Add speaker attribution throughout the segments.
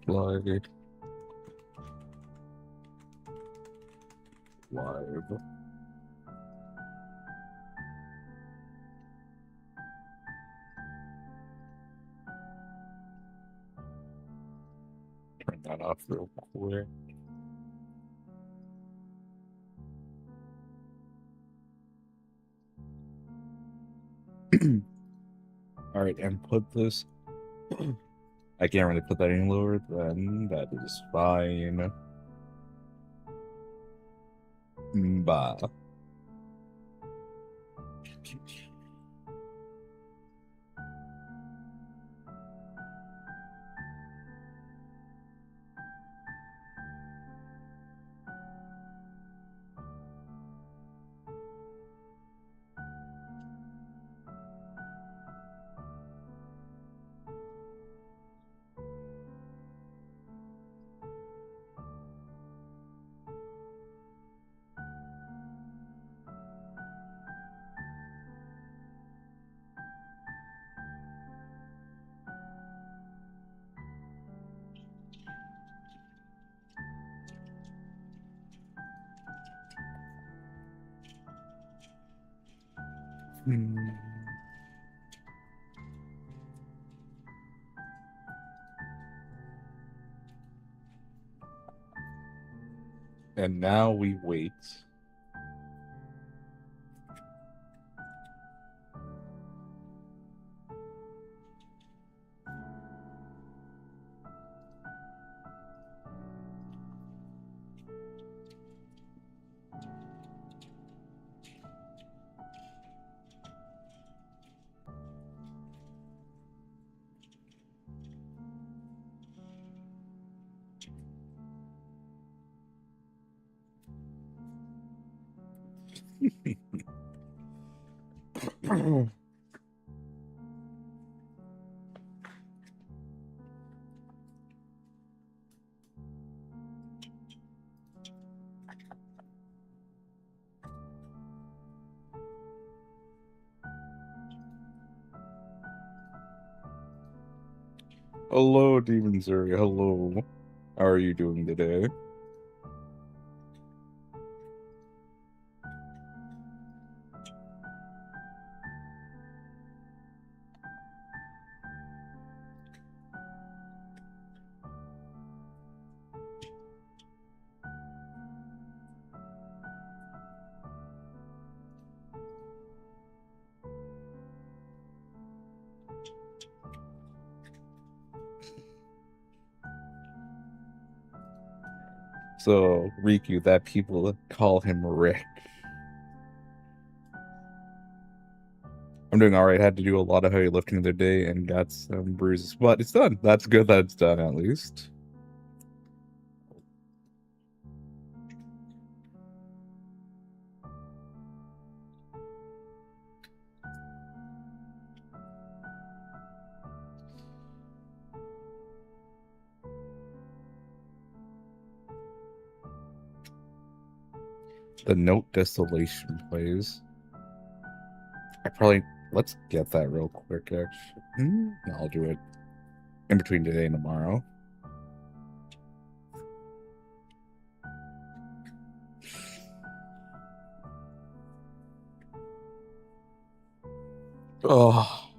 Speaker 1: Live. Turn that off real quick. Alright, and put this. I can't really put that any lower than that is fine. Bah. And now we wait. Hello, Demon Zuri. Hello. How are you doing today? So, Riku, that people call him Rick. I'm doing alright. Had to do a lot of heavy lifting the other day and got some bruises, but it's done. That's good that it's done, at least. The Note Distillation plays. Let's get that real quick, actually. I'll do it in between today and tomorrow. Oh.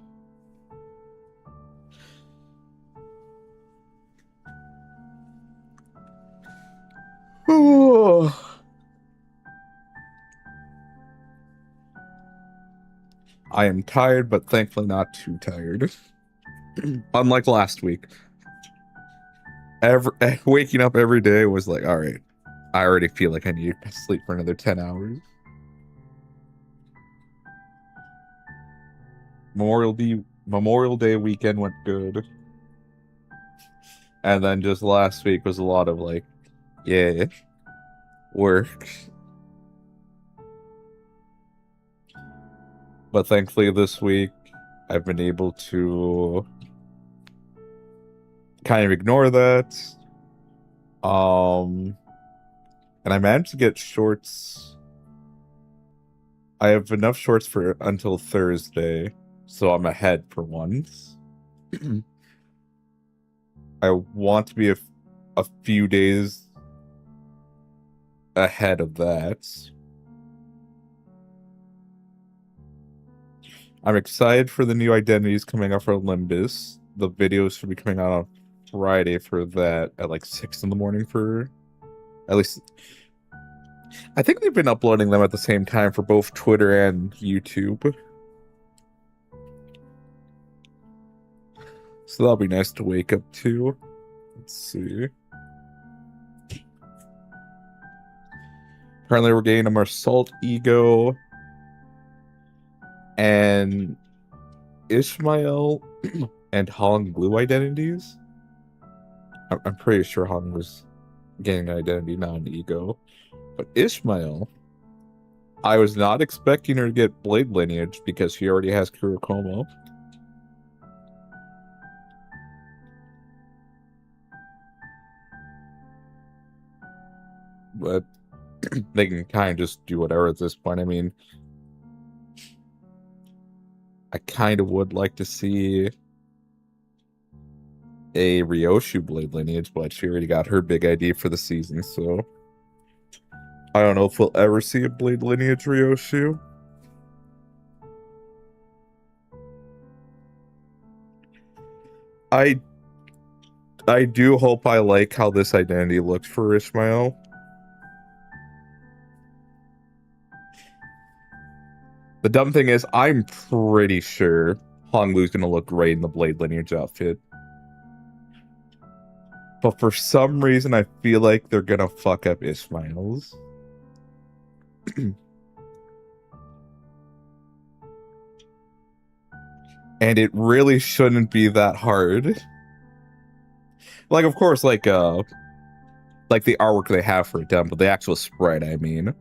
Speaker 1: I am tired, but thankfully not too tired. Unlike last week. Waking up every day was like, all right, I already feel like I need to sleep for another 10 hours. Memorial Day weekend went good. And then just last week was a lot of like, yeah, work. But thankfully this week I've been able to kind of ignore that. And I managed to get shorts. I have enough shorts for until Thursday, so I'm ahead for once. I want to be a few days ahead of that. I'm excited for the new identities coming out for Olympus. The videos should be coming out on Friday for that at like 6 in the morning for at least. I think they've been uploading them at the same time for both Twitter and YouTube. So that'll be nice to wake up to. Let's see. Apparently we're getting a Marsault Ego and Ishmael and Hong Blue identities. I'm pretty sure Hong was getting an identity, not an Ego. But Ishmael, I was not expecting her to get Blade lineage because she already has Kurokomo. But they can kind of just do whatever at this point. I mean, I kind of would like to see a Ryoshu Blade lineage, but she already got her big ID for the season, so I don't know if we'll ever see a Blade lineage Ryoshu. I do hope I like how this identity looks for Ishmael. The dumb thing is, I'm pretty sure Honglu's gonna look great in the Blade lineage outfit. But for some reason, I feel like they're gonna fuck up Ishmael's. And it really shouldn't be that hard. Like, of course, like the artwork they have for it done, but the actual spread, I mean.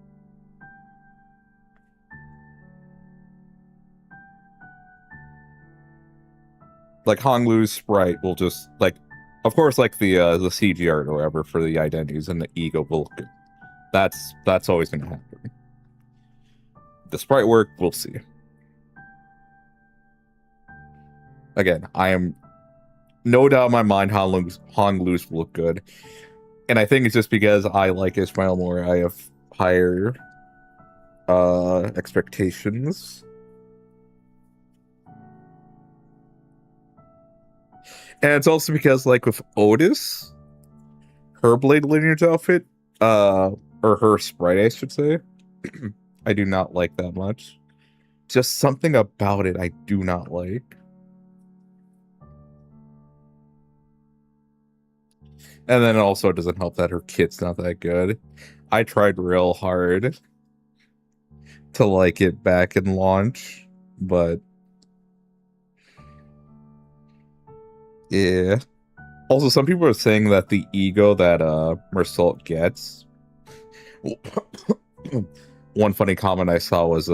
Speaker 1: Like, Honglu's sprite will just, like, of course, like the CG art or whatever for the identities and the ego will, that's always gonna happen. The sprite work, we'll see. Again, I am no doubt in my mind Honglu's will look good. And I think it's just because I like Ishmael more, I have higher expectations. And it's also because, like, with Otis, her Blade lineage outfit, or her sprite, I should say, I do not like that much. Just something about it I do not like. And then it also doesn't help that her kit's not that good. I tried real hard to like it back in launch, but yeah. Also, some people are saying that the ego that Marsault gets. One funny comment I saw was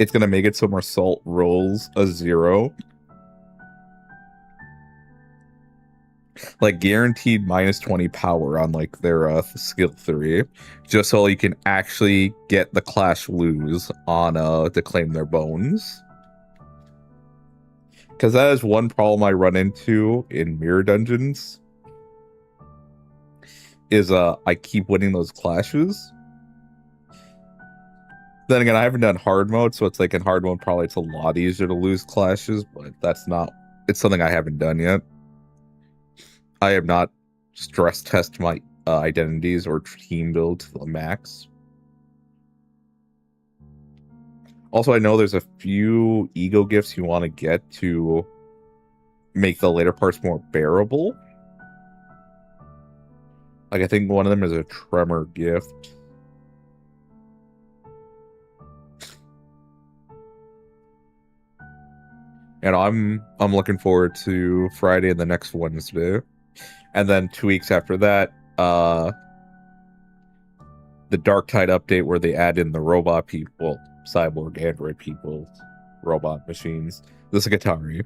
Speaker 1: it's gonna make it so Marsault rolls a 0. Like guaranteed -20 power on like their skill 3, just so you can actually get the Clash lose on to claim their bones. Because that is one problem I run into in mirror dungeons. Is I keep winning those clashes. Then again, I haven't done hard mode, so it's like in hard mode probably it's a lot easier to lose clashes, but that's not, it's something I haven't done yet. I have not stress test my identities or team build to the max. Also, I know there's a few ego gifts you want to get to make the later parts more bearable. Like, I think one of them is a tremor gift. And I'm looking forward to Friday and the next Wednesday. And then 2 weeks after that, the Dark Tide update where they add in the robot people, cyborg android people, robot machines, the Sakatari.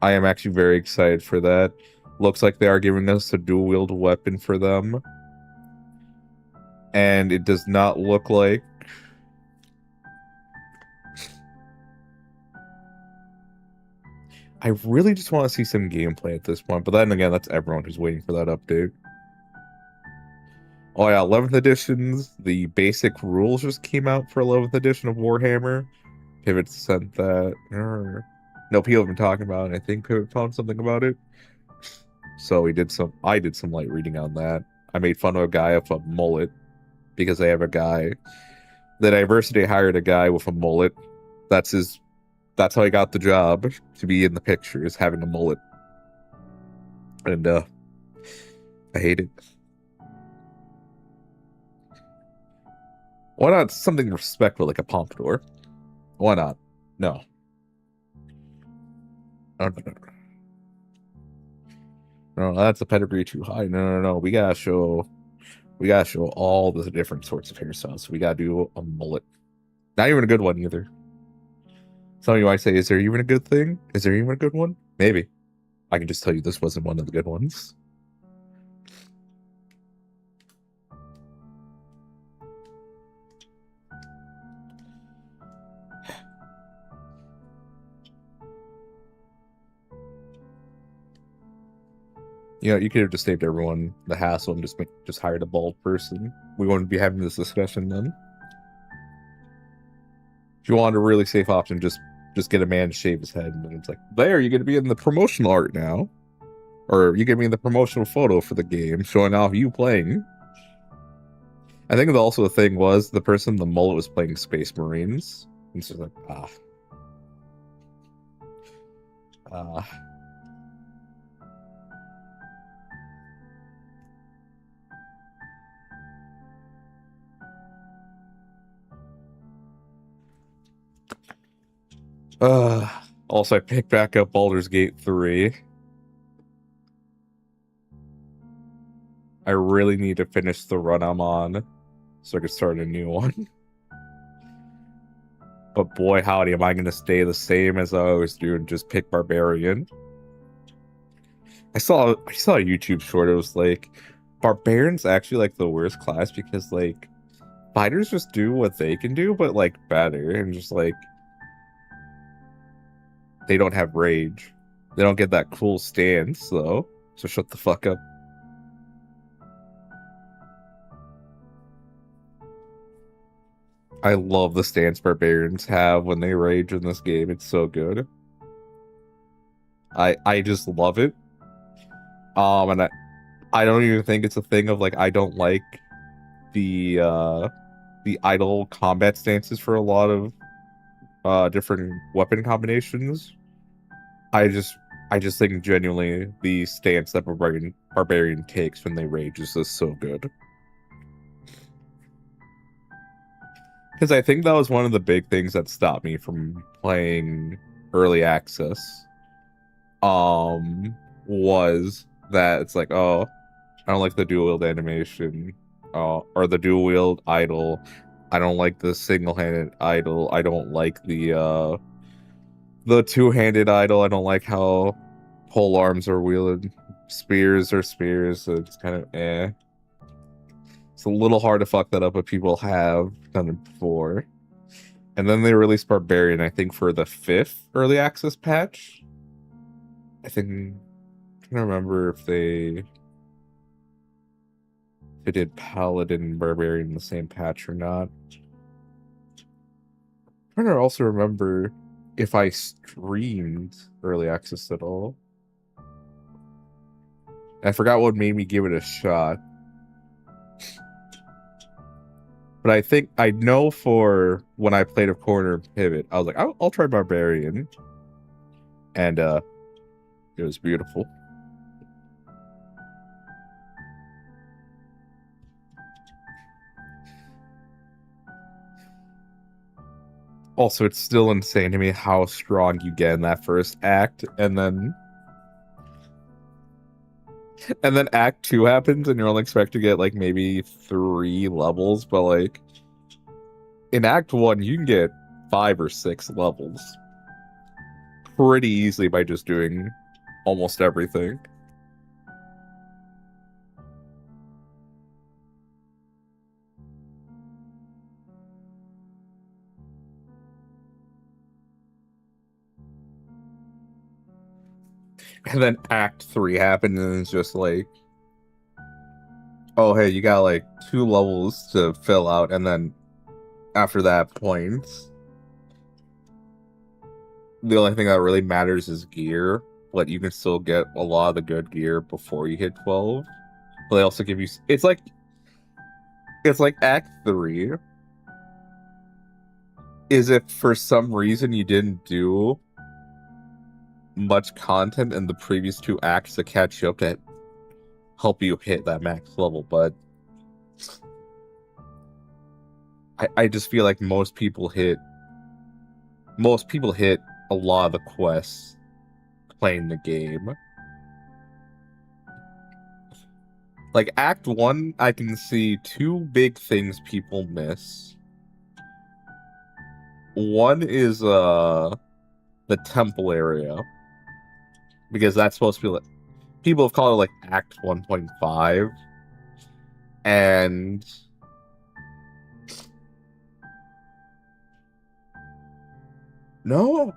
Speaker 1: I am actually very excited for that. Looks like they are giving us a dual wield weapon for them. And it does not look like I really just want to see some gameplay at this point, but then again, that's everyone who's waiting for that update. Oh yeah, 11th editions, the basic rules just came out for 11th edition of Warhammer. Pivot sent that. No, people have been talking about it. I think Pivot found something about it. So I did some light reading on that. I made fun of a guy with a mullet because they have a guy. The diversity hired a guy with a mullet. That's how he got the job to be in the pictures, having a mullet. And I hate it. Why not something respectful like a pompadour? Why not? No. No, that's a pedigree too high. No. We gotta show all the different sorts of hairstyles. We gotta do a mullet. Not even a good one either. Some of you might say, is there even a good thing? Is there even a good one? Maybe. I can just tell you this wasn't one of the good ones. You know, you could have just saved everyone the hassle and just hired a bald person. We wouldn't be having this discussion then. If you want a really safe option, just get a man to shave his head, and then it's like, there, you're gonna be in the promotional art now. Or you get me in the promotional photo for the game, showing off you playing. I think also the thing was, the person in the mullet was playing Space Marines. And it's just like, Also, I picked back up Baldur's Gate 3. I really need to finish the run I'm on so I can start a new one. But boy, howdy, am I going to stay the same as I always do and just pick Barbarian? I saw a YouTube short. It was like, Barbarian's actually like the worst class because like fighters just do what they can do, but like better, and just like they don't have rage. They don't get that cool stance though. So shut the fuck up. I love the stance barbarians have when they rage in this game. It's so good. I just love it. And I don't even think it's a thing of like I don't like the idle combat stances for a lot of different weapon combinations. I just think genuinely the stance that barbarian takes when they rage is just so good. Because I think that was one of the big things that stopped me from playing early access. Was that it's like, oh, I don't like the dual wield animation, or the dual wield idle. I don't like the single-handed idle. I don't like the two-handed idle. I don't like how pole arms are wielded. Spears are spears, so it's kind of eh. It's a little hard to fuck that up, but people have done it before. And then they released Barbarian, I think, for the 5th early access patch. I think, I'm trying to remember if they did Paladin and Barbarian in the same patch or not. I'm trying to also remember if I streamed early access at all. I forgot what made me give it a shot. But I think I know for when I played a corner pivot, I was like, I'll try Barbarian. And it was beautiful. Also, it's still insane to me how strong you get in that first act, and then act 2 happens and you're only expected to get like maybe 3 levels, but like in act 1 you can get 5 or 6 levels pretty easily by just doing almost everything. And then Act 3 happened, and it's just like, oh, hey, you got like 2 levels to fill out, and then after that point, the only thing that really matters is gear, but you can still get a lot of the good gear before you hit 12. But they also give you, it's like Act 3 is if for some reason you didn't do much content in the previous 2 acts to catch you up to help you hit that max level, but I just feel like most people hit a lot of the quests playing the game. Like Act 1, I can see 2 big things people miss. One is the temple area, because that's supposed to be like, people have called it like Act 1.5, and no,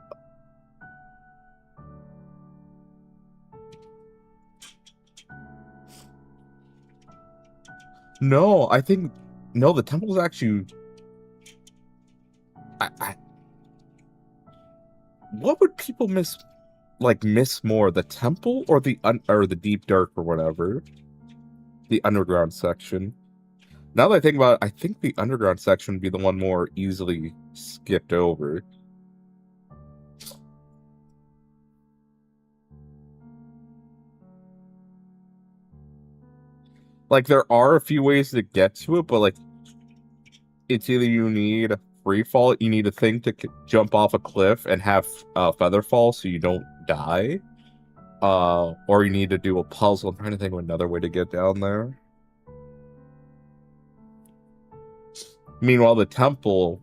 Speaker 1: I think no, the temple's actually what would people miss more, the temple or the deep dark or whatever, the underground section? Now that I think about it, I think the underground section would be the one more easily skipped over. Like, there are a few ways to get to it, but like, it's either you need free fall, you need a thing to jump off a cliff and have feather fall so you don't die, or you need to do a puzzle. I'm trying to think of another way to get down there. Meanwhile, the temple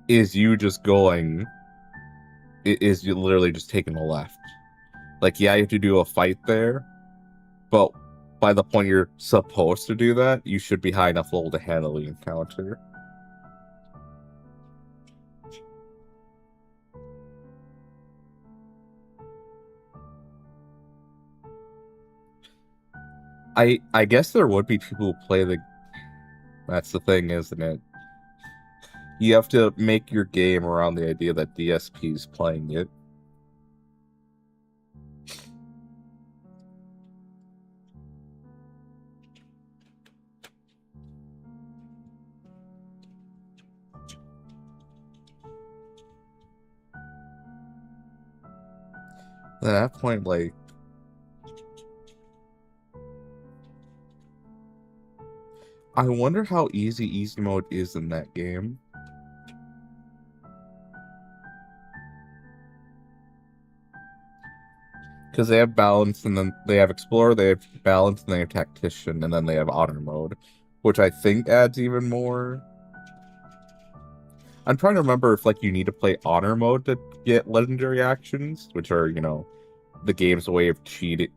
Speaker 1: is you just going, is you literally just taking a left. Like, yeah, you have to do a fight there, but by the point you're supposed to do that, you should be high enough level to handle the encounter. I guess there would be people who play the... That's the thing, isn't it? You have to make your game around the idea that DSP is playing it. At that point, like, I wonder how easy mode is in that game. Because they have balance, and then they have explorer, they have balance, and they have tactician, and then they have honor mode, which I think adds even more. I'm trying to remember if like you need to play honor mode to get legendary actions, which are, you know, the game's way of cheating.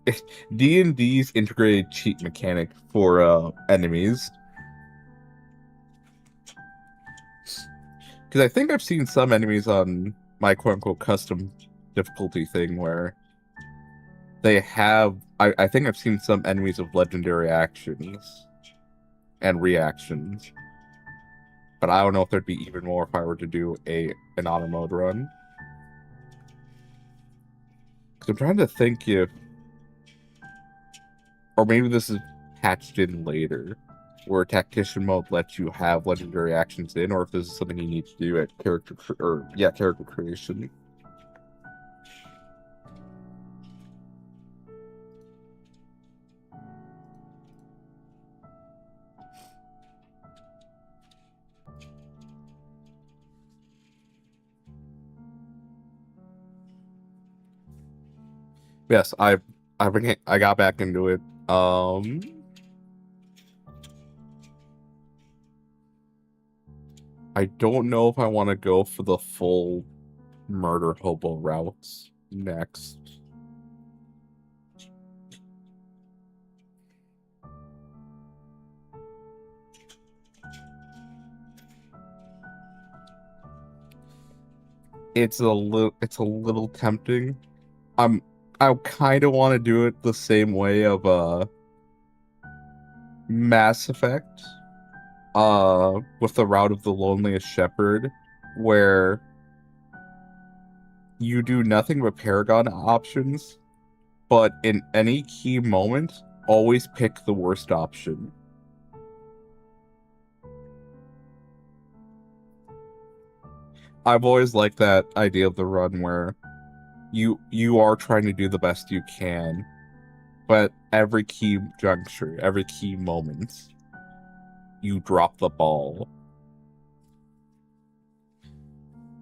Speaker 1: D&D's integrated cheat mechanic for enemies. Because I think I've seen some enemies on my quote-unquote custom difficulty thing where they have... I think I've seen some enemies with legendary actions and reactions. But I don't know if there'd be even more if I were to do an auto mode run. Because I'm trying to think if... Or maybe this is patched in later, where tactician mode lets you have legendary actions in, or if this is something you need to do at character creation. Yes, I got back into it. I don't know if I want to go for the full murder hobo routes next. it's a little tempting. I kind of want to do it the same way of Mass Effect, with the Route of the Loneliest Shepherd, where you do nothing but Paragon options, but in any key moment, always pick the worst option. I've always liked that idea of the run where you are trying to do the best you can, but every key juncture, every key moment, you drop the ball.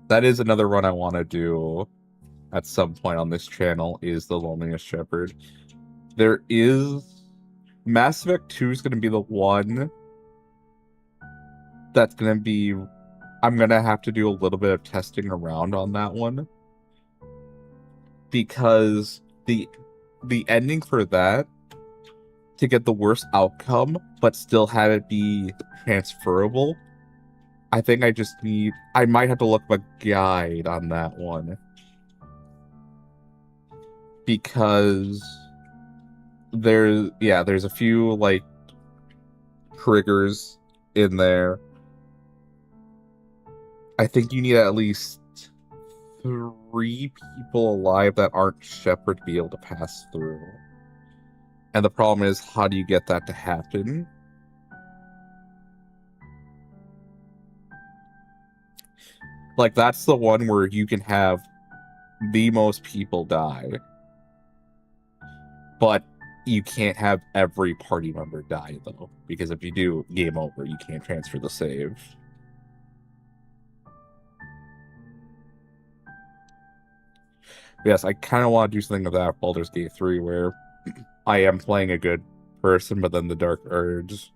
Speaker 1: That is another run I want to do at some point on this channel, is the Loneliest Shepherd. There is... Mass Effect 2 is going to be the one that's going to be... I'm going to have to do a little bit of testing around on that one. Because the ending for that, to get the worst outcome, but still have it be transferable, I think I might have to look up a guide on that one. Because there's a few, like, triggers in there. I think you need at least 3 people alive that aren't Shepard to be able to pass through. And the problem is, how do you get that to happen? Like, that's the one where you can have the most people die, but you can't have every party member die, though, because if you do, game over. You can't transfer the save. Yes, I kind of want to do something with that Baldur's Gate 3, where I am playing a good person, but then the dark urge,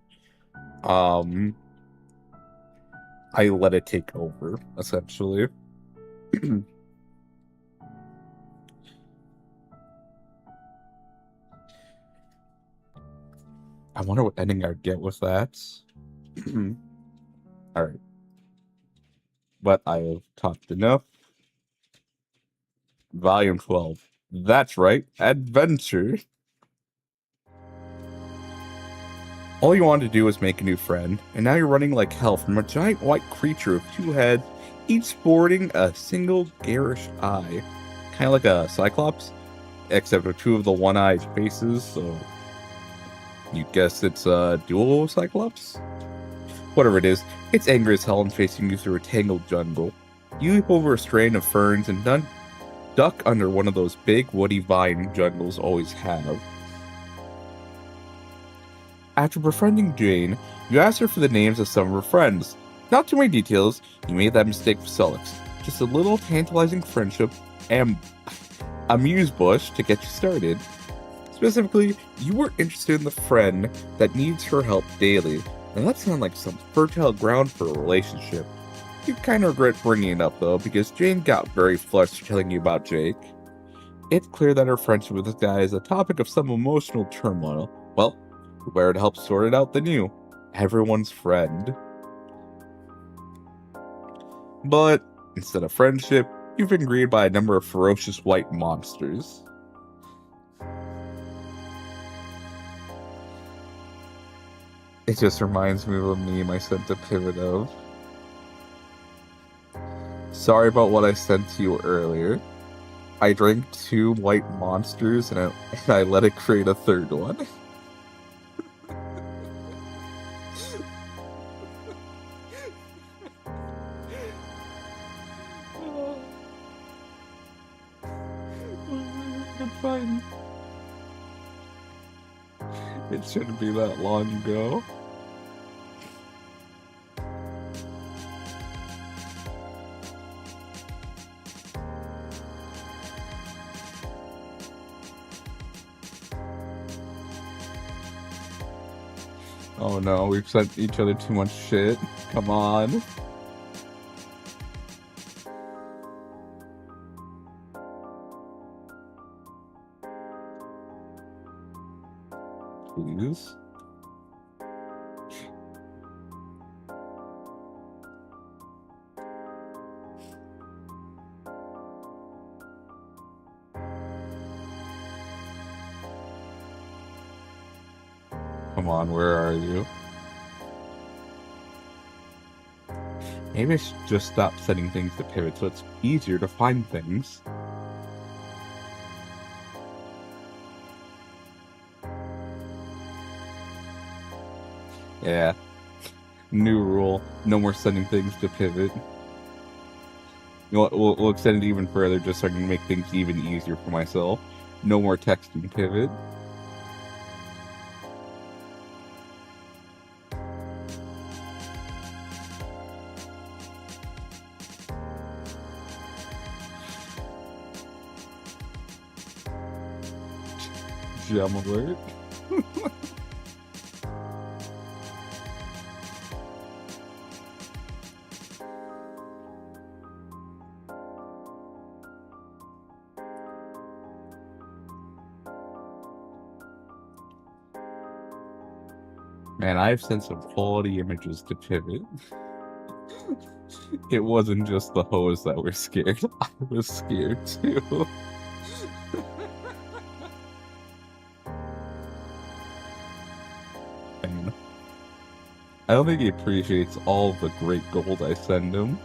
Speaker 1: I let it take over, essentially. I wonder what ending I'd get with that. Alright. But I have talked enough. Volume 12. That's right, adventure. All you wanted to do was make a new friend, and now you're running like hell from a giant white creature with 2 heads, each sporting a single garish eye. Kind of like a Cyclops, except with 2 of the one-eyed faces, so you guess it's a dual Cyclops? Whatever it is, it's angry as hell and facing you through a tangled jungle. You leap over a strain of ferns and duck under one of those big woody vine jungles always have. After befriending Jane, you asked her for the names of some of her friends. Not too many details, you made that mistake with Solix. Just a little tantalizing friendship and amuse bush to get you started. Specifically, you were interested in the friend that needs her help daily, and that sounded like some fertile ground for a relationship. You kind of regret bringing it up though, because Jane got very flustered telling you about Jake. It's clear that her friendship with this guy is a topic of some emotional turmoil. Well, who better to help sort it out than you, everyone's friend. But instead of friendship, you've been greeted by a number of ferocious white monsters. It just reminds me of a meme I sent to Pivot of. Sorry about what I sent to you earlier. I drank 2 white monsters and I let it create a 3rd one. Fine. It shouldn't be that long ago. Oh no, we've sent each other too much shit. Come on. Please. Come on, where are you? Maybe I should just stop setting things to pivot so it's easier to find things. Yeah. New rule. No more setting things to pivot. You know what? We'll extend it even further just so I can make things even easier for myself. No more texting pivot. Gem alert. Man, I've sent some quality images to pivot. It wasn't just the hoes that were scared. I was scared too. Man, I don't think he appreciates all the great gold I send him.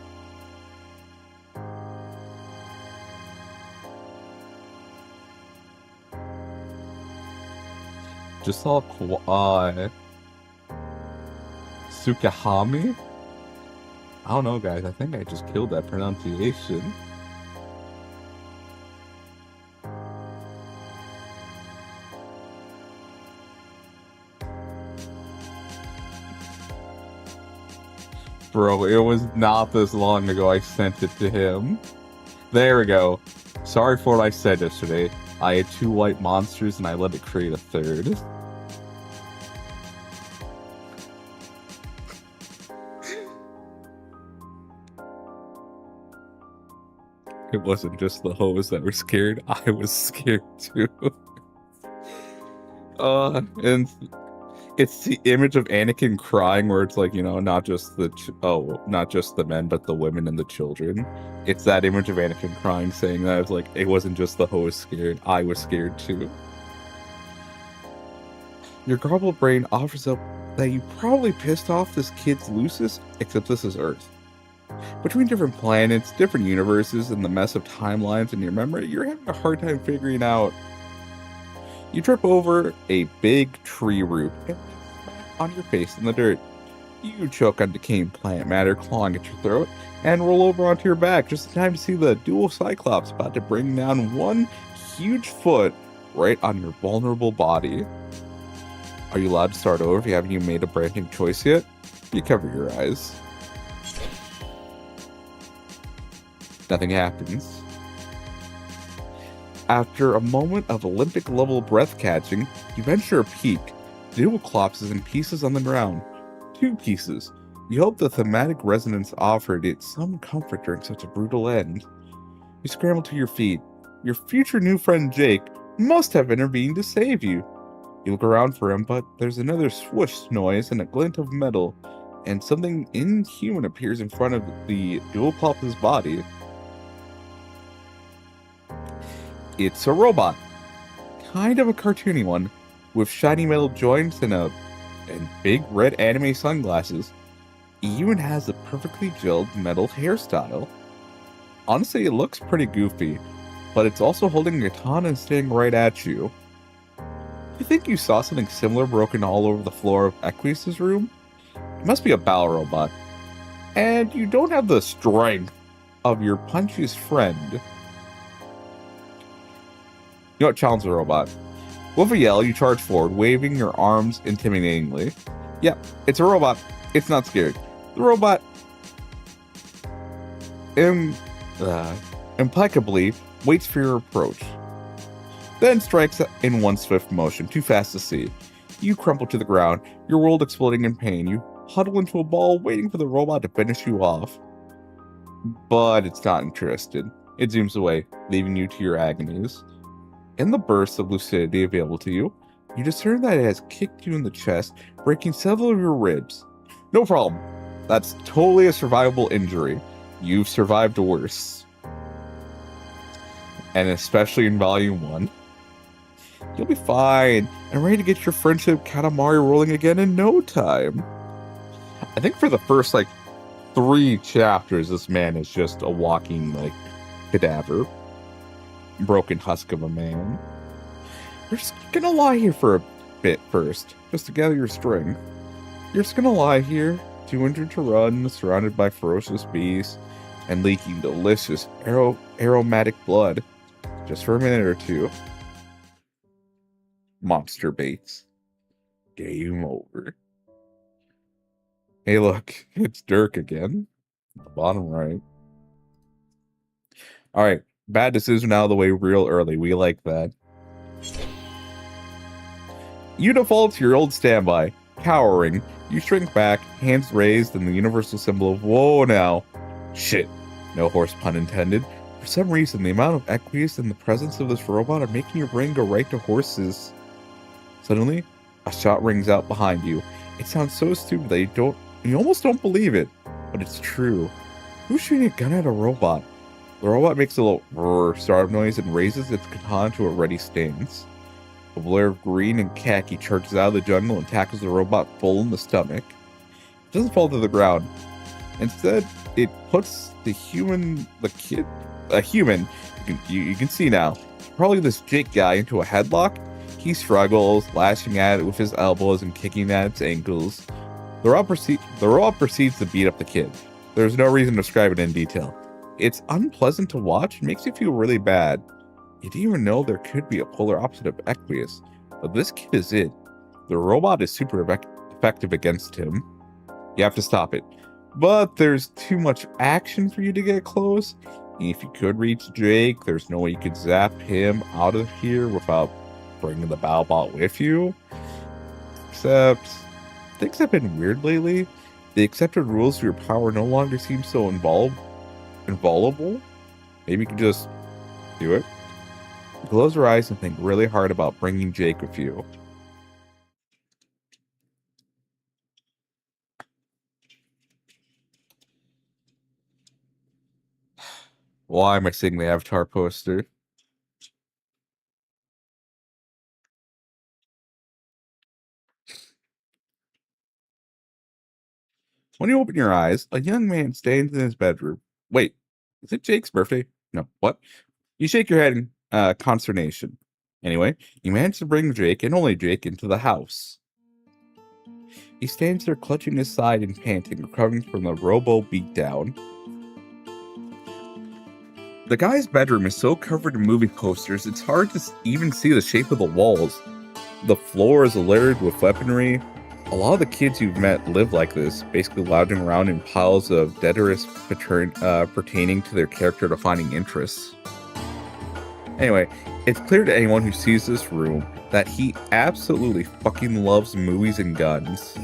Speaker 1: Just saw Sukahami? I don't know, guys. I think I just killed that pronunciation. Bro, it was not this long ago I sent it to him. There we go. Sorry for what I said yesterday. I had 2 white monsters and I let it create a 3rd. It wasn't just the hoes that were scared. I was scared too. And it's the image of Anakin crying where it's like, you know, not just the men, but the women and the children. It's that image of Anakin crying saying that. It's like, it wasn't just the hoes scared. I was scared too. Your garbled brain offers up that you probably pissed off this kid's Lucis, except this is Earth. Between different planets, different universes, and the mess of timelines in your memory, you're having a hard time figuring out. You trip over a big tree root and smack on your face in the dirt. You choke on decaying plant matter clawing at your throat and roll over onto your back just in time to see the dual Cyclops about to bring down one huge foot right on your vulnerable body. Are you allowed to start over if you haven't even made a branding choice yet? You cover your eyes. Nothing happens. After a moment of Olympic-level breath-catching, you venture a peek. The dual Clops is in pieces on the ground. 2 pieces. You hope the thematic resonance offered it some comfort during such a brutal end. You scramble to your feet. Your future new friend Jake must have intervened to save you. You look around for him, but there's another swoosh noise and a glint of metal, and something inhuman appears in front of the dual Clops' body. It's a robot. Kind of a cartoony one, with shiny metal joints and big red anime sunglasses. It even has a perfectly gelled metal hairstyle. Honestly, it looks pretty goofy, but it's also holding a katana and staring right at you. You think you saw something similar broken all over the floor of Equius' room? It must be a battle robot. And you don't have the strength of your punchiest friend. You know what? Challenge the robot. With a yell, you charge forward, waving your arms intimidatingly. Yep, it's a robot. It's not scared. The robot impeccably waits for your approach, then strikes in one swift motion, too fast to see. You crumple to the ground, your world exploding in pain. You huddle into a ball, waiting for the robot to finish you off. But it's not interested. It zooms away, leaving you to your agonies. In the bursts of lucidity available to you, you discern that it has kicked you in the chest, breaking several of your ribs. No problem. That's totally a survivable injury. You've survived worse. And especially in Volume 1. You'll be fine. and ready to get your friendship Katamari rolling again in no time. I think for the first, 3 chapters, this man is just a walking, cadaver. Broken husk of a man. You're just gonna lie here for a bit first, just to gather your strength. You're just gonna lie here, too injured to run, surrounded by ferocious beasts, and leaking delicious aromatic blood, just for a minute or two. Monster baits. Game over. Hey look, it's Dirk again. At the bottom right. Alright, bad decision out of the way real early. We like that. You default to your old standby. Cowering. You shrink back, hands raised, and the universal symbol of whoa now. Shit. No horse pun intended. For some reason, the amount of equities in the presence of this robot are making your brain go right to horses. Suddenly, a shot rings out behind you. It sounds so stupid that you almost don't believe it, but it's true. Who's shooting a gun at a robot? The robot makes a little brrr startup noise and raises its katana to a ready stance. A blur of green and khaki charges out of the jungle and tackles the robot full in the stomach. It doesn't fall to the ground. Instead, it puts a human, you can see now, probably this Jake guy, into a headlock. He struggles, lashing at it with his elbows and kicking at its ankles. The robot proceeds to beat up the kid. There's no reason to describe it in detail. It's unpleasant to watch and makes you feel really bad. You didn't even know there could be a polar opposite of Equius, but this kid is it. The robot is super effective against him. You have to stop it. But there's too much action for you to get close. And if you could reach Jake, there's no way you could zap him out of here without bringing the Battlebot with you. Except, things have been weird lately. The accepted rules for your power no longer seem so inviolable. Maybe you can just do it. Close your eyes and think really hard about bringing Jake with you. Why am I seeing the Avatar poster? When you open your eyes, a young man stands in his bedroom. Wait, is it Jake's birthday? No, what? You shake your head in consternation. Anyway, you manage to bring Jake, and only Jake, into the house. He stands there clutching his side and panting, recovering from the robo beatdown. The guy's bedroom is so covered in movie posters, it's hard to even see the shape of the walls. The floor is littered with weaponry. A lot of the kids you've met live like this, basically lounging around in piles of detritus pertaining to their character-defining interests. Anyway, it's clear to anyone who sees this room that he absolutely fucking loves movies and guns.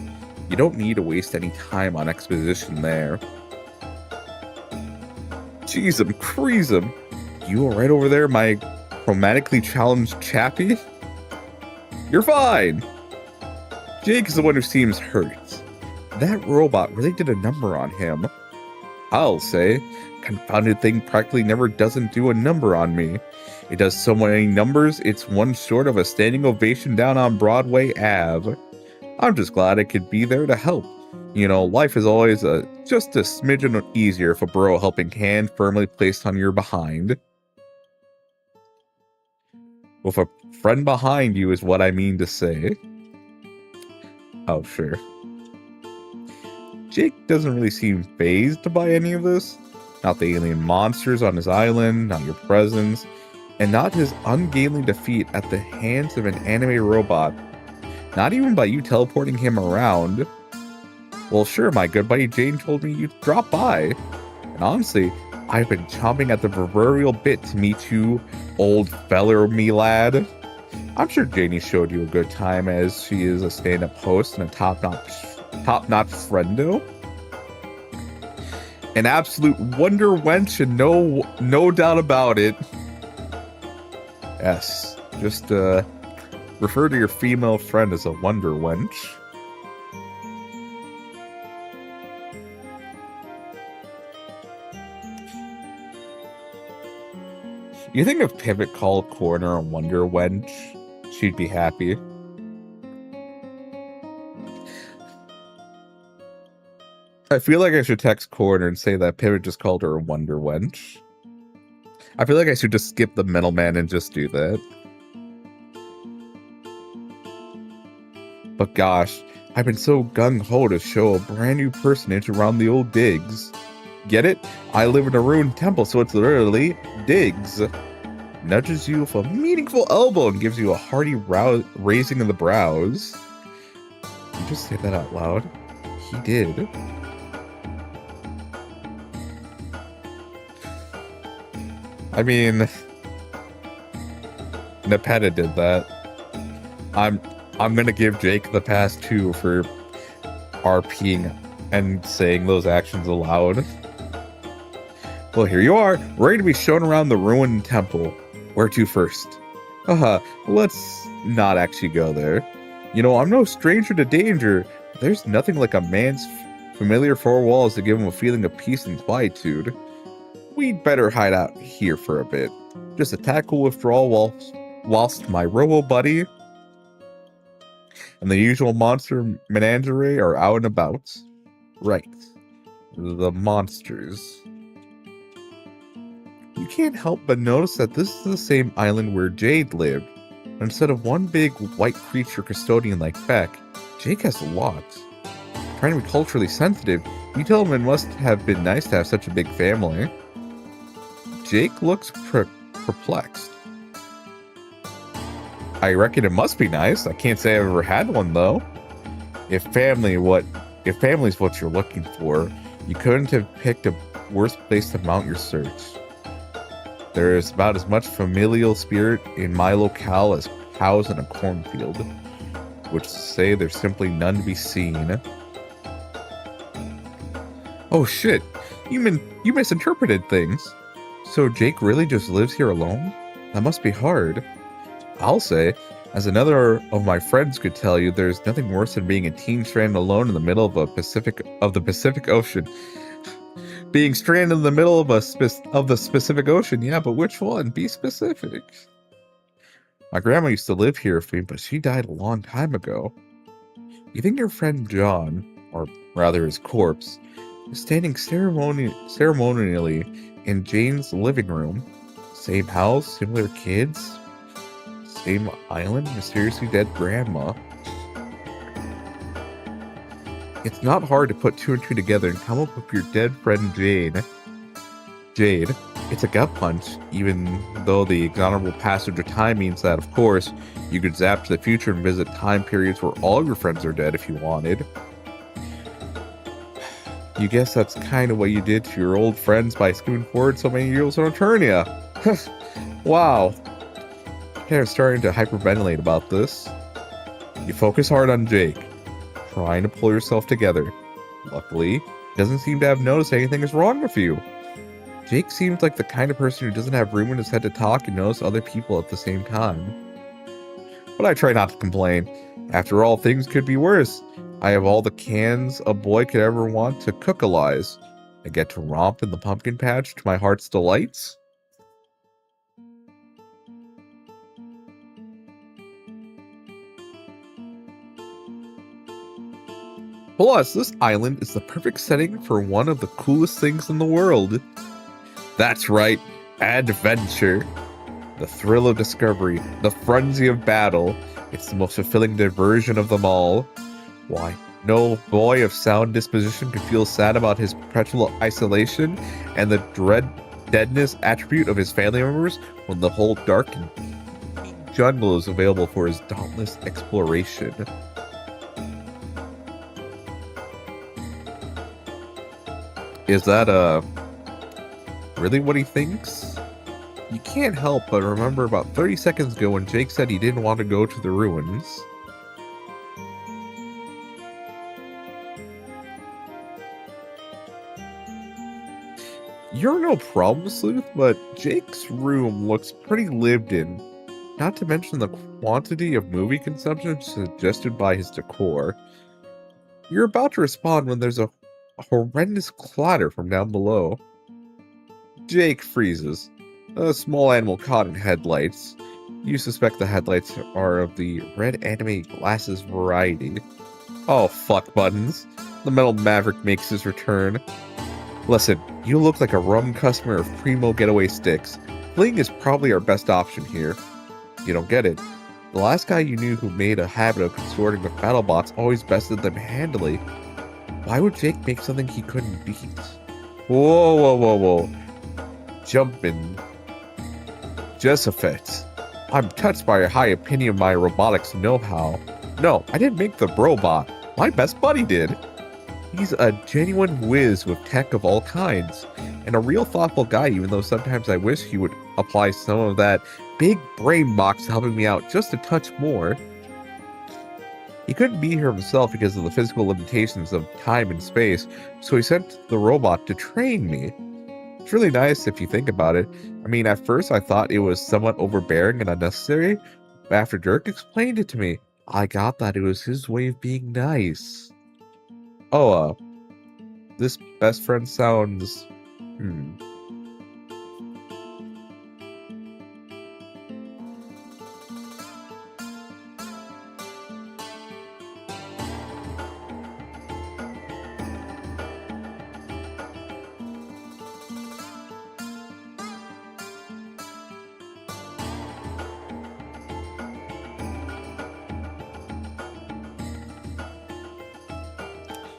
Speaker 1: You don't need to waste any time on exposition there. Jeez, creasem. You are right over there, my chromatically challenged chappie? You're fine! Jake is the one who seems hurt. That robot really did a number on him. I'll say, confounded thing practically never doesn't do a number on me. It does so many numbers, it's one short of a standing ovation down on Broadway Ave. I'm just glad I could be there to help. You know, life is always just a smidgen easier if a bro helping hand firmly placed on your behind. With a friend behind you is what I mean to say. Oh, sure. Jake doesn't really seem fazed by any of this. Not the alien monsters on his island, not your presence, and not his ungainly defeat at the hands of an anime robot. Not even by you teleporting him around. Well, sure, my good buddy Jane told me you'd drop by. And honestly, I've been chomping at the proverbial bit to meet you, old feller me lad. I'm sure Janie showed you a good time, as she is a stand-up host and a top-notch friendo. An absolute wonder wench, and no doubt about it. Yes, just refer to your female friend as a wonder wench. You think if Pivot called Corner a wonder wench, she'd be happy? I feel like I should text Corner and say that Pivot just called her a Wonder Wench. I feel like I should just skip the middleman and just do that. But gosh, I've been so gung-ho to show a brand new personage around the old digs. Get it? I live in a ruined temple, so it's literally digs. Nudges you with a meaningful elbow and gives you a hearty raising of the brows. Did you just say that out loud? He did. I mean, Nepeta did that. I'm gonna give Jake the pass too for RPing and saying those actions aloud. Well, here you are, ready to be shown around the ruined temple. Where to first? Let's not actually go there. You know, I'm no stranger to danger. There's nothing like a man's familiar four walls to give him a feeling of peace and quietude. We'd better hide out here for a bit. Just a tactical withdrawal whilst my robo buddy and the usual monster menagerie are out and about. Right. The monsters. You can't help but notice that this is the same island where Jade lived. Instead of one big white creature custodian like Beck, Jake has a lot. Trying to be culturally sensitive, you tell him it must have been nice to have such a big family. Jake looks perplexed. I reckon it must be nice. I can't say I've ever had one though. If family's what you're looking for, you couldn't have picked a worse place to mount your search. There is about as much familial spirit in my locale as cows in a cornfield, which is to say there's simply none to be seen. Oh shit, you misinterpreted things. So Jake really just lives here alone? That must be hard. I'll say, as another of my friends could tell you, there's nothing worse than being a teen stranded alone in the middle of the Pacific Ocean. Being stranded in the middle of the Pacific Ocean, yeah, but which one? Be specific. My grandma used to live here with me, but she died a long time ago. You think your friend John, or rather his corpse, is standing ceremonially in Jane's living room? Same house, similar kids, same island, mysteriously dead grandma. It's not hard to put two and two together and come up with your dead friend Jade. Jade, it's a gut punch, even though the inexorable passage of time means that, of course, you could zap to the future and visit time periods where all your friends are dead if you wanted. You guess that's kind of what you did to your old friends by skipping forward so many years on Eternia. Wow. Kind of starting to hyperventilate about this. You focus hard on Jake, trying to pull yourself together. Luckily, he doesn't seem to have noticed anything is wrong with you. Jake seems like the kind of person who doesn't have room in his head to talk and notice other people at the same time. But I try not to complain. After all, things could be worse. I have all the cans a boy could ever want to cook-alize. I get to romp in the pumpkin patch to my heart's delights. Plus, this island is the perfect setting for one of the coolest things in the world. That's right, adventure. The thrill of discovery, the frenzy of battle. It's the most fulfilling diversion of them all. Why, no boy of sound disposition could feel sad about his perpetual isolation and the deadness attribute of his family members when the whole dark and jungle is available for his dauntless exploration. Is that, really what he thinks? You can't help but remember about 30 seconds ago when Jake said he didn't want to go to the ruins. You're no problem, Sleuth, but Jake's room looks pretty lived in. Not to mention the quantity of movie consumption suggested by his decor. You're about to respond when there's a horrendous clatter from down below. Jake freezes. A small animal caught in headlights. You suspect the headlights are of the red anime glasses variety. Oh, fuck buttons. The Metal Maverick makes his return. Listen, you look like a rum customer of Primo Getaway Sticks. Fleeing is probably our best option here. You don't get it. The last guy you knew who made a habit of consorting with BattleBots always bested them handily. Why would Jake make something he couldn't beat? Whoa, whoa, whoa, whoa. Jumpin'. Jessafet. I'm touched by your high opinion of my robotics know-how. No, I didn't make the robot. My best buddy did. He's a genuine whiz with tech of all kinds, and a real thoughtful guy, even though sometimes I wish he would apply some of that big brain box to helping me out just a touch more. He couldn't be here himself because of the physical limitations of time and space, so he sent the robot to train me. It's really nice if you think about it. I mean, at first I thought it was somewhat overbearing and unnecessary, but after Dirk explained it to me, I got that it was his way of being nice. Oh, this best friend sounds...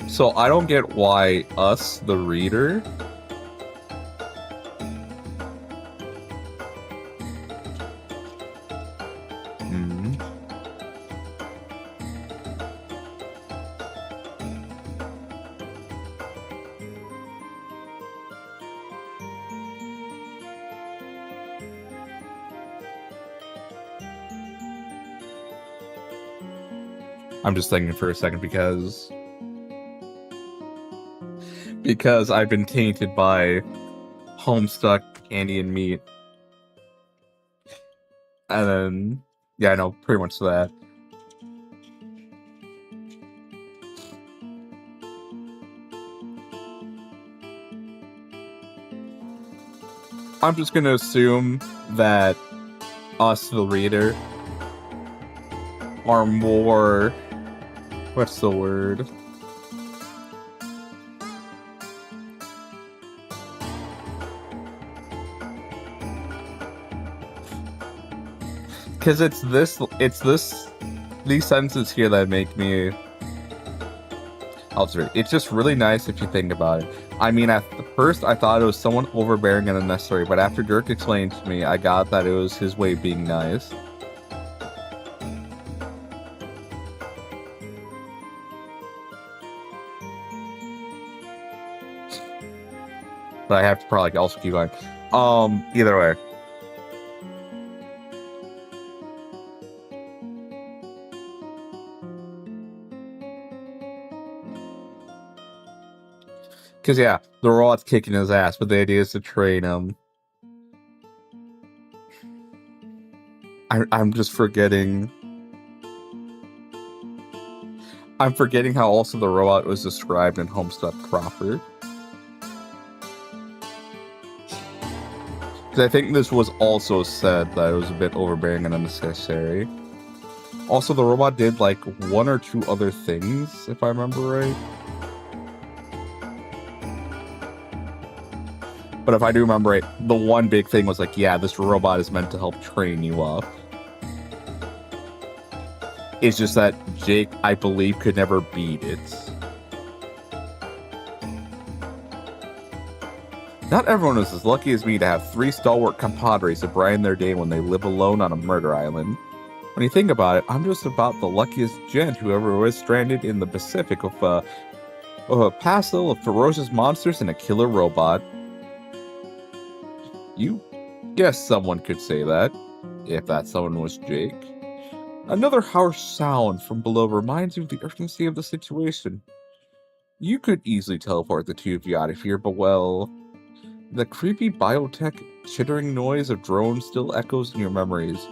Speaker 1: So I don't get why us, the reader, I'm just thinking for a second because I've been tainted by Homestuck, Candy and Meat. And then, yeah, I know, pretty much that. I'm just gonna assume that us, the reader, are more... What's the word? Because these sentences here that make me... It's just really nice if you think about it. I mean, at first I thought it was somewhat overbearing and unnecessary, but after Dirk explained to me, I got that it was his way of being nice. But I have to probably also keep going. Either way. Because, yeah, the robot's kicking his ass, but the idea is to train him. I'm just forgetting... I'm forgetting how also the robot was described in Homestuck proper. Because I think this was also said that it was a bit overbearing and unnecessary. Also, the robot did, like, one or two other things, if I remember right. But if I do remember right, the one big thing was like, yeah, this robot is meant to help train you up. It's just that Jake, I believe, could never beat it. Not everyone is as lucky as me to have 3 stalwart compadres to brighten their day when they live alone on a murder island. When you think about it, I'm just about the luckiest gent who ever was stranded in the Pacific with a passel of ferocious monsters and a killer robot. You guess someone could say that, if that someone was Jake. Another harsh sound from below reminds you of the urgency of the situation. You could easily teleport the two of you out of here, but well... The creepy biotech chittering noise of drones still echoes in your memories.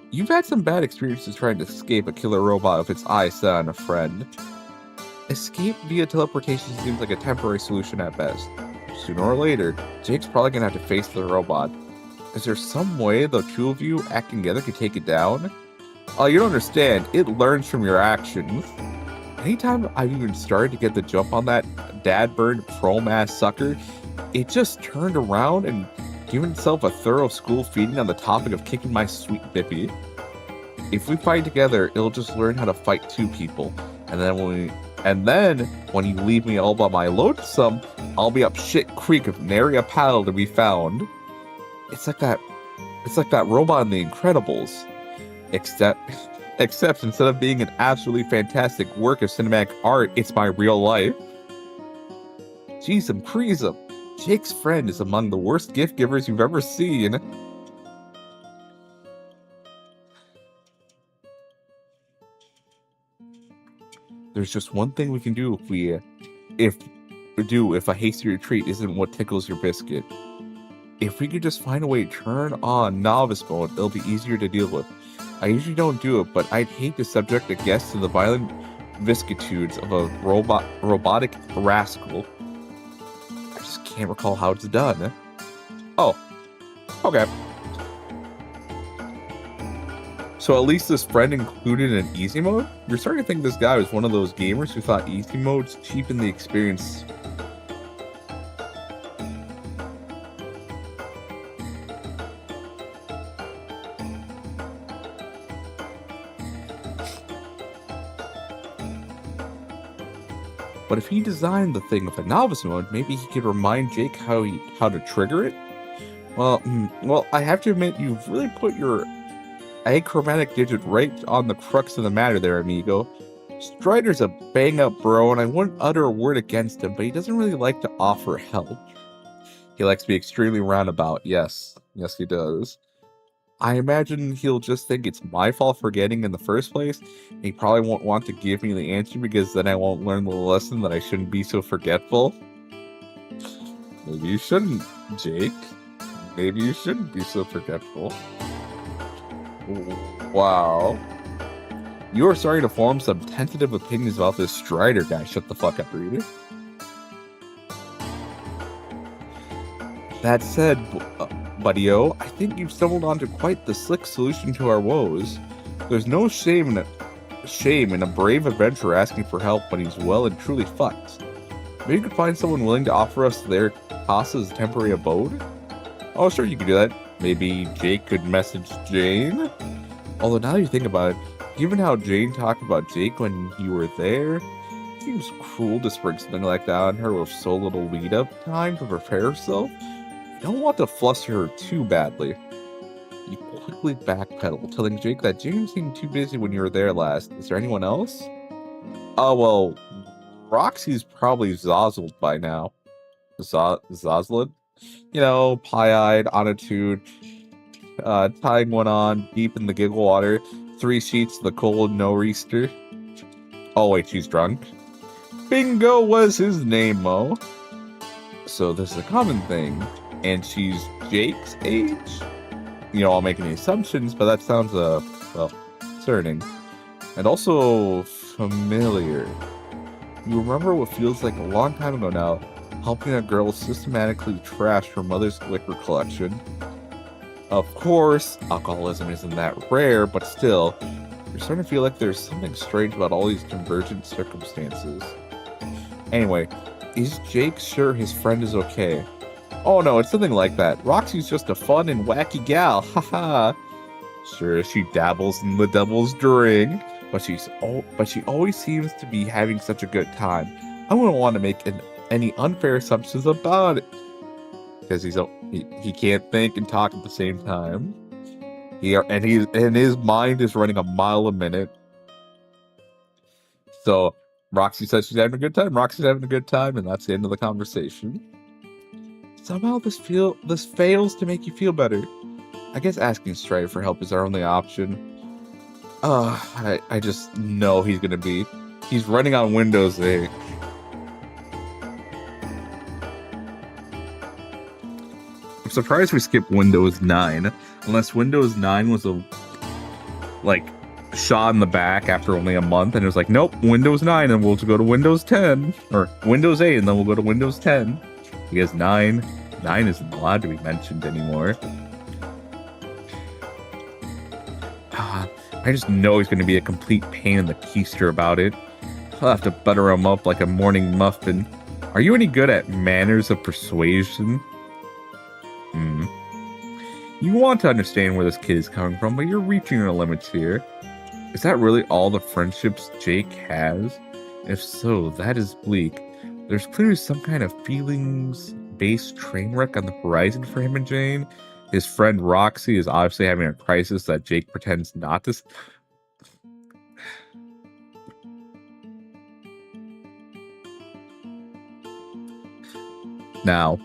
Speaker 1: You've had some bad experiences trying to escape a killer robot with its eyes set on a friend. Escape via teleportation seems like a temporary solution at best. Sooner or later, Jake's probably gonna have to face the robot. Is there some way the two of you acting together could take it down? You don't understand. It learns from your actions. anytime I've even started to get the jump on that dad bird pro-mass sucker, it just turned around and given itself a thorough school feeding on the topic of kicking my sweet bippy. If we fight together, it'll just learn how to fight two people, and then when you leave me all by my lonesome, I'll be up shit creek with nary a paddle to be found. It's like that robot in The Incredibles, except instead of being an absolutely fantastic work of cinematic art, it's my real life. Jeez, Creasem. Jake's friend is among the worst gift givers you've ever seen. There's just one thing we can do if a hasty retreat isn't what tickles your biscuit. If we could just find a way to turn on novice mode, it'll be easier to deal with. I usually don't do it, but I'd hate to subject a guest to the violent vicissitudes of a robotic rascal. I just can't recall how it's done. Oh, okay. So at least this friend included an easy mode? You're starting to think this guy was one of those gamers who thought easy modes cheapened the experience. But if he designed the thing with a novice mode, maybe he could remind Jake how to trigger it? Well, I have to admit, you've really put your achromatic digit right on the crux of the matter there, amigo. Strider's a bang-up bro, and I wouldn't utter a word against him, but he doesn't really like to offer help. He likes to be extremely roundabout, yes. Yes, he does. I imagine he'll just think it's my fault for getting in the first place, and he probably won't want to give me the answer because then I won't learn the lesson that I shouldn't be so forgetful. Maybe you shouldn't, Jake. Maybe you shouldn't be so forgetful. Wow. You are starting to form some tentative opinions about this Strider guy. Shut the fuck up, reader. That said, buddy-o, I think you've stumbled onto quite the slick solution to our woes. There's no shame in a brave adventurer asking for help when he's well and truly fucked. Maybe you could find someone willing to offer us their casa as a temporary abode? Oh, sure, you could do that. Maybe Jake could message Jane? Although now that you think about it, given how Jane talked about Jake when you were there, it seems cruel to spring something like that on her with so little lead-up time to prepare herself. You don't want to fluster her too badly. You quickly backpedal, telling Jake that Jane seemed too busy when you were there last. Is there anyone else? Oh, well, Roxy's probably zozzled by now. Zozzled? You know, pie-eyed, attitude, tying one on, deep in the giggle water, 3 sheets of the cold no-reister. Oh wait, she's drunk? Bingo was his name-o. So this is a common thing, and she's Jake's age? You know, I'll make any assumptions, but that sounds, well, concerning. And also familiar. You remember what feels like a long time ago now, helping a girl systematically trash her mother's liquor collection. Of course, alcoholism isn't that rare, but still, you're starting to feel like there's something strange about all these convergent circumstances. Anyway, is Jake sure his friend is okay? Oh no, it's nothing like that. Roxy's just a fun and wacky gal, haha. Sure, she dabbles in the devil's drink, but she always seems to be having such a good time. I wouldn't want to make any unfair assumptions about it, because he can't think and talk at the same time. His mind is running a mile a minute. So Roxy says she's having a good time. Roxy's having a good time, and that's the end of the conversation. Somehow this fails to make you feel better. I guess asking Strider for help is our only option. I just know he's running on Windows 8. I'm surprised we skipped Windows 9. Unless Windows 9 was shot in the back after only a month, and it was like, nope, Windows 9, and we'll go to Windows 10. Or Windows 8, and then we'll go to Windows 10. Because 9 isn't allowed to be mentioned anymore. I just know he's going to be a complete pain in the keister about it. I'll have to butter him up like a morning muffin. Are you any good at manners of persuasion? You want to understand where this kid is coming from, but you're reaching your limits here. Is that really all the friendships Jake has? If so, that is bleak. There's clearly some kind of feelings-based train wreck on the horizon for him and Jane. His friend Roxy is obviously having a crisis that Jake pretends not to... Now,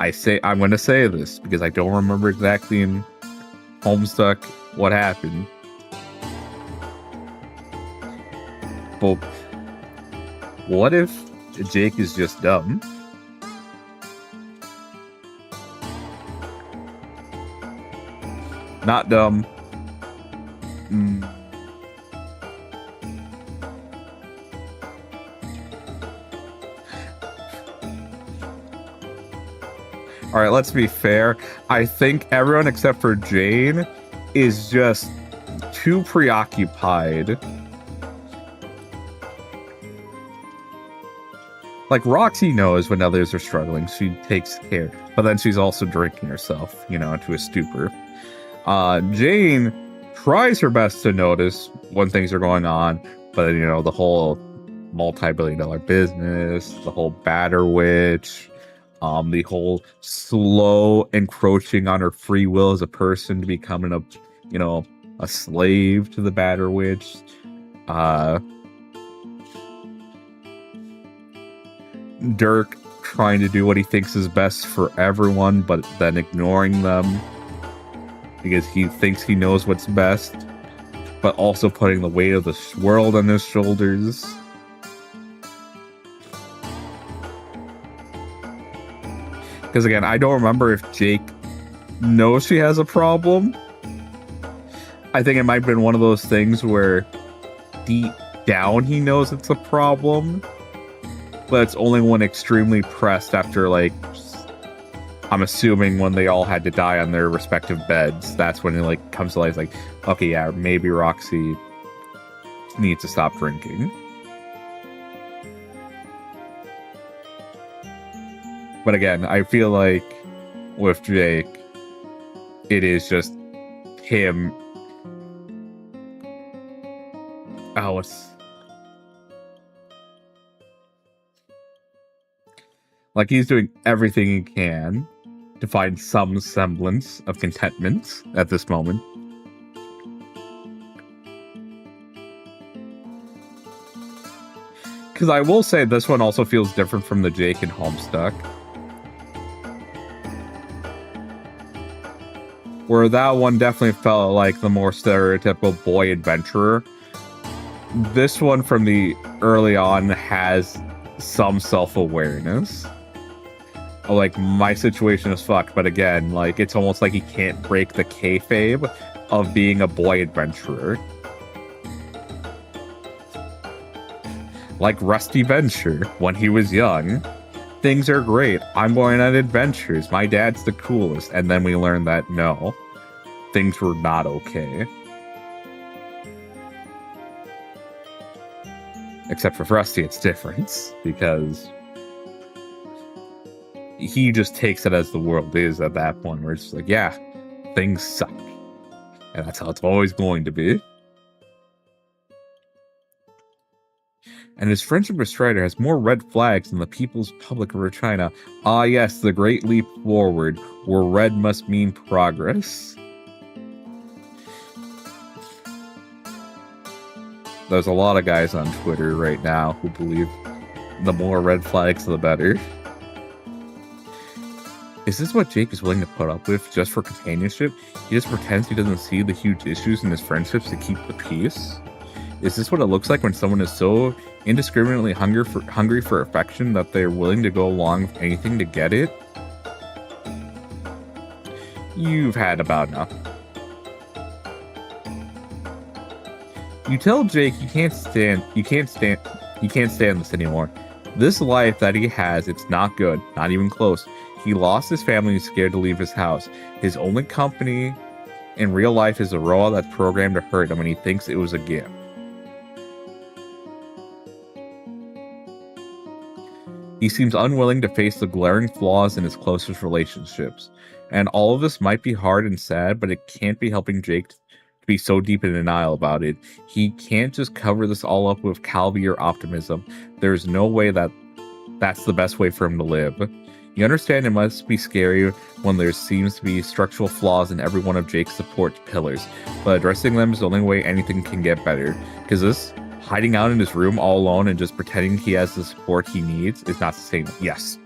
Speaker 1: I'm going to say this because I don't remember exactly in Homestuck what happened. But what if Jake is just dumb? Not dumb. Alright, let's be fair. I think everyone except for Jane is just too preoccupied. Like, Roxy knows when others are struggling. She takes care. But then she's also drinking herself, into a stupor. Jane tries her best to notice when things are going on. But, the whole multi-billion-dollar business, the whole batter witch, the whole slow encroaching on her free will as a person to becoming a slave to the batter witch. Dirk trying to do what he thinks is best for everyone, but then ignoring them because he thinks he knows what's best, but also putting the weight of the world on his shoulders. Because again, I don't remember if Jake knows she has a problem. I think it might have been one of those things where deep down he knows it's a problem, but it's only when extremely pressed after, I'm assuming when they all had to die on their respective beds, that's when it comes to life, okay, yeah, maybe Roxy needs to stop drinking. But again, I feel like with Jake, it is just him. He's doing everything he can to find some semblance of contentment at this moment. Because I will say this one also feels different from the Jake and Homestuck. Where that one definitely felt like the more stereotypical boy adventurer. This one from the early on has some self-awareness. My situation is fucked, but again, it's almost like he can't break the kayfabe of being a boy adventurer. Like Rusty Venture, when he was young. Things are great. I'm going on adventures. My dad's the coolest. And then we learned that, no, things were not okay. Except for Rusty, it's different. Because he just takes it as the world is at that point, where it's just yeah, things suck. And that's how it's always going to be. And his friendship with Strider has more red flags than the People's Republic of China. Ah yes, the great leap forward, where red must mean progress. There's a lot of guys on Twitter right now who believe the more red flags, the better. Is this what Jake is willing to put up with just for companionship? He just pretends he doesn't see the huge issues in his friendships to keep the peace? Is this what it looks like when someone is so indiscriminately hungry for affection that they're willing to go along with anything to get it? You've had about enough. You tell Jake you can't stand this anymore. This life that he has, it's not good, not even close. He lost his family and he's scared to leave his house. His only company in real life is a robot that's programmed to hurt him and he thinks it was a gift. He seems unwilling to face the glaring flaws in his closest relationships. And all of this might be hard and sad, but it can't be helping Jake to be so deep in denial about it. He can't just cover this all up with Calvi or optimism. There's no way that's the best way for him to live. You understand it must be scary when there seems to be structural flaws in every one of Jake's support pillars, but addressing them is the only way anything can get better. Because this hiding out in his room all alone and just pretending he has the support he needs is not sustainable. Yes.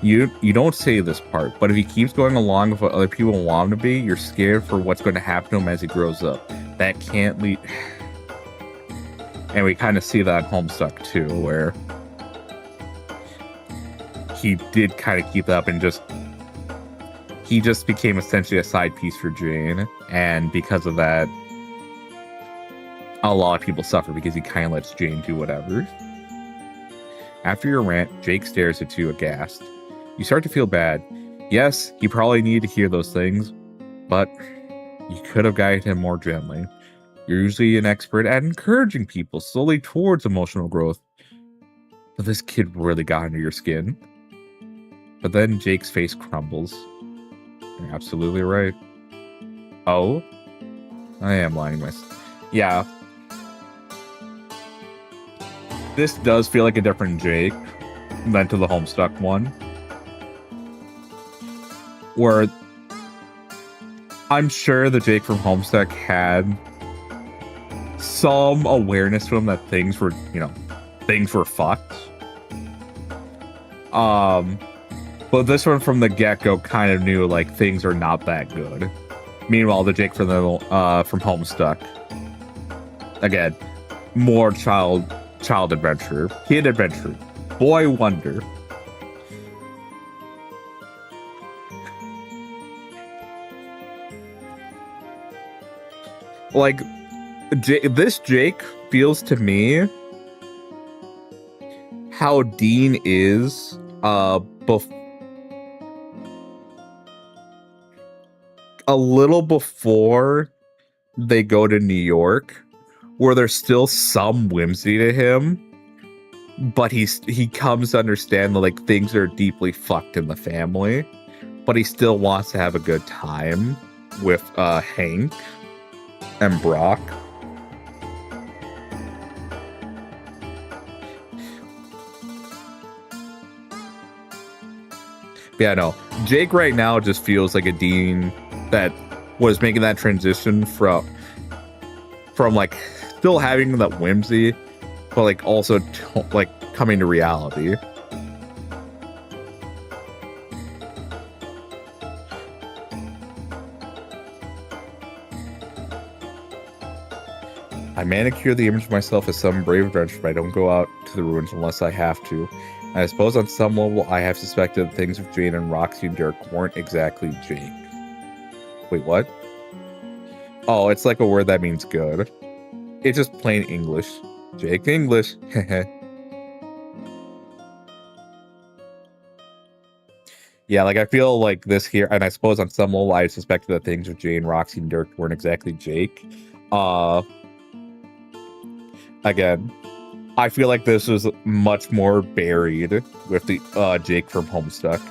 Speaker 1: You don't say this part, but if he keeps going along with what other people want him to be, you're scared for what's going to happen to him as he grows up. That can't lead... And we kind of see that in Homestuck too, where he did kind of keep it up and he just became essentially a side piece for Jane. And because of that, a lot of people suffer because he kind of lets Jane do whatever. After your rant, Jake stares at you aghast. You start to feel bad. Yes, he probably needed to hear those things, but you could have guided him more gently. You're usually an expert at encouraging people slowly towards emotional growth. But this kid really got under your skin. But then Jake's face crumbles. You're absolutely right. Oh? I am lying myself. Yeah. This does feel like a different Jake than to the Homestuck one. Where I'm sure the Jake from Homestuck had some awareness to him that things were, things were fucked. But this one from the get-go kind of knew like things are not that good. Meanwhile, the Jake from Homestuck, again, more child adventure, kid adventure, boy wonder. Like, this Jake feels to me how Dean is a little before they go to New York, where there's still some whimsy to him, but he comes to understand that like things are deeply fucked in the family, but he still wants to have a good time with Hank and Brock. Yeah, no. Jake right now just feels like a Dean that was making that transition from like still having that whimsy, but like also like coming to reality. I manicure the image of myself as some brave adventurer, but I don't go out to the ruins unless I have to. And I suppose on some level I have suspected things with Jane and Roxy and Dirk weren't exactly Jake. Wait, what? Oh, it's like a word that means good. It's just plain English. Jake English. Yeah, like I feel like this here, and I suppose on some level I suspected that things with Jane, Roxy, and Dirk weren't exactly Jake. Again, I feel like this was much more buried with the Jake from Homestuck.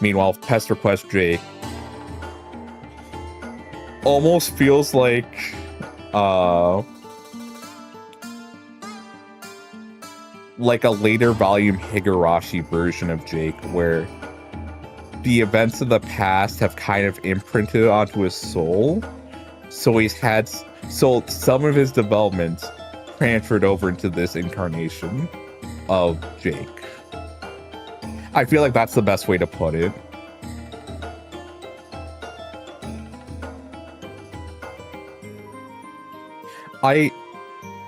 Speaker 1: Meanwhile, Pesterquest Jake almost feels like a later volume Higurashi version of Jake, where the events of the past have kind of imprinted onto his soul. So some of his development transferred over into this incarnation of Jake. I feel like that's the best way to put it. I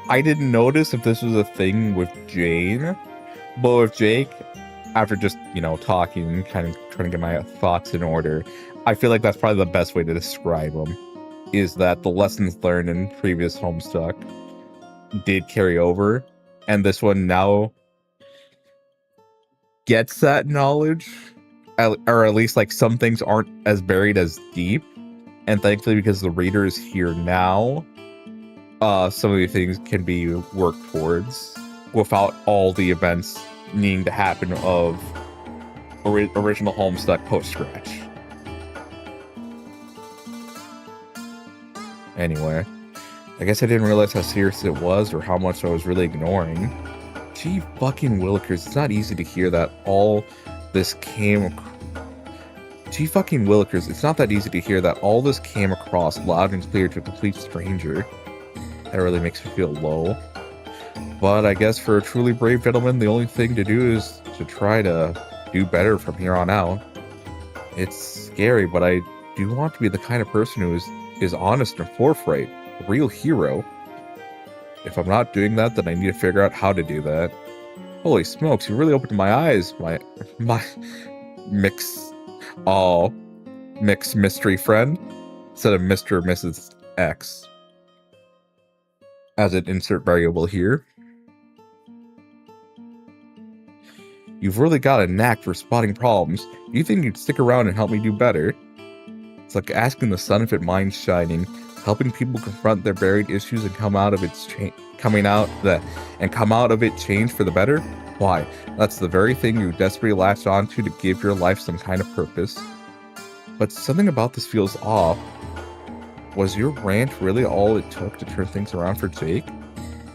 Speaker 1: didn't notice if this was a thing with Jane, but with Jake, after just, talking, kind of trying to get my thoughts in order, I feel like that's probably the best way to describe him, is that the lessons learned in previous Homestuck did carry over, and this one now gets that knowledge, or at least like some things aren't as buried as deep, and thankfully because the reader is here now, some of the things can be worked towards without all the events needing to happen of original Homestuck post-scratch. Anyway, I guess I didn't realize how serious it was or how much I was really ignoring. Gee fucking willikers, it's not easy to hear that all this came... Gee fucking willikers, it's not that easy to hear that all this came across loud and clear to a complete stranger. That really makes me feel low. But I guess for a truly brave gentleman, the only thing to do is to try to do better from here on out. It's scary, but I do want to be the kind of person who is honest and forthright, a real hero. If I'm not doing that, then I need to figure out how to do that. Holy smokes, you really opened my eyes, my mixed mystery friend, instead of Mr. or Mrs. X. As an insert variable here. You've really got a knack for spotting problems. Do you think you'd stick around and help me do better? It's like asking the sun if it minds shining, helping people confront their buried issues and come out of it changed for the better? Why? That's the very thing you desperately latched onto to give your life some kind of purpose. But something about this feels off. Was your rant really all it took to turn things around for Jake?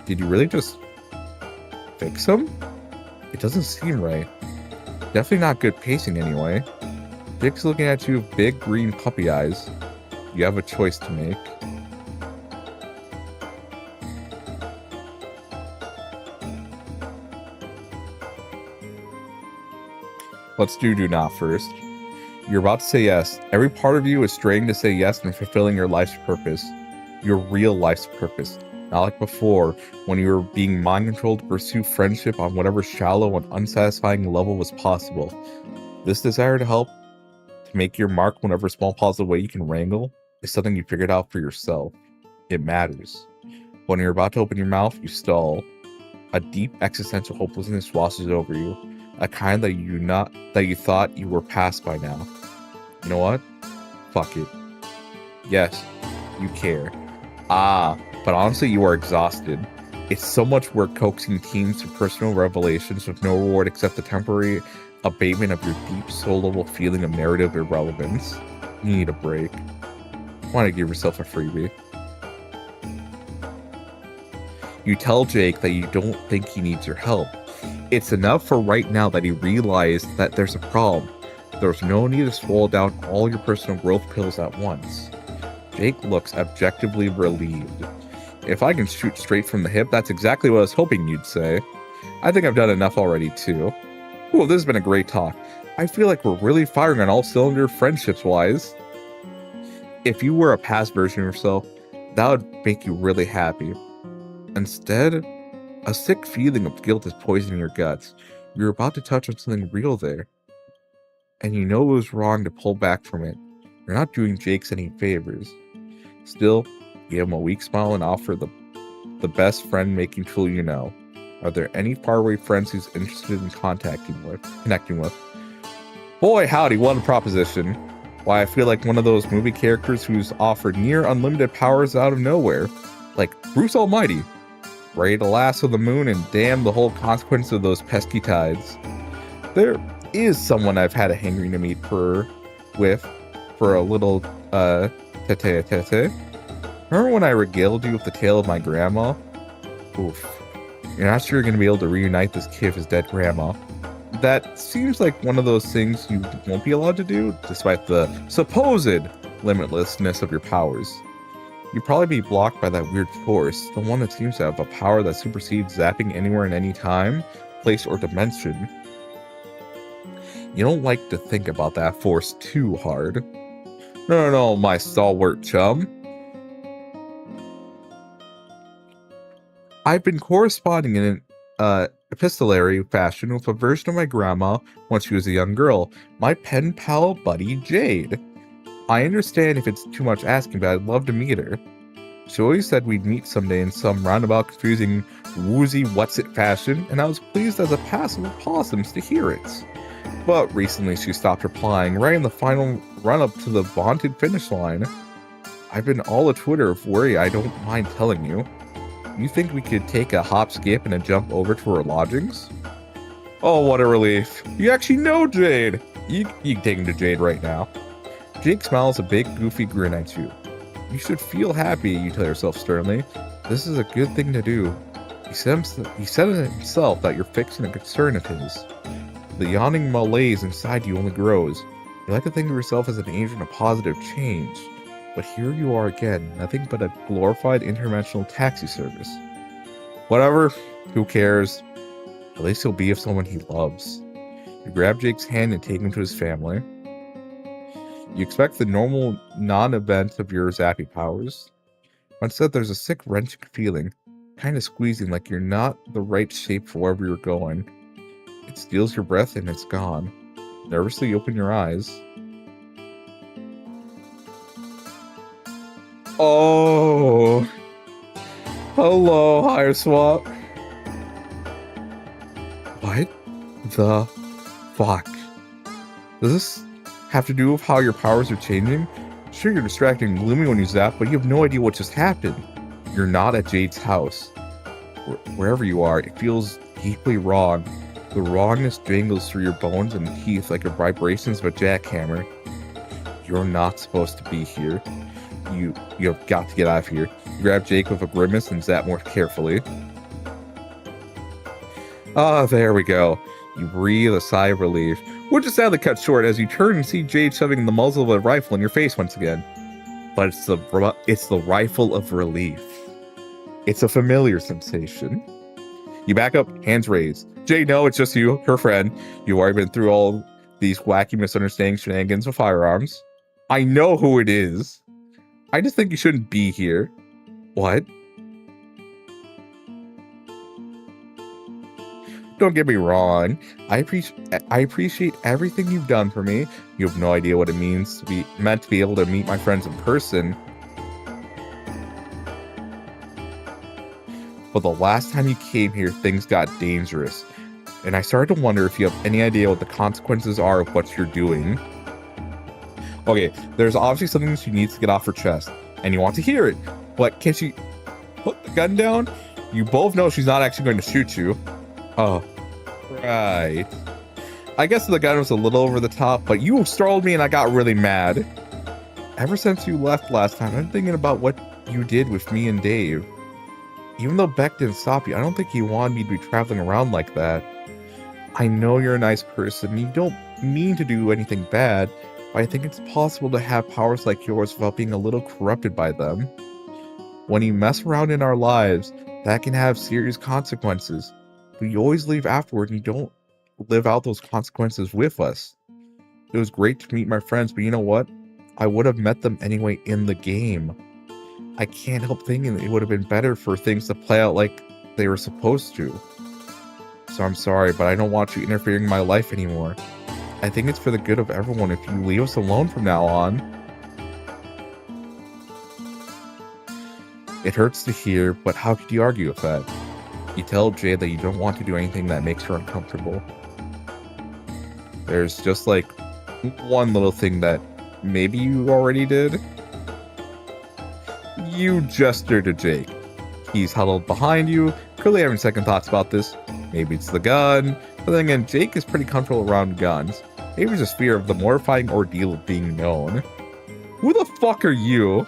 Speaker 1: Did you really just fix him? It doesn't seem right. Definitely not good pacing anyway. Jake's looking at you with big green puppy eyes. You have a choice to make. Let's do not first. You're about to say yes. Every part of you is straining to say yes and fulfilling your life's purpose. Your real life's purpose. Not like before, when you were being mind-controlled to pursue friendship on whatever shallow and unsatisfying level was possible. This desire to help, to make your mark whatever small positive way you can wrangle, is something you figured out for yourself. It matters. When you're about to open your mouth, you stall. A deep existential hopelessness washes over you. A kind that you thought you were past by now. You know what? Fuck it. Yes, you care. But honestly, you are exhausted. It's so much work coaxing teens to personal revelations with no reward except the temporary abatement of your deep soul-level feeling of narrative irrelevance. You need a break. Why not give yourself a freebie? You tell Jake that you don't think he needs your help. It's enough for right now that he realized that there's a problem. There's no need to swallow down all your personal growth pills at once. Jake looks objectively relieved. If I can shoot straight from the hip, that's exactly what I was hoping you'd say. I think I've done enough already, too. Ooh, this has been a great talk. I feel like we're really firing on all cylinders friendships-wise. If you were a past version of yourself, that would make you really happy. Instead, a sick feeling of guilt is poisoning your guts. You're about to touch on something real there. And you know it was wrong to pull back from it. You're not doing Jake's any favors. Still, give him a weak smile and offer the best friend-making tool you know. Are there any faraway friends who's interested in connecting with? Boy, howdy, what a proposition. Why, I feel like one of those movie characters who's offered near unlimited powers out of nowhere. Like Bruce Almighty. Ready to lasso the moon and damn the whole consequence of those pesky tides. There is someone I've had a hankering to meet for a little, tete-a-tete. Remember when I regaled you with the tale of my grandma? Oof. You're not sure you're going to be able to reunite this kid with his dead grandma. That seems like one of those things you won't be allowed to do, despite the supposed limitlessness of your powers. You'd probably be blocked by that weird force, the one that seems to have a power that supersedes zapping anywhere and any time, place, or dimension. You don't like to think about that force too hard. No, my stalwart chum. I've been corresponding in an epistolary fashion with a version of my grandma when she was a young girl, my pen pal buddy Jade. I understand if it's too much asking, but I'd love to meet her. She always said we'd meet someday in some roundabout, confusing, woozy what's-it fashion, and I was pleased as a passel of possums to hear it. But recently she stopped replying, right in the final run-up to the vaunted finish line. I've been all a Twitter of worry I don't mind telling you. You think we could take a hop, skip, and a jump over to our lodgings? Oh, what a relief. You actually know Jade. You can take him to Jade right now. Jake smiles a big, goofy grin at you. You should feel happy, you tell yourself sternly. This is a good thing to do. He said it himself that you're fixing a concern of his. The yawning malaise inside you only grows. You like to think of yourself as an agent of positive change. But here you are again, nothing but a glorified interdimensional taxi service. Whatever, who cares? At least he'll be of someone he loves. You grab Jake's hand and take him to his family. You expect the normal non-event of your zappy powers. But instead there's a sick wrenching feeling, kind of squeezing like you're not the right shape for wherever you're going. It steals your breath and it's gone. Nervously you open your eyes. Oh, hello, Higher Swap. What the fuck? Does this have to do with how your powers are changing? Sure, you're distracted and gloomy when you zap, but you have no idea what just happened. You're not at Jade's house. Wherever you are, it feels deeply wrong. The wrongness jangles through your bones and teeth like the vibrations of a jackhammer. You're not supposed to be here. You have got to get out of here. You grab Jake with a grimace and zap more carefully. Ah, there we go. You breathe a sigh of relief, which is sadly cut short as you turn and see Jade shoving the muzzle of a rifle in your face once again. But it's the rifle of relief. It's a familiar sensation. You back up, hands raised. Jade, no, it's just you, her friend. You've already been through all these wacky misunderstanding shenanigans with firearms. I know who it is. I just think you shouldn't be here. What? Don't get me wrong. I appreciate everything you've done for me. You have no idea what it means to be able to meet my friends in person. But the last time you came here, things got dangerous. And I started to wonder if you have any idea what the consequences are of what you're doing. Okay, there's obviously something she needs to get off her chest, and you want to hear it. But can she put the gun down? You both know she's not actually going to shoot you. Oh, right. I guess the gun was a little over the top, but you startled me and I got really mad. Ever since you left last time, I'm thinking about what you did with me and Dave. Even though Beck didn't stop you, I don't think he wanted me to be traveling around like that. I know you're a nice person, you don't mean to do anything bad, but I think it's possible to have powers like yours without being a little corrupted by them. When you mess around in our lives, that can have serious consequences. But you always leave afterward and you don't live out those consequences with us. It was great to meet my friends, but you know what? I would have met them anyway in the game. I can't help thinking that it would have been better for things to play out like they were supposed to. So I'm sorry, but I don't want you interfering in my life anymore. I think it's for the good of everyone if you leave us alone from now on. It hurts to hear, but how could you argue with that? You tell Jade that you don't want to do anything that makes her uncomfortable. There's just like one little thing that maybe you already did. You gesture to Jake. He's huddled behind you, clearly having second thoughts about this. Maybe it's the gun, but then again, Jake is pretty comfortable around guns. Maybe it's just fear of the mortifying ordeal of being known. Who the fuck are you?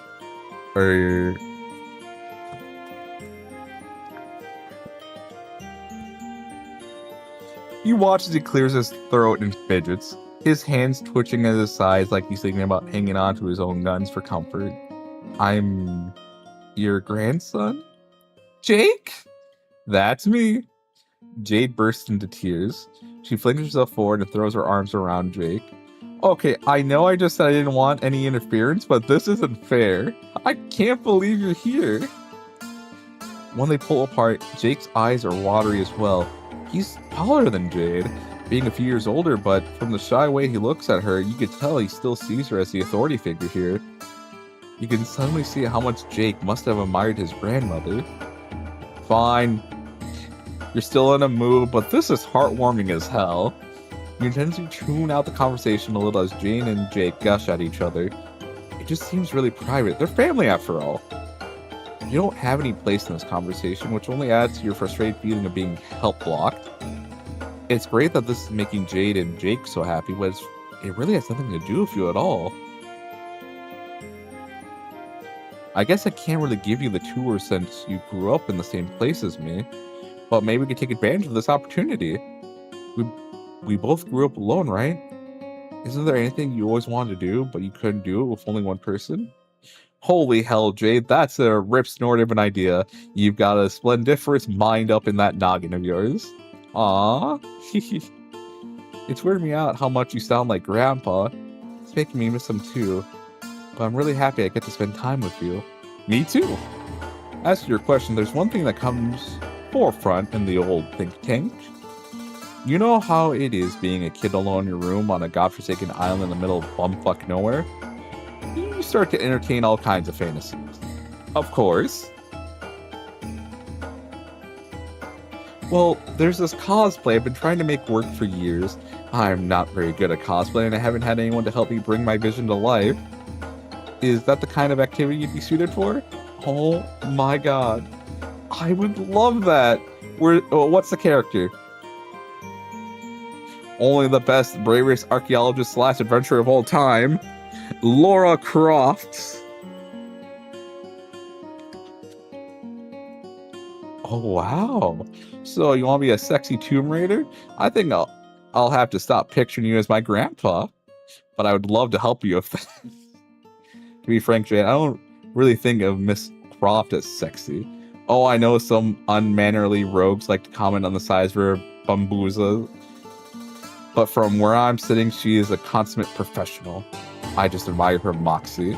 Speaker 1: You watch as he clears his throat and fidgets, his hands twitching at his sides like he's thinking about hanging on to his own guns for comfort. I'm your grandson? Jake? That's me. Jade bursts into tears. She flings herself forward and throws her arms around Jake. Okay, I know I just said I didn't want any interference, but this isn't fair. I can't believe you're here. When they pull apart, Jake's eyes are watery as well. He's taller than Jade, being a few years older, but from the shy way he looks at her, you could tell he still sees her as the authority figure here. You can suddenly see how much Jake must have admired his grandmother. Fine. You're still in a mood, but this is heartwarming as hell. You intend to tune out the conversation a little as Jane and Jake gush at each other. It just seems really private. They're family after all. You don't have any place in this conversation, which only adds to your frustrated feeling of being help blocked. It's great that this is making Jade and Jake so happy, but it really has nothing to do with you at all. I guess I can't really give you the tour since you grew up in the same place as me, but maybe we could take advantage of this opportunity. We both grew up alone, right? Isn't there anything you always wanted to do, but you couldn't do it with only one person? Holy hell, Jade, that's a rip snort of an idea. You've got a splendiferous mind up in that noggin of yours. Aww. It's weirding me out how much you sound like Grandpa. It's making me miss him too. But I'm really happy I get to spend time with you. Me too. As to your question, there's one thing that comes forefront in the old think tank. You know how it is being a kid alone in your room on a godforsaken island in the middle of bumfuck nowhere? You start to entertain all kinds of fantasies. Of course. Well, there's this cosplay I've been trying to make work for years. I'm not very good at cosplay and I haven't had anyone to help me bring my vision to life. Is that the kind of activity you'd be suited for? Oh my god. I would love that. What's the character? Only the best, bravest archaeologist / adventurer of all time, Laura Croft. Oh wow. So you want to be a sexy Tomb Raider? I think I'll have to stop picturing you as my grandpa. But I would love to help you with that. To be frank, Jane, I don't really think of Miss Croft as sexy. Oh, I know some unmannerly rogues like to comment on the size of her bamboozle. But from where I'm sitting, she is a consummate professional. I just admire her moxie.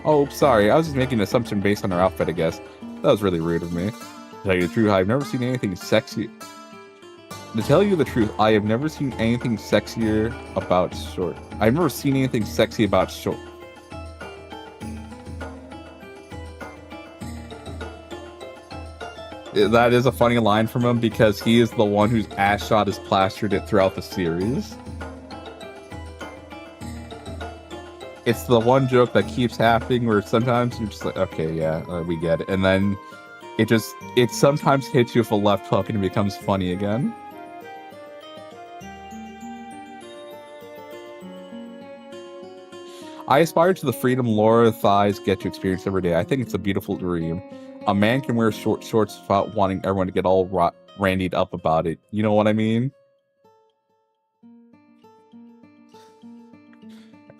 Speaker 1: Oh, sorry, I was just making an assumption based on her outfit, I guess. That was really rude of me. To tell you the truth, I've never seen anything sexy. To tell you the truth, I have never seen anything sexier about short. I've never seen anything sexy about short. That is a funny line from him because he is the one whose ass shot has plastered it throughout the series. It's the one joke that keeps happening where sometimes you're just like, okay, yeah, we get it. And then it sometimes hits you with a left hook and it becomes funny again. I aspire to the freedom Laura thighs get to experience every day. I think it's a beautiful dream. A man can wear short shorts without wanting everyone to get all randied up about it. You know what I mean?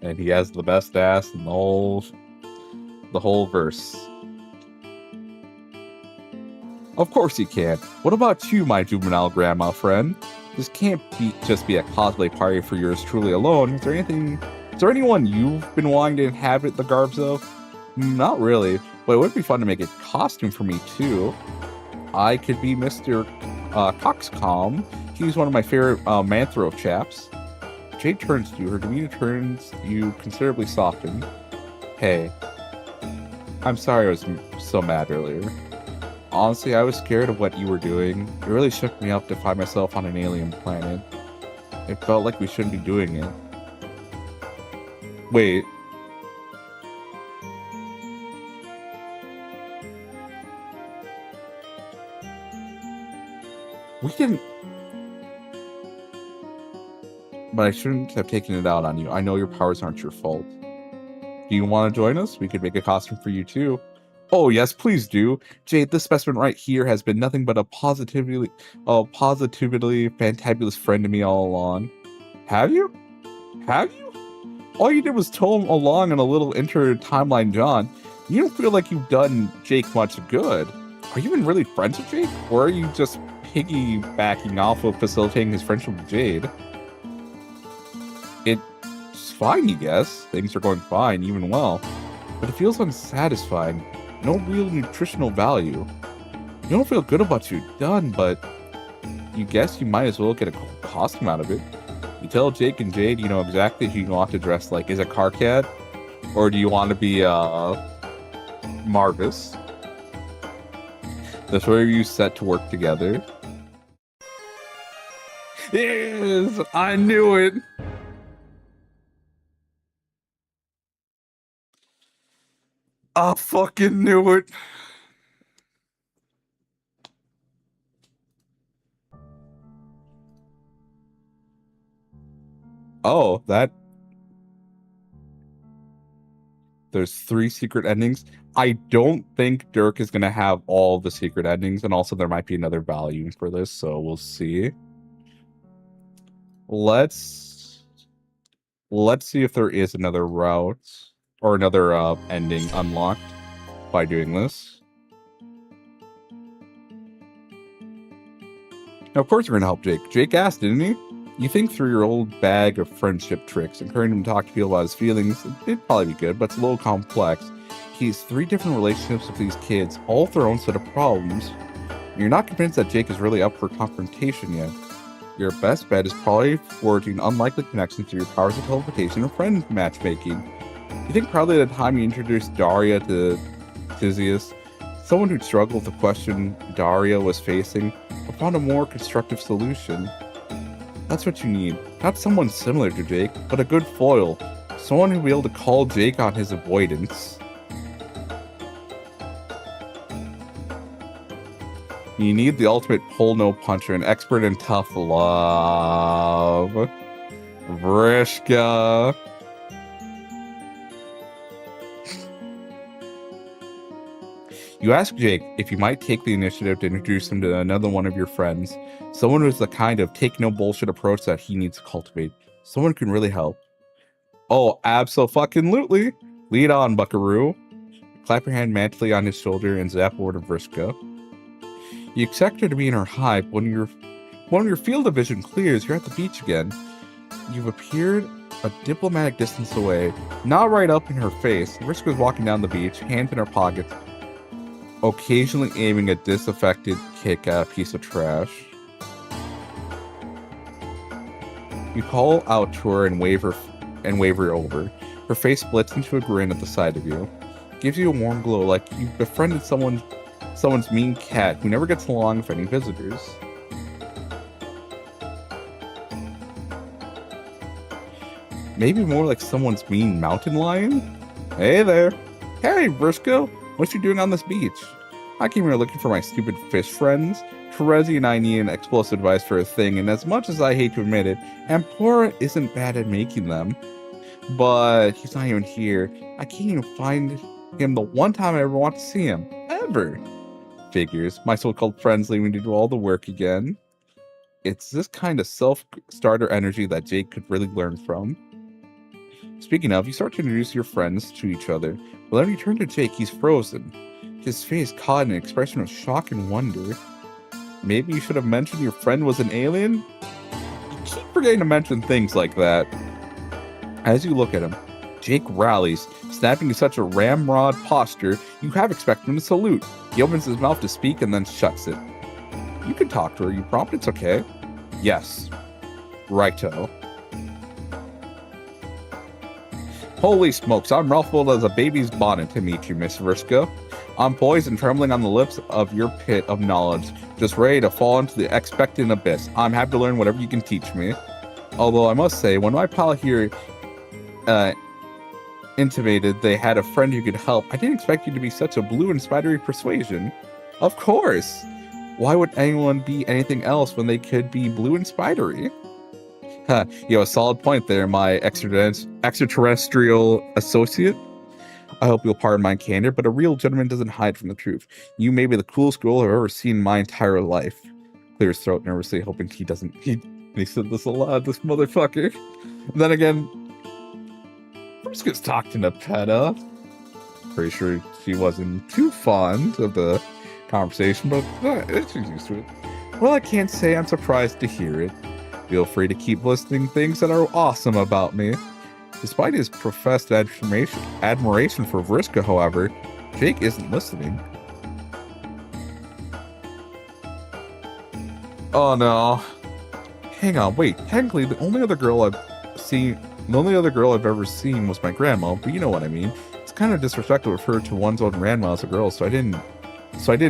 Speaker 1: And he has the best ass in the whole verse. Of course he can. What about you, my juvenile grandma friend? This can't just be a cosplay party for yours truly alone. Is there anyone you've been wanting to inhabit the garbs of? Not really, but it would be fun to make a costume for me too. I could be Mr. Coxcomb. He's one of my favorite Manthro chaps. Jade turns to you. Her demeanor turns you considerably softened. Hey. I'm sorry I was so mad earlier. Honestly, I was scared of what you were doing. It really shook me up to find myself on an alien planet. It felt like we shouldn't be doing it. Wait. We can... But I shouldn't have taken it out on you. I know your powers aren't your fault. Do you want to join us? We could make a costume for you too. Oh yes, please do. Jade, this specimen right here has been nothing but a positively fantabulous friend to me all along. Have you? Have you? All you did was tow him along on a little inter-timeline jaunt. You don't feel like you've done Jake much good. Are you even really friends with Jake? Or are you just piggybacking off of facilitating his friendship with Jade? It's fine, you guess. Things are going fine, even well. But it feels unsatisfying. No real nutritional value. You don't feel good about what you've done, but you guess you might as well get a cool costume out of it. You tell Jake and Jade you know exactly who you want to dress like. Is it Carcat? Or do you want to be Marvis? The three of you set to work together. Yes! I knew it! I fucking knew it. Oh, there's 3 secret endings. I don't think Dirk is gonna have all the secret endings, and also there might be another value for this, so we'll see. Let's see if there is another route or another ending unlocked by doing this. Now, of course, you're gonna help Jake. Jake asked, didn't he? You think through your old bag of friendship tricks, encouraging him to talk to people about his feelings, it'd probably be good, but it's a little complex. He has 3 different relationships with these kids, all with their own set of problems. You're not convinced that Jake is really up for confrontation yet. Your best bet is probably forging unlikely connections through your powers of teleportation and friend matchmaking. You think probably the time you introduced Daria to Theseus, someone who'd struggled with the question Daria was facing, but found a more constructive solution. That's what you need. Not someone similar to Jake, but a good foil. Someone who'll be able to call Jake on his avoidance. You need the ultimate pull-no-puncher, an expert in tough love. Vrishka. You ask Jake if you might take the initiative to introduce him to another one of your friends. Someone who's the kind of take-no-bullshit approach that he needs to cultivate. Someone who can really help. Oh, abso-fucking-lutely. Lead on, buckaroo. Clap your hand manfully on his shoulder and zap over to Vrishka. You expect her to be in her hive. When your field of vision clears, you're at the beach again. You've appeared a diplomatic distance away, not right up in her face. Vrishka's walking down the beach, hands in her pockets, occasionally aiming a disaffected kick at a piece of trash. You call out to her and wave her over. Her face splits into a grin at the sight of you. Gives you a warm glow, like you've befriended someone's mean cat who never gets along with any visitors. Maybe more like someone's mean mountain lion? Hey there. Hey, Vrishka. What you doing on this beach? I came here looking for my stupid fish friends. Terezi and I need an explosive device for a thing, and as much as I hate to admit it, Ampora isn't bad at making them. But he's not even here. I can't even find him the one time I ever want to see him. Ever. Figures. My so-called friends leave me to do all the work again. It's this kind of self-starter energy that Jake could really learn from. Speaking of, you start to introduce your friends to each other, but then you turn to Jake, he's frozen. His face caught in an expression of shock and wonder. Maybe you should have mentioned your friend was an alien? You keep forgetting to mention things like that. As you look at him, Jake rallies, snapping to such a ramrod posture, you have expected him to salute. He opens his mouth to speak and then shuts it. You can talk to her, you prompt, it's okay. Yes. Righto. Holy smokes, I'm ruffled as a baby's bonnet to meet you, Miss Vrishka. I'm poised and trembling on the lips of your pit of knowledge, just ready to fall into the expectant abyss. I'm happy to learn whatever you can teach me. Although I must say, when my pal here intimated they had a friend who could help, I didn't expect you to be such a blue and spidery persuasion. Of course! Why would anyone be anything else when they could be blue and spidery? Huh, you have a solid point there, my extraterrestrial associate. I hope you'll pardon my candor, but a real gentleman doesn't hide from the truth. You may be the coolest girl I've ever seen in my entire life. Clear his throat nervously, hoping he said this aloud, this motherfucker. And then again, I'm just gonna talk to Nepeta. Pretty sure she wasn't too fond of the conversation, but she's used to it. Well, I can't say I'm surprised to hear it. Feel free to keep listing things that are awesome about me. Despite his professed admiration for Vrishka, however, Jake isn't listening. Oh no. Hang on, wait. Technically, the only other girl I've ever seen was my grandma, but you know what I mean. It's kind of disrespectful to refer to one's own grandma as a girl, so I didn't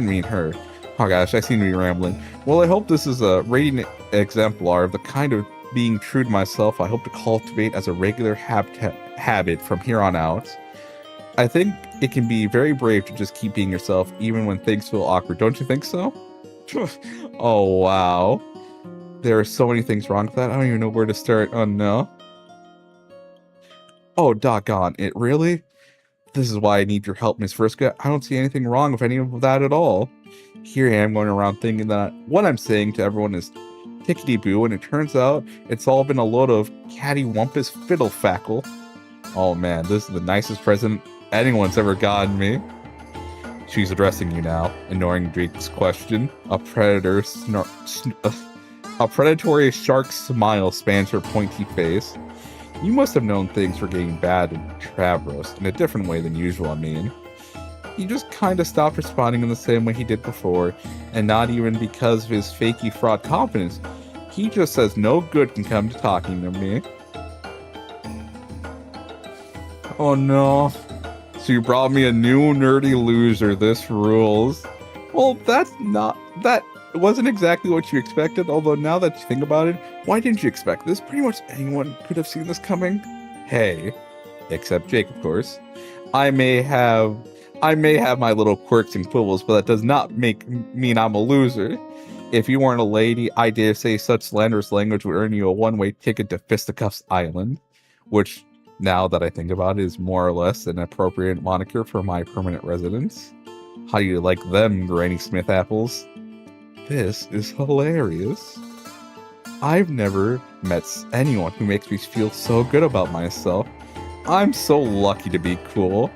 Speaker 1: mean her. Oh gosh, I seem to be rambling. Well, I hope this is a radiant exemplar of the kind of being true to myself I hope to cultivate as a regular habit from here on out. I think it can be very brave to just keep being yourself, even when things feel awkward. Don't you think so? Oh, wow. There are so many things wrong with that. I don't even know where to start. Oh, no. Oh, doggone it. Really? This is why I need your help, Miss Vriska. I don't see anything wrong with any of that at all. Here I am going around thinking that what I'm saying to everyone is tickety-boo, and it turns out it's all been a load of catty-wumpus fiddle-fackle. Oh man, this is the nicest present anyone's ever gotten me. She's addressing you now, ignoring Drake's question. A predatory shark smile spans her pointy face. You must have known things were getting bad in Travros, in a different way than usual, I mean. He just kinda stopped responding in the same way he did before, and not even because of his fakey fraud confidence. He just says no good can come to talking to me. Oh no. So you brought me a new nerdy loser, this rules. Well, that wasn't exactly what you expected, although now that you think about it, why didn't you expect this? Pretty much anyone could have seen this coming. Hey, except Jake, of course. I may have my little quirks and quibbles, but that does not mean I'm a loser. If you weren't a lady, I dare say such slanderous language would earn you a one-way ticket to Fisticuffs Island, which, now that I think about it, is more or less an appropriate moniker for my permanent residence. How do you like them, Granny Smith apples? This is hilarious. I've never met anyone who makes me feel so good about myself. I'm so lucky to be cool.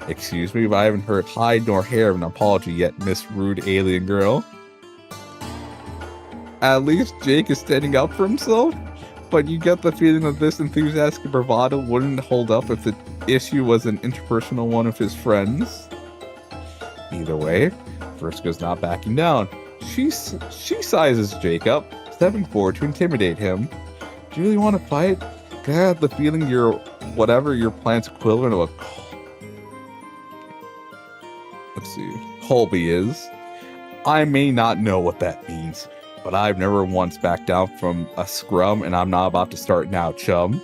Speaker 1: Excuse me, but I haven't heard hide nor hair of an apology yet, Miss Rude Alien Girl. At least Jake is standing up for himself, but you get the feeling that this enthusiastic bravado wouldn't hold up if the issue was an interpersonal one of his friends. Either way, Vriska's not backing down. She sizes Jake up, stepping forward to intimidate him. Do you really want to fight? I have the feeling you're whatever your plan's equivalent of a Colby is. I may not know what that means, but I've never once backed down from a scrum, and I'm not about to start now, chum.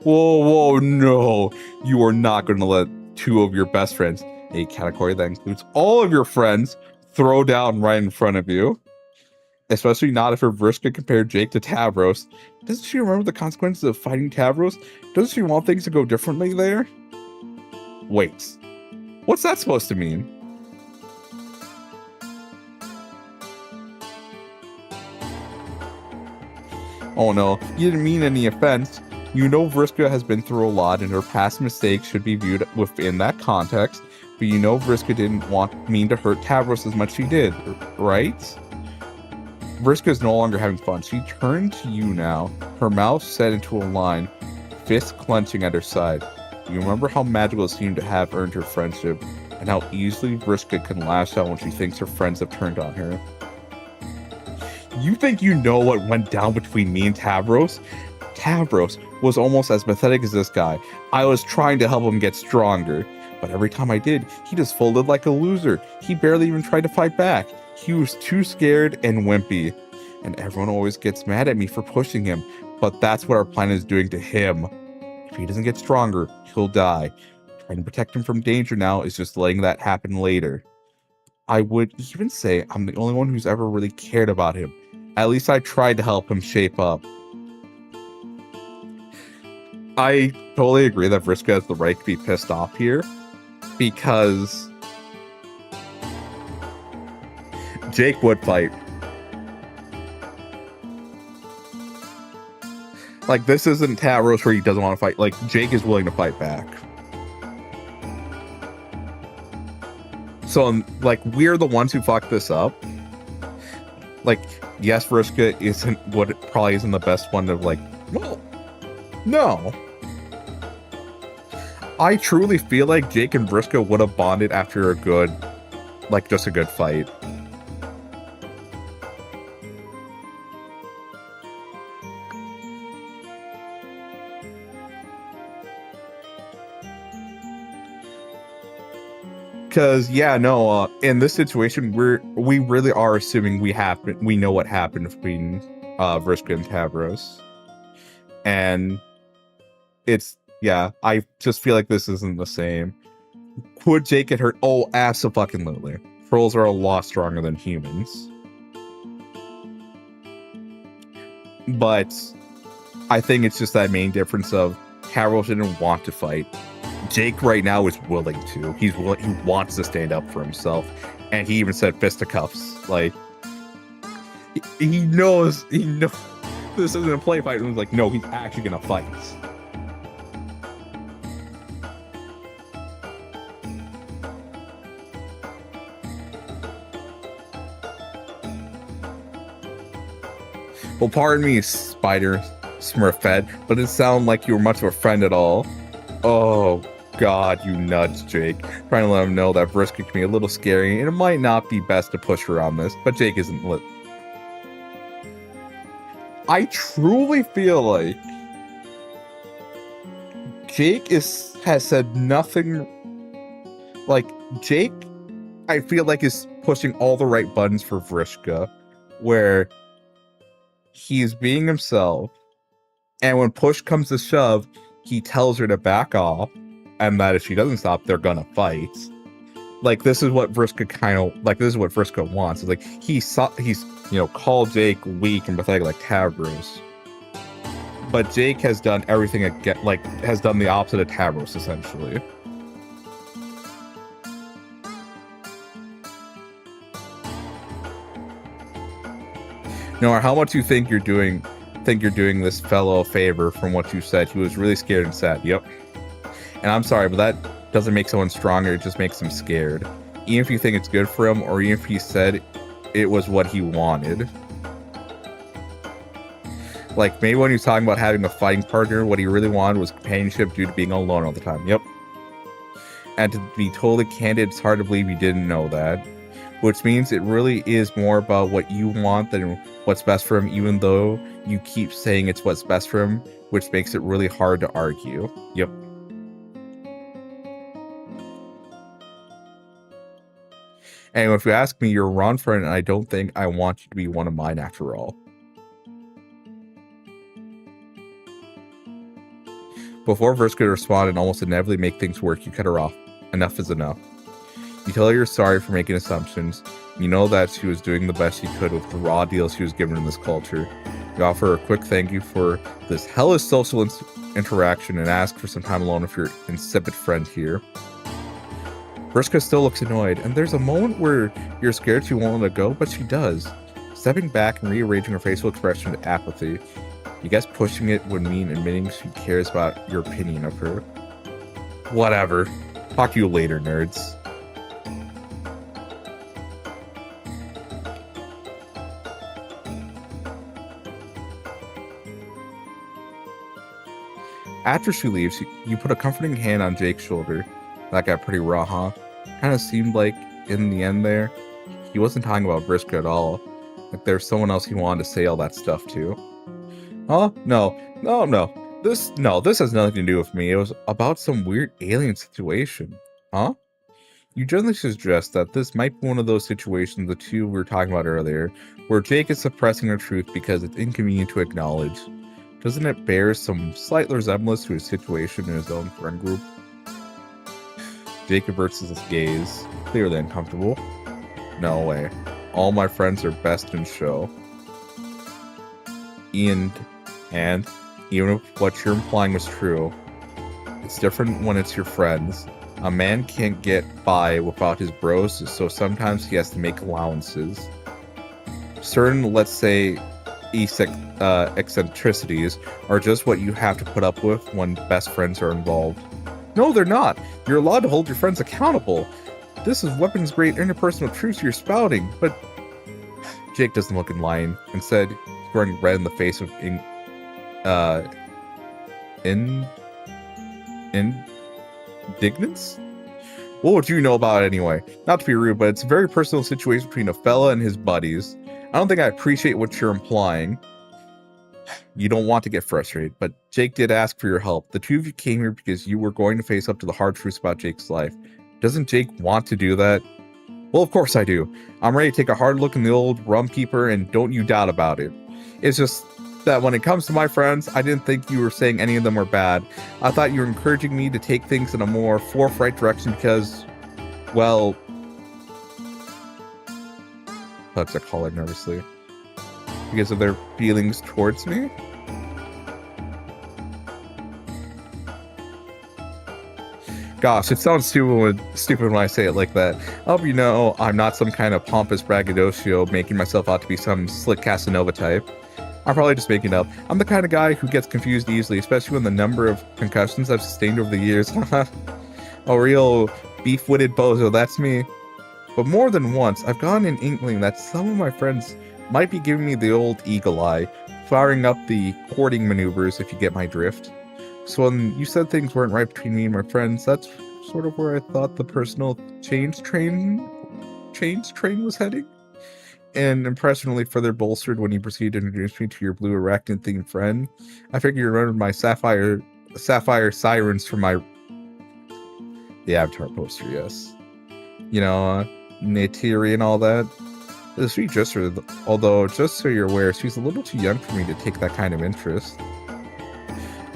Speaker 1: Whoa, no. You are not going to let two of your best friends, a category that includes all of your friends, throw down right in front of you. Especially not if Vriska compared Jake to Tavros. Doesn't she remember the consequences of fighting Tavros? Doesn't she want things to go differently there? Wait. What's that supposed to mean? Oh no, you didn't mean any offense. You know Vriska has been through a lot and her past mistakes should be viewed within that context, but you know Vriska didn't mean to hurt Tavros as much as she did, right? Vriska is no longer having fun. She turned to you now, her mouth set into a line, fists clenching at her side. You remember how magical it seemed to have earned her friendship, and how easily Vriska can lash out when she thinks her friends have turned on her. You think you know what went down between me and Tavros? Tavros was almost as pathetic as this guy. I was trying to help him get stronger, but every time I did, he just folded like a loser. He barely even tried to fight back. He was too scared and wimpy, and everyone always gets mad at me for pushing him, but that's what our plan is doing to him. If he doesn't get stronger, he'll die. Trying to protect him from danger now is just letting that happen later. I would even say I'm the only one who's ever really cared about him. At least I tried to help him shape up. I totally agree that Vriska has the right to be pissed off here, because Jake would fight. Like, this isn't Tavros where he doesn't want to fight. Like, Jake is willing to fight back. So, like, we're the ones who fucked this up. Like, yes, Vriska isn't what it probably isn't the best one to, like, well, no. I truly feel like Jake and Vriska would have bonded after a good, like, just a good fight. Because, yeah, no, in this situation, we really are assuming we know what happened between Vriska and Tavros. And it's, yeah, I just feel like this isn't the same. Could Jake get hurt? Oh, abso-fucking-lutely. Trolls are a lot stronger than humans. But I think it's just that main difference of Carol didn't want to fight. Jake right now is willing to. He wants to stand up for himself. And he even said fisticuffs. Like, he knows this isn't a play fight. And he's like, no, he's actually gonna fight. Well, pardon me, Spider Smurfette, but it sounded like you were much of a friend at all. Oh, God, you nudged Jake, trying to let him know that Vriska can be a little scary, and it might not be best to push her on this, but Jake isn't lit. I truly feel like Jake has said nothing. Like, Jake, I feel like, is pushing all the right buttons for Vriska, where he's being himself, and when push comes to shove, he tells her to back off, and that if she doesn't stop, they're gonna fight. Like, this is what Vriska this is what Vriska wants. It's like, he's called Jake weak and pathetic like Tavros. But Jake has done everything again, has done the opposite of Tavros, essentially. No matter how much you think you're doing this fellow a favor from what you said, he was really scared and sad. Yep. And I'm sorry, but that doesn't make someone stronger, it just makes him scared. Even if you think it's good for him, or even if he said it was what he wanted. Like, maybe when he was talking about having a fighting partner, what he really wanted was companionship due to being alone all the time. Yep. And to be totally candid, it's hard to believe you didn't know that. Which means it really is more about what you want than what's best for him, even though you keep saying it's what's best for him, which makes it really hard to argue. Yep. And if you ask me, you're a Ron friend, and I don't think I want you to be one of mine after all. Before Vriska could respond and almost inevitably make things work, you cut her off. Enough is enough. You tell her you're sorry for making assumptions. You know that she was doing the best she could with the raw deal she was given in this culture. You offer her a quick thank you for this hellish social interaction and ask for some time alone with your insipid friend here. Vriska still looks annoyed, and there's a moment where you're scared she won't let it go, but she does. Stepping back and rearranging her facial expression to apathy. You guess pushing it would mean admitting she cares about your opinion of her. Whatever. Talk to you later, nerds. After she leaves, you put a comforting hand on Jake's shoulder. That got pretty raw, huh? Kind of seemed like, in the end there, he wasn't talking about Vriska at all. Like there's someone else he wanted to say all that stuff to. Huh? No. This has nothing to do with me. It was about some weird alien situation. Huh? You generally suggest that this might be one of those situations the two we were talking about earlier, where Jake is suppressing the truth because it's inconvenient to acknowledge. Doesn't it bear some slight resemblance to his situation in his own friend group? Jake averts his gaze, clearly uncomfortable. No way. All my friends are best in show. And even if what you're implying was true, it's different when it's your friends. A man can't get by without his bros, so sometimes he has to make allowances. Certain, let's say, eccentricities are just what you have to put up with when best friends are involved. No, they're not. You're allowed to hold your friends accountable. This is weapons-grade interpersonal truth you're spouting, but... Jake doesn't look in line. Instead, he's growing red in the face of indignance? What would you know about it anyway? Not to be rude, but it's a very personal situation between a fella and his buddies. I don't think I appreciate what you're implying. You don't want to get frustrated, but Jake did ask for your help. The two of you came here because you were going to face up to the hard truths about Jake's life. Doesn't Jake want to do that? Well, of course I do. I'm ready to take a hard look in the old rum keeper, and don't you doubt about it. It's just, that when it comes to my friends, I didn't think you were saying any of them were bad. I thought you were encouraging me to take things in a more forthright direction because, well, hugs a caller nervously. Because of their feelings towards me? Gosh, it sounds stupid when I say it like that. I hope you know I'm not some kind of pompous braggadocio making myself out to be some slick Casanova type. I'm probably just making it up. I'm the kind of guy who gets confused easily, especially when the number of concussions I've sustained over the years. A real beef-witted bozo, that's me. But more than once, I've gotten an inkling that some of my friends might be giving me the old eagle eye, firing up the courting maneuvers, if you get my drift. So when you said things weren't right between me and my friends, that's sort of where I thought the personal change train was heading. And impression only further bolstered when you proceeded to introduce me to your blue arachnid themed friend. I figured you remembered my sapphire sirens from the Avatar poster, yes. You know, Neytiri and all that. The sweet gesture, although just so you're aware, she's a little too young for me to take that kind of interest.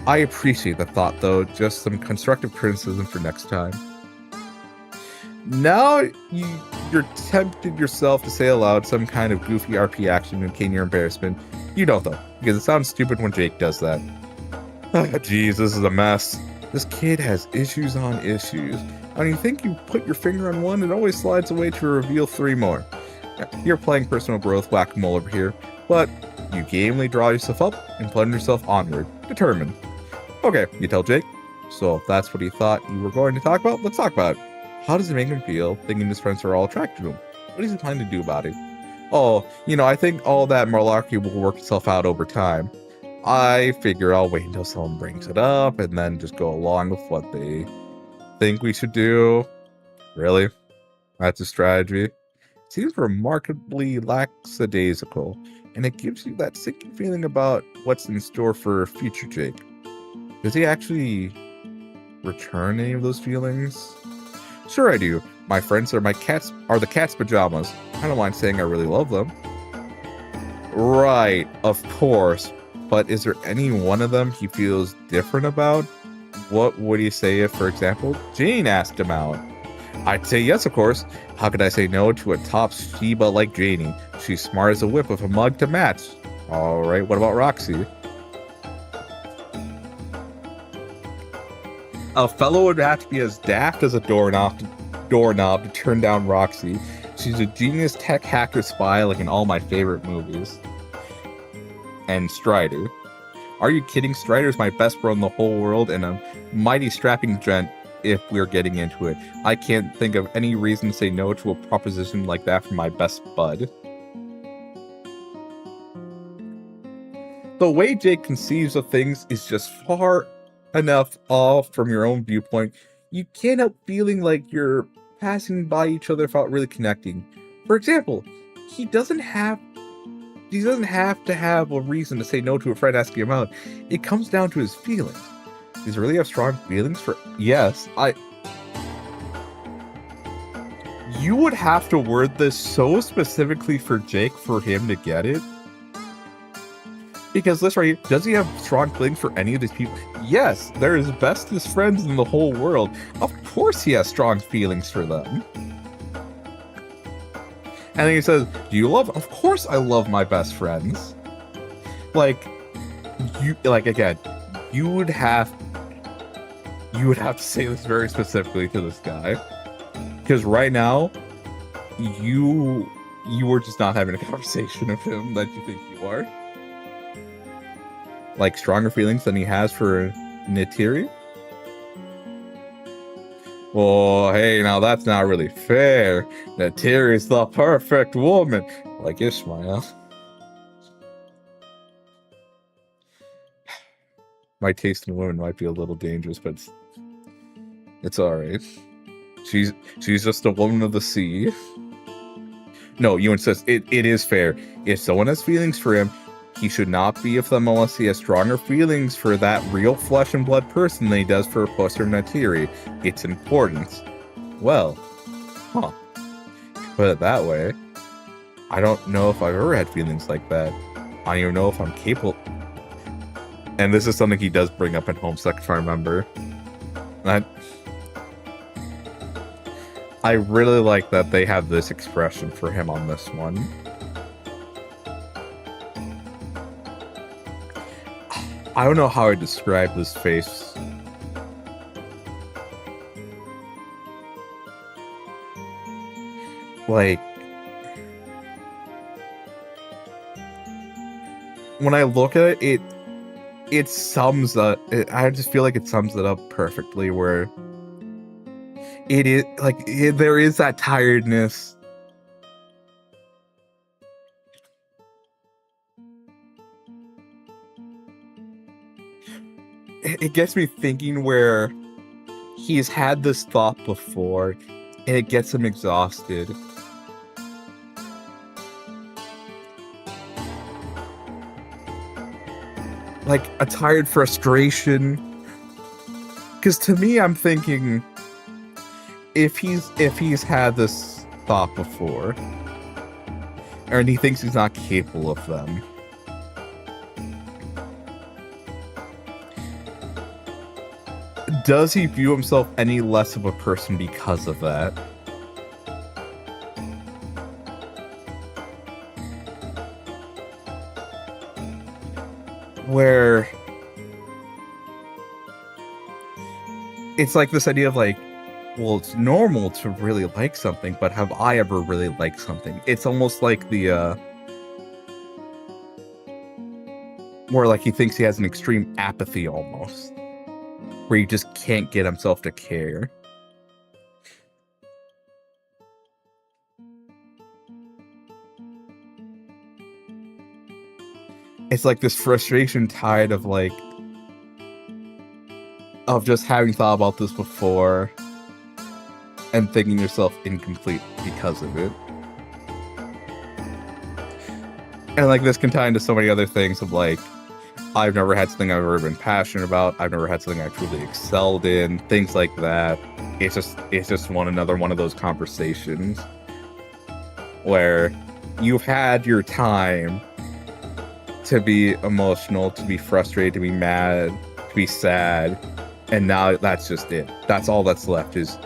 Speaker 1: I appreciate the thought, though. Just some constructive criticism for next time. Now you're tempted yourself to say aloud some kind of goofy RP action and gain your embarrassment. You don't, though, because it sounds stupid when Jake does that. Jeez, this is a mess. This kid has issues on issues. When you think you put your finger on one, it always slides away to reveal 3 more. You're playing personal growth whack-a-mole over here, but you gamely draw yourself up and plunge yourself onward, determined. Okay, you tell Jake. So if that's what he thought you were going to talk about, let's talk about it. How does it make him feel, thinking his friends are all attracted to him? What is he planning to do about it? Oh, I think all that malarkey will work itself out over time. I figure I'll wait until someone brings it up and then just go along with what they think we should do. Really? That's a strategy? It seems remarkably lackadaisical, and it gives you that sinking feeling about what's in store for future Jake. Does he actually return any of those feelings? Sure I do. My friends are the cat's pajamas. I don't mind saying I really love them. Right, of course. But is there any one of them he feels different about? What would he say if, for example, Jane asked him out? I'd say yes, of course. How could I say no to a top Sheba like Janie? She's smart as a whip with a mug to match. Alright, what about Roxy? A fellow would have to be as daft as a doorknob to turn down Roxy. She's a genius tech hacker spy like in all my favorite movies. And Strider. Are you kidding? Strider's my best bro in the whole world and a mighty strapping gent if we're getting into it. I can't think of any reason to say no to a proposition like that from my best bud. The way Jake conceives of things is just far enough off from your own viewpoint. You can't help feeling like you're passing by each other without really connecting. For example, he doesn't have to have a reason to say no to a friend asking him out. It comes down to his feelings. Does he really have strong feelings for... Yes, You would have to word this so specifically for Jake for him to get it. Because this right here, does he have strong feelings for any of these people? Yes, they're his bestest friends in the whole world. Of course he has strong feelings for them. And then he says, do you love... Of course I love my best friends. Again, you would have to say this very specifically to this guy. Because right now, you were just not having a conversation with him that you think you are. Like stronger feelings than he has for Neytiri? Well, hey, now that's not really fair. Neytiri is the perfect woman. Like Ishmael. My taste in women might be a little dangerous, but it's alright. She's just a woman of the sea. No, you insist. It is fair. If someone has feelings for him, he should not be with them unless he has stronger feelings for that real flesh and blood person than he does for a poster of Neytiri. It's important. Well, to put it that way, I don't know if I've ever had feelings like that. I don't even know if I'm capable... And this is something he does bring up in Homestuck, if I remember. I really like that they have this expression for him on this one. I don't know how I describe this face. Like, when I look at it, it sums up, I just feel like it sums it up perfectly, where it is, like, there is that tiredness. It gets me thinking where he's had this thought before, and it gets him exhausted. Like a tired frustration. Because to me, I'm thinking, if he's had this thought before, and he thinks he's not capable of them, does he view himself any less of a person because of that? Where it's like this idea of like, well, it's normal to really like something, but have I ever really liked something? It's almost like the more like he thinks he has an extreme apathy almost, where he just can't get himself to care. It's like this frustration tide of like, of just having thought about this before and thinking yourself incomplete because of it. And like this can tie into so many other things of like, I've never had something I've ever been passionate about. I've never had something I truly excelled in. Things like that. It's just another one of those conversations where you've had your time to be emotional, to be frustrated, to be mad, to be sad, and now that's just it. That's all that's left, is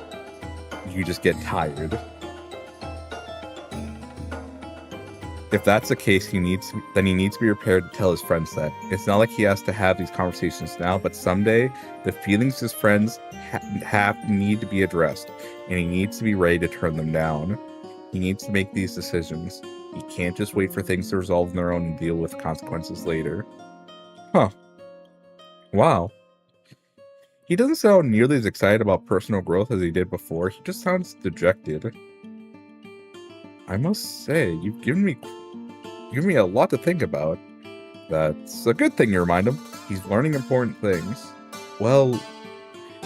Speaker 1: you just get tired. If that's the case, then he needs to be prepared to tell his friends that. It's not like he has to have these conversations now, but someday the feelings his friends need to be addressed, and he needs to be ready to turn them down. He needs to make these decisions. He can't just wait for things to resolve on their own and deal with consequences later. Huh. Wow. He doesn't sound nearly as excited about personal growth as he did before. He just sounds dejected. I must say, you've given me a lot to think about. That's a good thing, you remind him. He's learning important things. Well,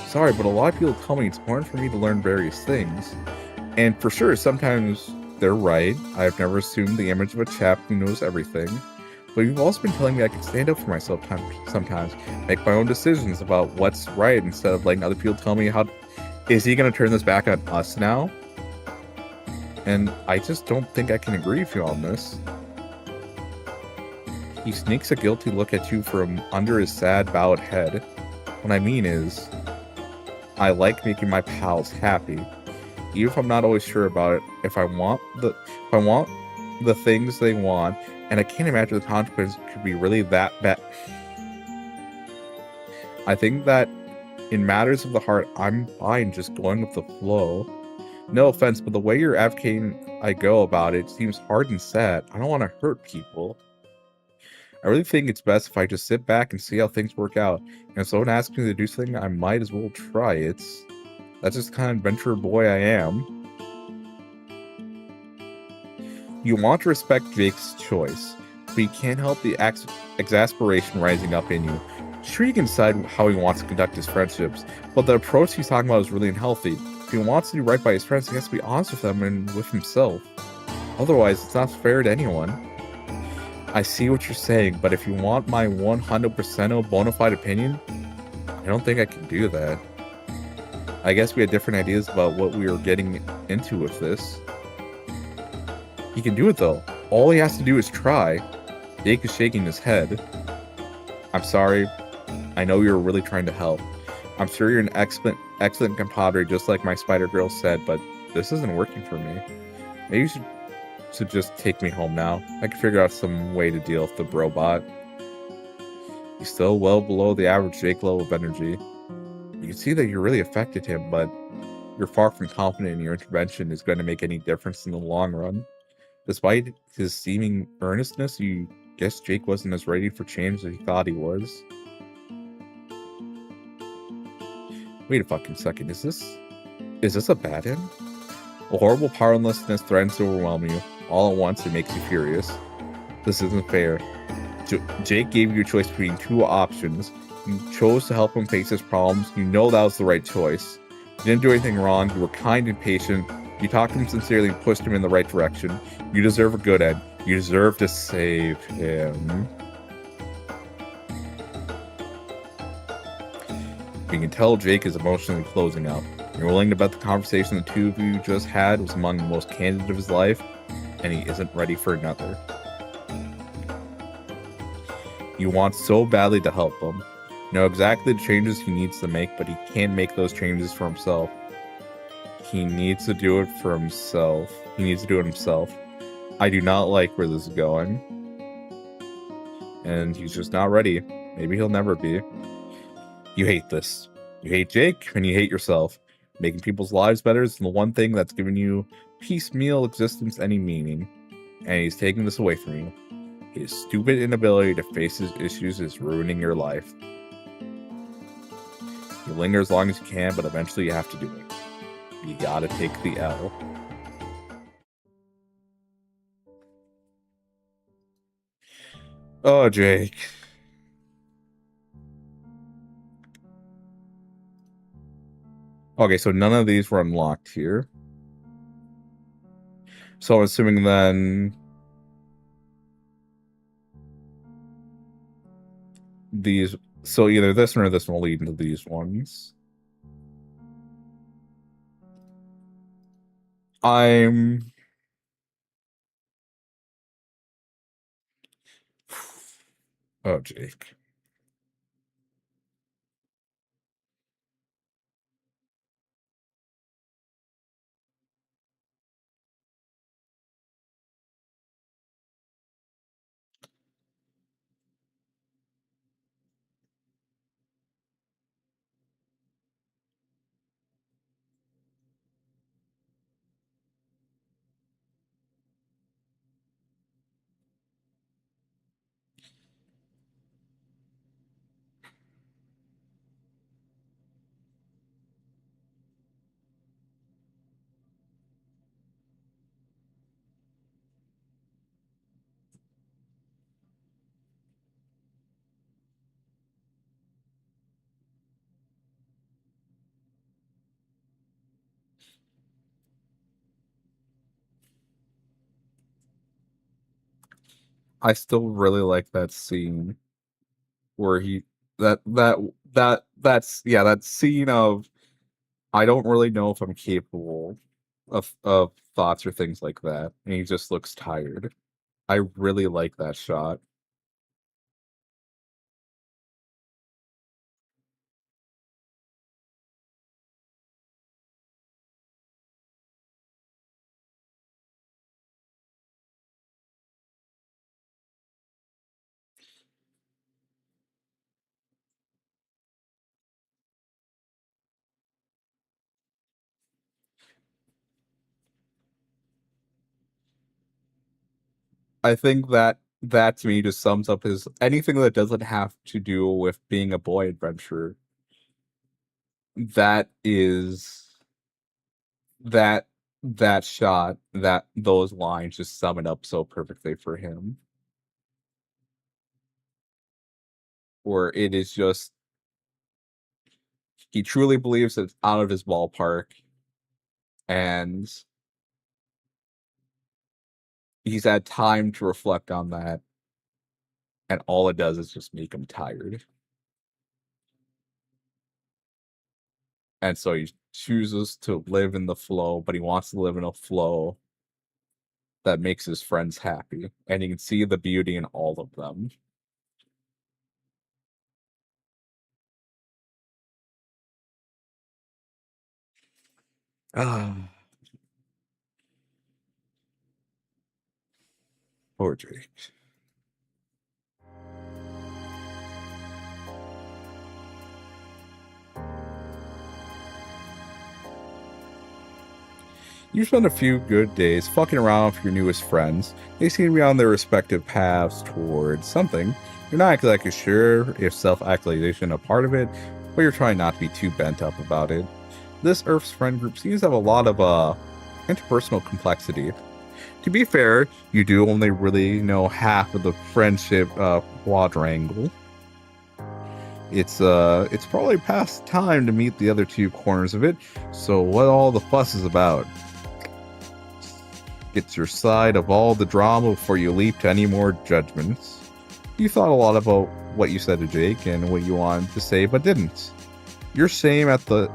Speaker 1: sorry, but a lot of people tell me it's important for me to learn various things. And for sure, sometimes they're right. I've never assumed the image of a chap who knows everything. But you've also been telling me I can stand up for myself sometimes, make my own decisions about what's right instead of letting other people tell me how. Is he going to turn this back on us now? And I just don't think I can agree with you on this. He sneaks a guilty look at you from under his sad, bowed head. What I mean is, I like making my pals happy, even if I'm not always sure about it. If I want the things they want, and I can't imagine the consequences could be really that bad. I think that in matters of the heart, I'm fine just going with the flow. No offense, but the way you're advocating I go about it seems hard and sad. I don't want to hurt people. I really think it's best if I just sit back and see how things work out. And if someone asks me to do something, I might as well try it. That's just the kind of adventurer boy I am. You want to respect Jake's choice, but you can't help the exasperation rising up in you. Sure, you can decide how he wants to conduct his friendships, but the approach he's talking about is really unhealthy. If he wants to do right by his friends, he has to be honest with them and with himself. Otherwise, it's not fair to anyone. I see what you're saying, but if you want my 100% bona fide opinion, I don't think I can do that. I guess we had different ideas about what we were getting into with this. He can do it though. All he has to do is try. Jake is shaking his head. I'm sorry. I know you're really trying to help. I'm sure you're an excellent compadre, just like my spider girl said, but this isn't working for me. Maybe you should just take me home now. I can figure out some way to deal with the brobot. He's still well below the average Jake level of energy. You can see that you really affected him, but you're far from confident in your intervention is going to make any difference in the long run. Despite his seeming earnestness, you guess Jake wasn't as ready for change as he thought he was. Wait a fucking second, is this a bad end? A horrible powerlessness threatens to overwhelm you. All at once, it makes you furious. This isn't fair. Jake gave you a choice between two options. You chose to help him face his problems. You know that was the right choice. You didn't do anything wrong. You were kind and patient. You talked to him sincerely and pushed him in the right direction. You deserve a good end. You deserve to save him. You can tell Jake is emotionally closing out. You're willing to bet the conversation the two of you just had was among the most candid of his life, and he isn't ready for another. You want so badly to help him. You know exactly the changes he needs to make, but he can't make those changes for himself. He needs to do it for himself. He needs to do it himself. I do not like where this is going. And he's just not ready. Maybe he'll never be. You hate this. You hate Jake, and you hate yourself. Making people's lives better is the one thing that's given you piecemeal existence any meaning. And he's taking this away from you. His stupid inability to face his issues is ruining your life. You linger as long as you can, but eventually you have to do it. You gotta take the L. Oh, Jake. Okay, so none of these were unlocked here. So I'm assuming then these, so either this one or this one will lead into these ones. Oh, Jake. I still really like that scene where that scene of I don't really know if I'm capable of thoughts or things like that, and he just looks tired. I really like that shot. I think that to me just sums up his anything that doesn't have to do with being a boy adventurer. That is that that shot, that those lines just sum it up so perfectly for him. Where it is just he truly believes it's out of his ballpark and he's had time to reflect on that, and all it does is just make him tired. And so he chooses to live in the flow, but he wants to live in a flow that makes his friends happy. And you can see the beauty in all of them. Ah, poor Jake. You spend a few good days fucking around with your newest friends. They seem to be on their respective paths towards something. You're not exactly sure if self-actualization is a part of it, but you're trying not to be too bent up about it. This Earth's friend group seems to have a lot of interpersonal complexity. To be fair, you do only really know half of the friendship quadrangle. It's probably past time to meet the other two corners of it, so what all the fuss is about? Get your side of all the drama before you leap to any more judgments. You thought a lot about what you said to Jake and what you wanted to say but didn't. You're shame at the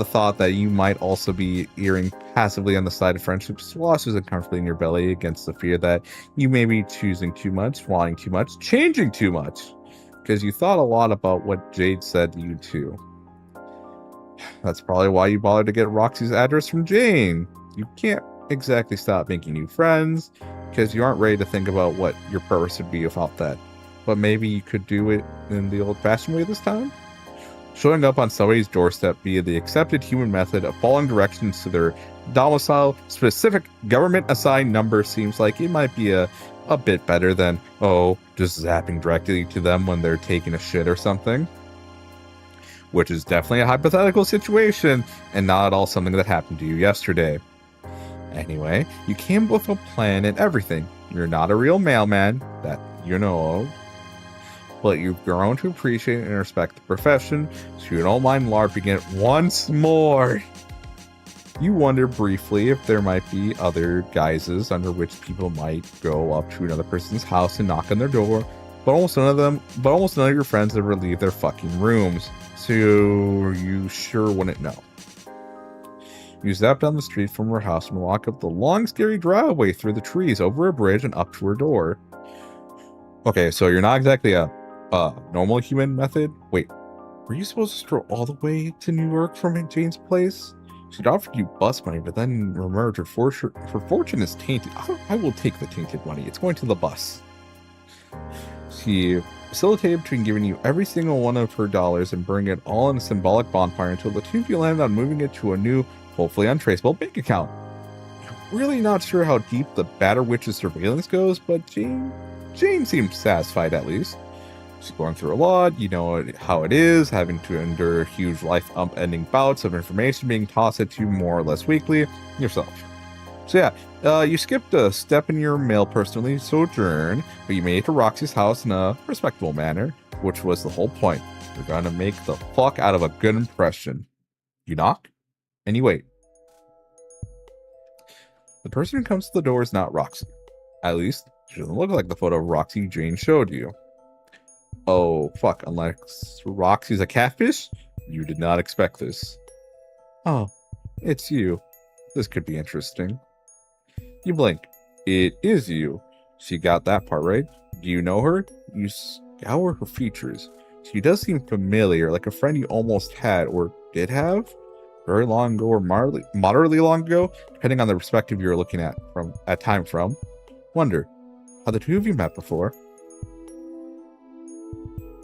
Speaker 1: thought that you might also be erring passively on the side of friendship sloshes uncomfortably in your belly against the fear that you may be choosing too much, wanting too much, changing too much. Because you thought a lot about what Jade said to you too. That's probably why you bothered to get Roxy's address from Jane. You can't exactly stop making new friends, because you aren't ready to think about what your purpose would be without that. But maybe you could do it in the old-fashioned way this time? Showing up on somebody's doorstep via the accepted human method of following directions to their domicile specific government-assigned number seems like it might be a bit better than, just zapping directly to them when they're taking a shit or something. Which is definitely a hypothetical situation, and not at all something that happened to you yesterday. Anyway, you came with a plan and everything. You're not a real mailman, that you know of. But you've grown to appreciate and respect the profession, so you don't mind LARPing it once more. You wonder briefly if there might be other guises under which people might go up to another person's house and knock on their door, but almost none of your friends ever leave their fucking rooms, so you sure wouldn't know. You zap down the street from her house and walk up the long, scary driveway through the trees, over a bridge, and up to her door. Okay, so you're not exactly a normal human method. Wait, were you supposed to stroll all the way to New York from Jane's place? She'd offered you bus money, but then remembered her fortune is tainted. I will take the tainted money. It's going to the bus. She facilitated between giving you every single one of her dollars and burning it all in a symbolic bonfire until the two of you landed on moving it to a new, hopefully untraceable bank account. You're really not sure how deep the Batter Witch's surveillance goes, but Jane seems satisfied at least. She's going through a lot, you know how it is, having to endure huge life-ending bouts of information being tossed at you more or less weekly yourself. So yeah, you skipped a step in your mail personally sojourn, but you made it to Roxy's house in a respectable manner, which was the whole point. You're gonna make the fuck out of a good impression. You knock, and you wait. The person who comes to the door is not Roxy. At least, she doesn't look like the photo of Roxy Jane showed you. Oh, fuck, unless Roxy's a catfish? You did not expect this. Oh, it's you. This could be interesting. You blink. It is you. She got that part right. Do you know her? You scour her features. She does seem familiar, like a friend you almost had, or did have? Very long ago, or moderately long ago, depending on the perspective you're looking at time from. Wonder, have the two of you met before?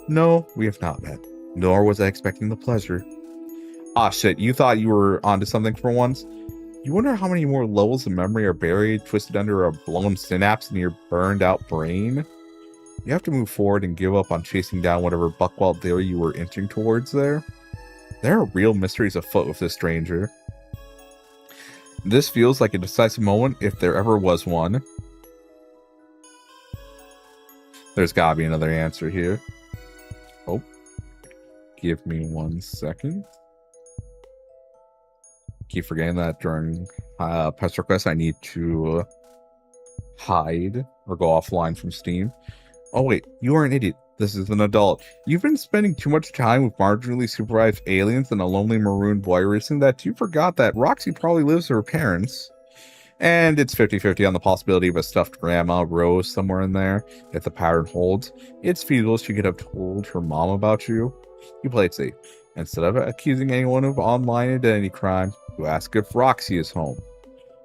Speaker 1: No, we have not met. Nor was I expecting the pleasure. Ah shit, you thought you were onto something for once? You wonder how many more levels of memory are buried, twisted under a blown synapse in your burned out brain? You have to move forward and give up on chasing down whatever buckwild theory you were inching towards there. There are real mysteries afoot with this stranger. This feels like a decisive moment if there ever was one. There's gotta be another answer here. Oh, give me 1 second. Keep forgetting that during Pesterquest I need to hide or go offline from Steam. Oh wait, you are an idiot. This is an adult. You've been spending too much time with marginally supervised aliens and a lonely maroon boy recently that you forgot that Roxy probably lives with her parents. And it's 50-50 on the possibility of a stuffed grandma Rose somewhere in there. If the pattern holds, it's feasible she could have told her mom about you. You play it safe. Instead of accusing anyone of online identity crime, you ask if Roxy is home.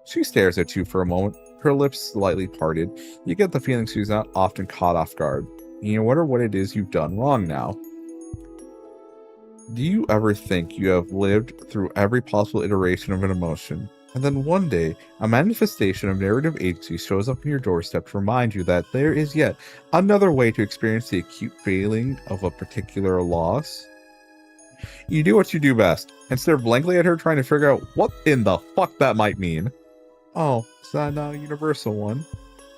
Speaker 1: She stares at you for a moment, her lips slightly parted. You get the feeling she's not often caught off guard. You wonder what it is you've done wrong now. Do you ever think you have lived through every possible iteration of an emotion, and then one day, a manifestation of narrative agency shows up on your doorstep to remind you that there is yet another way to experience the acute feeling of a particular loss? You do what you do best, and stare blankly at her trying to figure out what in the fuck that might mean. Oh, is that not a universal one?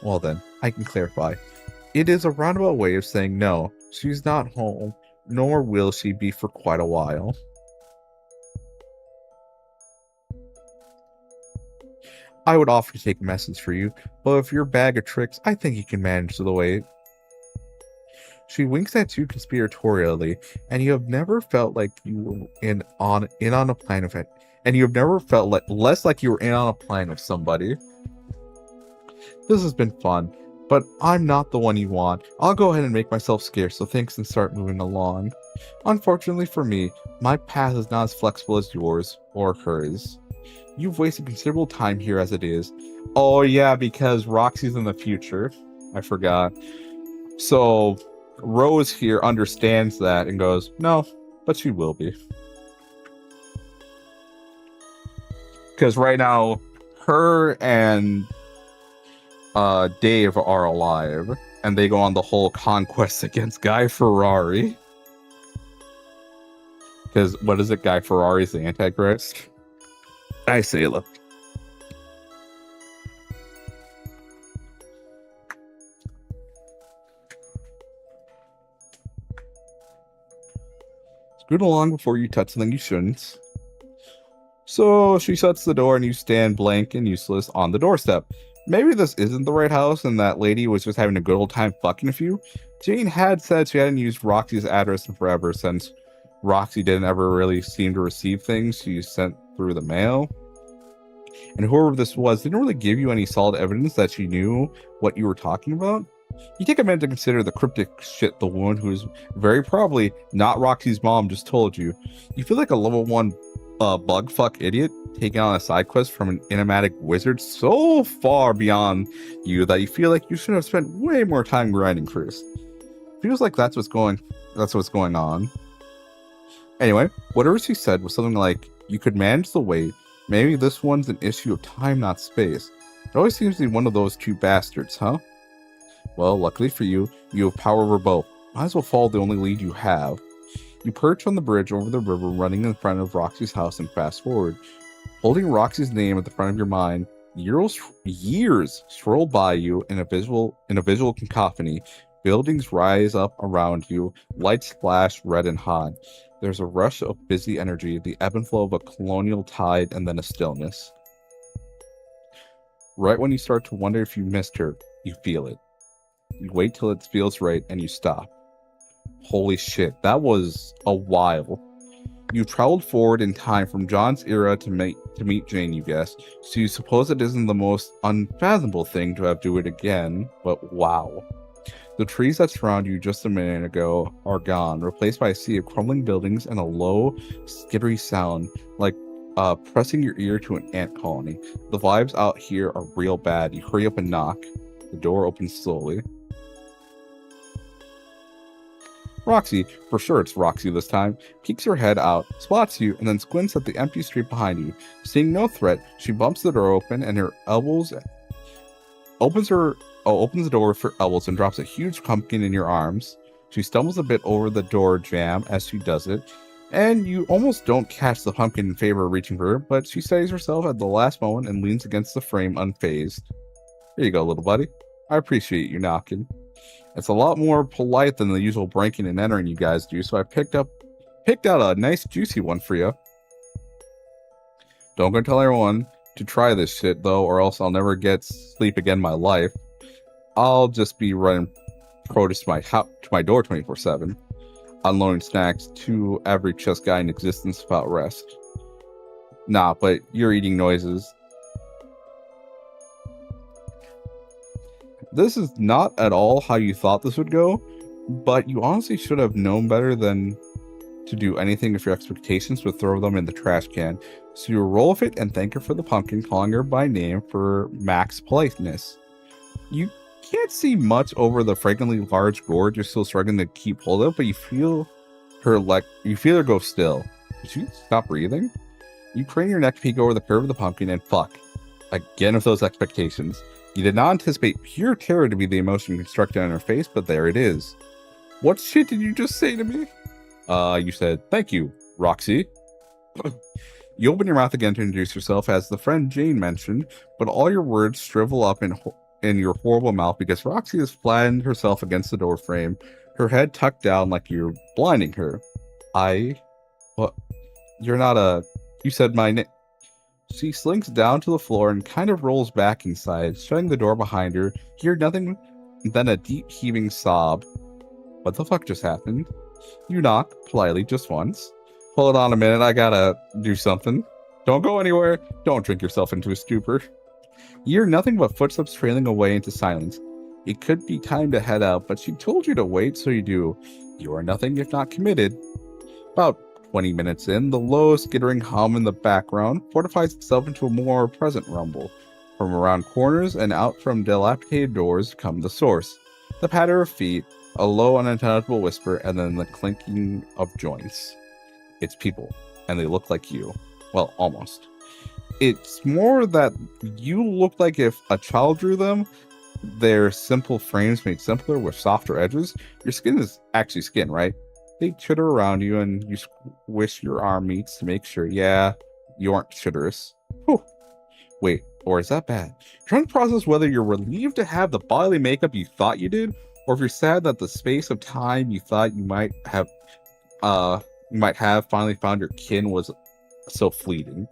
Speaker 1: Well then, I can clarify. It is a roundabout way of saying no, she's not home, nor will she be for quite a while. I would offer to take a message for you, but if you're a bag of tricks, I think you can manage the wait. She winks at you conspiratorially, and you have never felt like you were in on a plan of it. And you have never felt less like you were in on a plan of somebody. This has been fun, but I'm not the one you want. I'll go ahead and make myself scarce so things can start moving along. Unfortunately for me, my path is not as flexible as yours or hers. You've wasted considerable time here as it is. Oh yeah, because Roxy's in the future. I forgot. So Rose here understands that and goes, no, but she will be. Because right now, her and Dave are alive, and they go on the whole conquest against Guy Ferrari. Because, what is it, Guy Ferrari's the Antichrist? I say, look. Scoot along before you touch something you shouldn't. So she shuts the door and you stand blank and useless on the doorstep. Maybe this isn't the right house and that lady was just having a good old time fucking with you. Jane had said she hadn't used Roxy's address in forever since Roxy didn't ever really seem to receive things she sent through the mail. And whoever this was didn't really give you any solid evidence that she knew what you were talking about. You take a minute to consider the cryptic shit the woman who is very probably not Roxy's mom just told you. You feel like a level 1 bug fuck idiot taking on a side quest from an enigmatic wizard so far beyond you that you feel like you should have spent way more time grinding first. Feels like that's what's going on. Anyway, whatever she said was something like, you could manage the wait. Maybe this one's an issue of time, not space. It always seems to be one of those two bastards, huh? Well, luckily for you, you have power over both. Might as well follow the only lead you have. You perch on the bridge over the river running in front of Roxy's house and fast forward. Holding Roxy's name at the front of your mind, years swirl by you in a visual cacophony. Buildings rise up around you, lights flash red and hot. There's a rush of busy energy, the ebb and flow of a colonial tide, and then a stillness. Right when you start to wonder if you missed her, you feel it. You wait till it feels right, and you stop. Holy shit, that was a while. You traveled forward in time from John's era to meet Jane, you guess, so you suppose it isn't the most unfathomable thing to have to do it again, but wow. The trees that surround you just a minute ago are gone, replaced by a sea of crumbling buildings and a low, skittery sound, like pressing your ear to an ant colony. The vibes out here are real bad. You hurry up and knock. The door opens slowly. Roxy, for sure it's Roxy this time, peeks her head out, spots you, and then squints at the empty street behind you. Seeing no threat, she bumps the door open and her elbows opens the door with her elbows and drops a huge pumpkin in your arms. She stumbles a bit over the door jamb as she does it, and you almost don't catch the pumpkin in favor of reaching for her, but she steadies herself at the last moment and leans against the frame unfazed. Here you go, little buddy. I appreciate you knocking. It's a lot more polite than the usual breaking and entering you guys do, so I picked out a nice juicy one for you. Don't go tell everyone to try this shit though, or else I'll never get sleep again in my life. I'll just be running produce to my door 24/7, unloading snacks to every chess guy in existence without rest. Nah, but you're eating noises. This is not at all how you thought this would go, but you honestly should have known better than
Speaker 2: to do anything if your expectations would throw them in the trash can. So you roll with it and thank her for the pumpkin, calling her by name for max politeness. You can't see much over the fragrantly large gourd you're still struggling to keep hold of, but you feel her go still. Did she stop breathing? You crane your neck to peek over the curve of the pumpkin and fuck. Again with those expectations. You did not anticipate pure terror to be the emotion constructed on her face, but there it is. What shit did you just say to me? You said, thank you, Roxy. You open your mouth again to introduce yourself as the friend Jane mentioned, but all your words shrivel up in your horrible mouth because Roxy has flattened herself against the door frame, her head tucked down like you're blinding her. What? You're not a... You said my name. She slinks down to the floor and kind of rolls back inside, shutting the door behind her. Hear nothing then a deep heaving sob. What the fuck just happened? You knock, politely, just once. Hold on a minute, I gotta do something. Don't go anywhere. Don't drink yourself into a stupor. You hear nothing but footsteps trailing away into silence. It could be time to head out, but she told you to wait, so you do. You are nothing if not committed. About 20 minutes in, the low, skittering hum in the background fortifies itself into a more present rumble. From around corners and out from dilapidated doors come the source. The patter of feet, a low, unintelligible whisper, and then the clinking of joints. It's people, and they look like you. Well, almost. It's more that you look like if a child drew them, their simple frames made simpler with softer edges. Your skin is actually skin, right? They chitter around you, and you squish your arm meets to make sure, yeah, you aren't chitterous. Whew. Wait, or is that bad? Trying to process whether you're relieved to have the bodily makeup you thought you did, or if you're sad that the space of time you thought you might have finally found your kin was so fleeting.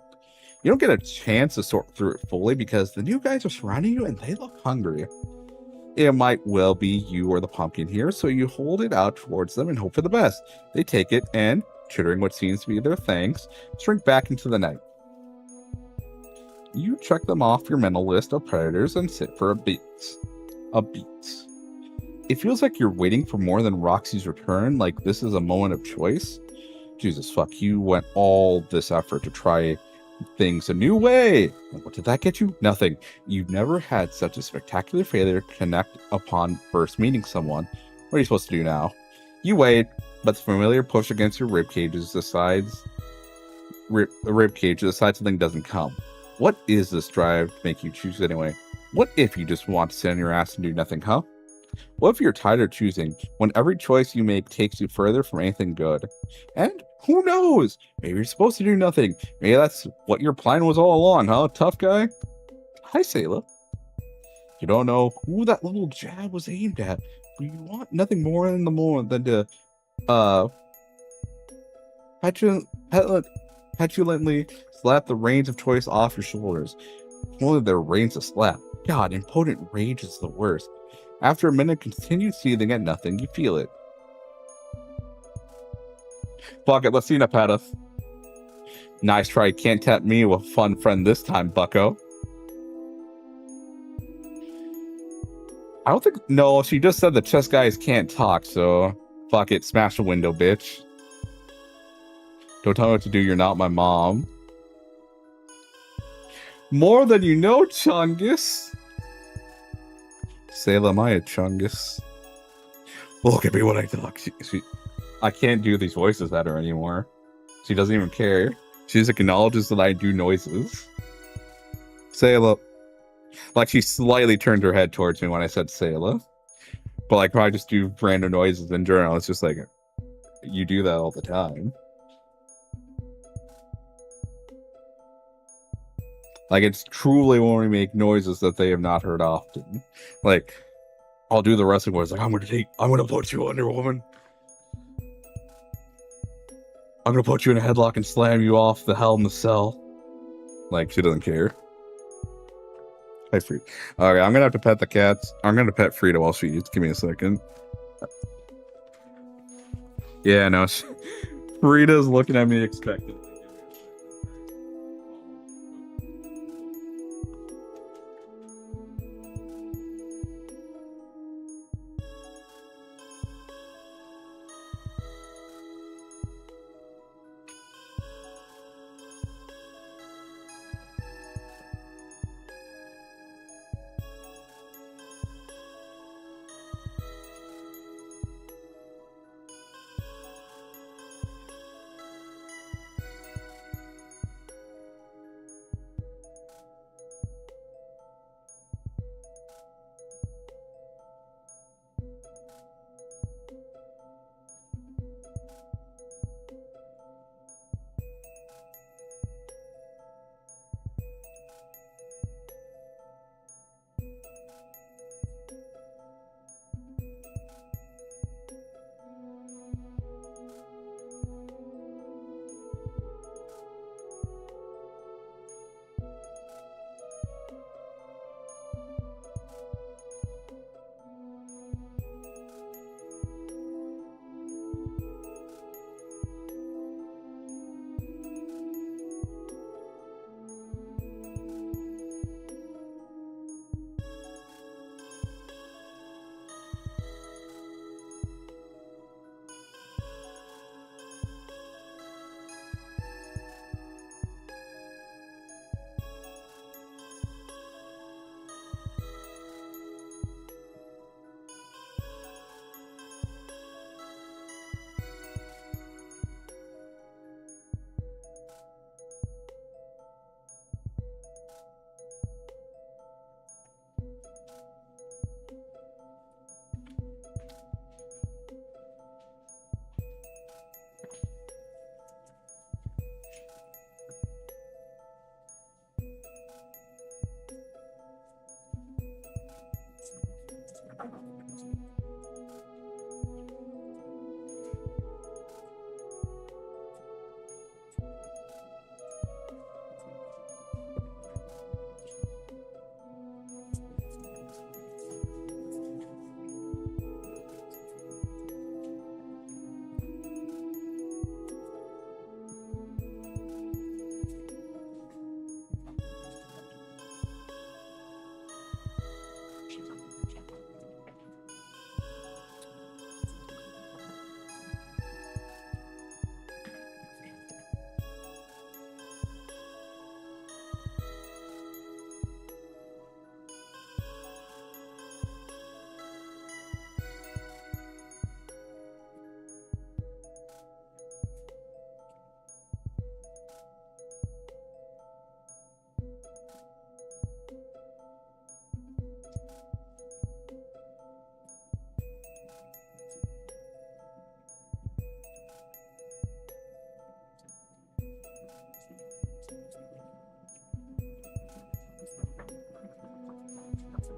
Speaker 2: You don't get a chance to sort through it fully because the new guys are surrounding you and they look hungry. It might well be you or the pumpkin here, so you hold it out towards them and hope for the best. They take it and, chittering what seems to be their thanks, shrink back into the night. You check them off your mental list of predators and sit for a beat. It feels like you're waiting for more than Roxy's return, like this is a moment of choice. Jesus fuck, you went all this effort to try things a new way. And what did that get you? Nothing. You've never had such a spectacular failure to connect upon first meeting someone. What are you supposed to do now? You wait, but the familiar push against your ribcage decides something doesn't come. What is this drive to make you choose anyway? What if you just want to sit on your ass and do nothing, huh? What if you're tired of choosing when every choice you make takes you further from anything good? And who knows? Maybe you're supposed to do nothing. Maybe that's what your plan was all along, huh, tough guy? Hi, Sayla. You don't know who that little jab was aimed at, but you want nothing more in the moment than to, petulantly slap the reins of choice off your shoulders. Only their reins to slap. God, impotent rage is the worst. After a minute of continued seething at nothing, you feel it. Fuck it, let's see Nepeta. Nice try, can't tap me with a fun friend this time, bucko. I don't think... No, she just said the chess guys can't talk, so... Fuck it, smash a window, bitch. Don't tell me what to do, you're not my mom. More than you know, Chungus. Sayla Maya Chungus. Look at me when I talk. I can't do these voices at her anymore. She doesn't even care. She just acknowledges that I do noises. Sayla. Like, she slightly turned her head towards me when I said Sayla. But, like, when I just do random noises in general, it's just like, you do that all the time. Like, it's truly when we make noises that they have not heard often. Like, I'll do the wrestling voice, like, I'm gonna put you under, woman. I'm gonna put you in a headlock and slam you off the Hell in the Cell. Like, she doesn't care. Hi, Frida. Okay, I'm gonna have to pet the cats. I'm gonna pet Frida while she eats. Give me a second. Yeah, no. Frida's looking at me expectantly.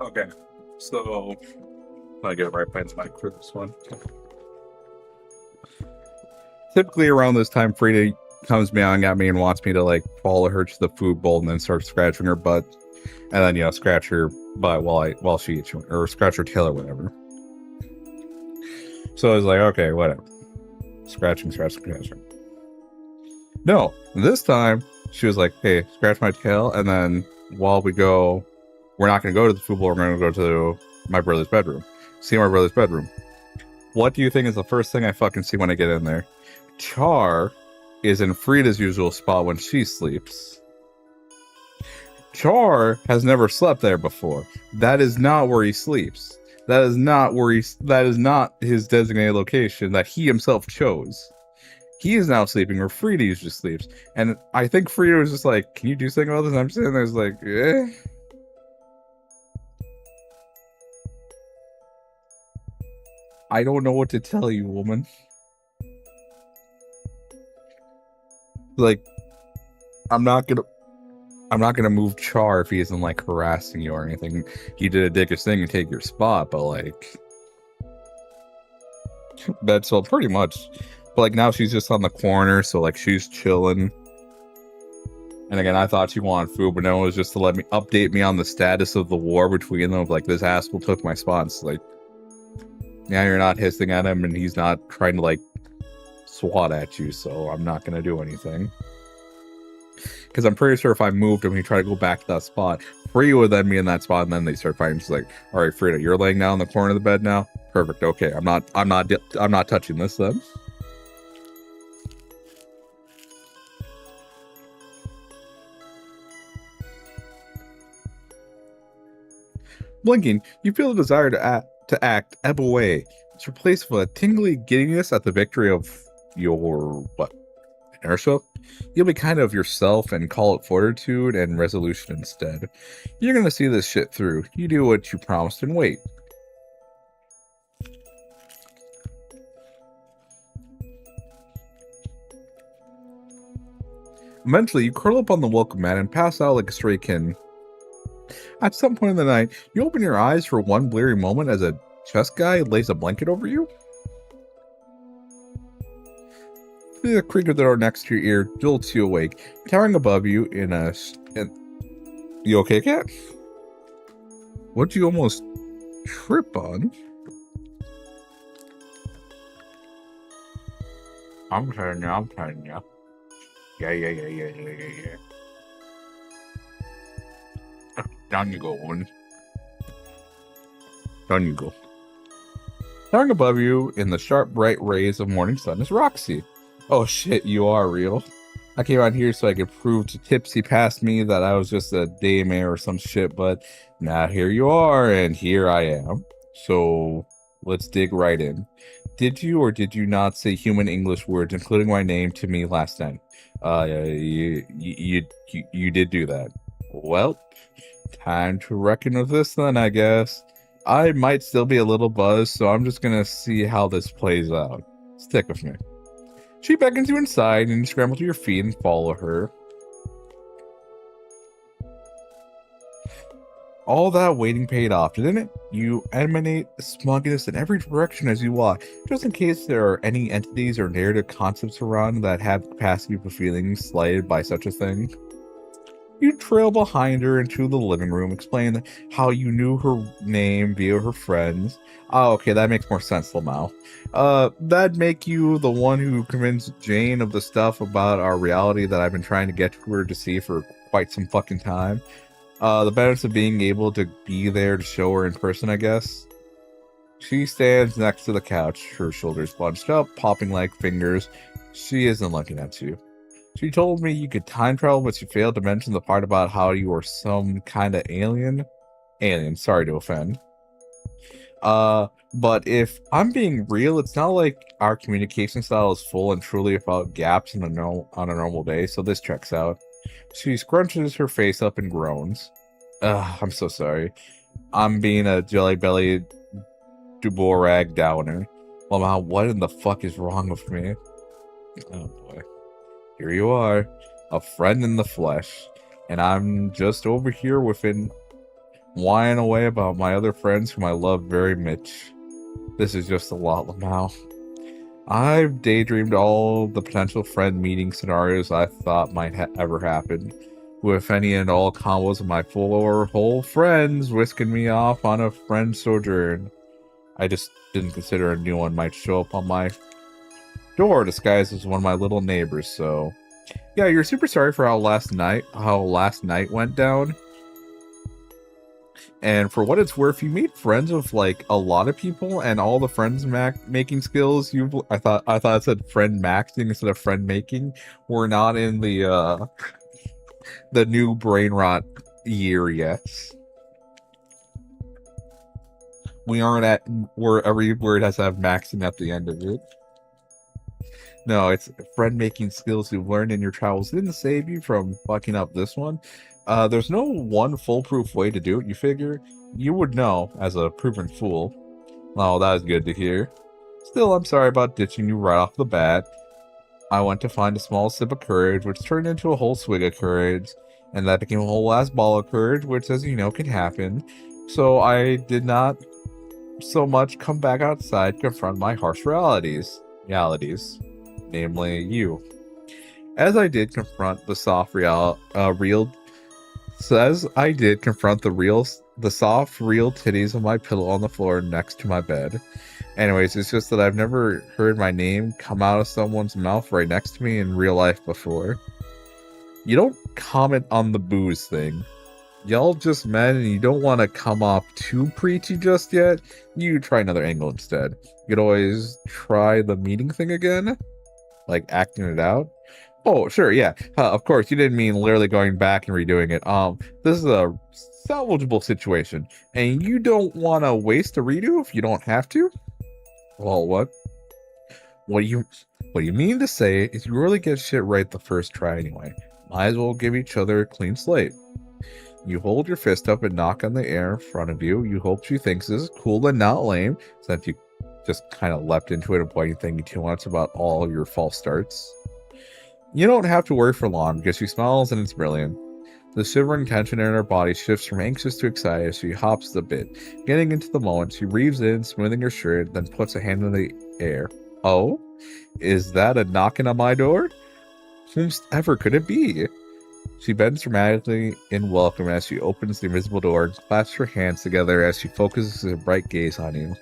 Speaker 2: Okay, so I get right by the mic for this one. Typically around this time, Frida comes meowing at me and wants me to like follow her to the food bowl and then start scratching her butt, and then scratch her butt while she eats, or scratch her tail or whatever. So I was like, okay, whatever. Scratching. No, this time she was like, hey, scratch my tail, and then while we go, we're not going to go to the food bowl, we're going to go to my brother's bedroom. See my brother's bedroom. What do you think is the first thing I fucking see when I get in there? Char is in Frida's usual spot when she sleeps. Char has never slept there before. That is not where he sleeps. That is not his designated location that he himself chose. He is now sleeping where Frida usually sleeps. And I think Frida was just like, can you do something about this? And I'm sitting there like, eh. I don't know what to tell you, woman. Like, I'm not gonna move Char if he isn't like harassing you or anything. He did a dickish thing and take your spot, but like, that's all pretty much. But like now she's just on the corner, so like she's chilling. And again, I thought she wanted food, but no, it was just to let me update me on the status of the war between them. Like, this asshole took my spots. Like, now you're not hissing at him, and he's not trying to like swat at you, so I'm not gonna do anything. Because I'm pretty sure if I moved him, he'd try to go back to that spot. Frida would then be in that spot, and then they start fighting. She's like, "All right, Frida, you're laying down in the corner of the bed now. Perfect. Okay, I'm not touching this then." Blinking, you feel a desire to act ebb away. It's replaced with a tingly giddiness at the victory of your inertia. You'll be kind of yourself and call it fortitude and resolution instead. You're gonna see this shit through. You do what you promised and wait. Eventually, you curl up on the welcome mat and pass out like a stray kitten. At some point in the night, you open your eyes for one bleary moment as a chest guy lays a blanket over you. The creak of the door next to your ear jolts you awake. Towering above you You okay, cat? What'd you almost trip on? I'm telling you. Yeah. Down you go, woman. Down you go. Towering above you in the sharp, bright rays of morning sun is Roxy. Oh shit, you are real. I came out here so I could prove to Tipsy past me that I was just a daymare or some shit, but now here you are, and here I am. So let's dig right in. Did you or did you not say human English words, including my name, to me last night? You did do that. Well, time to reckon with this then, I guess. I might still be a little buzzed, so I'm just gonna see how this plays out. Stick with me. She beckons you inside, and you scramble to your feet and follow her. All that waiting paid off, didn't it? You emanate smugness in every direction as you walk, just in case there are any entities or narrative concepts around that have capacity for feeling slighted by such a thing. You trail behind her into the living room, explain how you knew her name via her friends. Oh, okay, that makes more sense, Lamau. That'd make you the one who convinced Jane of the stuff about our reality that I've been trying to get her to see for quite some fucking time. The benefits of being able to be there to show her in person, I guess. She stands next to the couch, her shoulders bunched up, popping like fingers. She isn't looking at you. She told me you could time travel, but she failed to mention the part about how you were some kind of alien. Alien, sorry to offend. But if I'm being real, it's not like our communication style is full and truly about gaps on a normal day, so this checks out. She scrunches her face up and groans. I'm so sorry. I'm being a jelly-bellied Duborag downer. Well, what in the fuck is wrong with me? Oh boy. Here you are, a friend in the flesh, and I'm just over here within whine away about my other friends whom I love very much. This is just a lot, Lamau. I've daydreamed all the potential friend meeting scenarios I thought might ever happen, with any and all combos of my full or whole friends whisking me off on a friend sojourn. I just didn't consider a new one might show up on my door disguised as one of my little neighbors, so... Yeah, you're super sorry for how last night went down. And for what it's worth, you made friends with like a lot of people, and all the friends making skills I thought it said friend maxing instead of friend making were not in the new brain rot year yet. We aren't at where every word has to have maxing at the end of it. No, it's friend making skills you've learned in your travels didn't save you from fucking up this one. There's no one foolproof way to do it, you figure. You would know, as a proven fool. Oh, that is good to hear. Still, I'm sorry about ditching you right off the bat. I went to find a small sip of courage, which turned into a whole swig of courage. And that became a whole ass ball of courage, which, as you know, can happen. So I did not so much come back outside to confront my harsh realities. Namely, you. As I did confront the soft the soft, real titties of my pillow on the floor next to my bed. Anyways, it's just that I've never heard my name come out of someone's mouth right next to me in real life before. You don't comment on the booze thing. Y'all just met and you don't want to come off too preachy just yet. You try another angle instead. You could always try the meeting thing again. Like acting it out. Oh, sure, yeah. Of course, you didn't mean literally going back and redoing it. This is a salvageable situation, and you don't want to waste a redo if you don't have to? Well, what you mean to say is you really get shit right the first try anyway. Might as well give each other a clean slate. You hold your fist up and knock on the air in front of you. You hope she thinks this is cool and not lame, since you just kind of leapt into it avoiding thinking too much about all of your false starts. You don't have to worry for long because she smiles and it's brilliant. The shivering tension in her body shifts from anxious to excited as she hops the bit. Getting into the moment, she reaves in, smoothing her shirt, then puts a hand in the air. Oh? Is that a knocking on my door? Whomsoever could it be? She bends dramatically in welcome as she opens the invisible door and clasps her hands together as she focuses her bright gaze on you.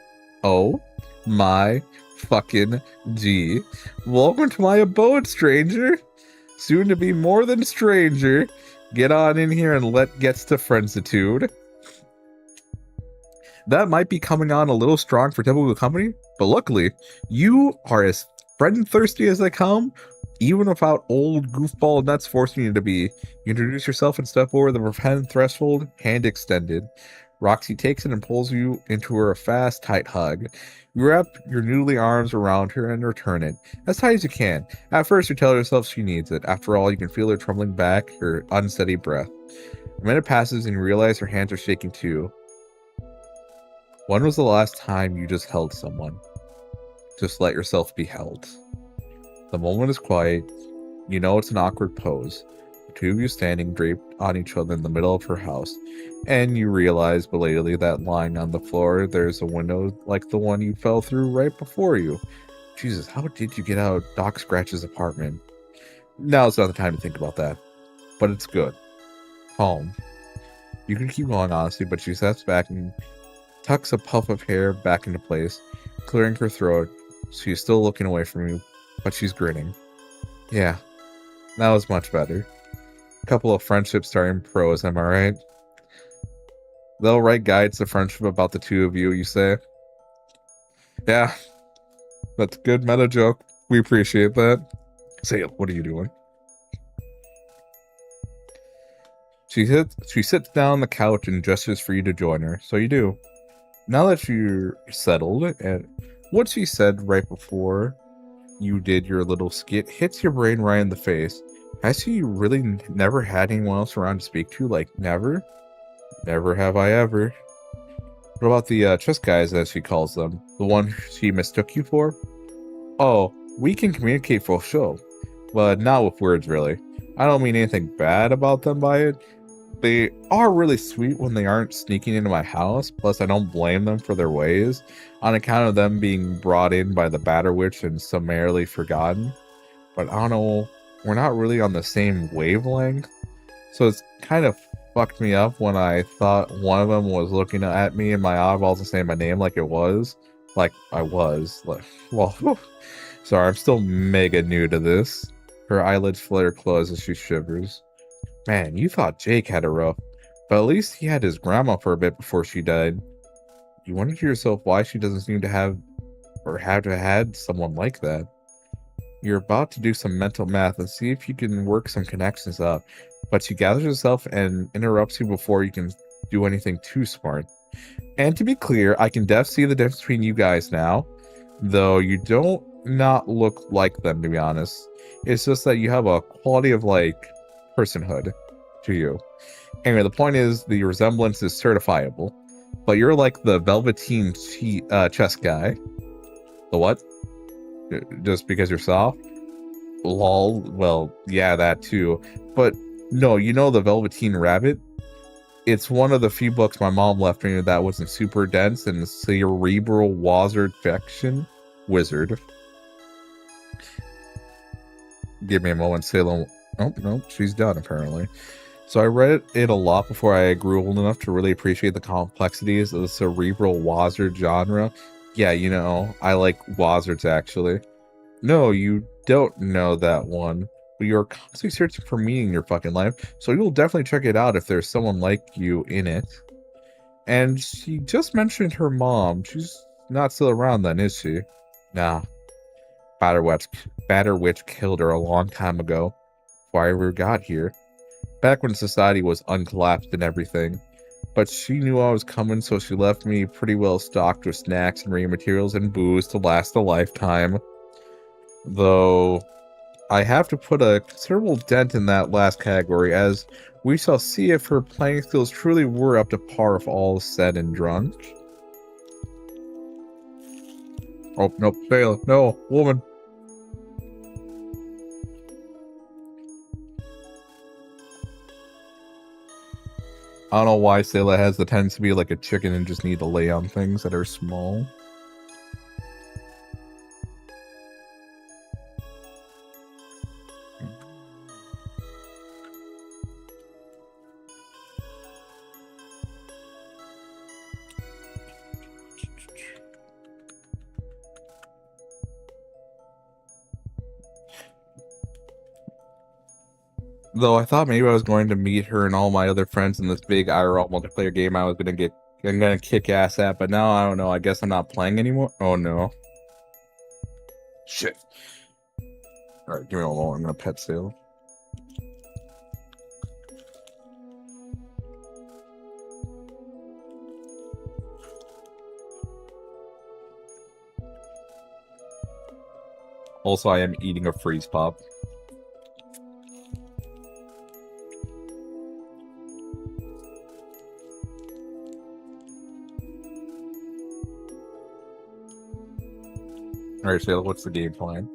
Speaker 2: Oh my fucking G. Welcome to my abode, stranger. Soon to be more than stranger. Get on in here and gets to friendsitude. That might be coming on a little strong for typical company, but luckily, you are as friend thirsty as they come, even without old goofball nuts forcing you to be. You introduce yourself and step over the pretend threshold, hand extended. Roxy takes it and pulls you into her a fast, tight hug. You wrap your noodly arms around her and return it, as tight as you can. At first, you tell yourself she needs it. After all, you can feel her trembling back, her unsteady breath. A minute passes and you realize her hands are shaking too. When was the last time you just held someone? Just let yourself be held. The moment is quiet. You know it's an awkward pose. The two of you standing draped on each other in the middle of her house. And you realize belatedly that lying on the floor, there's a window like the one you fell through right before you. Jesus, how did you get out of Doc Scratch's apartment? Now's not the time to think about that. But it's good. Calm. You can keep going, honestly, but she steps back and tucks a puff of hair back into place, clearing her throat. She's still looking away from you, but she's grinning. Yeah, that was much better. A couple of friendships starting pros, am I right? They'll write guides to friendship about the two of you, you say? Yeah, that's a good meta joke. We appreciate that. Say, what are you doing? She sits down on the couch and gestures for you to join her, so you do. Now that you're settled, and what she said right before you did your little skit hits your brain right in the face. Has she really never had anyone else around to speak to? Like, never? Never have I ever. What about the chess guys, as she calls them? The one she mistook you for? Oh, we can communicate for sure, but not with words, really. I don't mean anything bad about them by it.
Speaker 1: They are really sweet when they aren't sneaking into my house, plus I don't blame them for their ways, on account of them being brought in by the Batter Witch and summarily forgotten. But I don't know, we're not really on the same wavelength, so it's kind of fucked me up when I thought one of them was looking at me and my eyeballs and saying my name like it was. Like I was. Like, well, sorry, I'm still mega new to this. Her eyelids flutter closed as she shivers. Man, you thought Jake had it rough, but at least he had his grandma for a bit before she died. You wonder to yourself why she doesn't seem to have, or have to have had someone like that. You're about to do some mental math and see if you can work some connections up, but she gathers herself and interrupts you before you can do anything too smart. And to be clear, I can see the difference between you guys now, though you don't not look like them, to be honest. It's just that you have a quality of, like, personhood to you. Anyway, the point is the resemblance is certifiable, but you're like the Velveteen chess guy. The what? Just because you're soft? Lol. Well, yeah, that too. But no, you know the Velveteen Rabbit? It's one of the few books my mom left me that wasn't super dense and cerebral wizard fiction. Wizard. Give me a moment, Salem. Oh, no, she's done, apparently. So I read it a lot before I grew old enough to really appreciate the complexities of the cerebral wizard genre. Yeah, you know, I like wizards, actually. No, you don't know that one. But you're constantly searching for meaning in your fucking life, so you'll definitely check it out if there's someone like you in it. And she just mentioned her mom. She's not still around then, is she? Nah. Batter Witch killed her a long time ago, before I ever got here. Back when society was uncollapsed and everything. But she knew I was coming, so she left me pretty well stocked with snacks and reading materials and booze to last a lifetime. Though I have to put a considerable dent in that last category, as we shall see if her playing skills truly were up to par if all said and drunk. Oh, no, Bela, no, woman. I don't know why Sayla has the tendency to be like a chicken and just need to lay on things that are small. Though I thought maybe I was going to meet her and all my other friends in this big IRL multiplayer game I'm gonna kick ass at, but now I don't know, I guess I'm not playing anymore? Oh no. Shit. Alright, give me a moment, I'm gonna pet sale. Also, I am eating a freeze pop. Alright, Shayla, what's the game plan?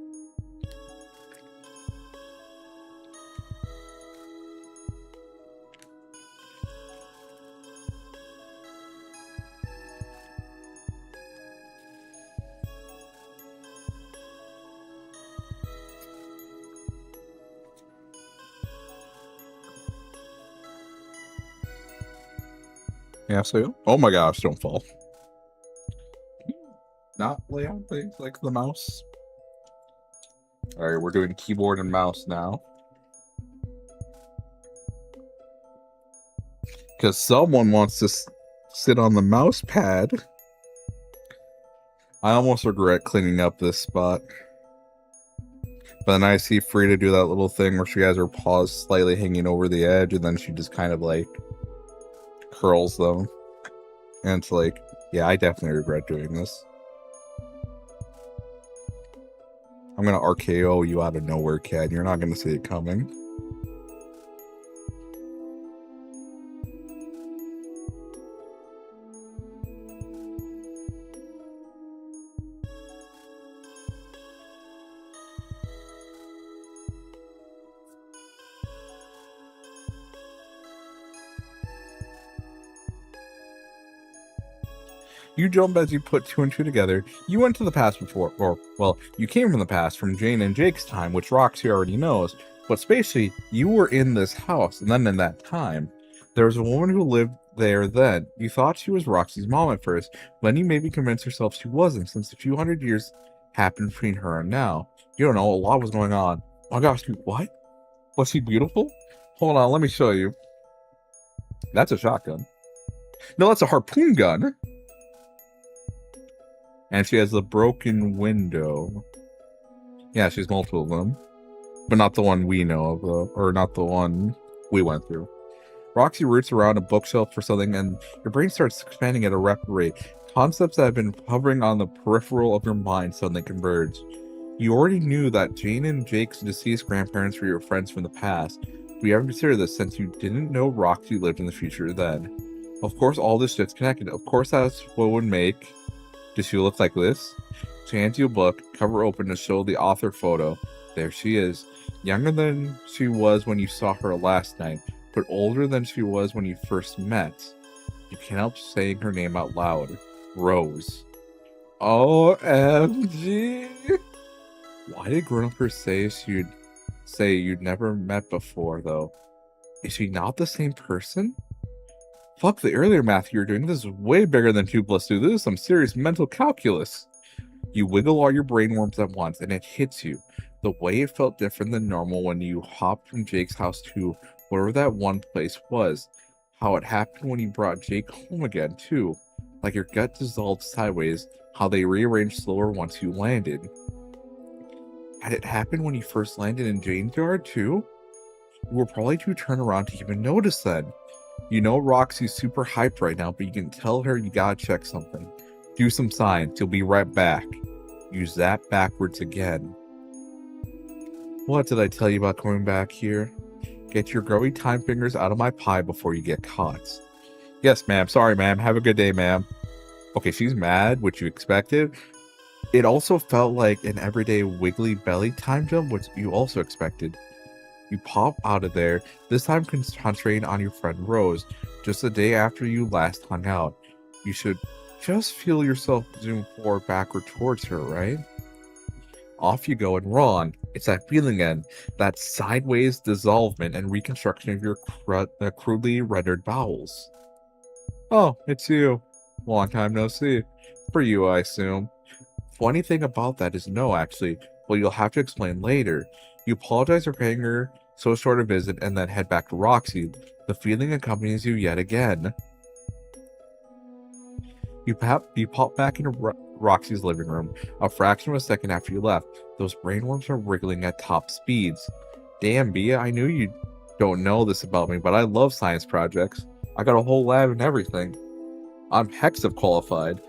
Speaker 1: Yeah, so oh my gosh, don't fall. Not lay on things like the mouse. Alright, we're doing keyboard and mouse now. Because someone wants to sit on the mouse pad. I almost regret cleaning up this spot. But then I see Frida do that little thing where she has her paws slightly hanging over the edge and then she just kind of like curls them. And it's like, yeah, I definitely regret doing this. I'm gonna RKO you out of nowhere, Cat. You're not gonna see it coming.
Speaker 2: You jump as you put two and two together. You went to the past before, or, well, you came from the past, from Jane and Jake's time, which Roxy already knows. But spatially, you were in this house, and then in that time, there was a woman who lived there then. You thought she was Roxy's mom at first, then you maybe convinced yourself she wasn't, since a few hundred years happened between her and now. You don't know, a lot was going on. Oh my gosh, what? Was she beautiful? Hold on, let me show you. That's a shotgun. No, that's a harpoon gun. And she has a broken window. Yeah, she's multiple of them. But not the one we know of, though. Or not the one we went through. Roxy roots around a bookshelf for something, and your brain starts expanding at a rapid rate. Concepts that have been hovering on the peripheral of your mind suddenly converge. You already knew that Jane and Jake's deceased grandparents were your friends from the past. But you haven't considered this since you didn't know Roxy lived in the future then. Of course, all this shit's connected. Of course, that's what would make... Does she look like this? She hands you a book, cover open to show the author photo. There she is. Younger than she was when you saw her last night, but older than she was when you first met. You can't help saying her name out loud. Rose. OMG! Why did grown-uppers say you'd never met before, though? Is she not the same person? Fuck the earlier math you were doing. This is way bigger than 2 plus 2. This is some serious mental calculus. You wiggle all your brain worms at once, and it hits you. The way it felt different than normal when you hopped from Jake's house to wherever that one place was. How it happened when you brought Jake home again, too. Like your gut dissolved sideways, how they rearranged slower once you landed. Had it happened when you first landed in Jane's yard, too? You were probably too turned around to even notice then. You know Roxy's super hyped right now, but you can tell her you gotta check something. Do some science, you'll be right back. Use that backwards again. What did I tell you about coming back here? Get your grubby time fingers out of my pie before you get caught. Yes, ma'am. Sorry, ma'am. Have a good day, ma'am. Okay, she's mad, which you expected. It also felt like an everyday wiggly belly time jump, which you also expected. You pop out of there, this time concentrating on your friend Rose, just the day after you last hung out. You should just feel yourself zoom forward backward towards her, right? Off you go and run. It's that feeling again, that sideways dissolvement and reconstruction of your crudely rendered bowels. Oh, it's you. Long time no see. For you, I assume. Funny thing about that is no, actually. Well, you'll have to explain later. You apologize for paying her so short a visit and then head back to Roxy. The feeling accompanies you yet again. You pop back into Roxy's living room a fraction of a second after you left. Those brainworms are wriggling at top speeds. Damn, Bia, I knew you don't know this about me, but I love science projects. I got a whole lab and everything. I'm hexa qualified.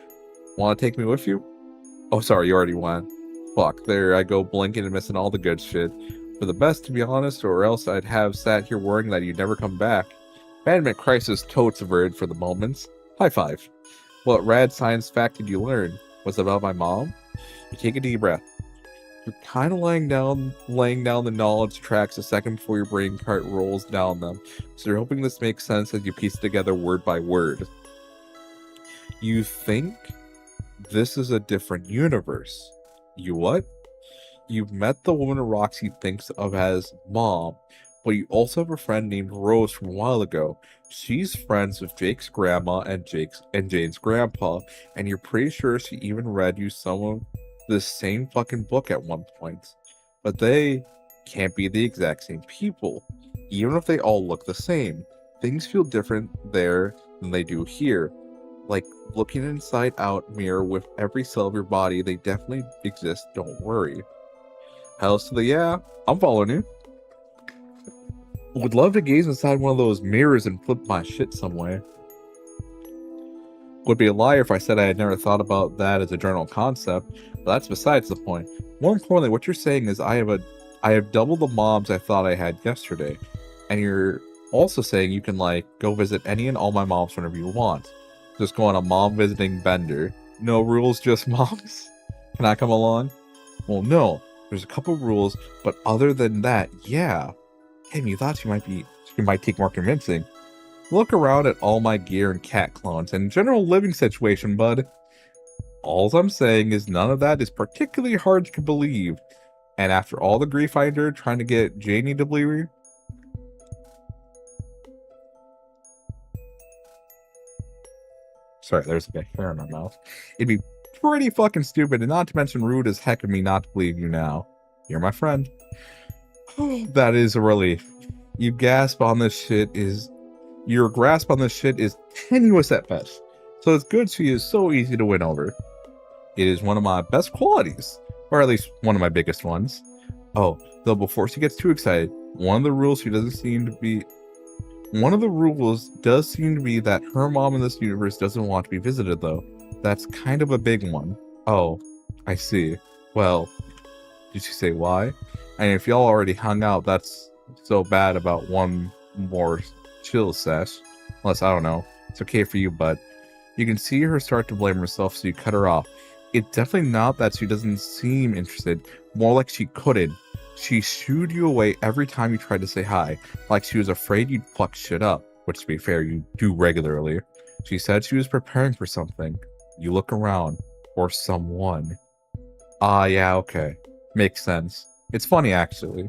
Speaker 2: Want to take me with you? Oh, sorry, you already went. Fuck, there I go blinking and missing all the good shit. For the best, to be honest, or else I'd have sat here worrying that you'd never come back. Abandonment crisis totes averted for the moments. High five. What rad science fact did you learn? Was it about my mom? You take a deep breath. You're kind of laying down the knowledge tracks a second before your brain cart rolls down them. So you're hoping this makes sense as you piece it together word by word. You think this is a different universe. You what? You've met the woman Roxy thinks of as mom, but you also have a friend named Rose from a while ago. She's friends with Jake's grandma and Jane's grandpa, and you're pretty sure she even read you some of this same fucking book at one point. But they can't be the exact same people. Even if they all look the same, things feel different there than they do here. Like looking inside out mirror with every cell of your body, they definitely exist, don't worry. Hells to the yeah, I'm following you. Would love to gaze inside one of those mirrors and flip my shit some way. Would be a liar if I said I had never thought about that as a general concept, but that's besides the point. More importantly, what you're saying is I have double the moms I thought I had yesterday, and you're also saying you can like go visit any and all my moms whenever you want. Just go on a mom visiting bender. No rules, just moms? Can I come along? Well, no. There's a couple rules, but other than that, yeah. Damn, you thought she might take more convincing. Look around at all my gear and cat clones and general living situation, bud. All I'm saying is none of that is particularly hard to believe. And after all the grief I endured trying to get Janie to believe me, sorry, there's like a hair in my mouth. It'd be pretty fucking stupid and not to mention rude as heck of me not to believe you now. You're my friend. That is a relief. Your grasp on this shit is tenuous at best. So it's good she is so easy to win over. It is one of my best qualities, or at least one of my biggest ones. Oh, though before she gets too excited, one of the rules does seem to be that her mom in this universe doesn't want to be visited, though. That's kind of a big one. Oh, I see. Well, did she say why? And if y'all already hung out, that's so bad about one more chill sesh. Unless, I don't know. It's okay for you, but you can see her start to blame herself, so you cut her off. It's definitely not that she doesn't seem interested. More like she couldn't. She shooed you away every time you tried to say hi. Like she was afraid you'd fuck shit up. Which, to be fair, you do regularly. She said she was preparing for something. You look around. Or someone. Ah, yeah, okay. Makes sense. It's funny, actually.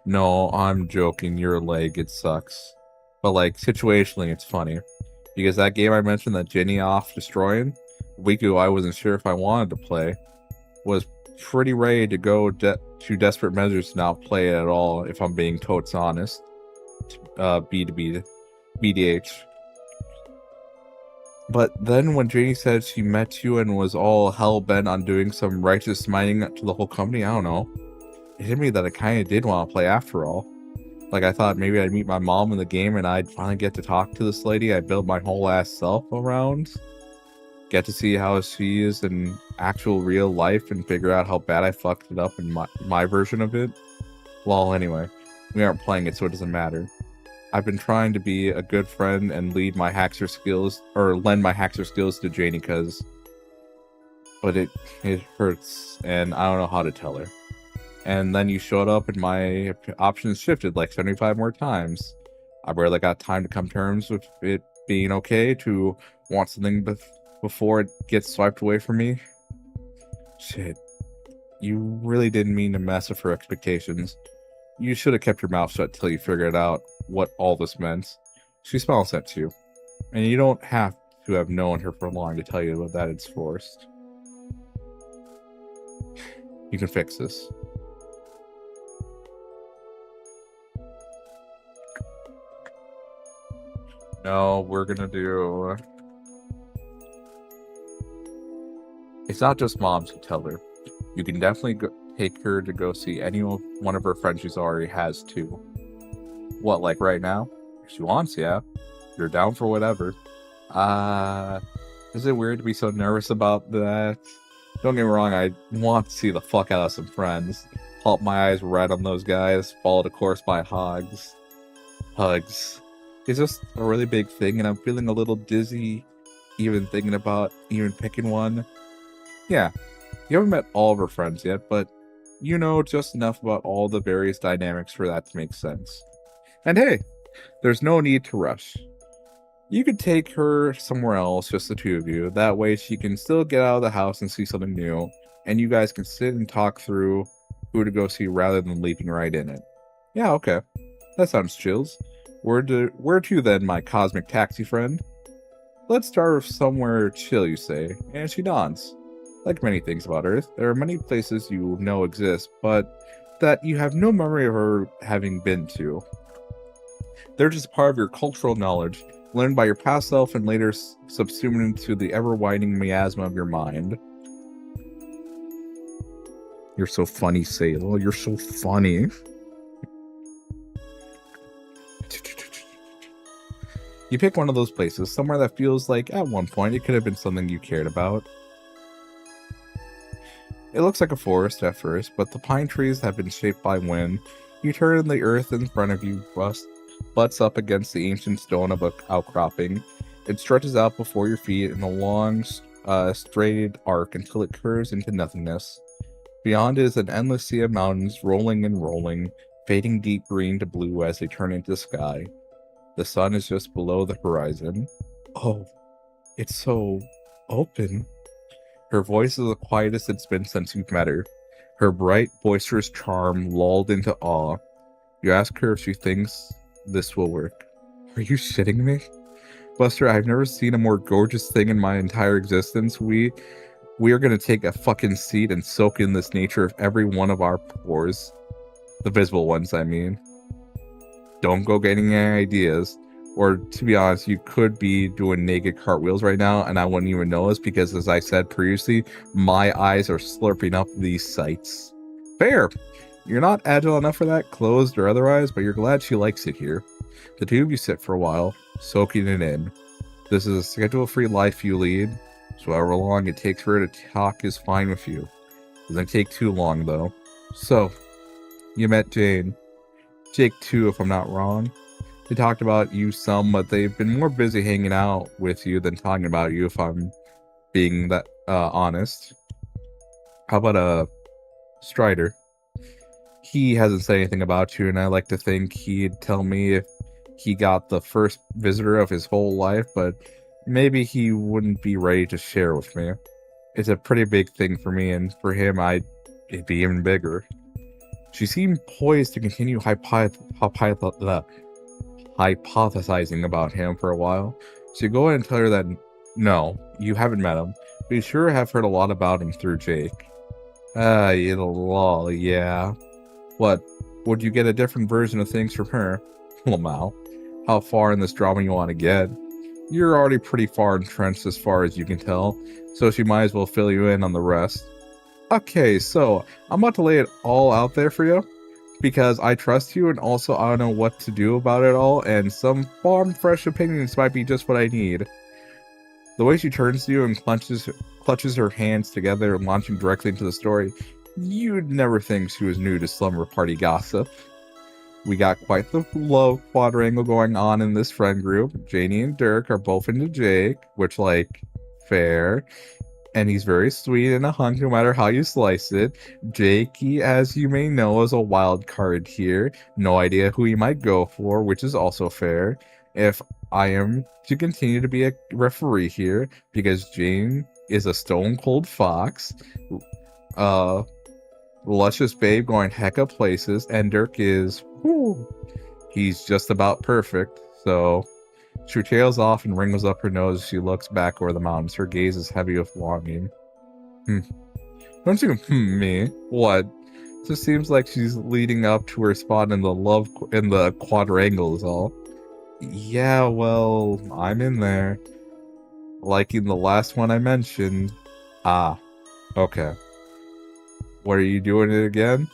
Speaker 2: No, I'm joking. Your leg, it sucks. But, like, situationally, it's funny. Because that game I mentioned that Jenny off destroying, a week ago I wasn't sure if I wanted to play, was pretty ready to go to desperate measures to not play it at all, if I'm being totes honest. BDH. But then when Janie said she met you and was all hell-bent on doing some righteous mining to the whole company, I don't know. It hit me that I kind of did want to play after all. Like, I thought maybe I'd meet my mom in the game and I'd finally get to talk to this lady I built my whole ass self around. Get to see how she is in actual real life and figure out how bad I fucked it up in my version of it. Well, anyway, we aren't playing it, so it doesn't matter. I've been trying to be a good friend and lend my hacker skills to Janie but it hurts and I don't know how to tell her. And then you showed up and my options shifted like 75 more times. I barely got time to come to terms with it being okay to want something before it gets swiped away from me. Shit. You really didn't mean to mess with her expectations. You should have kept your mouth shut till you figured out what all this meant. She smiles at you. And you don't have to have known her for long to tell you that it's forced. You can fix this. No, we're gonna do... It's not just moms who tell her. You can definitely take her to go see any one of her friends she already has too. What, like right now? If she wants, yeah. You're down for whatever. Is it weird to be so nervous about that? Don't get me wrong, I want to see the fuck out of some friends. Pop my eyes red on those guys, followed of course by hugs. Hugs. It's just a really big thing and I'm feeling a little dizzy even thinking about even picking one. Yeah, you haven't met all of her friends yet, but you know just enough about all the various dynamics for that to make sense. And hey, there's no need to rush. You could take her somewhere else, just the two of you. That way she can still get out of the house and see something new, and you guys can sit and talk through who to go see rather than leaping right in it. Yeah, okay. That sounds chills. Where to then, my cosmic taxi friend? Let's start with somewhere chill, you say, and she nods. Like many things about Earth, there are many places you know exist, but that you have no memory of her having been to. They're just part of your cultural knowledge, learned by your past self and later subsumed into the ever-widening miasma of your mind. You're so funny, Salo. You're so funny. You pick one of those places, somewhere that feels like, at one point, it could have been something you cared about. It looks like a forest at first, but the pine trees have been shaped by wind. You turn and the earth in front of you butts up against the ancient stone of an outcropping. It stretches out before your feet in a long, straight arc until it curves into nothingness. Beyond is an endless sea of mountains, rolling and rolling, fading deep green to blue as they turn into the sky. The sun is just below the horizon. Oh, it's so open. Her voice is the quietest it's been since you've met her. Her bright, boisterous charm lulled into awe. You ask her if she thinks this will work. Are you shitting me? Buster, I've never seen a more gorgeous thing in my entire existence. We are gonna take a fucking seat and soak in this nature of every one of our pores. The visible ones, I mean. Don't go getting any ideas. Or, to be honest, you could be doing naked cartwheels right now, and I wouldn't even notice because, as I said previously, my eyes are slurping up these sights. Fair! You're not agile enough for that, closed or otherwise, but you're glad she likes it here. The two of you sit for a while, soaking it in. This is a schedule-free life you lead, so however long it takes for her to talk is fine with you. Doesn't take too long, though. So, you met Jane. Jake, too, if I'm not wrong. They talked about you some, but they've been more busy hanging out with you than talking about you, if I'm being that honest. How about Strider? He hasn't said anything about you, and I like to think he'd tell me if he got the first visitor of his whole life, but maybe he wouldn't be ready to share with me. It's a pretty big thing for me, and for him, it'd be even bigger. She seemed poised to continue hypothesizing about him for a while, so you go ahead and tell her that no, you haven't met him, but you sure have heard a lot about him through Jake. You lol, yeah. What, would you get a different version of things from her? Lamau, how far in this drama you want to get? You're already pretty far entrenched as far as you can tell, so she might as well fill you in on the rest. Okay, so I'm about to lay it all out there for you, because I trust you and also I don't know what to do about it all, and some farm fresh opinions might be just what I need. The way she turns to you and clutches her hands together, launching directly into the story, you'd never think she was new to slumber party gossip. We got quite the love quadrangle going on in this friend group. Janie and Dirk are both into Jake, which, like, fair. And he's very sweet and a hunk no matter how you slice it. Jakey, as you may know, is a wild card here. No idea who he might go for, which is also fair. If I am to continue to be a referee here, because Jane is a stone cold fox, luscious babe going hecka places, and Dirk is, whoo, he's just about perfect. So she tails off and wrinkles up her nose as she looks back over the mountains. Her gaze is heavy with longing. Don't you me? What? It just seems like she's leading up to her spot in the quadrangle is all. Yeah, well, I'm in there. Liking the last one I mentioned. Ah, okay. What, are you doing it again?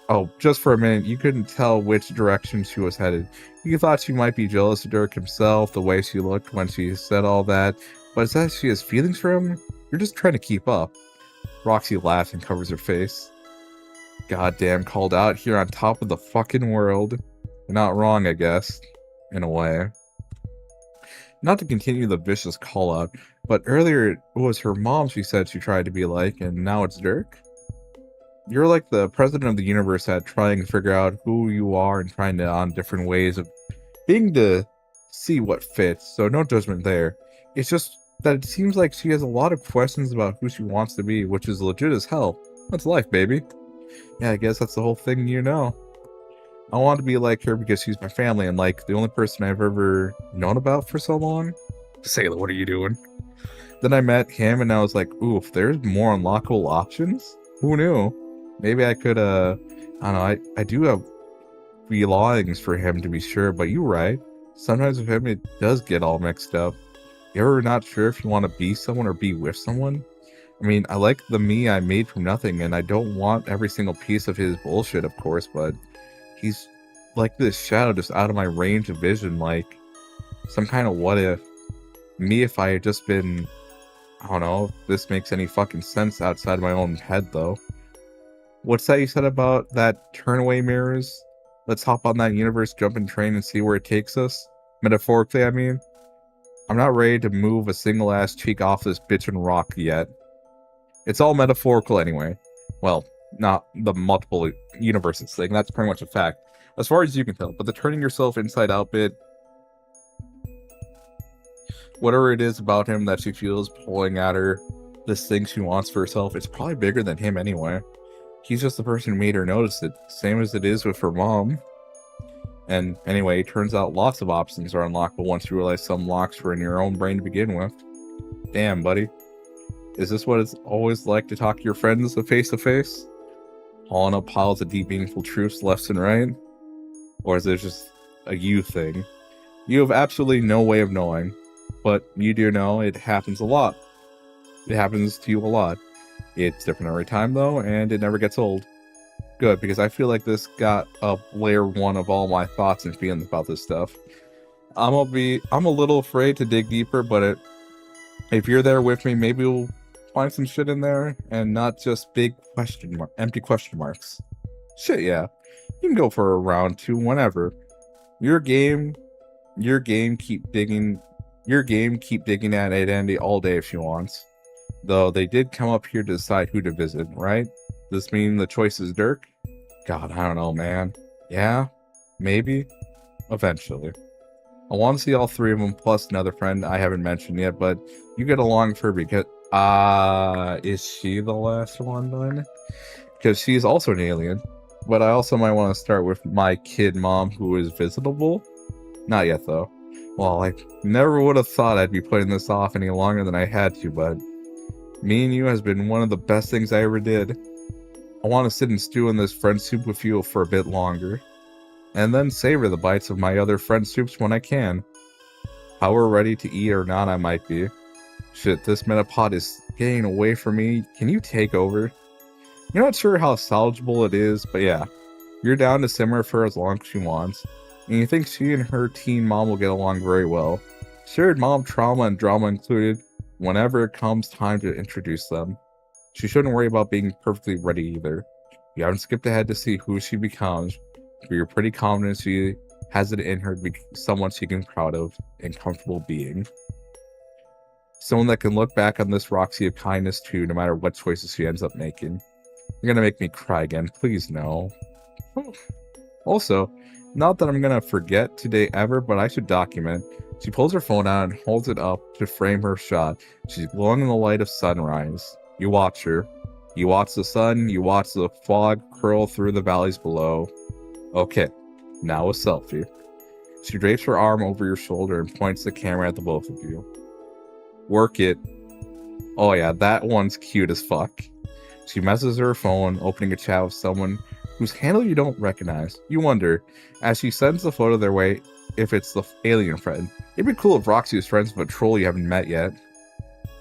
Speaker 2: Oh, just for a minute, you couldn't tell which direction she was headed. You thought she might be jealous of Dirk himself, the way she looked when she said all that, but is that she has feelings for him? You're just trying to keep up. Roxy laughs and covers her face. Goddamn, called out here on top of the fucking world. You're not wrong, I guess. In a way. Not to continue the vicious call out, but earlier it was her mom she said she tried to be like, and now it's Dirk? You're like the president of the universe at trying to figure out who you are and trying to on different ways of being to see what fits, so no judgment there. It's just that it seems like she has a lot of questions about who she wants to be, which is legit as hell. That's life, baby. Yeah, I guess that's the whole thing, you know. I want to be like her because she's my family and like the only person I've ever known about for so long. Sayla, what are you doing? Then I met him and I was like, oof, there's more unlockable options? Who knew? Maybe I could, I don't know, I do have belongings for him to be sure, but you're right. Sometimes with him, it does get all mixed up. You're ever not sure if you want to be someone or be with someone? I mean, I like the me I made from nothing, and I don't want every single piece of his bullshit, of course, but he's like this shadow just out of my range of vision, like some kind of what if. Me if I had just been, I don't know if this makes any fucking sense outside of my own head, though. What's that you said about that turnaway mirrors? Let's hop on that universe jumping train and see where it takes us. Metaphorically, I mean. I'm not ready to move a single ass cheek off this bitchin' rock yet. It's all metaphorical anyway. Well, not the multiple universes thing. That's pretty much a fact. As far as you can tell. But the turning yourself inside out bit, Whatever it is about him that she feels pulling at her, this thing she wants for herself, it's probably bigger than him anyway. He's just the person who made her notice it, same as it is with her mom. And anyway, it turns out lots of options are unlockable once you realize some locks were in your own brain to begin with. Damn, buddy. Is this what it's always like to talk to your friends face to face? Hauling up piles of deep, meaningful truths left and right? Or is it just a you thing? You have absolutely no way of knowing, but you do know it happens a lot. It happens to you a lot. It's different every time, though, and it never gets old. Good, because I feel like this got up layer one of all my thoughts and feelings about this stuff. I'm a little afraid to dig deeper, but if you're there with me, maybe we'll find some shit in there and not just big empty question marks. Shit, yeah. You can go for a round 2 whenever. Your game keep digging at Andy all day if she wants. Though they did come up here to decide who to visit, right? Does this mean the choice is Dirk? God, I don't know, man. Yeah, maybe. Eventually. I want to see all 3 of them plus another friend I haven't mentioned yet, but you get along with her because is she the last one then? Because she's also an alien. But I also might want to start with my kid mom who is visitable. Not yet though. Well, I never would have thought I'd be putting this off any longer than I had to, but me and you has been one of the best things I ever did. I want to sit and stew in this friend soup with you for a bit longer. And then savor the bites of my other friend soups when I can. However ready to eat or not I might be. Shit, this Metapod is getting away from me. Can you take over? You're not sure how salvageable it is, but yeah. You're down to simmer for as long as she wants. And you think she and her teen mom will get along very well. Shared mom trauma and drama included whenever it comes time to introduce them. She shouldn't worry about being perfectly ready either. You haven't skipped ahead to see who she becomes, but you're pretty confident she has it in her to be someone she can be proud of and comfortable being. Someone that can look back on this Roxy of kindness too, no matter what choices she ends up making. You're gonna make me cry again, please no. Also, not that I'm gonna forget today ever, but I should document. She pulls her phone out and holds it up to frame her shot. She's glowing in the light of sunrise. You watch her. You watch the sun, you watch the fog curl through the valleys below. Okay, now a selfie. She drapes her arm over your shoulder and points the camera at the both of you. Work it. Oh yeah, that one's cute as fuck. She messes her phone, opening a chat with someone whose handle you don't recognize. You wonder, as she sends the photo their way, if it's the alien friend. It'd be cool if Roxy was friends with a troll you haven't met yet.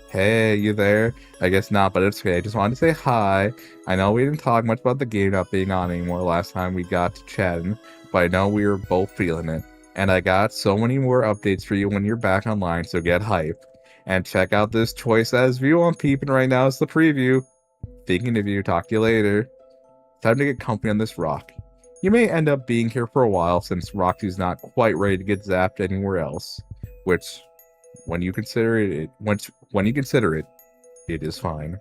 Speaker 2: Hey, you there? I guess not, but it's okay. I just wanted to say hi. I know we didn't talk much about the game not being on anymore last time we got to chatting, but I know we were both feeling it. And I got so many more updates for you when you're back online, so get hype. And check out this choice as view I'm peeping right now. It's the preview. Thinking of you. Talk to you later. Time to get company on this rock. You may end up being here for a while since Roxy's not quite ready to get zapped anywhere else, which, when you consider it, it is fine.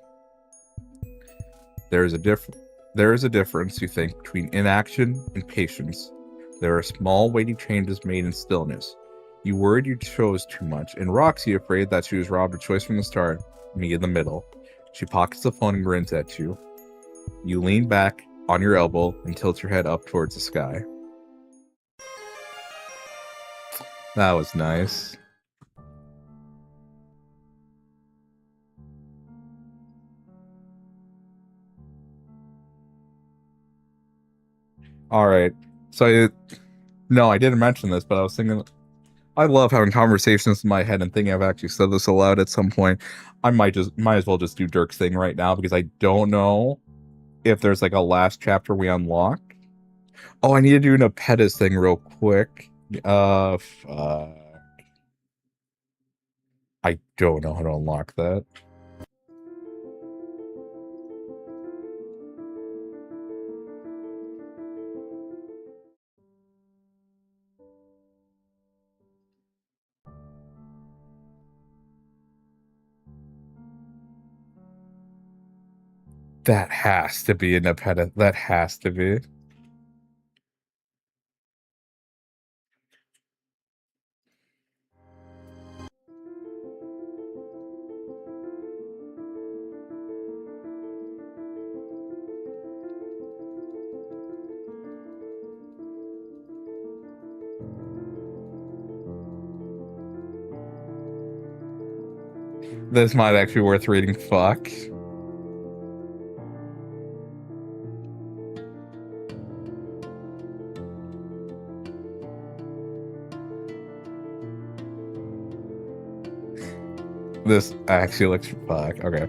Speaker 2: There is a difference, you think, between inaction and patience. There are small, weighty changes made in stillness. You worried you chose too much, and Roxy afraid that she was robbed of choice from the start. Me in the middle. She pockets the phone and grins at you. You lean back on your elbow and tilt your head up towards the sky. That was nice. Alright, so no, I didn't mention this, but I was thinking, I love having conversations in my head and thinking I've actually said this aloud at some point. I might as well just do Dirk's thing right now because I don't know if there's like a last chapter we unlock. Oh, I need to do an Apettis thing real quick. Fuck. I don't know how to unlock that. That has to be an Apettis. That has to be. This might actually be worth reading. Fuck. This actually looks fuck. Okay.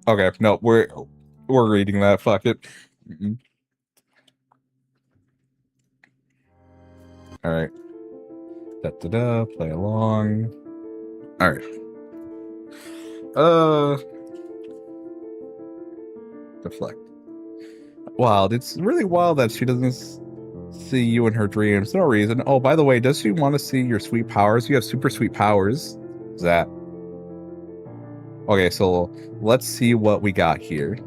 Speaker 2: Okay, no, we're reading that. Fuck it. All right. Da da da. Play along. All right. Deflect. Wild. It's really wild that she doesn't see you in her dreams. No reason. Oh, by the way, does she want to see your sweet powers? You have super sweet powers. That. Okay, so let's see what we got here.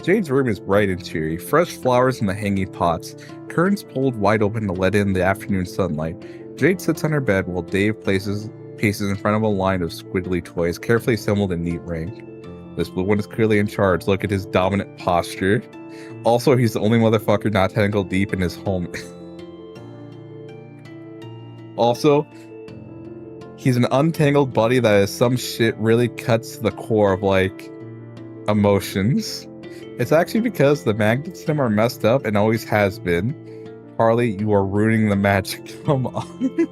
Speaker 2: Jade's room is bright and cheery. Fresh flowers in the hanging pots. Curtains pulled wide open to let in the afternoon sunlight. Jade sits on her bed while Dave paces in front of a line of squiddly toys, carefully assembled in neat rank. This blue one is clearly in charge. Look at his dominant posture. Also, he's the only motherfucker not tangled deep in his home. Also, he's an untangled buddy that is some shit really cuts to the core of, like, emotions. It's actually because the magnets in him are messed up and always has been. Harley, you are ruining the magic. Come on.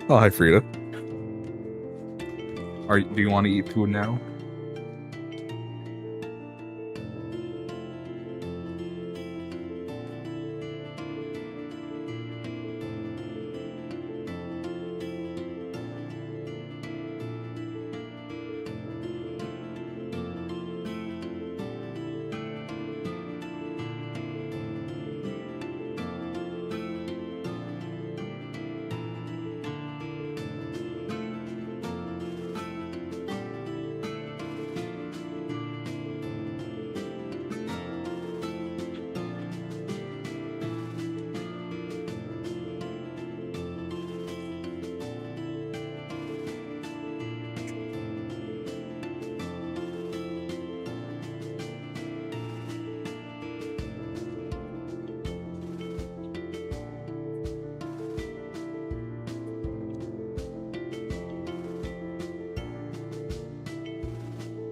Speaker 2: Oh, hi, Frida. Do you want to eat food now?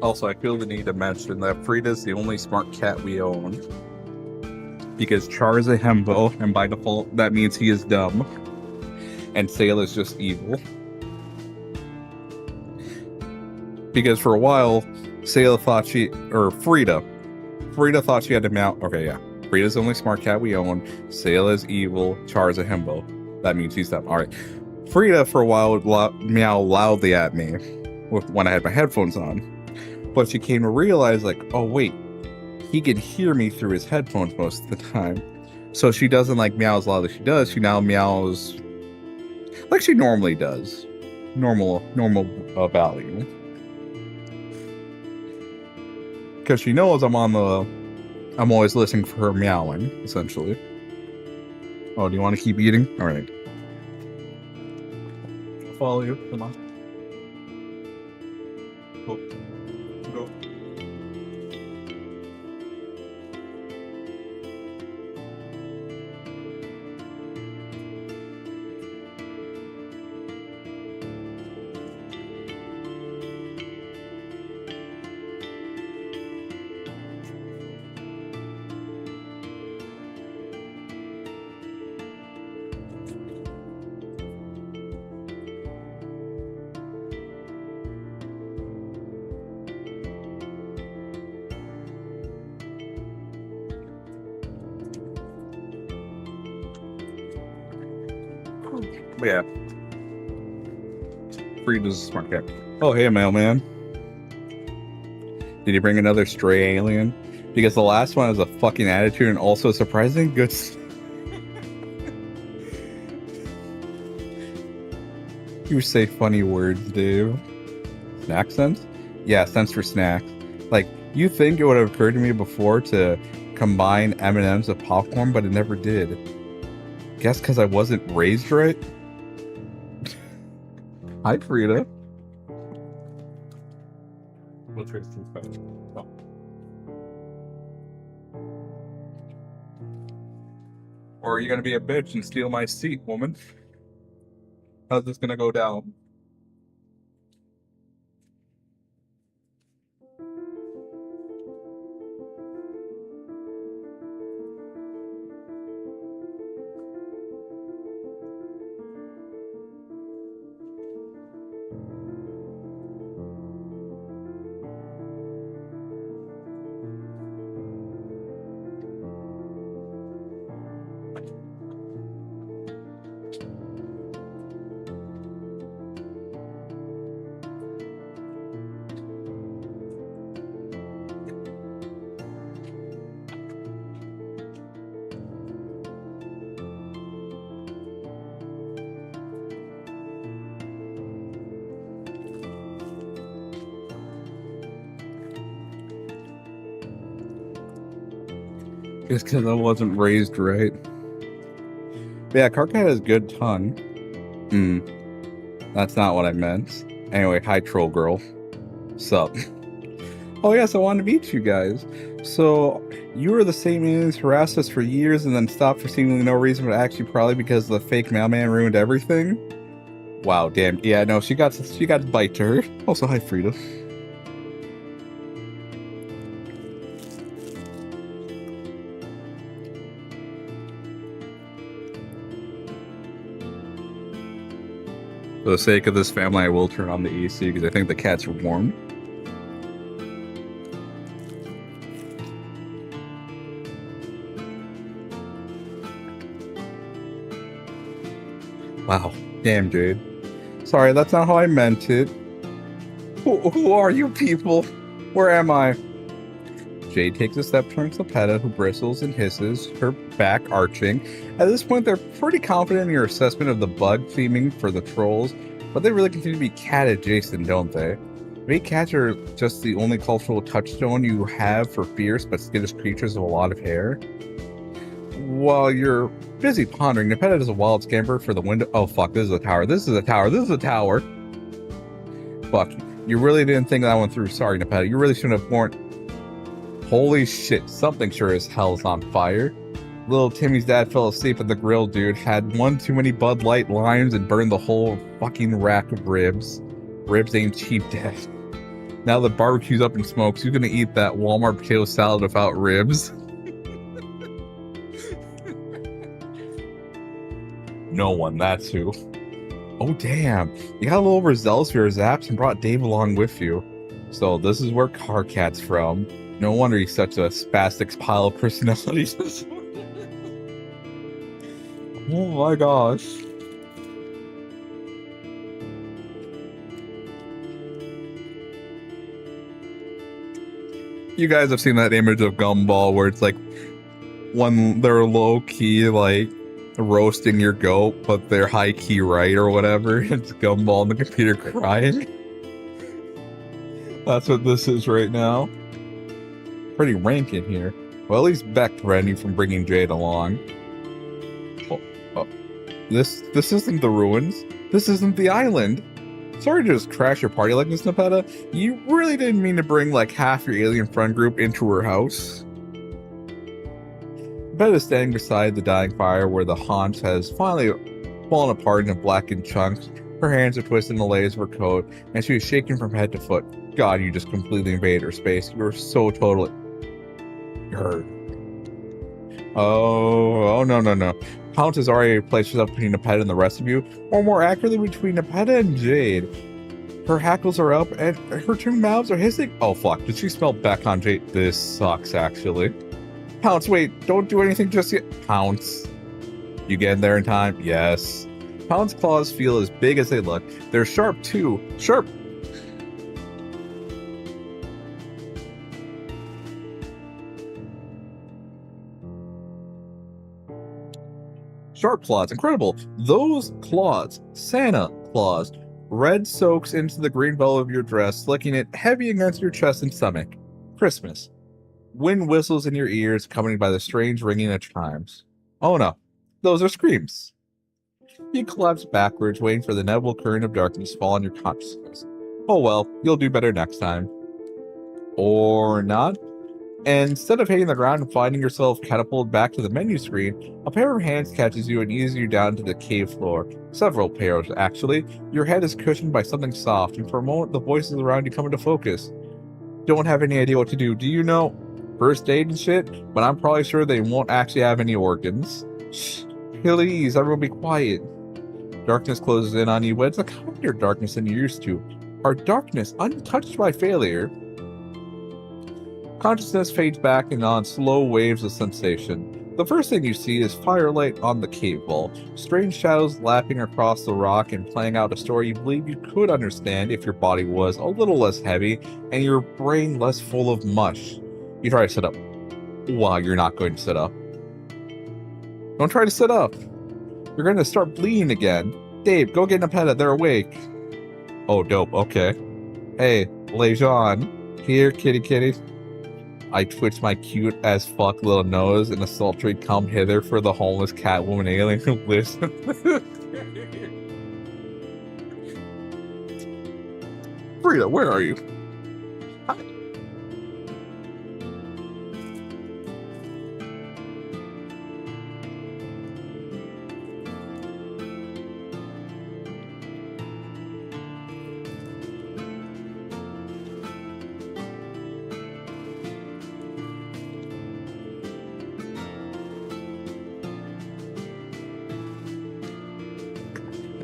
Speaker 2: Also, I feel the need to mention that Frida's the only smart cat we own. Because Char is a hembo, and by default, that means he is dumb. And Sail is just evil. Because for a while, Frida thought she had to mount. Okay, yeah. Frida's the only smart cat we own. Sail is evil. Char is a hembo. That means he's dumb. Alright. Frida, for a while, would meow loudly at me when I had my headphones on. But she came to realize, like, oh, wait, he can hear me through his headphones most of the time. So she doesn't, like, meow as loud as she does. She now meows like she normally does. Normal value. Because she knows I'm always listening for her meowing, essentially. Oh, do you want to keep eating? All right. I'll follow you. Come on. Go. Go. But yeah. Frida's a smart cat. Oh, hey, mailman. Did you bring another stray alien? Because the last one has a fucking attitude and also surprising good. You say funny words, Dave. Snack sense? Yeah, sense for snacks. Like, you think it would have occurred to me before to combine M&Ms with popcorn, but it never did. Guess because I wasn't raised right? Hi, Frida.
Speaker 1: Let's raise some Spanish. Oh.
Speaker 2: Or are you gonna be a bitch and steal my seat, woman? How's this gonna go down? Just because I wasn't raised right. But yeah, Carcat has good tongue. That's not what I meant. Anyway, hi, troll girl. Sup? Oh yes, I wanted to meet you guys. So, you were the same aliens who harassed us for years and then stopped for seemingly no reason, but actually probably because the fake mailman ruined everything? Wow, damn. Yeah, no, she got bite to her. Also, hi, Frida. For the sake of this family, I will turn on the AC because I think the cats are warm. Wow. Damn, Jade. Sorry, that's not how I meant it. Who are you people? Where am I? Jade takes a step towards Lepeta, who bristles and hisses, her back arching. At this point, they're pretty confident in your assessment of the bug theming for the trolls, but they really continue to be cat adjacent, don't they? Maybe cats are just the only cultural touchstone you have for fierce but skittish creatures with a lot of hair. While you're busy pondering, Nepeta does a wild scamper for the window. Oh fuck, this is a tower. This is a tower. This is a tower. Fuck, you really didn't think that one through. Sorry, Nepeta. You really shouldn't have warned. Holy shit, something sure as hell's on fire. Little Timmy's dad fell asleep at the grill, dude. Had one too many Bud Light limes and burned the whole fucking rack of ribs. Ribs ain't cheap, dad. Now the barbecue's up in smokes, who's gonna eat that Walmart potato salad without ribs? No one, that's who. Oh damn, you got a little overzealous for your zaps and brought Dave along with you. So this is where Carcat's from. No wonder he's such a spastic pile of personalities. Oh my gosh. You guys have seen that image of Gumball where it's like when they're low key like roasting your goat, but they're high key right or whatever. It's Gumball and the computer crying. That's what this is right now. Pretty rank in here. Well, at least Beck prevented you from bringing Jade along. Oh. This isn't the ruins. This isn't the island. Sorry to just crash your party like this, Nepeta. You really didn't mean to bring like half your alien friend group into her house. Nepeta is standing beside the dying fire where the haunch has finally fallen apart into blackened chunks. Her hands are twisted in the layers of her coat, and she is shaking from head to foot. God, you just completely invaded her space. You were so totally... hurt. Oh, no. Pounce has already placed herself between Nepeta and the rest of you, or more accurately, between Nepeta and Jade. Her hackles are up, and her two mouths are hissing. Oh, fuck. Did she smell Beck on Jade? This sucks, actually. Pounce, wait. Don't do anything just yet. Pounce. You get in there in time? Yes. Pounce's claws feel as big as they look. They're sharp, too. Sharp. Sharp claws, incredible. Those claws, Santa claws. Red soaks into the green velvet of your dress, slicking it heavy against your chest and stomach. Christmas. Wind whistles in your ears, accompanied by the strange ringing of chimes. Oh no, those are screams. You collapse backwards, waiting for the inevitable current of darkness to fall on your consciousness. Oh well, you'll do better next time. Or not. And instead of hitting the ground and finding yourself catapulted back to the menu screen, a pair of hands catches you and eases you down to the cave floor. Several pairs, actually. Your head is cushioned by something soft, and for a moment the voices around you come into focus. Don't have any idea what to do. Do you know first aid and shit? But I'm probably sure they won't actually have any organs. Shh, please, everyone be quiet. Darkness closes in on you, but it's a kinder darkness than you're used to. Our darkness, untouched by failure. Consciousness fades back and on slow waves of sensation. The first thing you see is firelight on the cave wall, strange shadows lapping across the rock and playing out a story you believe you could understand if your body was a little less heavy and your brain less full of mush. You try to sit up. Well, you're not going to sit up. Don't try to sit up. You're going to start bleeding again. Dave, go get Nepeta, they're awake. Oh, dope, okay. Hey, Lejean. Here, kitty kitty. I twitch my cute as fuck little nose in a sultry come hither for the homeless Catwoman alien who lives. Frida, where are you? Hi.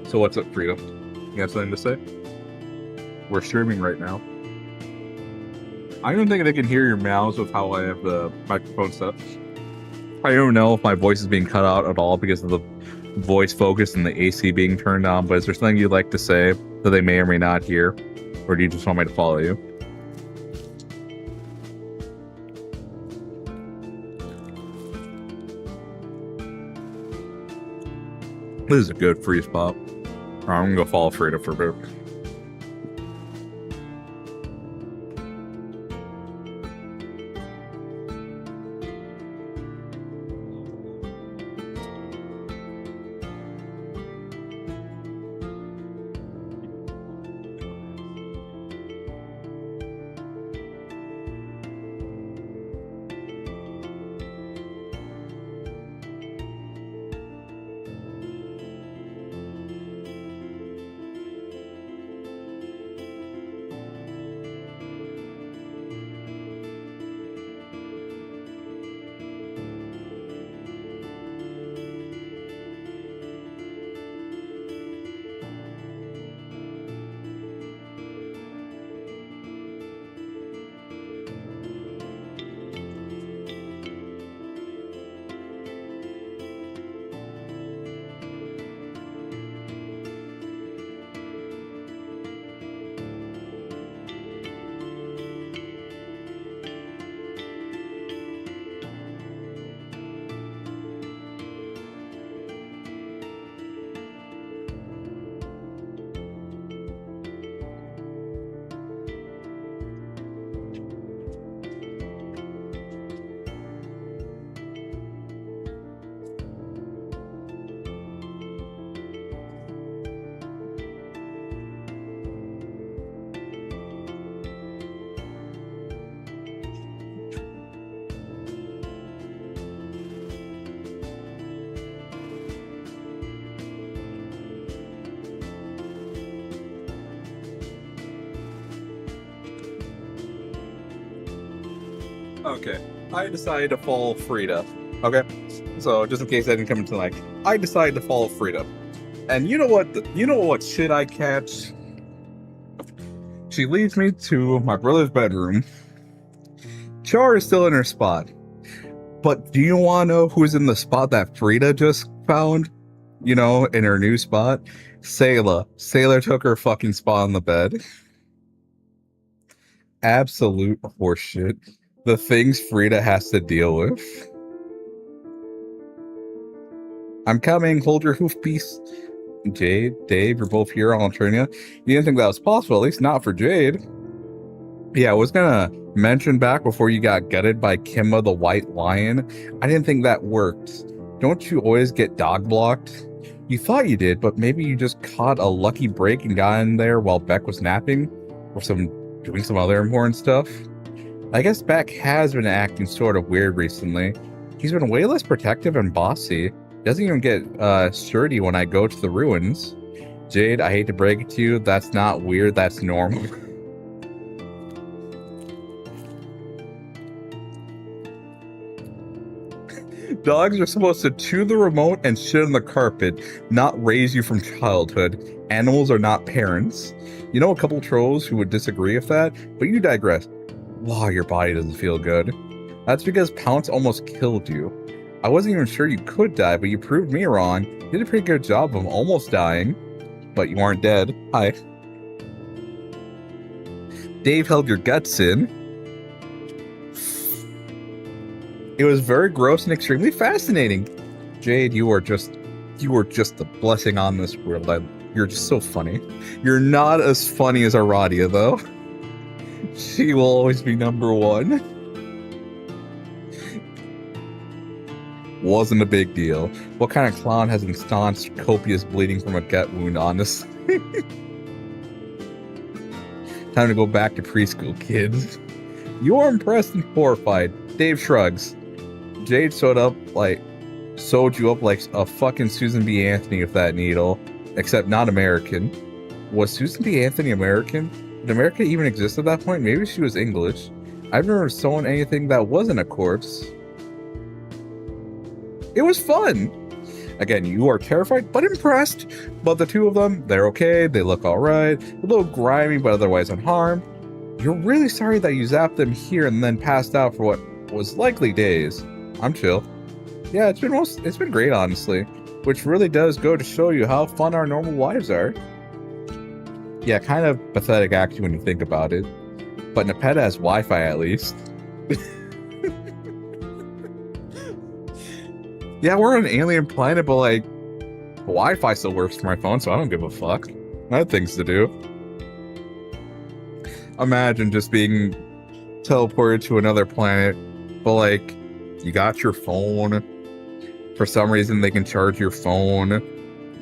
Speaker 2: So what's up, Frida? You got something to say? We're streaming right now. I don't think they can hear your meows with how I have the microphone set. I don't know if my voice is being cut out at all because of the voice focus and the AC being turned on, but is there something you'd like to say that they may or may not hear? Or do you just want me to follow you? This is a good freeze pop. I'm gonna go follow Frida for a bit. Okay, I decided to follow Frida. Okay, so just in case I didn't come into like, I decided to follow Frida, and you know what shit I catch? She leads me to my brother's bedroom. Char is still in her spot, but do you want to know who's in the spot that Frida just found? You know, in her new spot, Sayla. Sayla took her fucking spot on the bed. Absolute horseshit. The things Frida has to deal with. I'm coming. Hold your hoof piece. Jade, Dave, you're both here. I'll turn you. You didn't think that was possible, at least not for Jade. Yeah, I was gonna Mentioned back before you got gutted by Kimba the White Lion. I didn't think that worked. Don't you always get dog blocked? You thought you did, but maybe you just caught a lucky break and got in there while Beck was napping? Or doing some other important stuff? I guess Beck has been acting sort of weird recently. He's been way less protective and bossy. Doesn't even get sturdy when I go to the ruins. Jade, I hate to break it to you, that's not weird, that's normal. Dogs are supposed to chew the remote and shit on the carpet, not raise you from childhood. Animals are not parents. You know a couple trolls who would disagree with that, but you digress. Wow, your body doesn't feel good. That's because Pounce almost killed you. I wasn't even sure you could die, but you proved me wrong. You did a pretty good job of almost dying. But you aren't dead. Hi. Dave held your guts in. It was very gross and extremely fascinating. Jade, you are just the blessing on this world. You're just so funny. You're not as funny as Aradia, though. She will always be number one. Wasn't a big deal. What kind of clown has instanced copious bleeding from a gut wound, honestly? Time to go back to preschool, kids. You're impressed and horrified. Dave shrugs. Jade sewed you up like a fucking Susan B. Anthony with that needle. Except not American. Was Susan B. Anthony American? Did America even exist at that point? Maybe she was English. I've never sewn anything that wasn't a corpse. It was fun. Again, you are terrified but impressed. But the two of them, they're okay. They look alright. A little grimy but otherwise unharmed. You're really sorry that you zapped them here and then passed out for what was likely days. I'm chill. Yeah, it's been great, honestly. Which really does go to show you how fun our normal lives are. Yeah, kind of pathetic actually when you think about it. But Nepeta has Wi-Fi at least. Yeah, we're on an alien planet, but like, Wi-Fi still works for my phone, so I don't give a fuck. I have things to do. Imagine just being teleported to another planet, but like, you got your phone. For some reason, they can charge your phone.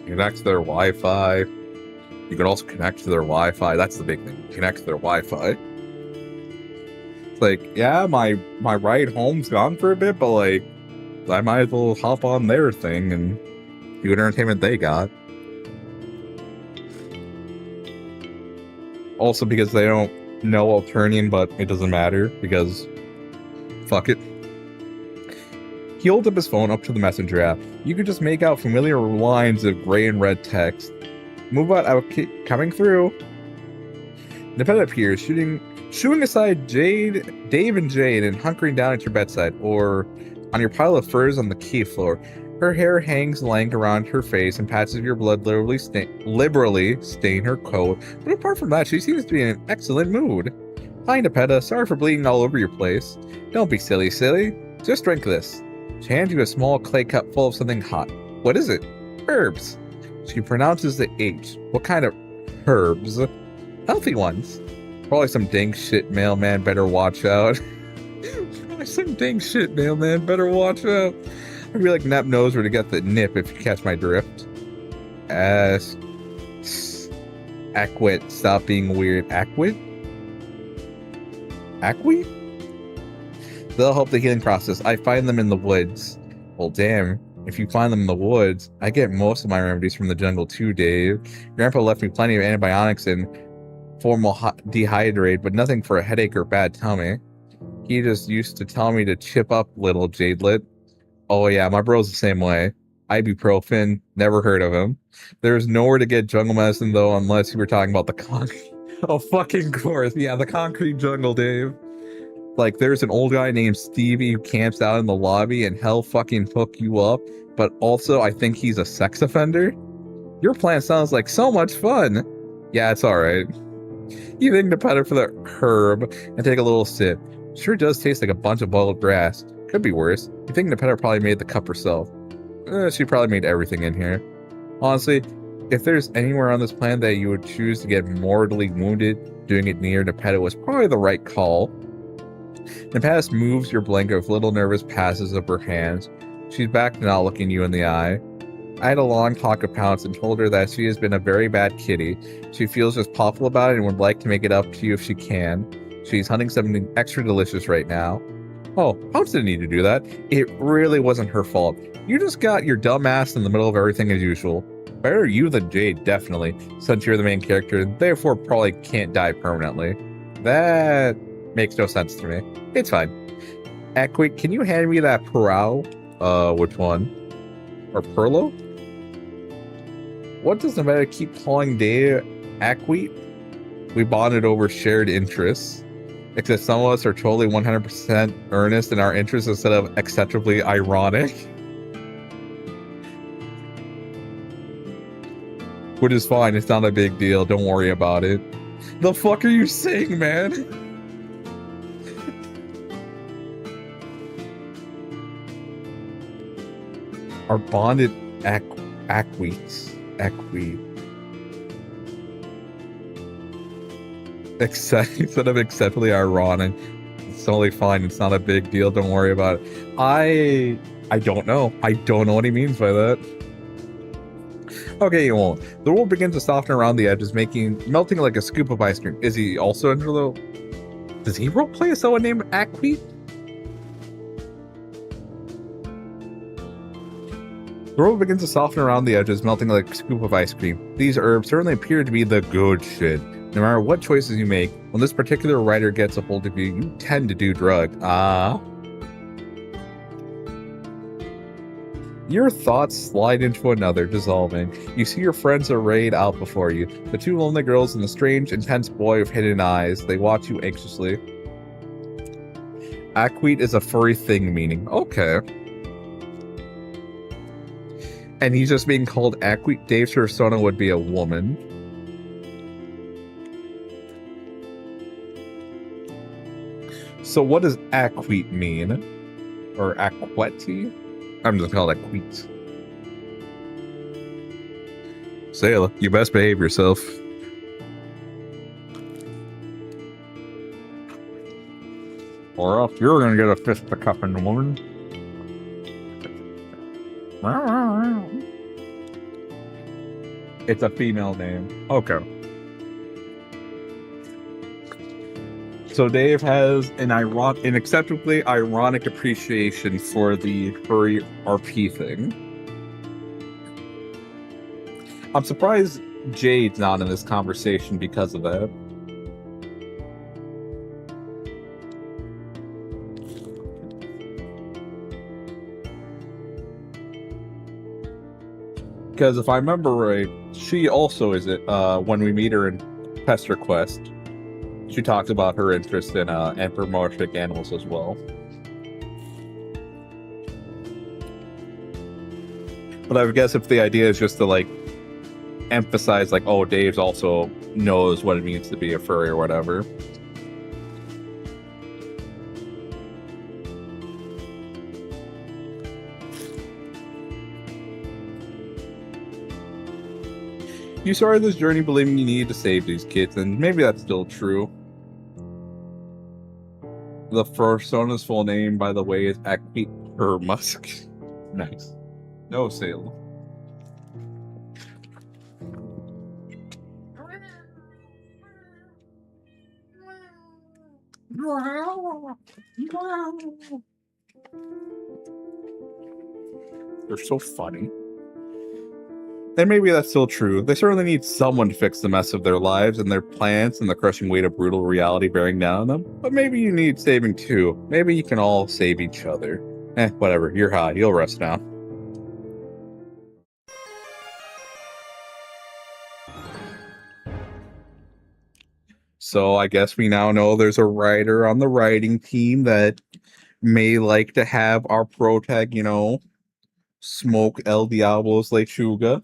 Speaker 2: You connect to their Wi-Fi. You can also connect to their Wi-Fi. That's the big thing. Connect to their Wi-Fi. It's like, yeah, my ride home's gone for a bit, but like, I might as well hop on their thing and see what entertainment they got. Also because they don't know Alternian, but it doesn't matter because fuck it. He holds up his phone up to the messenger app. You could just make out familiar lines of gray and red text. Move out, coming through. Nepeta appears, shooing aside Dave and Jade and hunkering down at your bedside, or on your pile of furs on the key floor. Her hair hangs lank around her face and patches of your blood liberally stain her coat, but apart from that, she seems to be in an excellent mood. Hi, Nepeta, sorry for bleeding all over your place. Don't be silly. Just drink this. She hands you a small clay cup full of something hot. What is it? Herbs. She pronounces the H. What kind of herbs? Healthy ones. Probably some dang shit, mailman, better watch out. Some dang shit, mailman, better watch out. I feel like Nep knows where to get the nip if you catch my drift. Acquit, stop being weird. Acquit? They'll help the healing process. I find them in the woods. Well, damn. If you find them in the woods, I get most of my remedies from the jungle too, Dave. Grandpa left me plenty of antibiotics and formal dehydrate, but nothing for a headache or bad tummy. He just used to tell me to chip up little Jadelet. Oh yeah, my bro's the same way. Ibuprofen, never heard of him. There's nowhere to get jungle medicine though, unless you were talking about the concrete. Oh, fucking course. Yeah, the concrete jungle, Dave. Like, there's an old guy named Stevie who camps out in the lobby and he'll fucking hook you up, but also I think he's a sex offender. Your plan sounds like so much fun. Yeah, it's alright. You think Nepeta for the herb and take a little sip. Sure does taste like a bunch of boiled grass. Could be worse. You think Nepeta probably made the cup herself. She probably made everything in here. Honestly, if there's anywhere on this planet that you would choose to get mortally wounded, doing it near Nepeta was probably the right call. Nepenthes moves your blanket with little nervous passes of her hands. She's back now, looking you in the eye. I had a long talk of Pounce and told her that she has been a very bad kitty. She feels just awful about it and would like to make it up to you if she can. She's hunting something extra delicious right now. Oh, Pounce didn't need to do that. It really wasn't her fault. You just got your dumb ass in the middle of everything as usual. Better you than Jade, definitely, since you're the main character and therefore probably can't die permanently. That makes no sense to me. It's fine. Quick, can you hand me that Perao? Which one? Or Perlo? What does Nevada keep calling Dave Aquit? We bonded over shared interests. Except some of us are totally 100% earnest in our interests instead of acceptably ironic. Which is fine, it's not a big deal, don't worry about it. The fuck are you saying, man? Our bonded Aquit. Instead of acceptably ironic. It's totally fine, it's not a big deal, don't worry about it. I don't know. I don't know what he means by that. Okay, you won't. The world begins to soften around the edges, melting like a scoop of ice cream. Is he also under the... Does he roleplay as someone named Aquit? The world begins to soften around the edges, melting like a scoop of ice cream. These herbs certainly appear to be the good shit. No matter what choices you make, when this particular writer gets a hold of you, you tend to do drug. Your thoughts slide into another, dissolving. You see your friends arrayed out before you. The two lonely girls and the strange, intense boy with hidden eyes. They watch you anxiously. Aquit is a furry thing, meaning. Okay. And he's just being called Aquit. Dave's persona would be a woman. So what does Aquit mean? Or Aquetti? I'm just calling it Aquit. Sayla, you best behave yourself. Or else you're gonna get a fist to cup in the morning. It's a female name. Okay. So Dave has an acceptably ironic appreciation for the furry RP thing. I'm surprised Jade's not in this conversation because of that. Because if I remember right, she also is it when we meet her in Pesterquest. She talks about her interest in anthropomorphic animals as well. But I would guess if the idea is just to like emphasize like, oh, Dave's also knows what it means to be a furry or whatever. You started this journey believing you needed to save these kids, and maybe that's still true. The persona's full name, by the way, is Aquit Musk. Nice. No sale. They're so funny. And maybe that's still true. They certainly need someone to fix the mess of their lives and their plans and the crushing weight of brutal reality bearing down on them. But maybe you need saving too. Maybe you can all save each other. Whatever. You're high. You'll rest now. So I guess we now know there's a writer on the writing team that may like to have our protag, you know, smoke El Diablo's Lechuga.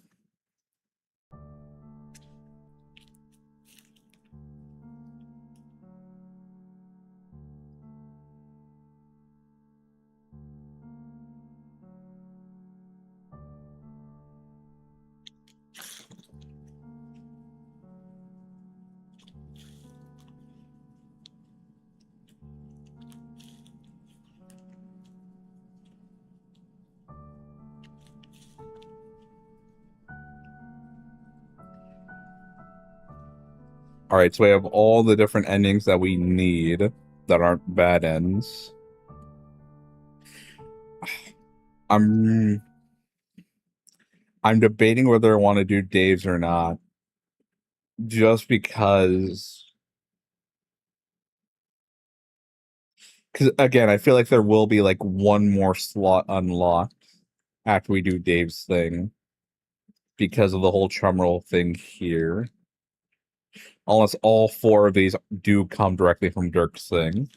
Speaker 2: Alright, so we have all the different endings that we need that aren't bad ends. I'm debating whether I want to do Dave's or not. Just because again, I feel like there will be like one more slot unlocked after we do Dave's thing because of the whole Chumroll thing here. Unless all 4 of these do come directly from Dirk's thing.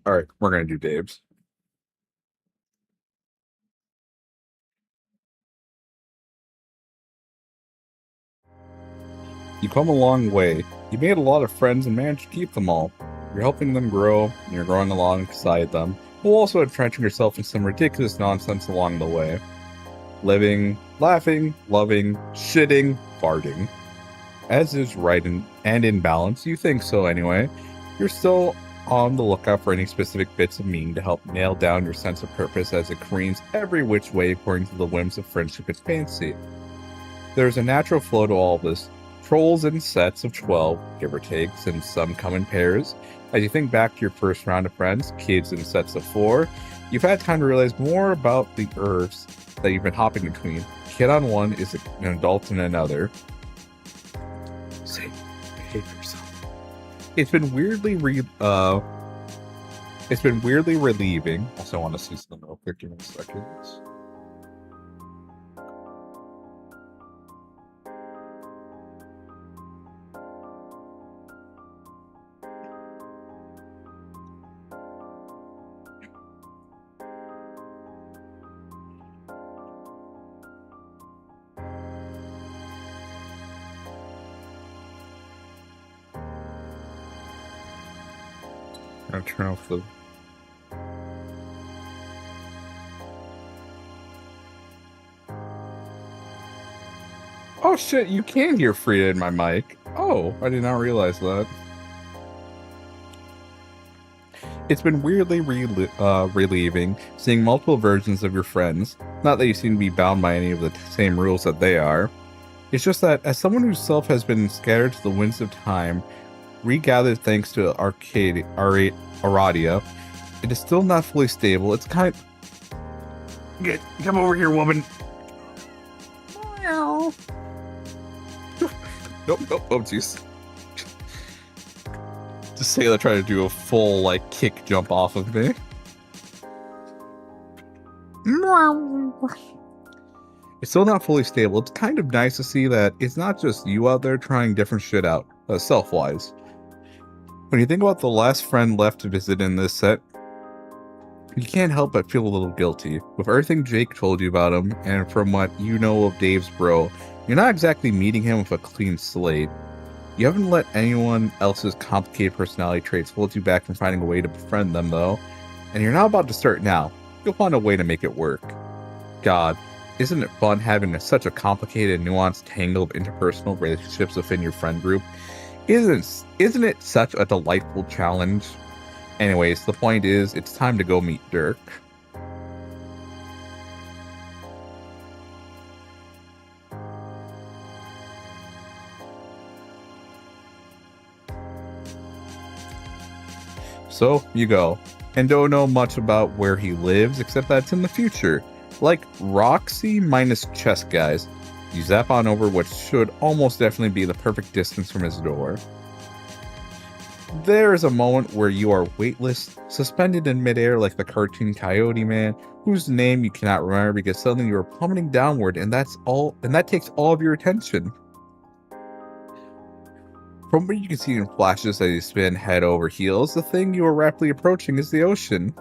Speaker 2: Alright, we're gonna do Dave's. You come a long way. You made a lot of friends and managed to keep them all. You're helping them grow, and you're growing alongside them, while also entrenching yourself in some ridiculous nonsense along the way. Living, laughing, loving, shitting, farting. As is right and in balance, you think so anyway. You're still on the lookout for any specific bits of meaning to help nail down your sense of purpose as it careens every which way according to the whims of friendship and fancy. There's a natural flow to all this. Trolls in sets of 12, give or take, and some come in pairs. As you think back to your first round of friends, kids in sets of 4, you've had time to realize more about the earths that you've been hopping between. Kid on one is an adult in another. Say, behave yourself. It's been weirdly relieving. Also, I want to see something real quick. Give me a second. I'll turn off the... Oh shit, you can hear Frida in my mic. Oh, I did not realize that. It's been weirdly relieving seeing multiple versions of your friends. Not that you seem to be bound by any of the same rules that they are. It's just that, as someone whose self has been scattered to the winds of time, regathered thanks to Aradia, it is still not fully stable. It's kind of... Come over here, woman. Meow. Nope, oh jeez. Just Sayla tried to do a full, like, kick jump off of me. It's still not fully stable. It's kind of nice to see that it's not just you out there trying different shit out, self-wise. When you think about the last friend left to visit in this set, you can't help but feel a little guilty. With everything Jake told you about him, and from what you know of Dave's bro, you're not exactly meeting him with a clean slate. You haven't let anyone else's complicated personality traits hold you back from finding a way to befriend them, though. And you're not about to start now. You'll find a way to make it work. God, isn't it fun having such a complicated and nuanced tangle of interpersonal relationships within your friend group? Isn't it such a delightful challenge? Anyways, the point is, it's time to go meet Dirk. So, you go, and don't know much about where he lives, except that it's in the future. Like Roxy minus chess guys. You zap on over what should almost definitely be the perfect distance from his door. There is a moment where you are weightless, suspended in midair like the cartoon Coyote Man, whose name you cannot remember because suddenly you are plummeting downward, and that takes all of your attention. From what you can see in flashes as you spin head over heels, the thing you are rapidly approaching is the ocean.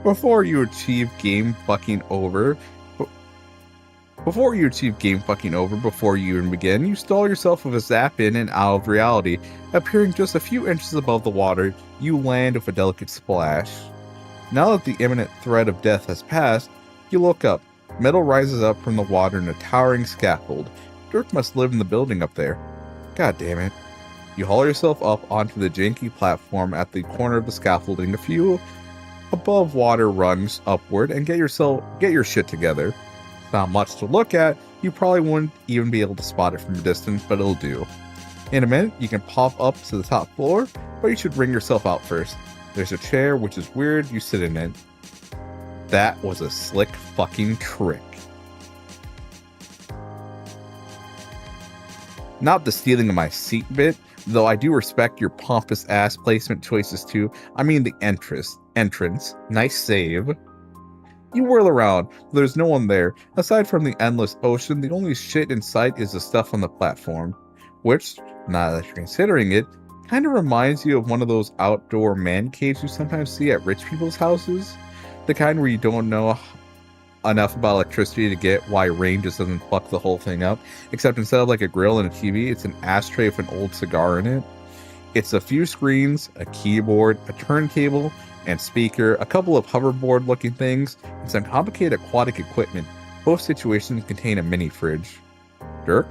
Speaker 2: Before you achieve game fucking over, before you even begin, you stall yourself with a zap in and out of reality. Appearing just a few inches above the water, you land with a delicate splash. Now that the imminent threat of death has passed, you look up. Metal rises up from the water in a towering scaffold. Dirk must live in the building up there. God damn it. You haul yourself up onto the janky platform at the corner of the scaffolding. A few above water runs upward and get your shit together. Not much to look at, you probably wouldn't even be able to spot it from a distance, but it'll do. In a minute, you can pop up to the top floor, but you should bring yourself out first. There's a chair, which is weird, you sit in it. That was a slick fucking trick. Not the stealing of my seat bit, though I do respect your pompous ass placement choices too. I mean the entrance. Nice save. You whirl around. There's no one there. Aside from the endless ocean, the only shit in sight is the stuff on the platform. Which, now that you're considering it, kind of reminds you of one of those outdoor man caves you sometimes see at rich people's houses. The kind where you don't know enough about electricity to get why rain just doesn't fuck the whole thing up. Except instead of like a grill and a TV, it's an ashtray with an old cigar in it. It's a few screens, a keyboard, a turntable, and speaker, a couple of hoverboard looking things, and some complicated aquatic equipment. Both situations contain a mini fridge. Dirk?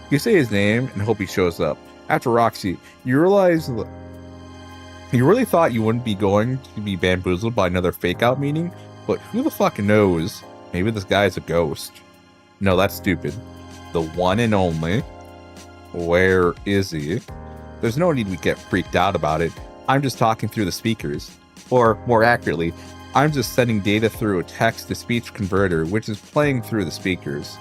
Speaker 2: You say his name and hope he shows up. After Roxy, you realize you really thought you wouldn't be going to be bamboozled by another fake out meeting, but who the fuck knows? Maybe this guy's a ghost. No, that's stupid. The one and only. Where is he? There's no need to get freaked out about it. I'm just talking through the speakers. Or, more accurately, I'm just sending data through a text-to-speech converter, which is playing through the speakers.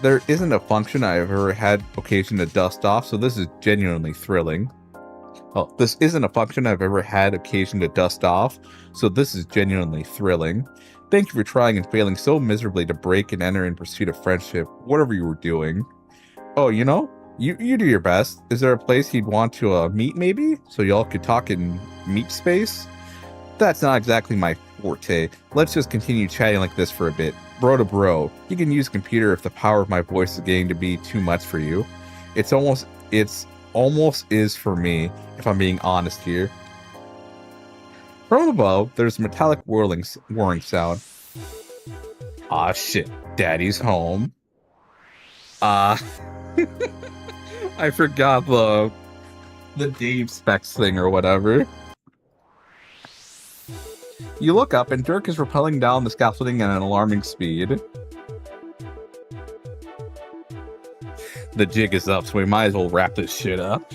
Speaker 2: There isn't a function I've ever had occasion to dust off, so this is genuinely thrilling. Well, this isn't a function I've ever had occasion to dust off, so this is genuinely thrilling. Thank you for trying and failing so miserably to break and enter in pursuit of friendship, whatever you were doing. Oh, you know, you do your best. Is there a place you'd want to meet, maybe? So y'all could talk in meet space? That's not exactly my forte. Let's just continue chatting like this for a bit. Bro to bro. You can use a computer if the power of my voice is getting to be too much for you. It's almost is for me, if I'm being honest here. From above, there's a metallic whirring sound. Ah shit, daddy's home. I forgot the Dave Specs thing or whatever. You look up and Dirk is rappelling down the scaffolding at an alarming speed. The jig is up, so we might as well wrap this shit up.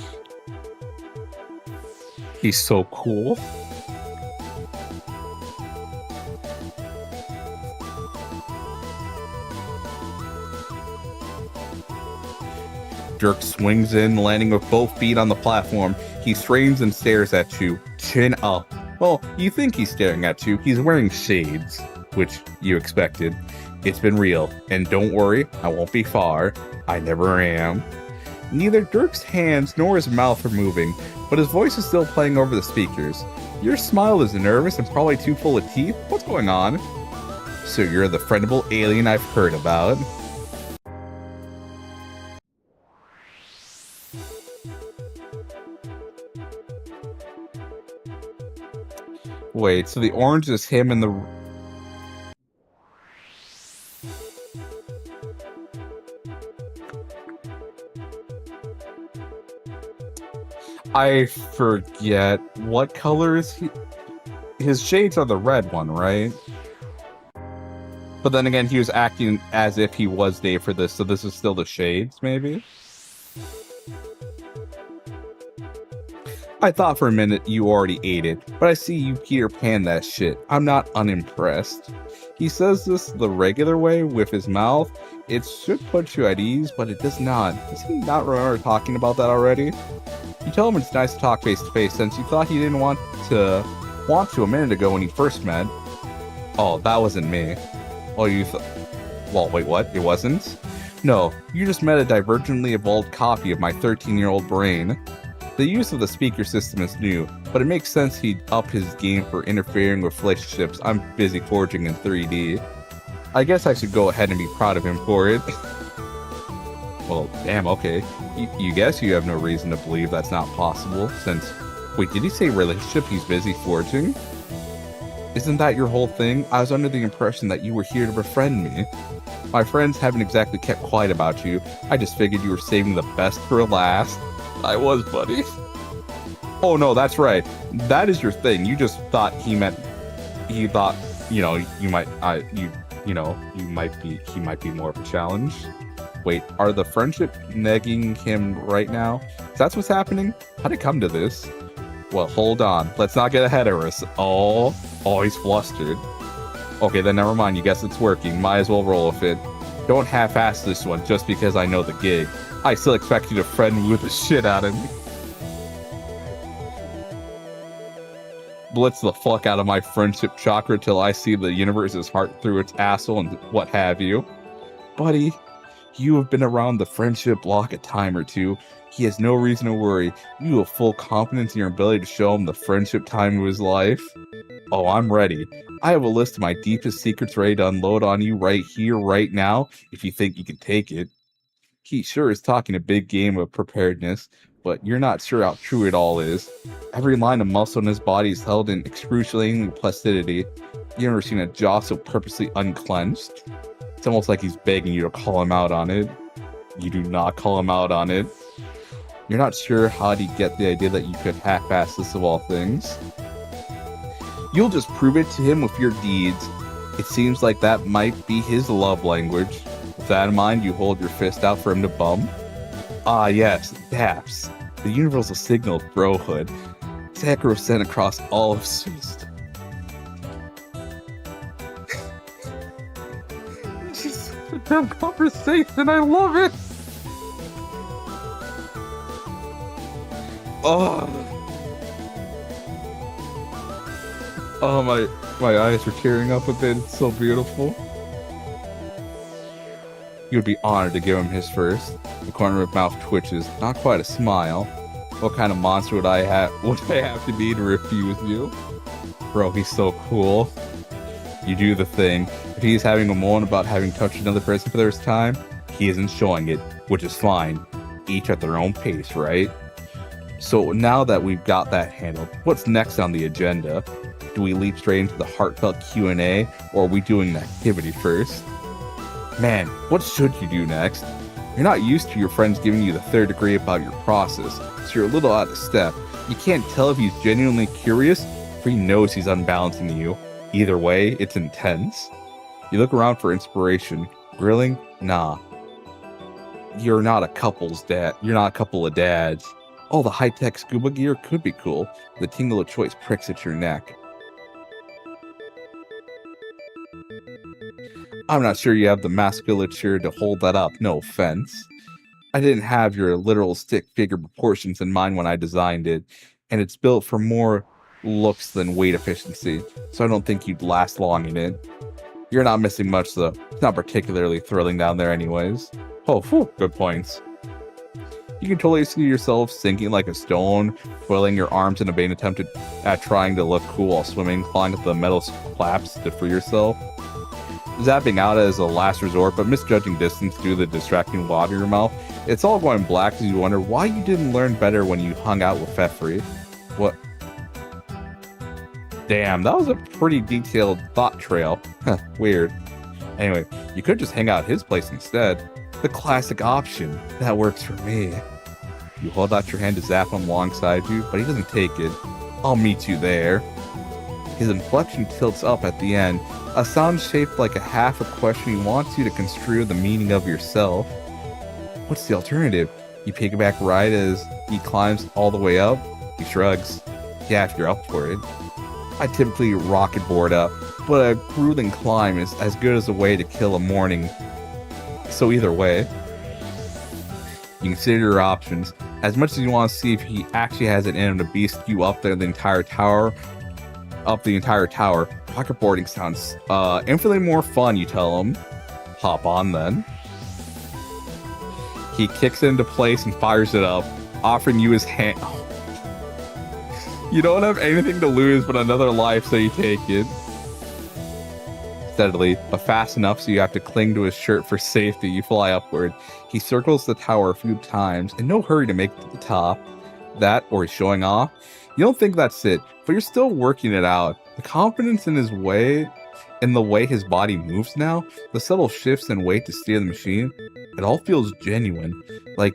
Speaker 2: He's so cool. Dirk swings in, landing with both feet on the platform. He strains and stares at you, chin up. Well, you think he's staring at you. He's wearing shades, which you expected. It's been real, and don't worry, I won't be far. I never am. Neither Dirk's hands nor his mouth are moving, but his voice is still playing over the speakers. Your smile is nervous and probably too full of teeth. What's going on? So you're the friendable alien I've heard about. Wait, so the orange is him and the... I forget. What color is he? His shades are the red one, right? But then again, he was acting as if he was Dave for this, so this is still the shades, maybe? I thought for a minute you already ate it, but I see you Peter Pan that shit. I'm not unimpressed. He says this the regular way with his mouth. It should put you at ease, but it does not. Does he not remember talking about that already? You tell him it's nice to talk face to face since you thought he didn't want to a minute ago when he first met. Oh, that wasn't me. Oh, you thought... Well, wait, what? It wasn't? No, you just met a divergently evolved copy of my 13-year-old brain. The use of the speaker system is new. but it makes sense he'd up his game for interfering with relationships I'm busy forging in 3D. I guess I should go ahead and be proud of him for it. Well, damn, okay. You guess you have no reason to believe that's not possible, since... Wait, did he say relationship he's busy forging? Isn't that your whole thing? I was under the impression that you were here to befriend me. My friends haven't exactly kept quiet about you. I just figured you were saving the best for last. I was, buddy. Oh no, that's right. That is your thing. You just thought he thought, you know, he might be more of a challenge. Wait, are the friendship negging him right now? That's what's happening? How'd it come to this? Well, hold on. Let's not get ahead of us. Oh, he's flustered. Okay, then never mind. You guess it's working. Might as well roll with it. Don't half-ass this one just because I know the gig. I still expect you to friend with the shit out of me. Blitz the fuck out of my friendship chakra till I see the universe's heart through its asshole and what have you. Buddy, you have been around the friendship block a time or two. He has no reason to worry. You have full confidence in your ability to show him the friendship time of his life. Oh, I'm ready. I have a list of my deepest secrets ready to unload on you right here, right now, if you think you can take it. He sure is talking a big game of preparedness, but you're not sure how true it all is. Every line of muscle in his body is held in excruciating placidity. You ever seen a jaw so purposely unclenched? It's almost like he's begging you to call him out on it. You do not call him out on it. You're not sure how to get the idea that you could half-ass this of all things. You'll just prove it to him with your deeds. It seems like that might be his love language. With that in mind, you hold your fist out for him to bump. Ah yes, daps. The universal signal of brohood. Sacrosanct across all of fist. Just a dumb conversation, I love it! Oh, my eyes are tearing up a bit. It's so beautiful. You would be honored to give him his first. The corner of his mouth twitches. Not quite a smile. What kind of monster would I have to be to refuse you? Bro, he's so cool. You do the thing. If he's having a moan about having touched another person for the first time, he isn't showing it, which is fine. Each at their own pace, right? So now that we've got that handled, what's next on the agenda? Do we leap straight into the heartfelt Q&A, or are we doing an activity first? Man, what should you do next? You're not used to your friends giving you the third degree about your process, so you're a little out of step. You can't tell if he's genuinely curious, or he knows he's unbalancing you. Either way, it's intense. You look around for inspiration. Grilling? Nah. You're not a couple of dads. Oh, the high-tech scuba gear could be cool. The tingle of choice pricks at your neck. I'm not sure you have the musculature to hold that up, no offense. I didn't have your literal stick figure proportions in mind when I designed it, and it's built for more looks than weight efficiency, so I don't think you'd last long in it. You're not missing much though. It's not particularly thrilling down there anyways. Oh, phew, good points. You can totally see yourself sinking like a stone, flailing your arms in a vain attempt at trying to look cool while swimming, clawing at the metal flaps to free yourself. Zapping out as a last resort, but misjudging distance due to the distracting water in your mouth. It's all going black as you wonder why you didn't learn better when you hung out with Fefri. What? Damn, that was a pretty detailed thought trail. Weird. Anyway, you could just hang out at his place instead. The classic option. That works for me. You hold out your hand to zap him alongside you, but he doesn't take it. I'll meet you there. His inflection tilts up at the end, a sound shaped like a half a question he wants you to construe the meaning of yourself. What's the alternative? You piggyback right as he climbs all the way up? He shrugs. Yeah, if you're up for it. I typically rocket board up, but a grueling climb is as good as a way to kill a morning. So either way, you consider your options. As much as you want to see if he actually has it in him to beast you up the entire tower, pocketboarding sounds infinitely more fun, you tell him. Hop on then. He kicks it into place and fires it up, offering you his hand. You don't have anything to lose but another life, so you take it. Steadily, but fast enough so you have to cling to his shirt for safety, you fly upward. He circles the tower a few times, in no hurry to make it to the top. That, or he's showing off. You don't think that's it, but you're still working it out. The confidence in his way, in the way his body moves now, the subtle shifts and weight to steer the machine, it all feels genuine. Like,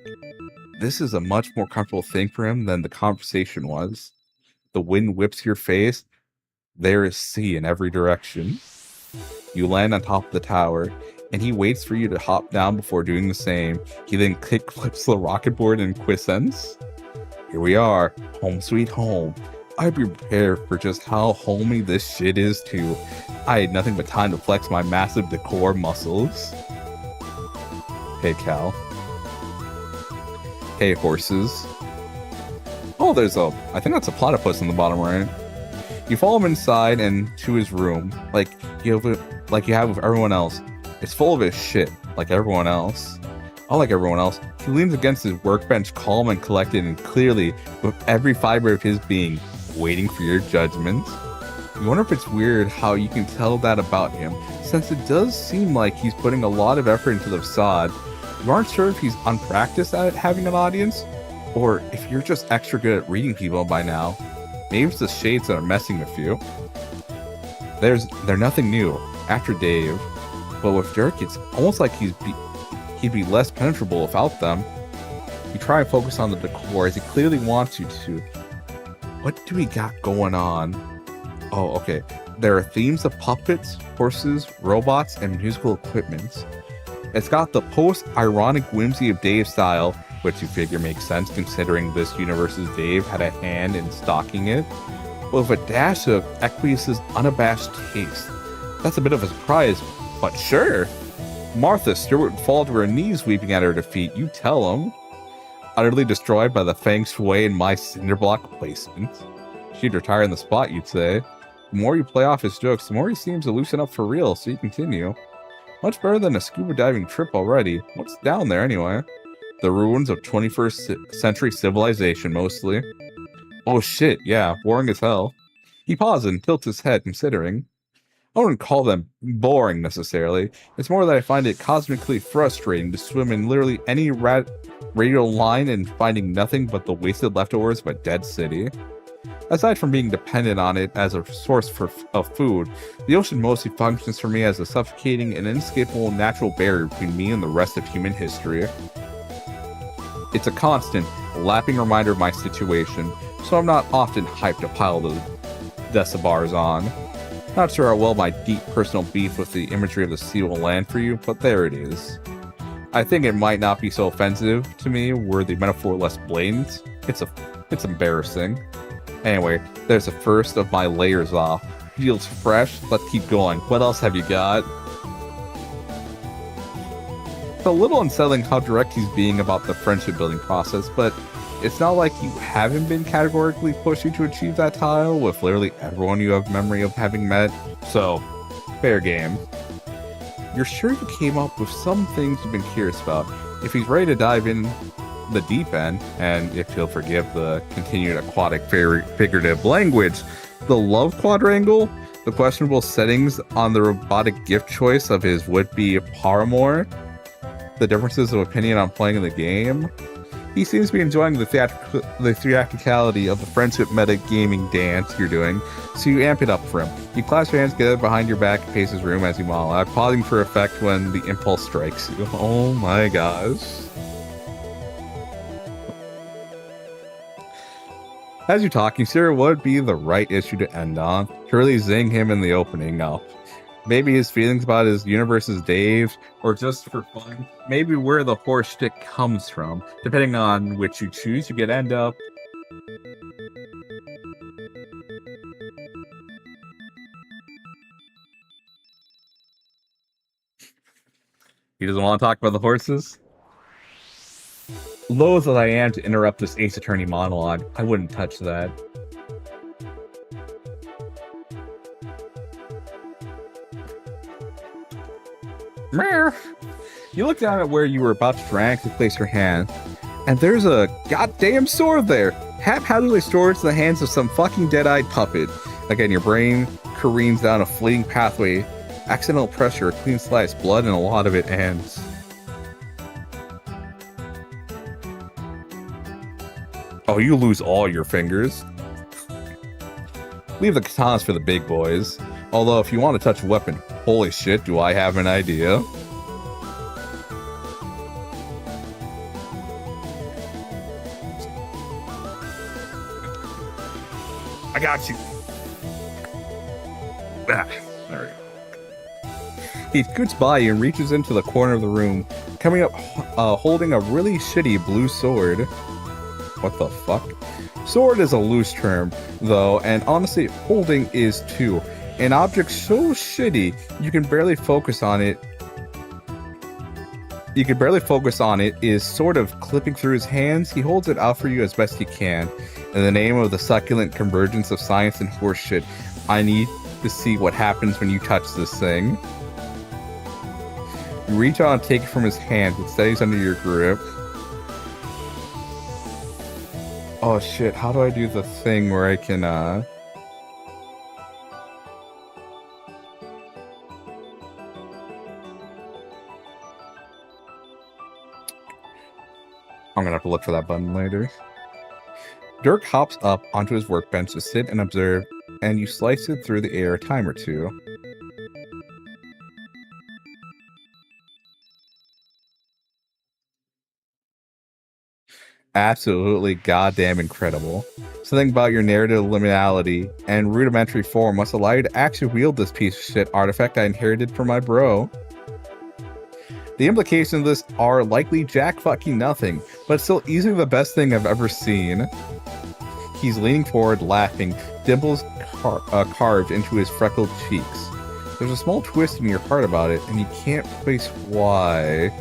Speaker 2: this is a much more comfortable thing for him than the conversation was. The wind whips your face. There is sea in every direction. You land on top of the tower, and he waits for you to hop down before doing the same. He then kick flips the rocket board and quiescence. Here we are, home sweet home. I'd be prepared for just how homey this shit is too. I had nothing but time to flex my massive decor muscles. Hey, Cal. Hey, horses. Oh, I think that's a platypus in the bottom right. You follow him inside and to his room, like you have with everyone else. It's full of his shit, like everyone else. Unlike everyone else, he leans against his workbench calm and collected and clearly, with every fiber of his being, waiting for your judgment. You wonder if it's weird how you can tell that about him, since it does seem like he's putting a lot of effort into the facade. You aren't sure if he's unpracticed at having an audience, or if you're just extra good at reading people by now. Maybe it's the shades that are messing with you. They're nothing new, after Dave, but with Dirk, it's almost like he'd be less penetrable without them. You try and focus on the decor as he clearly wants you to. What do we got going on? Oh, okay. There are themes of puppets, horses, robots, and musical equipment. It's got the post-ironic whimsy of Dave's style, which you figure makes sense considering this universe's Dave had a hand in stocking it, with a dash of Equius's unabashed taste. That's a bit of a surprise, but sure. Martha Stewart would fall to her knees weeping at her defeat, you tell him. Utterly destroyed by the feng shui in my cinderblock placement. She'd retire in the spot, you'd say. The more you play off his jokes, the more he seems to loosen up for real, so you continue. Much better than a scuba diving trip already. What's down there anyway? The ruins of 21st century civilization, mostly. Oh shit, yeah, boring as hell. He pauses and tilts his head, considering. I wouldn't call them boring, necessarily. It's more that I find it cosmically frustrating to swim in literally any radial line and finding nothing but the wasted leftovers of a dead city. Aside from being dependent on it as a source of food, the ocean mostly functions for me as a suffocating and inescapable natural barrier between me and the rest of human history. It's a constant, lapping reminder of my situation, so I'm not often hyped to pile the decibars on. Not sure how well my deep personal beef with the imagery of the sea will land for you, but there it is. I think it might not be so offensive to me were the metaphor less blatant. It's embarrassing. Anyway, there's the first of my layers off. Feels fresh, let's keep going. What else have you got? It's a little unsettling how direct he's being about the friendship building process, but it's not like you haven't been categorically pushing to achieve that tile with literally everyone you have memory of having met. So, fair game. You're sure you came up with some things you've been curious about. If he's ready to dive in the deep end, and if he'll forgive the continued aquatic figurative language, the love quadrangle, the questionable settings on the robotic gift choice of his would-be paramour, the differences of opinion on playing the game. He seems to be enjoying the theatricality of the friendship meta gaming dance you're doing, so you amp it up for him. You clasp your hands together behind your back and pace his room as you monologue, pausing for effect when the impulse strikes you. Oh my gosh. As you talk, you consider what would be the right issue to end on, to really zing him in the opening up. Maybe his feelings about his universe's Dave, or just for fun. Maybe where the horse shtick comes from. Depending on which you choose, you could end up. He doesn't want to talk about the horses? Loath as I am to interrupt this Ace Attorney monologue, I wouldn't touch that. You look down at where you were about to dramatically place your hand, and there's a goddamn sword there, haphazardly stored in the hands of some fucking dead-eyed puppet. Again, your brain careens down a fleeting pathway. Accidental pressure, a clean slice, blood, and a lot of it ends. Oh, you lose all your fingers. Leave the katanas for the big boys. Although, if you want to touch a weapon, holy shit, do I have an idea. I got you. Ah, there we go. He scoots by you and reaches into the corner of the room, coming up holding a really shitty blue sword. What the fuck? Sword is a loose term, though, and honestly, holding is too. An object so shitty, you can barely focus on it. Is sort of clipping through his hands. He holds it out for you as best he can. In the name of the succulent convergence of science and horseshit, I need to see what happens when you touch this thing. You reach out and take it from his hand. It stays under your grip. Oh shit, how do I do the thing where I can, I'm gonna have to look for that button later. Dirk hops up onto his workbench to sit and observe, and you slice it through the air a time or two. Absolutely goddamn incredible. Something about your narrative liminality and rudimentary form must allow you to actually wield this piece of shit artifact I inherited from my bro. The implications of this are likely jack fucking nothing, but still easily the best thing I've ever seen. He's leaning forward, laughing, dimples carved into his freckled cheeks. There's a small twist in your heart about it, and you can't place why.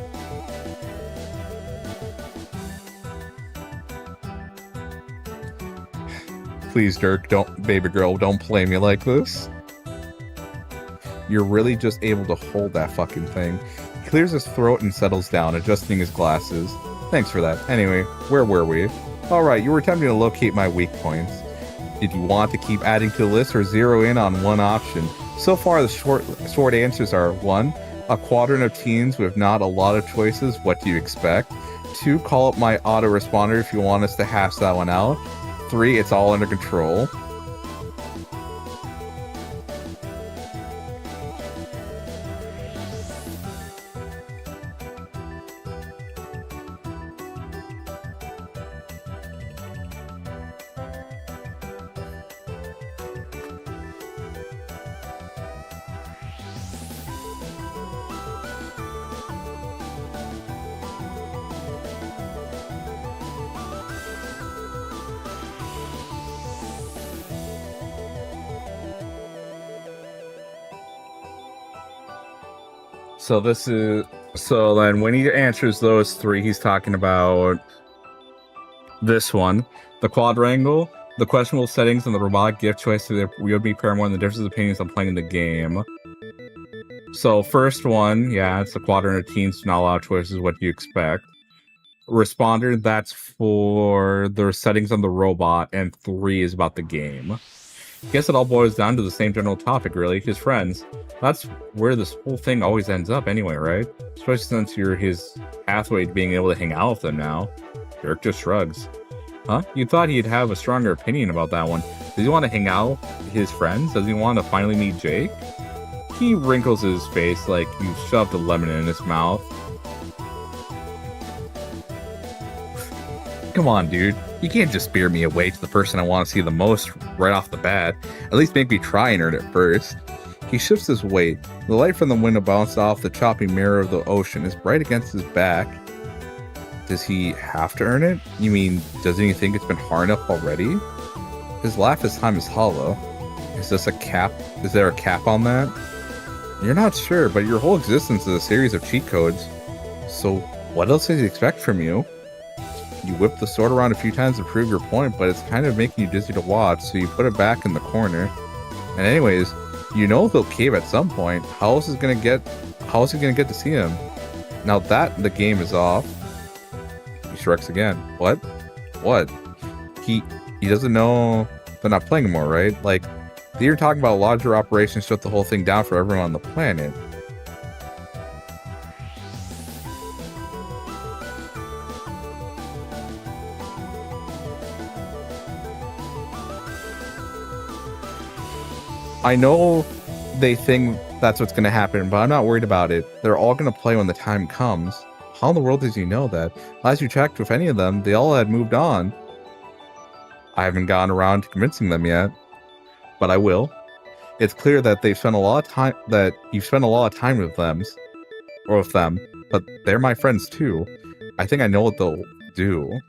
Speaker 2: Please, Dirk, baby girl, don't play me like this. You're really just able to hold that fucking thing. He clears his throat and settles down, adjusting his glasses. Thanks for that. Anyway, where were we? Alright, you were attempting to locate my weak points. Did you want to keep adding to the list or zero in on one option? So far, the short answers are 1. A quadrant of teens with not a lot of choices. What do you expect? 2. Call up my autoresponder if you want us to hash that one out. 3. It's all under control. So then when he answers those 3, he's talking about this one, the quadrangle, the questionable settings, and the robotic gift choice to the would-be paramore, and the difference of opinions on playing the game. So first one, yeah, it's the quadrant of teens, not a lot of choices. What do you expect? Responder, that's for the settings on the robot, and 3 is about the game. Guess it all boils down to the same general topic, really, his friends. That's where this whole thing always ends up anyway, right? Especially since you're his pathway to being able to hang out with them now. Dirk just shrugs. Huh? You thought he'd have a stronger opinion about that one. Does he want to hang out with his friends? Does he want to finally meet Jake? He wrinkles his face like you shoved a lemon in his mouth. Come on, dude. You can't just steer me away to the person I want to see the most right off the bat. At least make me try and earn it first. He shifts his weight. The light from the window bounces off the choppy mirror of the ocean is bright against his back. Does he have to earn it? You mean, doesn't he think it's been hard enough already? His laugh this time is hollow. Is this a cap? Is there a cap on that? You're not sure, but your whole existence is a series of cheat codes. So, what else does he expect from you? You whip the sword around a few times to prove your point, but it's kind of making you dizzy to watch, so you put it back in the corner. And anyways, you know he'll cave at some point. How else is he gonna get to see him? Now that the game is off. He shrugs again. What? He doesn't know they're not playing anymore, right? Like, you're talking about larger operations shut the whole thing down for everyone on the planet. I know they think that's what's going to happen, but I'm not worried about it. They're all going to play when the time comes. How in the world did you know that? Last you checked with any of them, they all had moved on. I haven't gotten around to convincing them yet, but I will. It's clear that they've spent a lot of time, that you've spent a lot of time with them, but they're my friends too. I think I know what they'll do.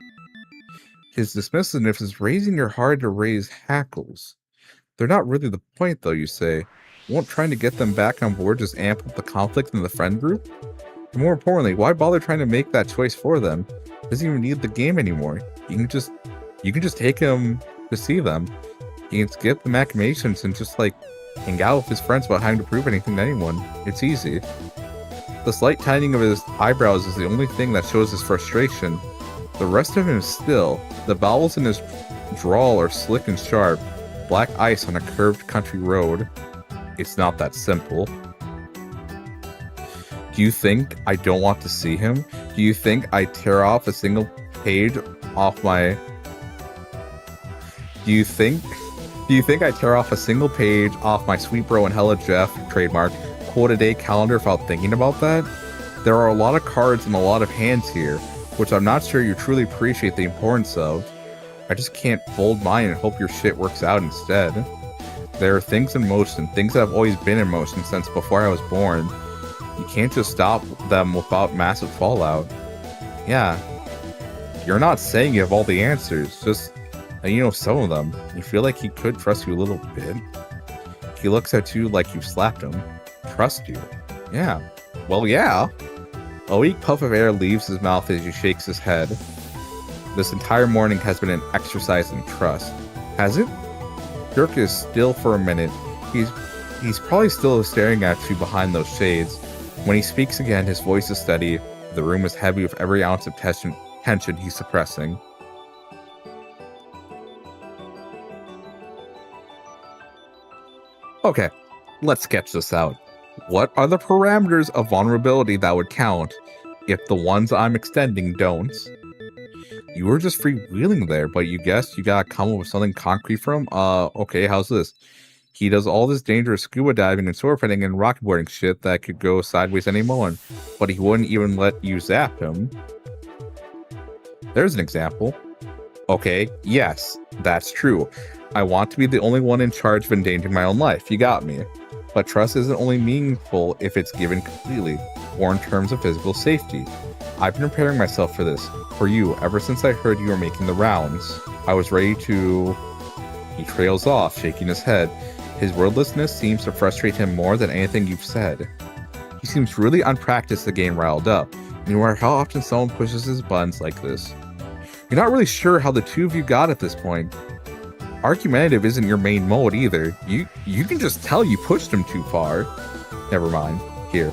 Speaker 2: His dismissiveness is raising your hard to raise hackles. They're not really the point, though, you say. Won't trying to get them back on board just amp up the conflict in the friend group? And more importantly, why bother trying to make that choice for them? Doesn't even need the game anymore. You can just take him to see them. He can skip the machinations and just like hang out with his friends without having to prove anything to anyone. It's easy. The slight tightening of his eyebrows is the only thing that shows his frustration. The rest of him is still. The vowels in his drawl are slick and sharp. Black ice on a curved country road. It's not that simple. Do you think I don't want to see him? Do you think I tear off a single page off my... Do you think I tear off a single page off my Sweet Bro and Hella Jeff trademark quote-a-day calendar without thinking about that? There are a lot of cards and a lot of hands here, which I'm not sure you truly appreciate the importance of. I just can't fold mine and hope your shit works out instead. There are things in motion, things that have always been in motion since before I was born. You can't just stop them without massive fallout. Yeah, you're not saying you have all the answers, just that you know some of them. You feel like he could trust you a little bit. He looks at you like you slapped him. Trust you? Yeah. Well, yeah. A weak puff of air leaves his mouth as he shakes his head. This entire morning has been an exercise in trust. Has it? Dirk is still for a minute. He's probably still staring at you behind those shades. When he speaks again, his voice is steady. The room is heavy with every ounce of tension he's suppressing. Okay, let's sketch this out. What are the parameters of vulnerability that would count if the ones I'm extending don't? You were just freewheeling there, but you guessed you gotta come up with something concrete from him? Okay, how's this? He does all this dangerous scuba diving and swordfighting and rocketboarding shit that could go sideways any moment, but he wouldn't even let you zap him. There's an example. Okay, yes, that's true. I want to be the only one in charge of endangering my own life. You got me. But trust isn't only meaningful if it's given completely, or in terms of physical safety. I've been preparing myself for this, for you, ever since I heard you were making the rounds. I was ready to... He trails off, shaking his head. His wordlessness seems to frustrate him more than anything you've said. He seems really unpracticed to getting riled up, and you wonder how often someone pushes his buttons like this. You're not really sure how the two of you got at this point. Argumentative isn't your main mode either. You can just tell you pushed him too far. Never mind. Here.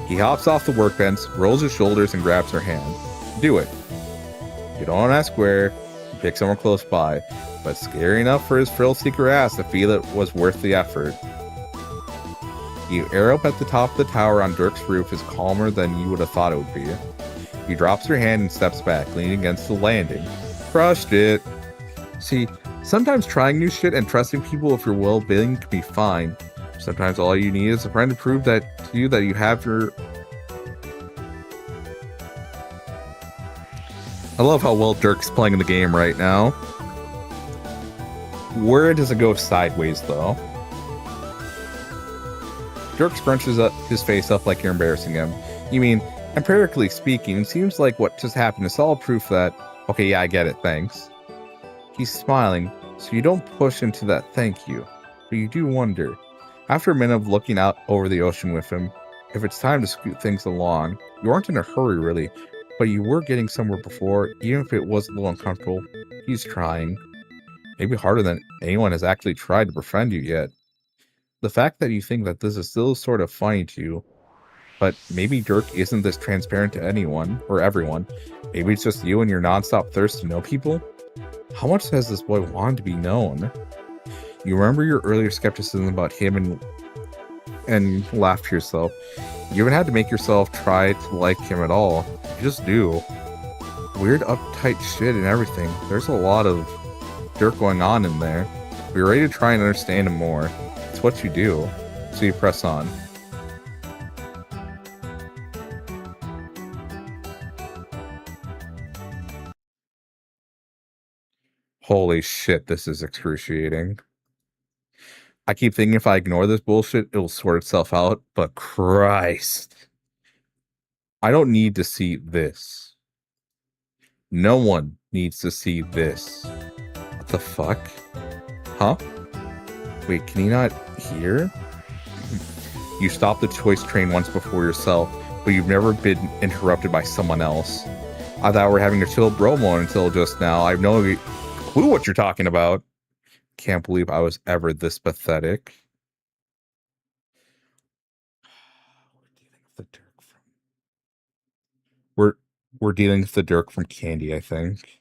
Speaker 2: He hops off the workbench, rolls his shoulders, and grabs her hand. Do it. You don't ask where. You pick somewhere close by, but scary enough for his thrill-seeker ass to feel it was worth the effort. You air up at the top of the tower on Dirk's roof is calmer than you would have thought it would be. He drops her hand and steps back, leaning against the landing. Crushed it. See, sometimes trying new shit and trusting people with your well-being can be fine. Sometimes all you need is a friend to prove that to you that you have your... I love how well Dirk's playing the game right now. Where does it go sideways, though? Dirk scrunches up his face up like you're embarrassing him. You mean, empirically speaking, it seems like what just happened is solid proof that... Okay, yeah, I get it, thanks. He's smiling, so you don't push into that thank you. But you do wonder. After a minute of looking out over the ocean with him, if it's time to scoot things along, you aren't in a hurry really, but you were getting somewhere before, even if it was a little uncomfortable. He's trying. Maybe harder than anyone has actually tried to befriend you yet. The fact that you think that this is still sort of funny to you, But maybe Dirk isn't this transparent to anyone or everyone. Maybe it's just you and your nonstop thirst to know people. How much has this boy wanted to be known? You remember your earlier skepticism about him and laugh to yourself. You haven't had to make yourself try to like him at all. You just do. Weird uptight shit and everything. There's a lot of Dirk going on in there. You're ready to try and understand him more. It's what you do. So you press on. Holy shit, this is excruciating. I keep thinking if I ignore this bullshit, it'll sort itself out, but Christ. I don't need to see this. No one needs to see this. What the fuck? Huh? Wait, can he not hear? You stopped the choice train once before yourself, but you've never been interrupted by someone else. I thought we were having a chill bro moment until just now. I have no clue what you're talking about. Can't believe I was ever this pathetic. We're dealing with the Dirk from Candy, I think.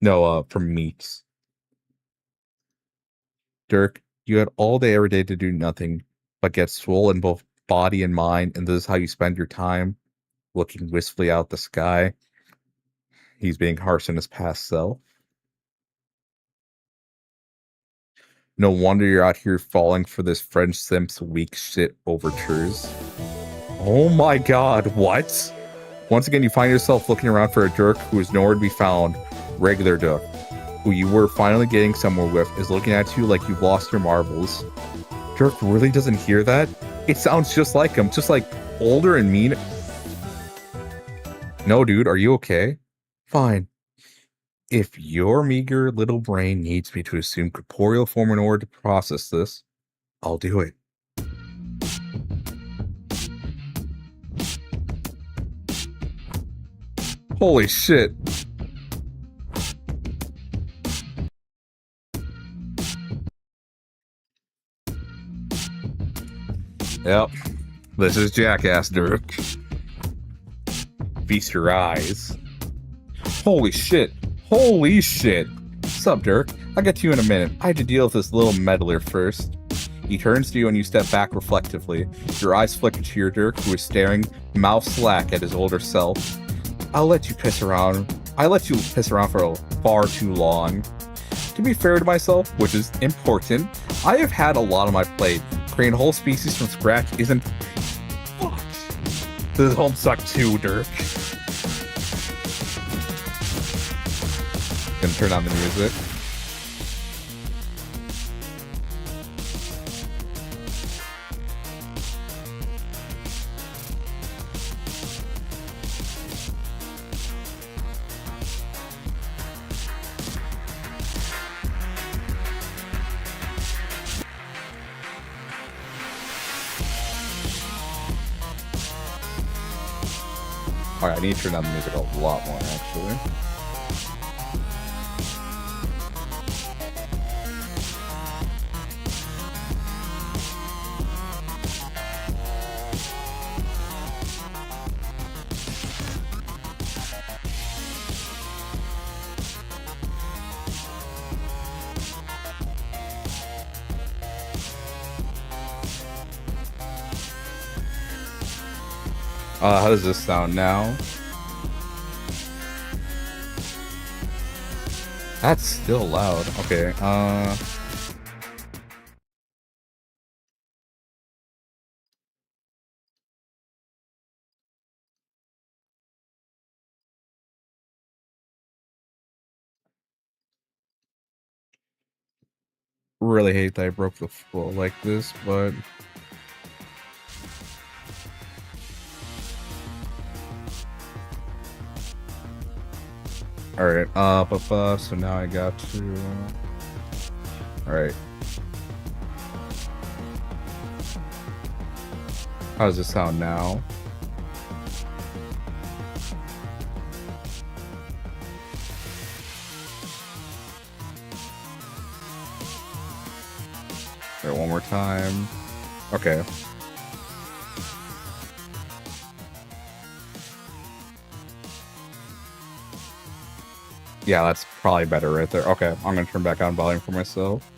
Speaker 2: No, from Meats. Dirk, you had all day every day to do nothing but get swollen both body and mind, and this is how you spend your time, looking wistfully out the sky. He's being harsh in his past self. No wonder you're out here falling for this French simp's weak shit overtures. Oh my god, what? Once again, you find yourself looking around for a Dirk who is nowhere to be found. Regular Dirk, who you were finally getting somewhere with, is looking at you like you've lost your marbles. Dirk really doesn't hear that? It sounds just like him, just like older and mean. No, dude, are you okay? Fine. If your meager little brain needs me to assume corporeal form in order to process this, I'll do it. Holy shit. Yep. This is Jackass Dirk. Feast your eyes. Holy shit. Holy shit. Sup, Dirk? I'll get to you in a minute. I had to deal with this little meddler first. He turns to you and you step back reflectively. Your eyes flicker to your Dirk, who is staring mouth slack at his older self. I let you piss around for far too long. To be fair to myself, which is important, I have had a lot on my plate. Creating a whole species from scratch isn't... Fuck. This home sucked too, Dirk. Gonna turn on the music. Alright, I need to turn down the music a lot more, actually. How does this sound now? That's still loud. Okay, really hate that I broke the flow like this, but... Alright, so now I got to... Alright. How does this sound now? Alright, one more time. Okay. Yeah, that's probably better right there. Okay, I'm gonna turn back on volume for myself.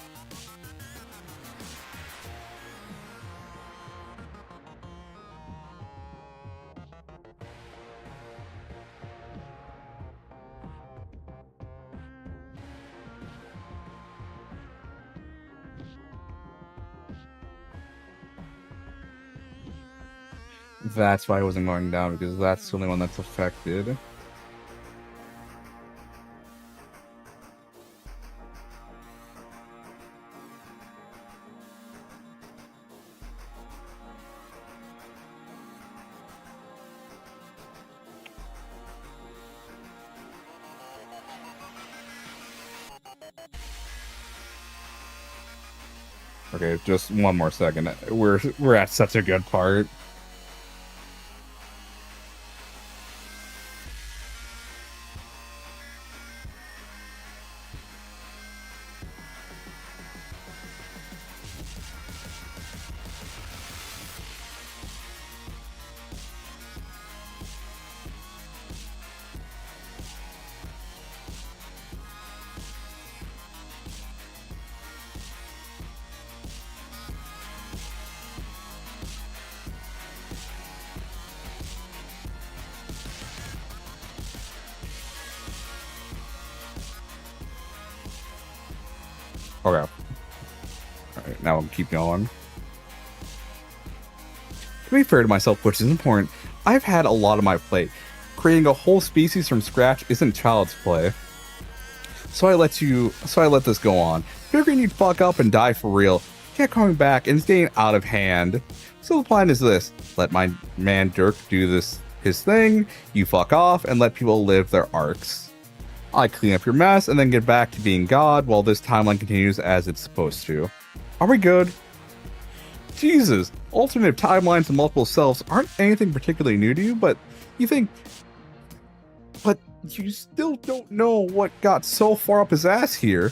Speaker 2: That's why it wasn't going down, because that's the only one that's affected. Okay, just one more second. We're at such a good part. Okay. Alright, now I'll keep going. To be fair to myself, which is important, I've had a lot on my plate. Creating a whole species from scratch isn't child's play. So I let this go on. Figuring you'd fuck up and die for real. Kept coming back and it's getting out of hand. So the plan is this: let my man Dirk do his thing, you fuck off, and let people live their arcs. I clean up your mess and then get back to being God while this timeline continues as it's supposed to. Are we good? Jesus, alternate timelines and multiple selves aren't anything particularly new to you, but you still don't know what got so far up his ass here.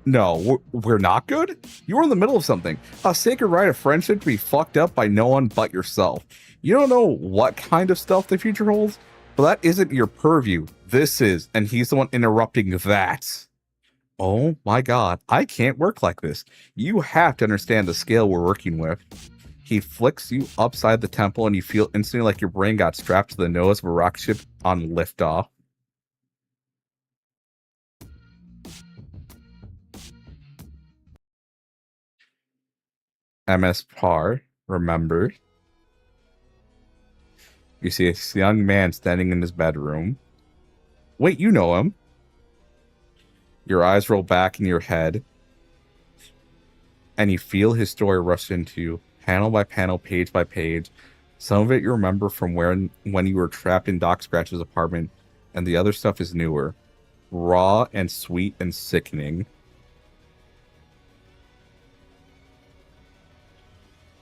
Speaker 2: No, we're not good? You were in the middle of something. A sacred right of friendship to be fucked up by no one but yourself. You don't know what kind of stuff the future holds, but that isn't your purview. This is, and he's the one interrupting that. Oh my god, I can't work like this. You have to understand the scale we're working with. He flicks you upside the temple and you feel instantly like your brain got strapped to the nose of a rocket ship on liftoff. MS Par, remember. You see a young man standing in his bedroom. Wait, you know him. Your eyes roll back in your head, and you feel his story rush into you, panel by panel, page by page. Some of it you remember from when you were trapped in Doc Scratch's apartment, and the other stuff is newer, raw and sweet and sickening.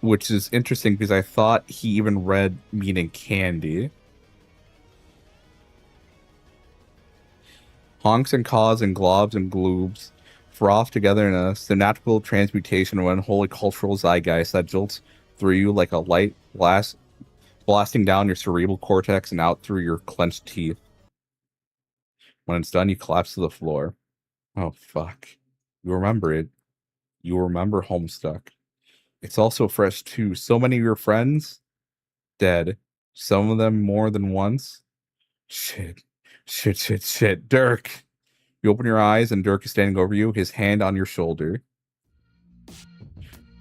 Speaker 2: Which is interesting because I thought he even read Meaning Candy. Honks and caws and globs and gloobs froth together in a synaptical transmutation of unholy cultural zeitgeist that jolts through you like a light blast, blasting down your cerebral cortex and out through your clenched teeth. When it's done, you collapse to the floor. Oh, fuck. You remember it. You remember Homestuck. It's also fresh, too. So many of your friends, dead. Some of them more than once. Shit. Dirk! You open your eyes and Dirk is standing over you, his hand on your shoulder.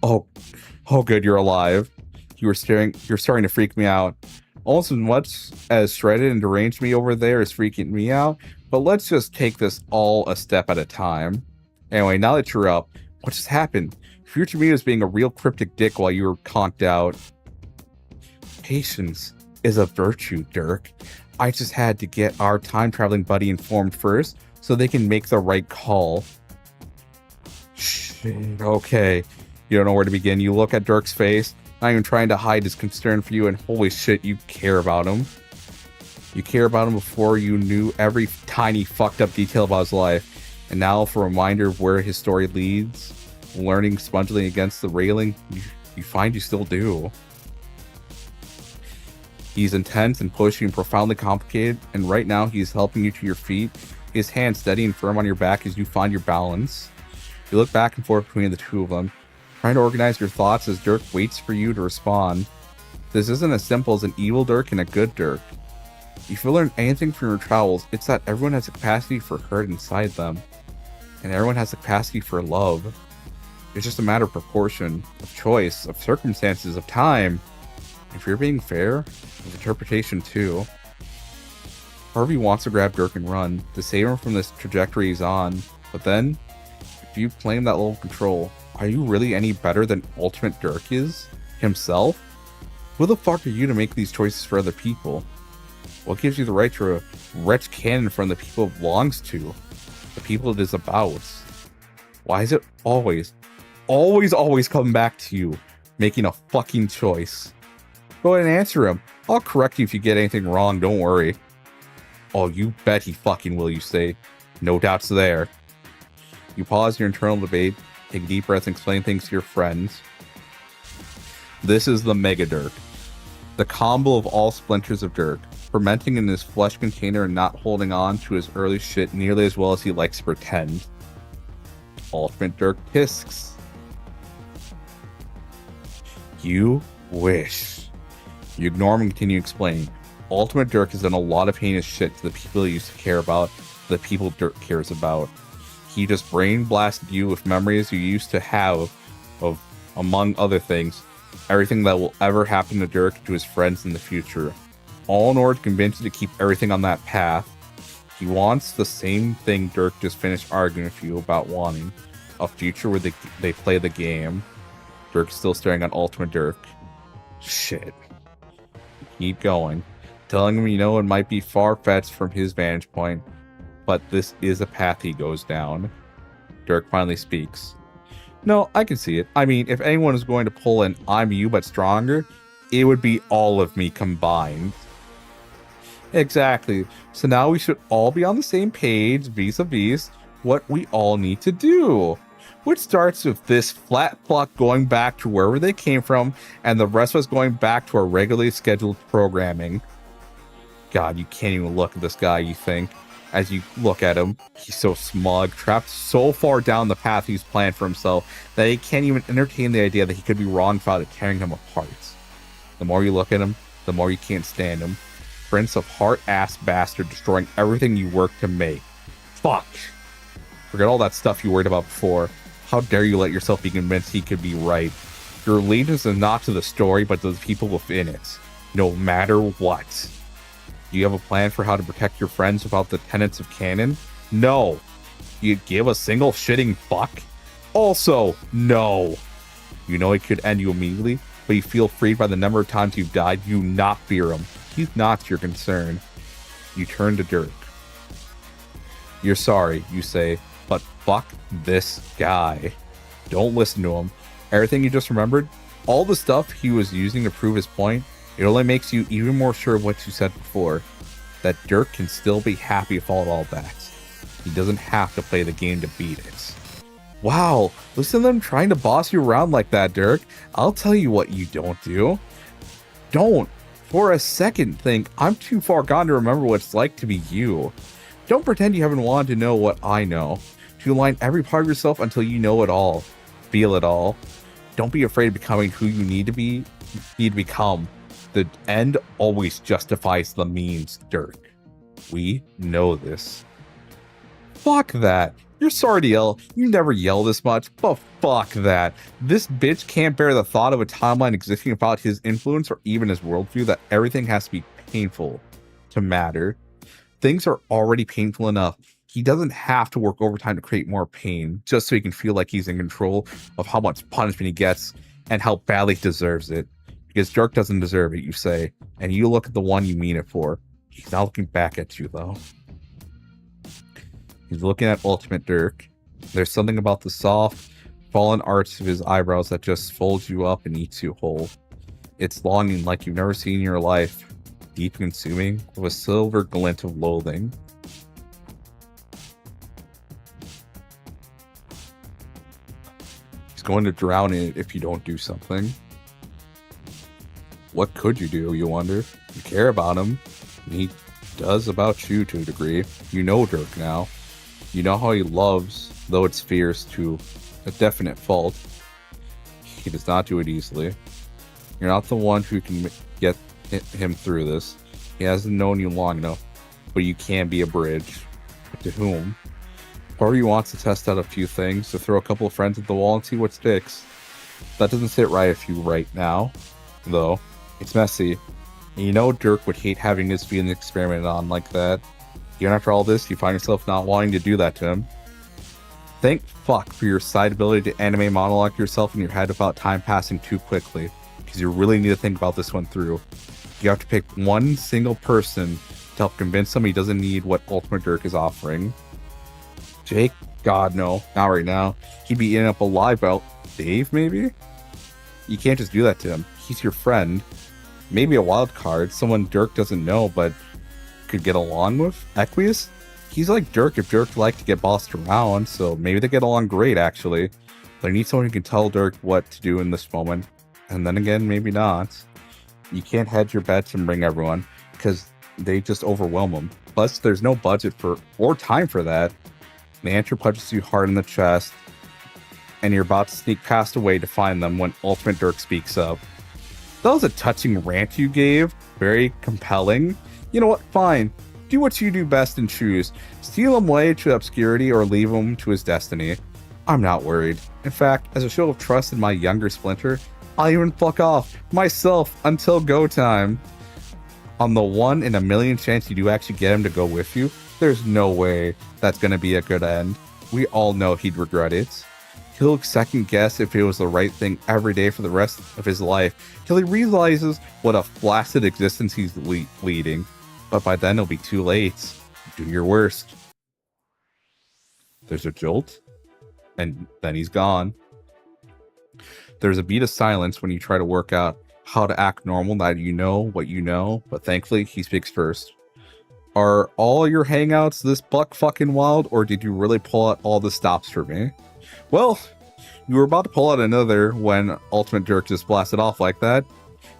Speaker 2: Oh good, you're alive. You're starting to freak me out. Almost as much as shredded and deranged me over there is freaking me out, but let's just take this all a step at a time. Anyway, now that you're up, what just happened? Future me was being a real cryptic dick while you were conked out. Patience is a virtue, Dirk. I just had to get our time-traveling buddy informed first, so they can make the right call. Shit, okay. You don't know where to begin. You look at Dirk's face, not even trying to hide his concern for you, and holy shit, you care about him. You care about him before you knew every tiny fucked up detail about his life. And now, for a reminder of where his story leads, learning spongily against the railing, you find you still do. He's intense and pushing and profoundly complicated, and right now he's helping you to your feet, his hand steady and firm on your back as you find your balance. You look back and forth between the two of them, trying to organize your thoughts as Dirk waits for you to respond. This isn't as simple as an evil Dirk and a good Dirk. If you learn anything from your travels, it's that everyone has a capacity for hurt inside them, and everyone has a capacity for love. It's just a matter of proportion, of choice, of circumstances, of time. If you're being fair, of interpretation too. Harvey wants to grab Dirk and run, to save him from this trajectory he's on, but then, if you claim that level of control, are you really any better than Ultimate Dirk is? Himself? Who the fuck are you to make these choices for other people? What gives you the right to wretch cannon from the people it belongs to? The people it is about? Why is it always coming back to you, making a fucking choice? Go ahead and answer him. I'll correct you if you get anything wrong, don't worry. Oh, you bet he fucking will, you say. No doubts there. You pause your internal debate, take a deep breath and explain things to your friends. This is the Mega Dirk. The combo of all splinters of Dirk, fermenting in his flesh container and not holding on to his early shit nearly as well as he likes to pretend. Ultimate Dirk Tisks. You wish. You ignore him and continue explaining. Ultimate Dirk has done a lot of heinous shit to the people he used to care about, the people Dirk cares about. He just brain blasted you with memories you used to have of, among other things, everything that will ever happen to Dirk to his friends in the future. All in order to convince you to keep everything on that path. He wants the same thing Dirk just finished arguing with you about wanting. A future where they play the game. Dirk's still staring at Ultimate Dirk. Shit. Keep going. Telling him it might be far-fetched from his vantage point, but this is a path he goes down. Dirk finally speaks. No, I can see it. I mean, if anyone is going to pull an I'm you but stronger, it would be all of me combined. Exactly. So now we should all be on the same page vis-a-vis what we all need to do. Which starts with this flat fuck going back to wherever they came from and the rest of us going back to our regularly scheduled programming. God, you can't even look at this guy, you think. As you look at him, he's so smug, trapped so far down the path he's planned for himself that he can't even entertain the idea that he could be wrong without it tearing him apart. The more you look at him, the more you can't stand him. Prince of heart-ass bastard destroying everything you worked to make. Fuck! Forget all that stuff you worried about before. How dare you let yourself be convinced he could be right. Your allegiance is not to the story, but to the people within it. No matter what. Do you have a plan for how to protect your friends without the tenets of canon? No. You give a single shitting fuck? Also, no. You know it could end you immediately, but you feel freed by the number of times you've died. You not fear him. He's not your concern. You turn to Dirk. You're sorry, you say, but fuck this guy. Don't listen to him. Everything you just remembered, all the stuff he was using to prove his point, it only makes you even more sure of what you said before, that Dirk can still be happy with all that. He doesn't have to play the game to beat it. Wow, listen to them trying to boss you around like that, Dirk. I'll tell you what you don't do. Don't, for a second, think I'm too far gone to remember what it's like to be you. Don't pretend you haven't wanted to know what I know. To align every part of yourself until you know it all. Feel it all. Don't be afraid of becoming who you need to become. The end always justifies the means, Dirk. We know this. Fuck that. You're sorry to yell. You never yell this much, but fuck that. This bitch can't bear the thought of a timeline existing without his influence or even his worldview that everything has to be painful to matter. Things are already painful enough. He doesn't have to work overtime to create more pain just so he can feel like he's in control of how much punishment he gets and how badly he deserves it. Because Dirk doesn't deserve it, you say, and you look at the one you mean it for. He's not looking back at you, though. He's looking at Ultimate Dirk. There's something about the soft, fallen arch of his eyebrows that just folds you up and eats you whole. It's longing like you've never seen in your life, deep consuming, with a silver glint of loathing. He's going to drown in it if you don't do something. What could you do, you wonder? You care about him. He does about you to a degree. You know Dirk now. You know how he loves, though it's fierce to a definite fault. He does not do it easily. You're not the one who can get him through this. He hasn't known you long enough, but you can be a bridge. But to whom? Part of you wants to test out a few things, to throw a couple of friends at the wall and see what sticks. That doesn't sit right with you right now, though. It's messy. And you know Dirk would hate having his feelings experimented on like that. Even after all this, you find yourself not wanting to do that to him. Thank fuck for your side ability to anime monologue yourself in your head about time passing too quickly, because you really need to think about this one through. You have to pick one single person to help convince him he doesn't need what Ultimate Dirk is offering. Jake? God, no. Not right now. He'd be eating up alive about Dave, maybe? You can't just do that to him. He's your friend. Maybe a wild card, someone Dirk doesn't know but could get along with. Equius? He's like Dirk if Dirk liked to get bossed around, so maybe they get along great, actually. But I need someone who can tell Dirk what to do in this moment. And then again, maybe not. You can't hedge your bets and bring everyone, because they just overwhelm them. Plus, there's no budget for or time for that. The answer punches you hard in the chest, and you're about to sneak past away to find them when Ultimate Dirk speaks up. That was a touching rant you gave. Very compelling. You know what? Fine. Do what you do best and choose. Steal him away to obscurity or leave him to his destiny. I'm not worried. In fact, as a show of trust in my younger Splinter, I'll even fuck off myself until go time. On the 1 in a million chance you do actually get him to go with you, there's no way that's going to be a good end. We all know he'd regret it. He'll second guess if it was the right thing every day for the rest of his life, till he realizes what a flaccid existence he's leading. But by then it'll be too late. Do your worst. There's a jolt, and then he's gone. There's a beat of silence when you try to work out how to act normal, that you know what you know, but thankfully he speaks first. Are all your hangouts this buck fucking wild, or did you really pull out all the stops for me? Well, you were about to pull out another when Ultimate Dirk just blasted off like that.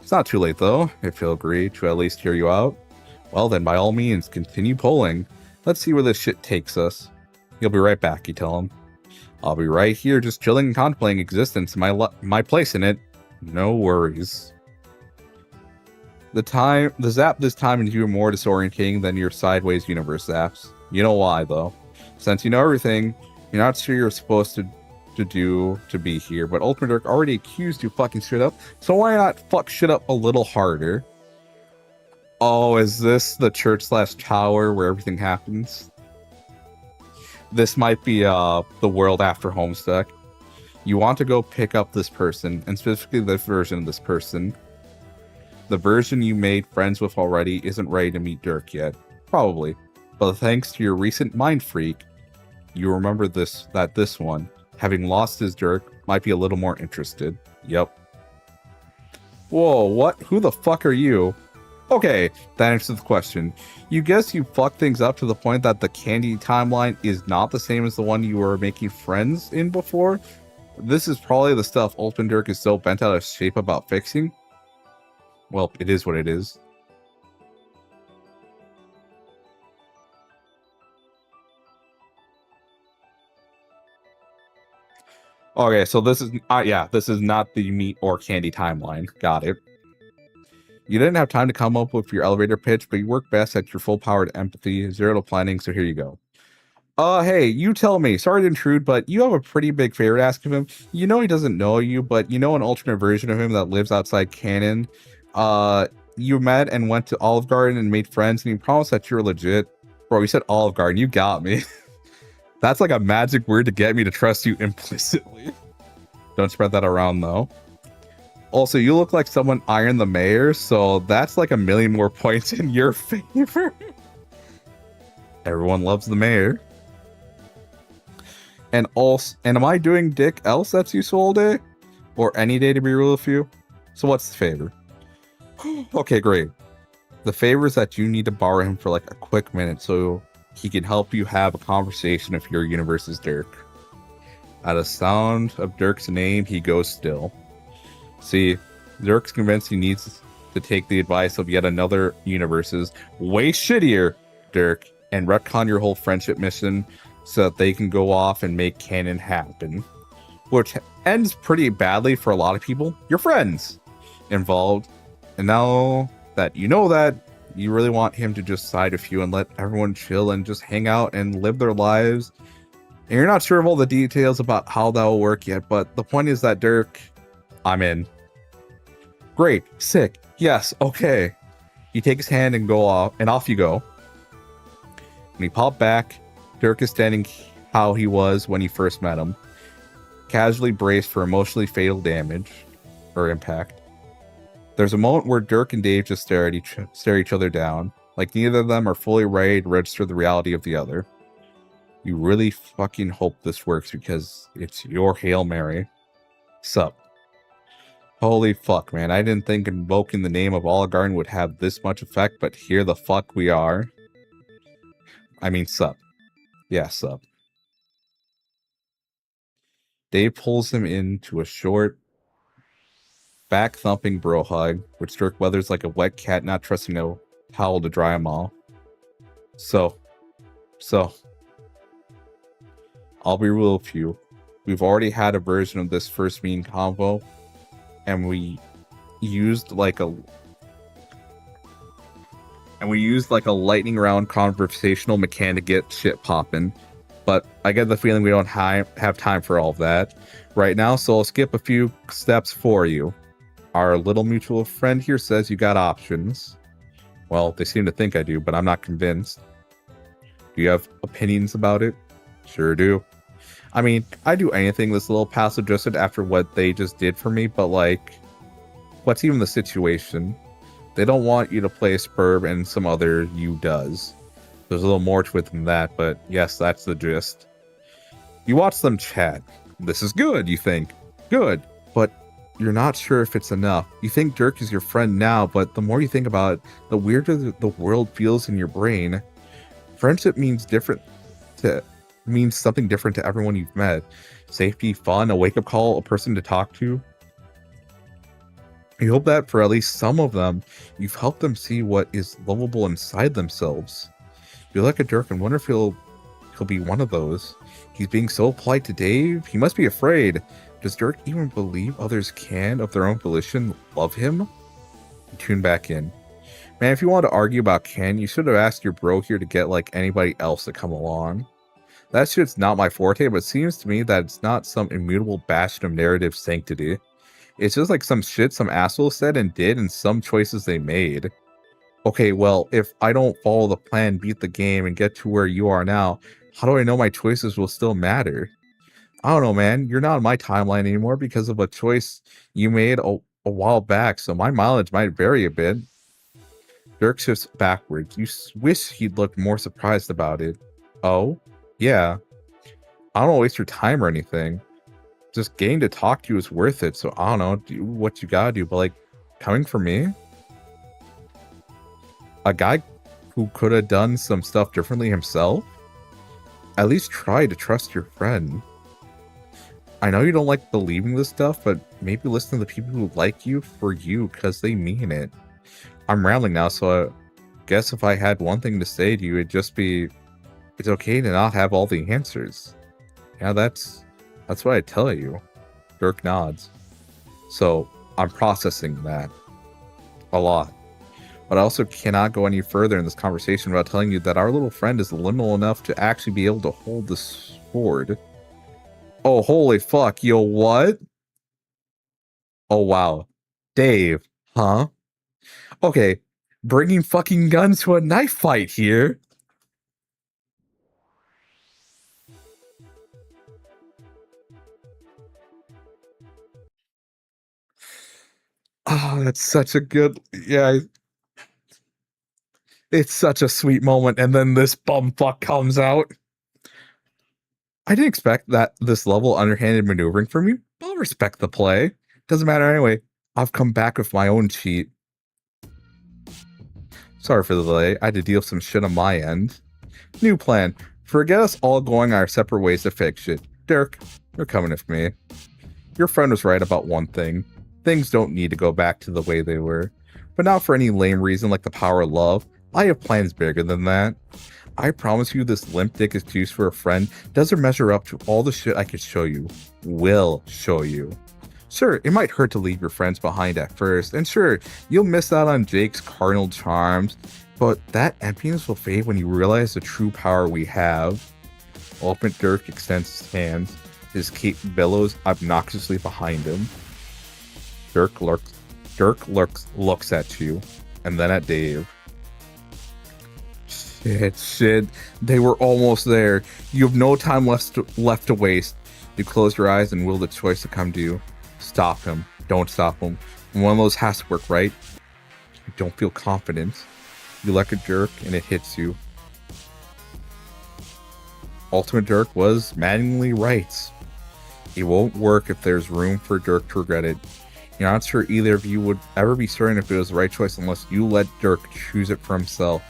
Speaker 2: It's not too late though, if he'll agree to at least hear you out. Well then, by all means, continue pulling. Let's see where this shit takes us. You'll be right back, you tell him. I'll be right here just chilling and contemplating existence and my place in it. No worries. The zap this time is even more disorientating than your sideways universe zaps. You know why, though. Since you know everything, you're not sure you're supposed to be here, but Ultimate Dirk already accused you fucking shit up, so why not fuck shit up a little harder? Oh, is this the church/tower where everything happens? This might be the world after Homestuck. You want to go pick up this person, and specifically this version of this person. The version you made friends with already isn't ready to meet Dirk yet. Probably. But thanks to your recent mind freak, you remember that this one, having lost his Dirk, might be a little more interested. Yep. Whoa, what? Who the fuck are you? Okay, that answers the question. You guess you fucked things up to the point that the candy timeline is not the same as the one you were making friends in before? This is probably the stuff Ultimate Dirk is so bent out of shape about fixing. Well, it is what it is. Okay, so this is this is not the meat or candy timeline. Got it. You didn't have time to come up with your elevator pitch, but you work best at your full powered empathy, zero to planning, so here you go. Hey, you tell me. Sorry to intrude, but you have a pretty big favor to ask of him. You know he doesn't know you, but you know an alternate version of him that lives outside canon. You met and went to Olive Garden and made friends, and you promised that you're legit. Bro, you said Olive Garden. You got me. That's like a magic word to get me to trust you implicitly. Don't spread that around, though. Also, you look like someone ironed the mayor, so that's like a million more points in your favor. Everyone loves the mayor. And am I doing dick else that's useful all day? Or any day to be real with you? So what's the favor? Okay, great. The favor is that you need to borrow him for like a quick minute so he can help you have a conversation if your universe is Dirk. At a sound of Dirk's name, he goes still. See, Dirk's convinced he needs to take the advice of yet another universe's way shittier Dirk and retcon your whole friendship mission so that they can go off and make canon happen. Which ends pretty badly for a lot of people. Your friends involved. And now that you know that, you really want him to just side with you and let everyone chill and just hang out and live their lives. And you're not sure of all the details about how that will work yet, but the point is that Dirk, I'm in. Great, sick, yes, okay. You take his hand and go off, and off you go. When you pop back, Dirk is standing how he was when you first met him, casually braced for emotionally fatal damage or impact. There's a moment where Dirk and Dave just stare each other down, like neither of them are fully ready to register the reality of the other. You really fucking hope this works because it's your Hail Mary. Sup. Holy fuck, man. I didn't think invoking the name of Olive Garden would have this much effect, but here the fuck we are. I mean, sup. Yeah, sup. Dave pulls him into a short, back-thumping bro hug, which Dirk weathers like a wet cat not trusting a towel to dry him off. So, I'll be real with you. We've already had a version of this first mean convo, and we used like a lightning round conversational mechanic to get shit popping. But I get the feeling we don't have time for all of that right now, so I'll skip a few steps for you. Our little mutual friend here says you got options. Well, they seem to think I do, but I'm not convinced. Do you have opinions about it? Sure do. I mean, I'd do anything this little passive just did after what they just did for me, but like, what's even the situation? They don't want you to play Spurb and some other you does. There's a little more to it than that, but yes, that's the gist. You watch them chat. This is good, you think. Good, but you're not sure if it's enough. You think Dirk is your friend now, but the more you think about it, the weirder the world feels in your brain. Friendship means something different to everyone you've met. Safety, fun, a wake-up call, a person to talk to. You hope that for at least some of them, you've helped them see what is lovable inside themselves. You look at Dirk and wonder if he'll be one of those. He's being so polite to Dave. He must be afraid. Does Dirk even believe others can, of their own volition, love him? You tune back in. Man, if you want to argue about Ken, you should have asked your bro here to get like anybody else to come along. That shit's not my forte, but it seems to me that it's not some immutable bastion of narrative sanctity. It's just like some shit some asshole said and did and some choices they made. Okay, well, if I don't follow the plan, beat the game, and get to where you are now, how do I know my choices will still matter? I don't know, man. You're not on my timeline anymore because of a choice you made a while back, so my mileage might vary a bit. Dirk shifts backwards. You wish he'd look more surprised about it. Oh? Yeah. I don't want to waste your time or anything. Just getting to talk to you is worth it, so I don't know, do what you gotta do, but like, coming for me? A guy who could have done some stuff differently himself? At least try to trust your friend. I know you don't like believing this stuff, but maybe listen to the people who like you for you, because they mean it. I'm rambling now, so I guess if I had one thing to say to you, it'd just be, it's okay to not have all the answers. Yeah, that's what I tell you. Dirk nods. So, I'm processing that. A lot. But I also cannot go any further in this conversation without telling you that our little friend is liminal enough to actually be able to hold the sword. Oh, holy fuck, yo, what? Oh, wow. Dave, huh? Okay, bringing fucking guns to a knife fight here. Oh, that's such a good, yeah. It's such a sweet moment, and then this bumfuck comes out. I didn't expect that this level underhanded maneuvering from you. I'll respect the play. Doesn't matter anyway. I've come back with my own cheat. Sorry for the delay. I had to deal with some shit on my end. New plan. Forget us all going our separate ways to fix it. Dirk, you're coming with me. Your friend was right about one thing. things don't need to go back to the way they were. But not for any lame reason like the power of love. I have plans bigger than that. I promise you this limp dick excuse for a friend doesn't measure up to all the shit I could show you. Will show you. Sure, it might hurt to leave your friends behind at first, and sure, you'll miss out on Jake's cardinal charms, but that emptiness will fade when you realize the true power we have. Ultimate Dirk extends his hands. His cape billows obnoxiously behind him. Dirk looks at you, and then at Dave. Shit. They were almost there. You have no time left to waste. You close your eyes and will the choice to come to you. Stop him. Don't stop him. One of those has to work, right? You don't feel confident. You like a jerk and it hits you. Ultimate Dirk was maddeningly right. It won't work if there's room for Dirk to regret it. You're not sure either of you would ever be certain if it was the right choice unless you let Dirk choose it for himself.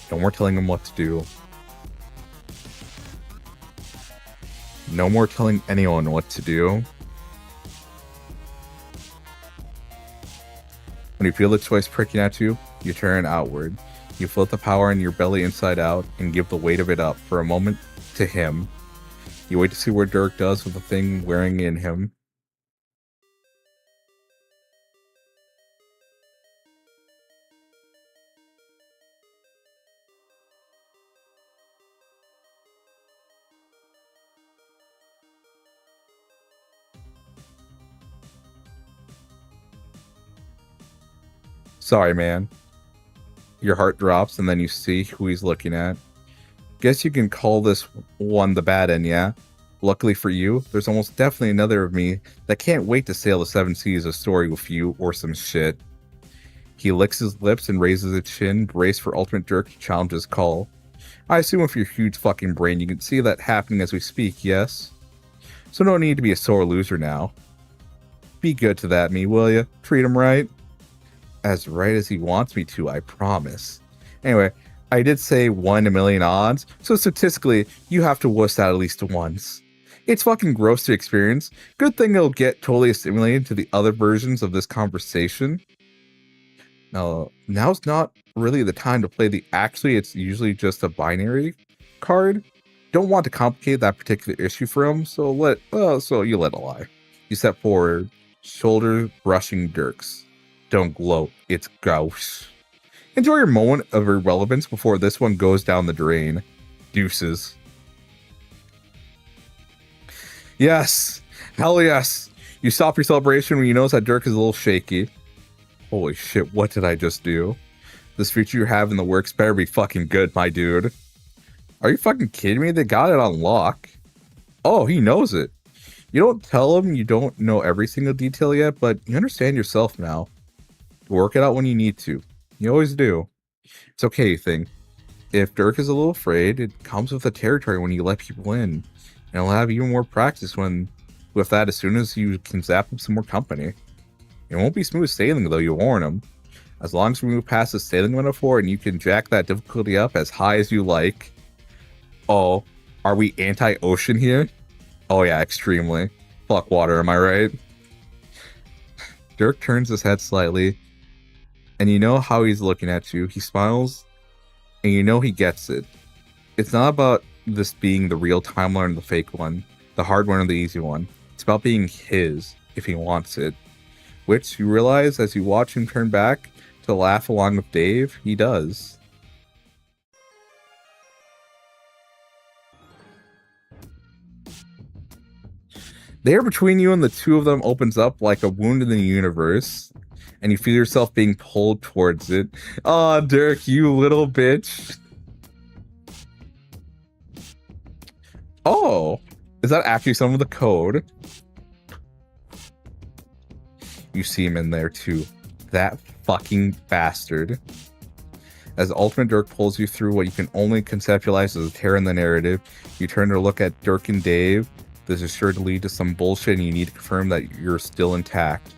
Speaker 2: No more telling him what to do. No more telling anyone what to do. When you feel the choice pricking at you, you turn outward. You float the power in your belly inside out and give the weight of it up for a moment to him. You wait to see what Dirk does with the thing wearing in him. Sorry, man. Your heart drops and then you see who he's looking at. Guess you can call this one the bad end, yeah? Luckily for you, there's almost definitely another of me that can't wait to sail the 7 seas of story with you or some shit. He licks his lips and raises a chin, braced for Ultimate Dirk to challenge his call. I assume with your huge fucking brain you can see that happening as we speak, yes? So no need to be a sore loser now. Be good to that me, will ya? Treat him right. As right as he wants me to, I promise. Anyway, I did say 1 in a million odds, so statistically, you have to wuss out at least once. It's fucking gross to experience. Good thing it'll get totally assimilated to the other versions of this conversation. Now's not really the time to play the actually it's usually just a binary card. Don't want to complicate that particular issue for him, so you let it lie. You step forward, shoulder brushing Dirk's. Don't gloat, it's gauche. Enjoy your moment of irrelevance before this one goes down the drain. Deuces. Yes! Hell yes! You stop your celebration when you notice that Dirk is a little shaky. Holy shit, what did I just do? This feature you have in the works better be fucking good, my dude. Are you fucking kidding me? They got it on lock. Oh, he knows it. You don't tell him you don't know every single detail yet, but you understand yourself now. Work it out when you need to. You always do. It's okay, you think. If Dirk is a little afraid, it comes with the territory when you let people in. And he'll have even more practice with that as soon as you can zap him some more company. It won't be smooth sailing though, you warn him. As long as we move past the sailing metaphor and you can jack that difficulty up as high as you like. Oh, are we anti-ocean here? Oh yeah, extremely. Fuck water, am I right? Dirk turns his head slightly. And you know how he's looking at you. He smiles, and you know he gets it. It's not about this being the real timeline or the fake one, the hard one or the easy one. It's about being his, if he wants it. Which you realize as you watch him turn back to laugh along with Dave, he does. The air between you and the two of them opens up like a wound in the universe. And you feel yourself being pulled towards it. Aw, Dirk, you little bitch. Oh, is that actually some of the code? You see him in there too. That fucking bastard. As Ultimate Dirk pulls you through what you can only conceptualize as a tear in the narrative, you turn to look at Dirk and Dave. This is sure to lead to some bullshit and you need to confirm that you're still intact.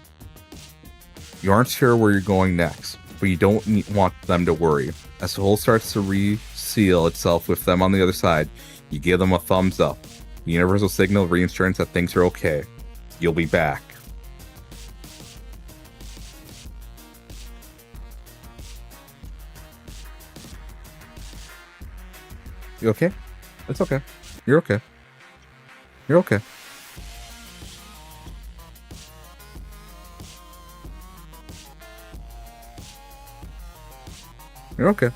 Speaker 2: You aren't sure where you're going next, but you don't want them to worry. As the hole starts to reseal itself with them on the other side, you give them a thumbs up. The universal signal of reassurance that things are okay. You'll be back. You okay? It's okay. You're okay. You're okay. You're okay.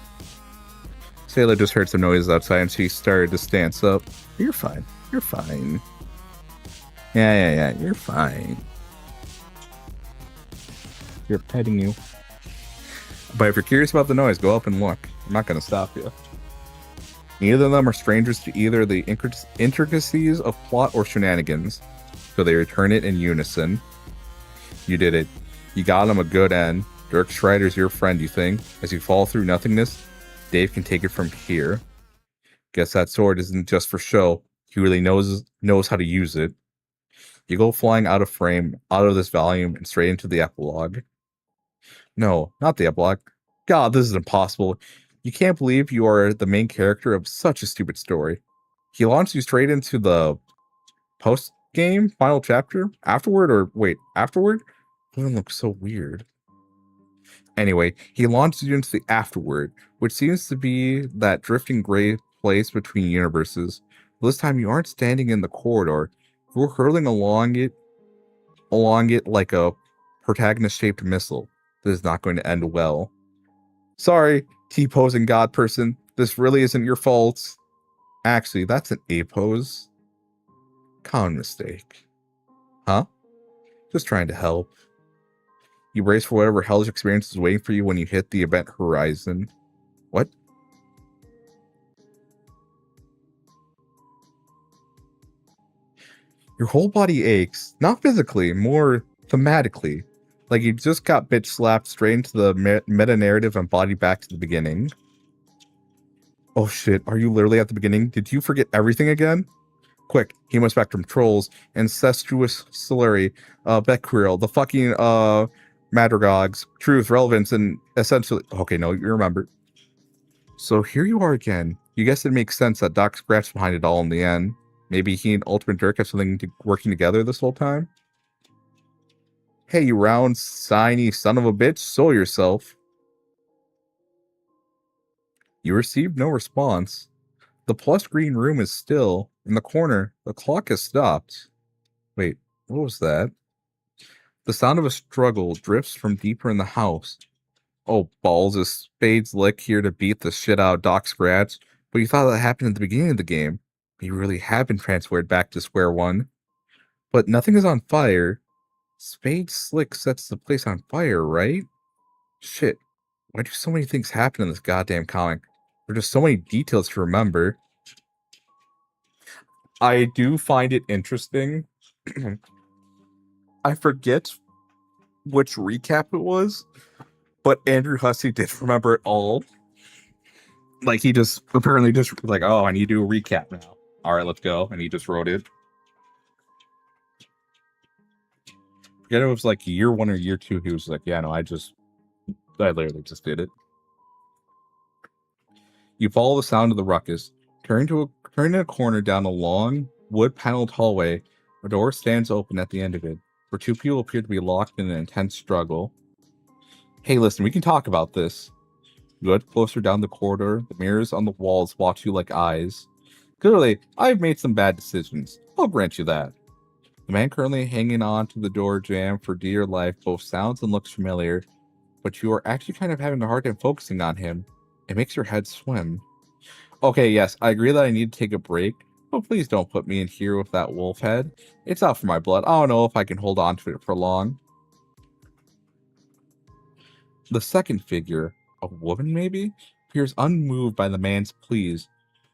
Speaker 2: Sailor just heard some noises outside and she started to stance up. You're fine. You're fine. Yeah. You're fine. You're petting you. But if you're curious about the noise, go up and look. I'm not going to stop you. Neither of them are strangers to either the intricacies of plot or shenanigans, so they return it in unison. You did it. You got him a good end. Dirk Schreider's your friend, you think? As you fall through nothingness, Dave can take it from here. Guess that sword isn't just for show. He really knows how to use it. You go flying out of frame, out of this volume, and straight into the epilogue. No, not the epilogue. God, this is impossible. You can't believe you are the main character of such a stupid story. He launched you straight into the post-game final chapter? Afterward? Doesn't look so weird. Anyway, he launched you into the afterward, which seems to be that drifting gray place between universes. This time you aren't standing in the corridor. You're hurtling along it like a protagonist-shaped missile. This is not going to end well. Sorry, T-posing god person. This really isn't your fault. Actually, that's an A-pose. Common mistake. Huh? Just trying to help. You brace for whatever hellish experience is waiting for you when you hit the event horizon. What? Your whole body aches. Not physically, more thematically. Like you just got bitch slapped straight into the meta-narrative and body back to the beginning. Oh shit, are you literally at the beginning? Did you forget everything again? Quick, Hemospectrum Trolls, Incestuous Slurry, Becquerel, the fucking, Madrigogs, Truth, Relevance, and essentially... Okay, no, you remember. So here you are again. You guess it makes sense that Doc Scratch behind it all in the end. Maybe he and Ultimate Dirk have something working together this whole time? Hey, you round, signy son of a bitch, soil yourself. You received no response. The plush green room is still. In the corner, the clock has stopped. Wait, what was that? The sound of a struggle drifts from deeper in the house. Oh, balls, is Spade's Lick here to beat the shit out of Doc Scratch? But you thought that happened at the beginning of the game. You really have been transferred back to square one. But nothing is on fire. Spade Slick sets the place on fire, right? Shit, why do so many things happen in this goddamn comic? There are just so many details to remember. I do find it interesting. I forget which recap it was, but Andrew Hussey did remember it all. Like, he just apparently just like, oh, I need to do a recap now. All right, let's go. And he just wrote it. Forget it was like year 1 or year 2. He was like, yeah, no, I literally just did it. You follow the sound of the ruckus. Turn a corner down a long, wood-paneled hallway. A door stands open at the end of it, where 2 people appear to be locked in an intense struggle. Hey, listen, we can talk about this. You head closer down the corridor. The mirrors on the walls watch you like eyes. Clearly, I've made some bad decisions. I'll grant you that. The man currently hanging on to the door jamb for dear life both sounds and looks familiar, but you are actually kind of having a hard time focusing on him. It makes your head swim. Okay, yes, I agree that I need to take a break, but please don't put me in here with that wolf head. It's out for my blood. I don't know if I can hold on to it for long. The second figure, a woman maybe, appears unmoved by the man's pleas.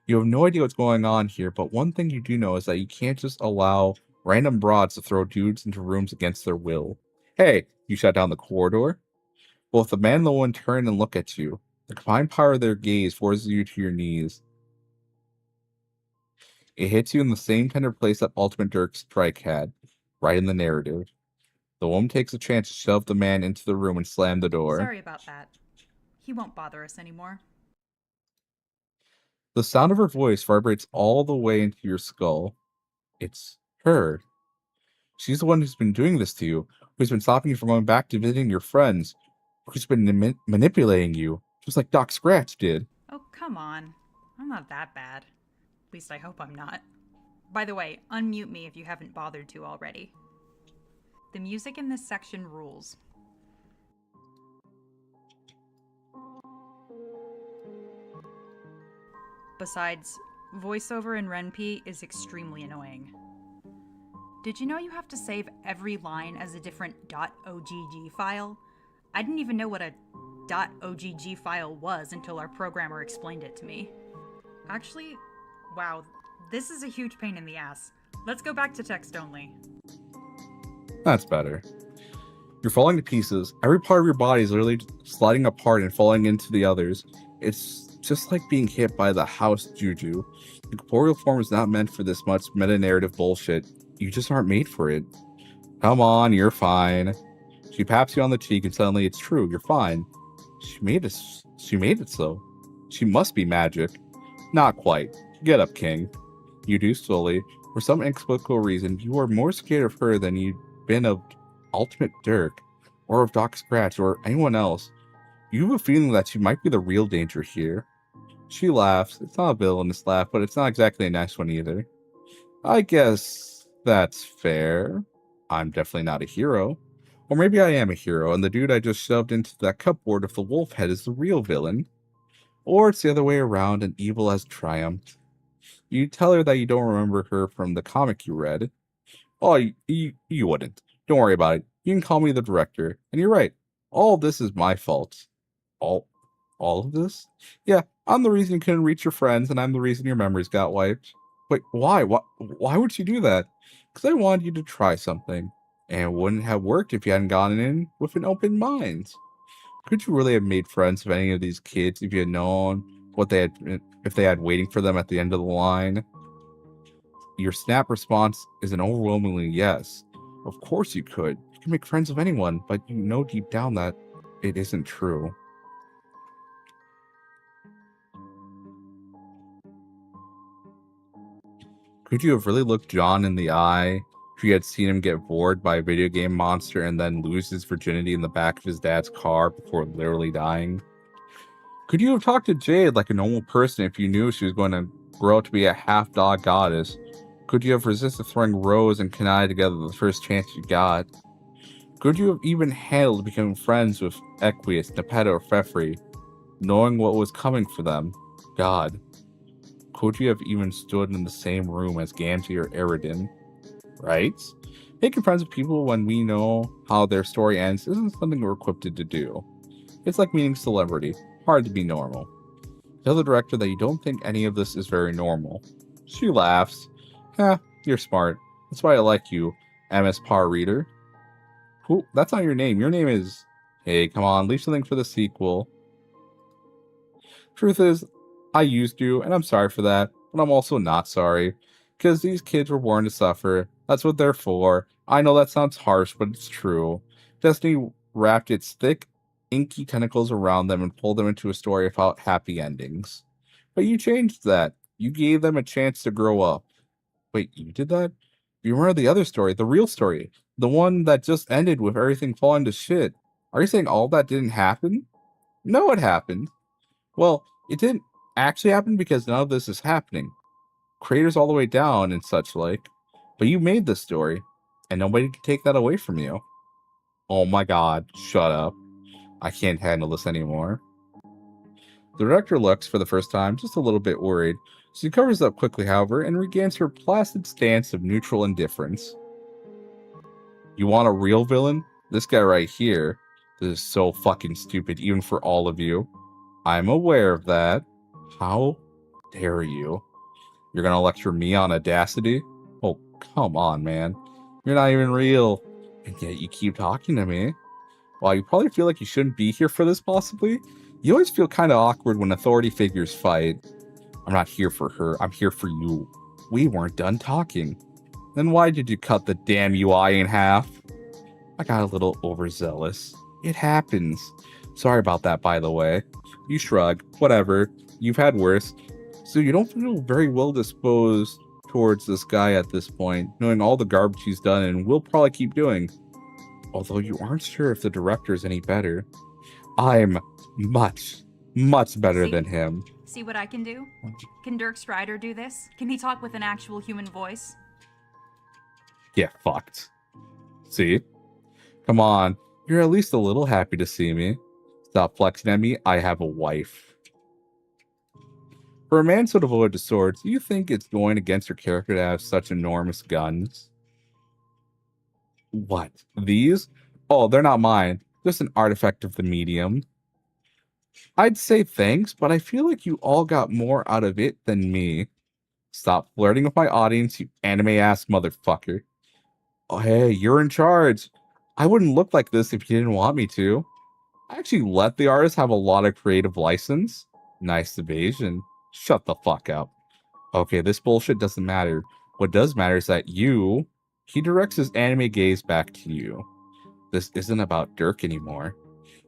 Speaker 2: You have no idea what's going on here, but one thing you do know is that you can't just allow random broads to throw dudes into rooms against their will. Hey, you shut down the corridor? Both the man and the woman turn and look at you. The combined power of their gaze forces you to your knees. It hits you in the same tender place that Ultimate Dirk's strike had, right in the narrative. The woman takes a chance to shove the man into the room and slam the door.
Speaker 3: Sorry about that. He won't bother us anymore.
Speaker 2: The sound of her voice vibrates all the way into your skull. It's her. She's the one who's been doing this to you, who's been stopping you from going back to visiting your friends, who's been manipulating you, just like Doc Scratch did.
Speaker 3: Oh, come on. I'm not that bad. At least I hope I'm not. By the way, unmute me if you haven't bothered to already. The music in this section rules. Besides, voiceover in RenP is extremely annoying. Did you know you have to save every line as a different .ogg file? I didn't even know what a .ogg file was until our programmer explained it to me. Actually, wow, this is a huge pain in the ass. Let's go back to text only.
Speaker 2: That's better. You're falling to pieces. Every part of your body is literally sliding apart and falling into the others. It's just like being hit by the house juju. The corporeal form is not meant for this much meta-narrative bullshit. You just aren't made for it. Come on, you're fine. She paps you on the cheek and suddenly it's true, you're fine. She made it so. She must be magic. Not quite. Get up, King. You do slowly. For some inexplicable reason, you are more scared of her than you'd been of Ultimate Dirk, or of Doc Scratch, or anyone else. You have a feeling that she might be the real danger here. She laughs. It's not a villainous laugh, but it's not exactly a nice one either. I guess that's fair. I'm definitely not a hero. Or maybe I am a hero, and the dude I just shoved into that cupboard with the wolf head is the real villain. Or it's the other way around, and evil has triumphed. You tell her that you don't remember her from the comic you read. Oh, you wouldn't. Don't worry about it. You can call me the director. And you're right. All of this is my fault. All of this? Yeah, I'm the reason you couldn't reach your friends, and I'm the reason your memories got wiped. Wait, why? Why would you do that? Because I wanted you to try something. And it wouldn't have worked if you hadn't gone in with an open mind. Could you really have made friends with any of these kids if you had known what they had, if they had waiting for them at the end of the line? Your snap response is an overwhelmingly yes. Of course you could. You can make friends with anyone, but you know deep down that it isn't true. Could you have really looked John in the eye if you had seen him get bored by a video game monster and then lose his virginity in the back of his dad's car before literally dying? Could you have talked to Jade like a normal person if you knew she was going to grow up to be a half-dog goddess? Could you have resisted throwing Rose and Kanai together the first chance you got? Could you have even handled becoming friends with Equius, Nepeta, or Fefri, knowing what was coming for them? God. Could you have even stood in the same room as Gamgee or Eridan? Right? Making friends with people when we know how their story ends isn't something we're equipped to do. It's like meeting celebrity. Hard to be normal. Tell the director that you don't think any of this is very normal. She laughs. You're smart. That's why I like you, MS Par Reader. Who? That's not your name. Your name is... Hey, come on, leave something for the sequel. Truth is, I used you, and I'm sorry for that, but I'm also not sorry. Because these kids were born to suffer. That's what they're for. I know that sounds harsh, but it's true. Destiny wrapped its thick, inky tentacles around them and pulled them into a story about happy endings. But you changed that. You gave them a chance to grow up. Wait, you did that? You remember the other story, the real story, the one that just ended with everything falling to shit. Are you saying all that didn't happen? No, it happened. Well, it didn't actually happen because none of this is happening. Craters all the way down and such like. But you made this story, and nobody can take that away from you. Oh my god, shut up. I can't handle this anymore. The director looks, for the first time, just a little bit worried. She covers up quickly, however, and regains her placid stance of neutral indifference. You want a real villain? This guy right here. This is so fucking stupid, even for all of you. I'm aware of that. How dare you? You're gonna lecture me on Audacity? Oh, come on, man. You're not even real. And yet you keep talking to me. While you probably feel like you shouldn't be here for this, possibly, you always feel kind of awkward when authority figures fight. I'm not here for her. I'm here for you. We weren't done talking. Then why did you cut the damn UI in half? I got a little overzealous. It happens. Sorry about that, by the way. You shrug. Whatever. You've had worse. So you don't feel very well disposed towards this guy at this point, knowing all the garbage he's done and will probably keep doing. Although you aren't sure if the director's any better. I'm much, much better than him.
Speaker 3: See what I can do? Can Dirk Strider do this? Can he talk with an actual human voice?
Speaker 2: Get fucked. See? Come on. You're at least a little happy to see me. Stop flexing at me. I have a wife. For a man so devoted to swords, do you think it's going against your character to have such enormous guns? What? These? Oh, they're not mine. Just an artifact of the medium. I'd say thanks, but I feel like you all got more out of it than me. Stop flirting with my audience, you anime-ass motherfucker. Oh, hey, you're in charge. I wouldn't look like this if you didn't want me to. I actually let the artist have a lot of creative license. Nice evasion. Shut the fuck up. Okay, this bullshit doesn't matter. What does matter is that he directs his anime gaze back to you. This isn't about Dirk anymore.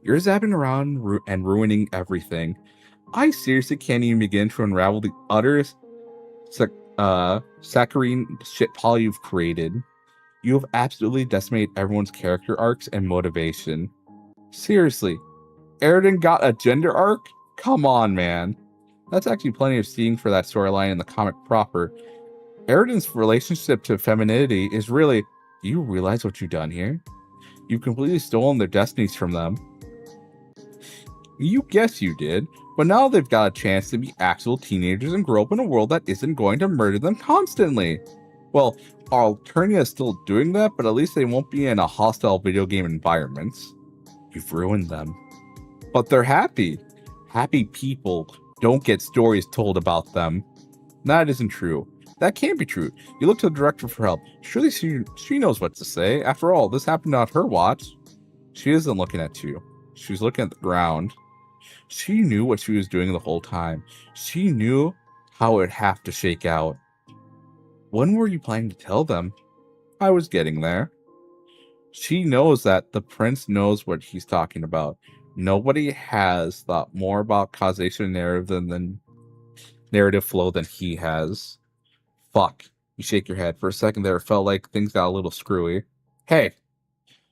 Speaker 2: You're zapping around and ruining everything. I seriously can't even begin to unravel the utter saccharine shit pile you've created. You have absolutely decimated everyone's character arcs and motivation. Seriously, Aridin got a gender arc? Come on, man. That's actually plenty of seeing for that storyline in the comic proper. Aridin's relationship to femininity is really, do you realize what you've done here? You've completely stolen their destinies from them. You guess you did, but now they've got a chance to be actual teenagers and grow up in a world that isn't going to murder them constantly. Well, Alternia is still doing that, but at least they won't be in a hostile video game environment. You've ruined them. But they're happy. Happy people don't get stories told about them. That isn't true. That can't be true. You look to the director for help. Surely she knows what to say. After all, this happened on her watch. She isn't looking at you. She's looking at the ground. She knew what she was doing the whole time. She knew how it'd have to shake out. When were you planning to tell them? I was getting there. She knows that the prince knows what he's talking about. Nobody has thought more about causation narrative than narrative flow than he has. Fuck. You shake your head. For a second there, it felt like things got a little screwy. Hey!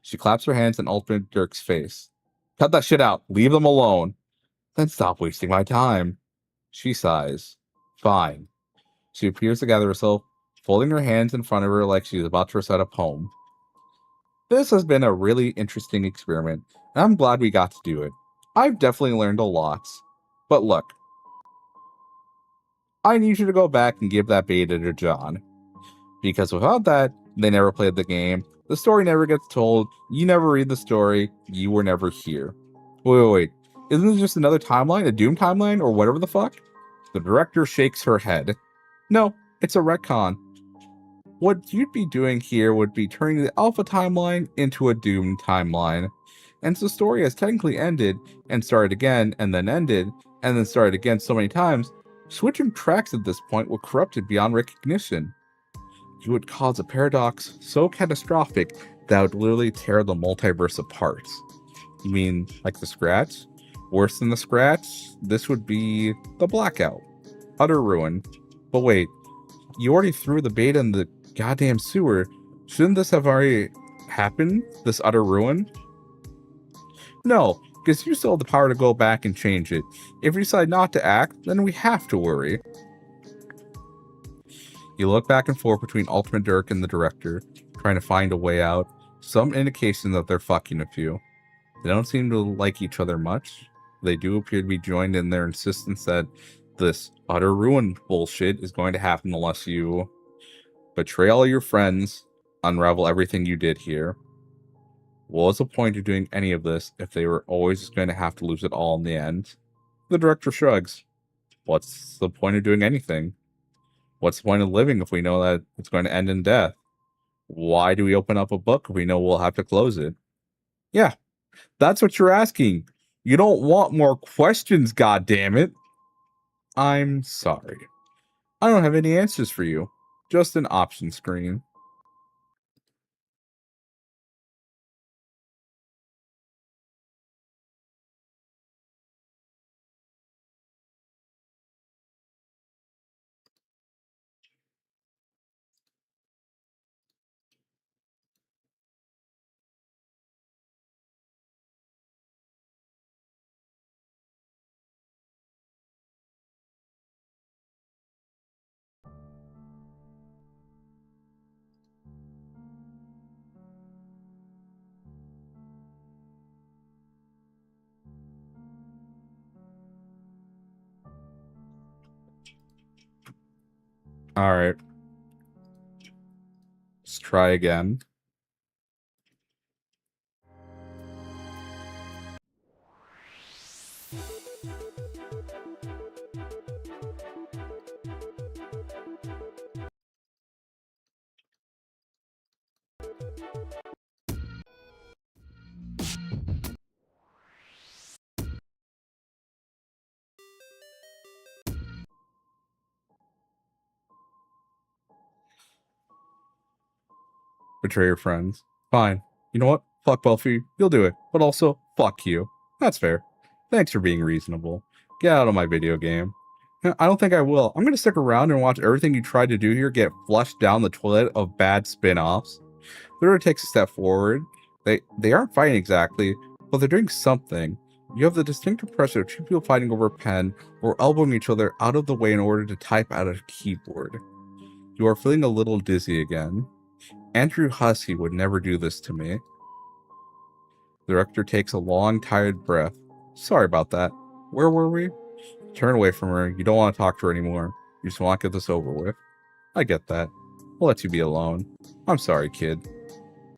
Speaker 2: She claps her hands in alternate Dirk's face. Cut that shit out. Leave them alone. Then stop wasting my time. She sighs. Fine. She appears to gather herself, folding her hands in front of her like she's about to recite a poem. This has been a really interesting experiment, and I'm glad we got to do it. I've definitely learned a lot. But look, I need you to go back and give that beta to John. Because without that, they never played the game, the story never gets told, you never read the story, you were never here. Wait. Isn't this just another timeline, a Doom timeline, or whatever the fuck? The director shakes her head. No, it's a retcon. What you'd be doing here would be turning the Alpha timeline into a Doom timeline. And so the story has technically ended, and started again, and then ended, and then started again so many times, switching tracks at this point would corrupt it beyond recognition. You would cause a paradox so catastrophic that would literally tear the multiverse apart. You mean like the Scratch? Worse than the Scratch? This would be the Blackout. Utter ruin. But wait, you already threw the beta in the goddamn sewer. Shouldn't this have already happened? This utter ruin? No, because you still have the power to go back and change it. If you decide not to act, then we have to worry. You look back and forth between Ultimate Dirk and the director, trying to find a way out. Some indication that they're fucking with you. They don't seem to like each other much. They do appear to be joined in their insistence that this utter ruin bullshit is going to happen unless you betray all your friends, unravel everything you did here. What was the point of doing any of this if they were always just going to have to lose it all in the end? The director shrugs. What's the point of doing anything? What's the point of living if we know that it's going to end in death? Why do we open up a book if we know we'll have to close it? Yeah, that's what you're asking. You don't want more questions, goddammit. I'm sorry. I don't have any answers for you. Just an option screen. Alright. Let's try again. Betray your friends. Fine. You know what? Fuck both of you. You'll do it. But also, fuck you. That's fair. Thanks for being reasonable. Get out of my video game. I don't think I will. I'm gonna stick around and watch everything you tried to do here get flushed down the toilet of bad spin-offs. Lura takes a step forward. They aren't fighting exactly, but they're doing something. You have the distinct impression of two people fighting over a pen or elbowing each other out of the way in order to type at a keyboard. You are feeling a little dizzy again. Andrew Hussey would never do this to me. The director takes a long, tired breath. Sorry about that. Where were we? Turn away from her. You don't want to talk to her anymore. You just want to get this over with. I get that. I'll let you be alone. I'm sorry, kid.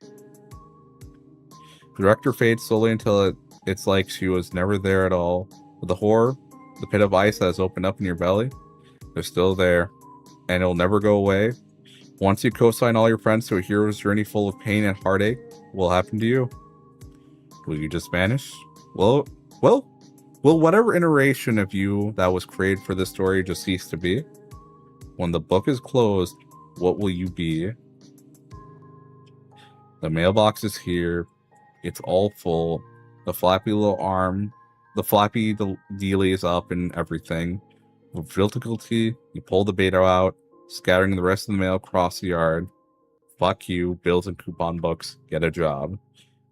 Speaker 2: The director fades slowly until it's like she was never there at all. But the horror, the pit of ice that has opened up in your belly, they're still there. And it'll never go away. Once you co-sign all your friends to a hero's journey full of pain and heartache, what will happen to you? Will you just vanish? Will whatever iteration of you that was created for this story just cease to be? When the book is closed, what will you be? The mailbox is here. It's all full. The flappy little arm, the flappy dealie is up and everything. With difficulty, you pull the beta out, scattering the rest of the mail across the yard. Fuck you, bills and coupon books, get a job.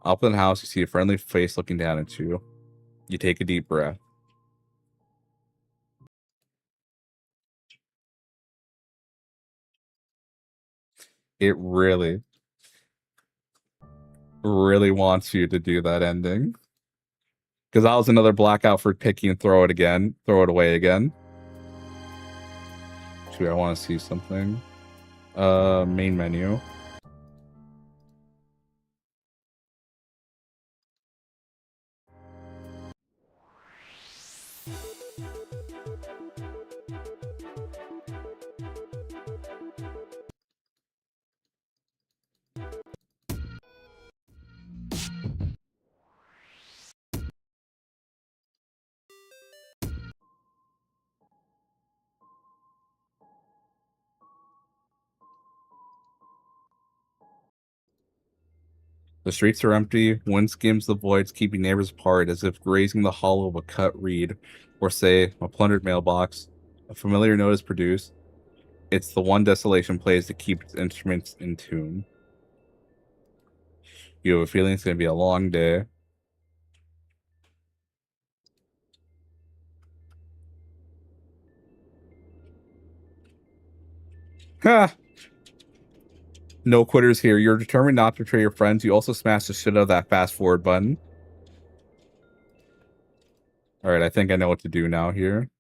Speaker 2: Up in the house, you see a friendly face looking down at you. You take a deep breath. It really wants you to do that ending. Because that was another blackout for picking and throw it away again. Actually, I want to see something. Main menu. The streets are empty, wind skims the voids, keeping neighbors apart as if grazing the hollow of a cut reed, or say, a plundered mailbox. A familiar note is produced. It's the one Desolation plays to keep its instruments in tune. You have a feeling it's going to be a long day. Ha! No quitters here. You're determined not to betray your friends. You also smash the shit out of that fast forward button. Alright, I think I know what to do now here.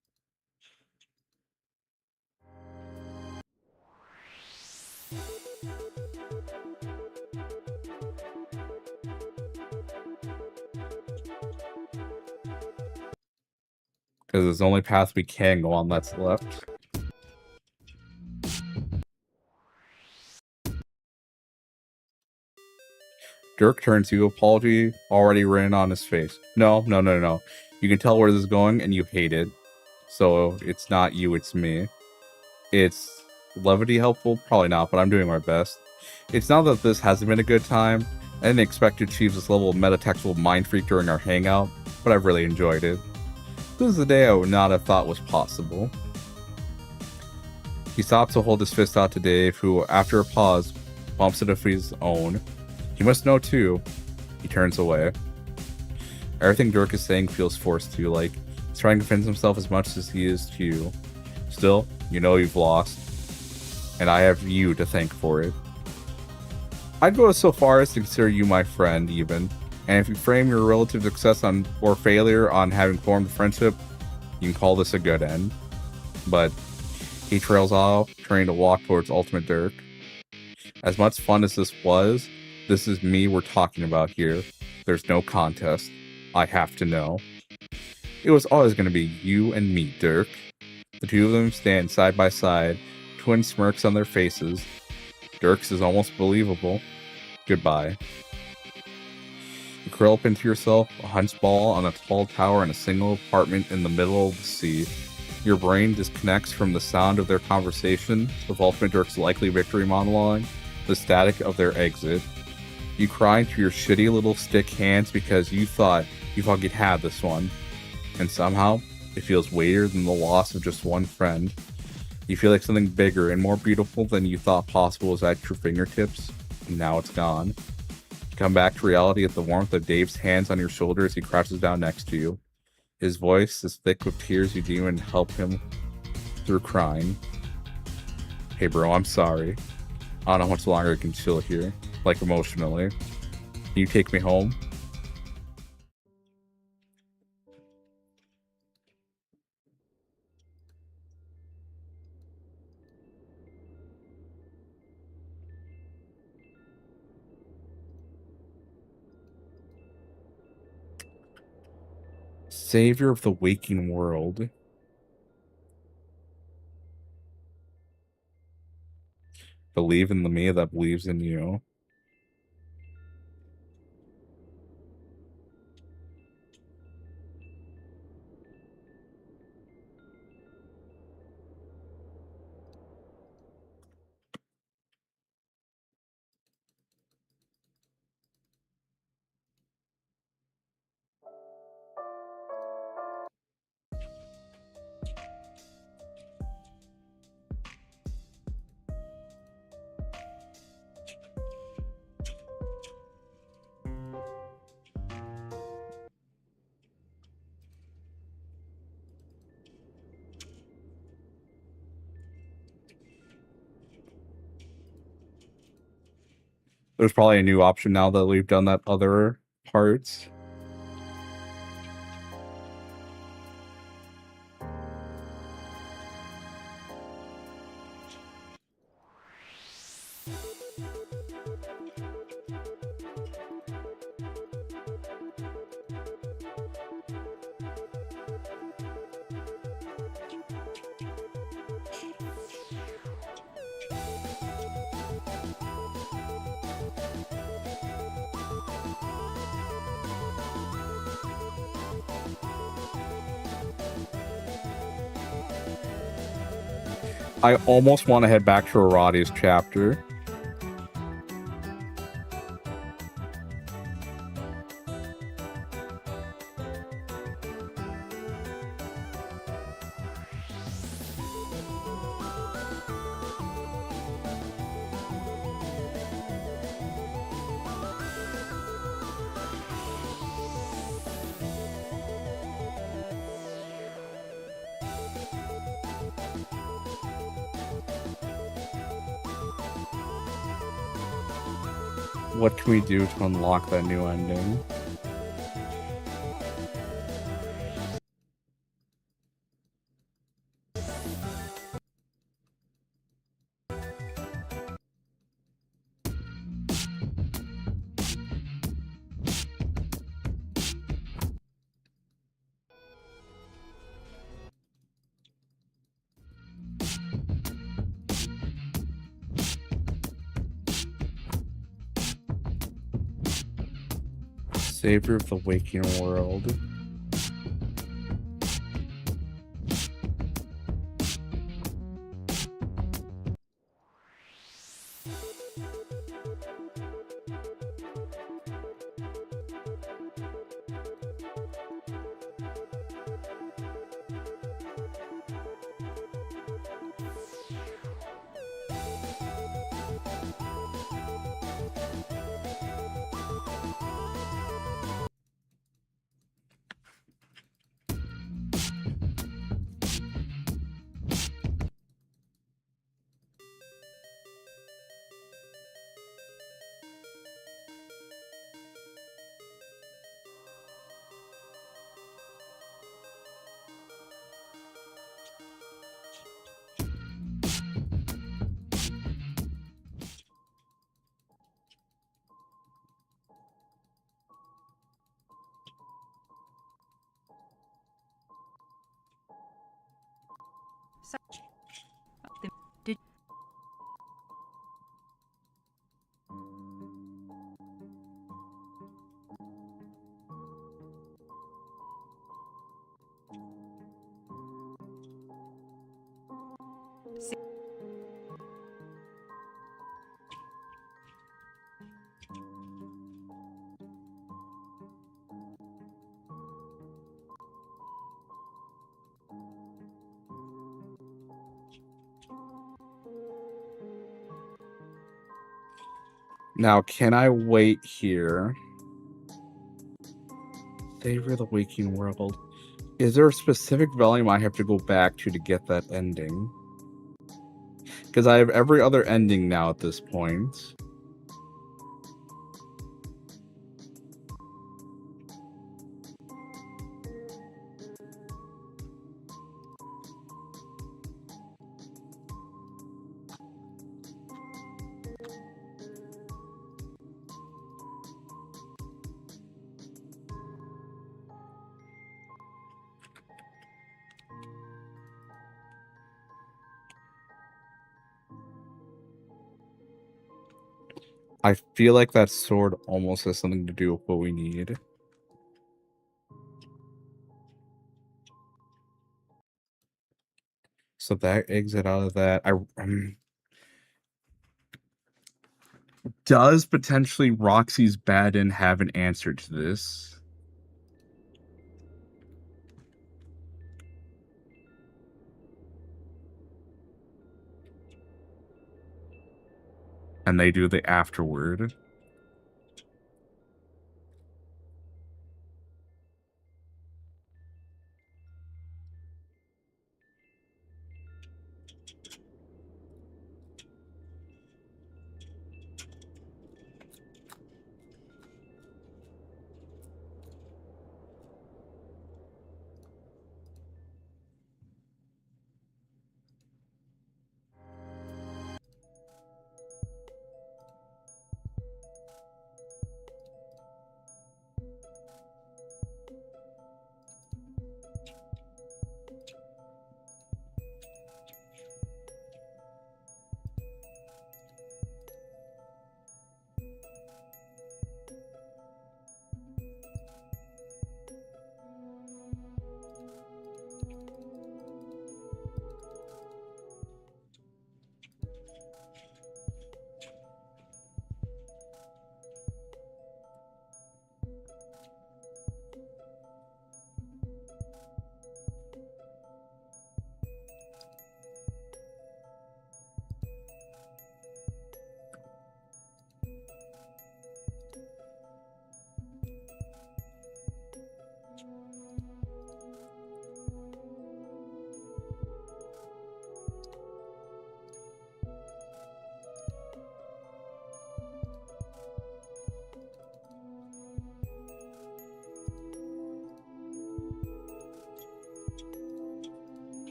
Speaker 2: Because it's the only path we can go on that's left. Dirk turns to you, apology already written on his face. No. You can tell where this is going, and you hate it. So, it's not you, it's me. It's levity helpful? Probably not, but I'm doing my best. It's not that this hasn't been a good time. I didn't expect to achieve this level of metatextual mind freak during our hangout, but I've really enjoyed it. This is a day I would not have thought was possible. He stops to hold his fist out to Dave, who, after a pause, bumps it of his own. He must know too. He turns away. Everything Dirk is saying feels forced to you, like he's trying to convince himself as much as he is to you. Still, you know you've lost. And I have you to thank for it. I'd go so far as to consider you my friend, even. And if you frame your relative success on or failure on having formed a friendship, you can call this a good end. But He trails off, trying to walk towards Ultimate Dirk. As much fun as this was, this is me we're talking about here. There's no contest. I have to know. It was always going to be you and me, Dirk. The two of them stand side by side, twin smirks on their faces. Dirk's is almost believable. Goodbye. You curl up into yourself, a hunched ball on a tall tower in a single apartment in the middle of the sea. Your brain disconnects from the sound of their conversation, of Ultimate Dirk's likely victory monologue, the static of their exit. You cry into your shitty little stick hands because you thought you fucking had this one. And somehow, it feels weightier than the loss of just one friend. You feel like something bigger and more beautiful than you thought possible was at your fingertips, and now it's gone. You come back to reality at the warmth of Dave's hands on your shoulder as he crouches down next to you. His voice is thick with tears you didn't even help him through crying. Hey bro, I'm sorry. I don't know how much longer I can chill here, like emotionally. Can you take me home? Savior of the waking world. Believe in the me that believes in you. There's probably a new option now that we've done that other parts. I almost want to head back to Arati's chapter. What can we do to unlock that new ending? Savior of the waking world. Now, can I wait here? Savor the waking world. Is there a specific volume I have to go back to get that ending? Because I have every other ending now at this point. I feel like that sword almost has something to do with what we need. So that exit out of that. Does potentially Roxy's bad end have an answer to this? And they do the afterward.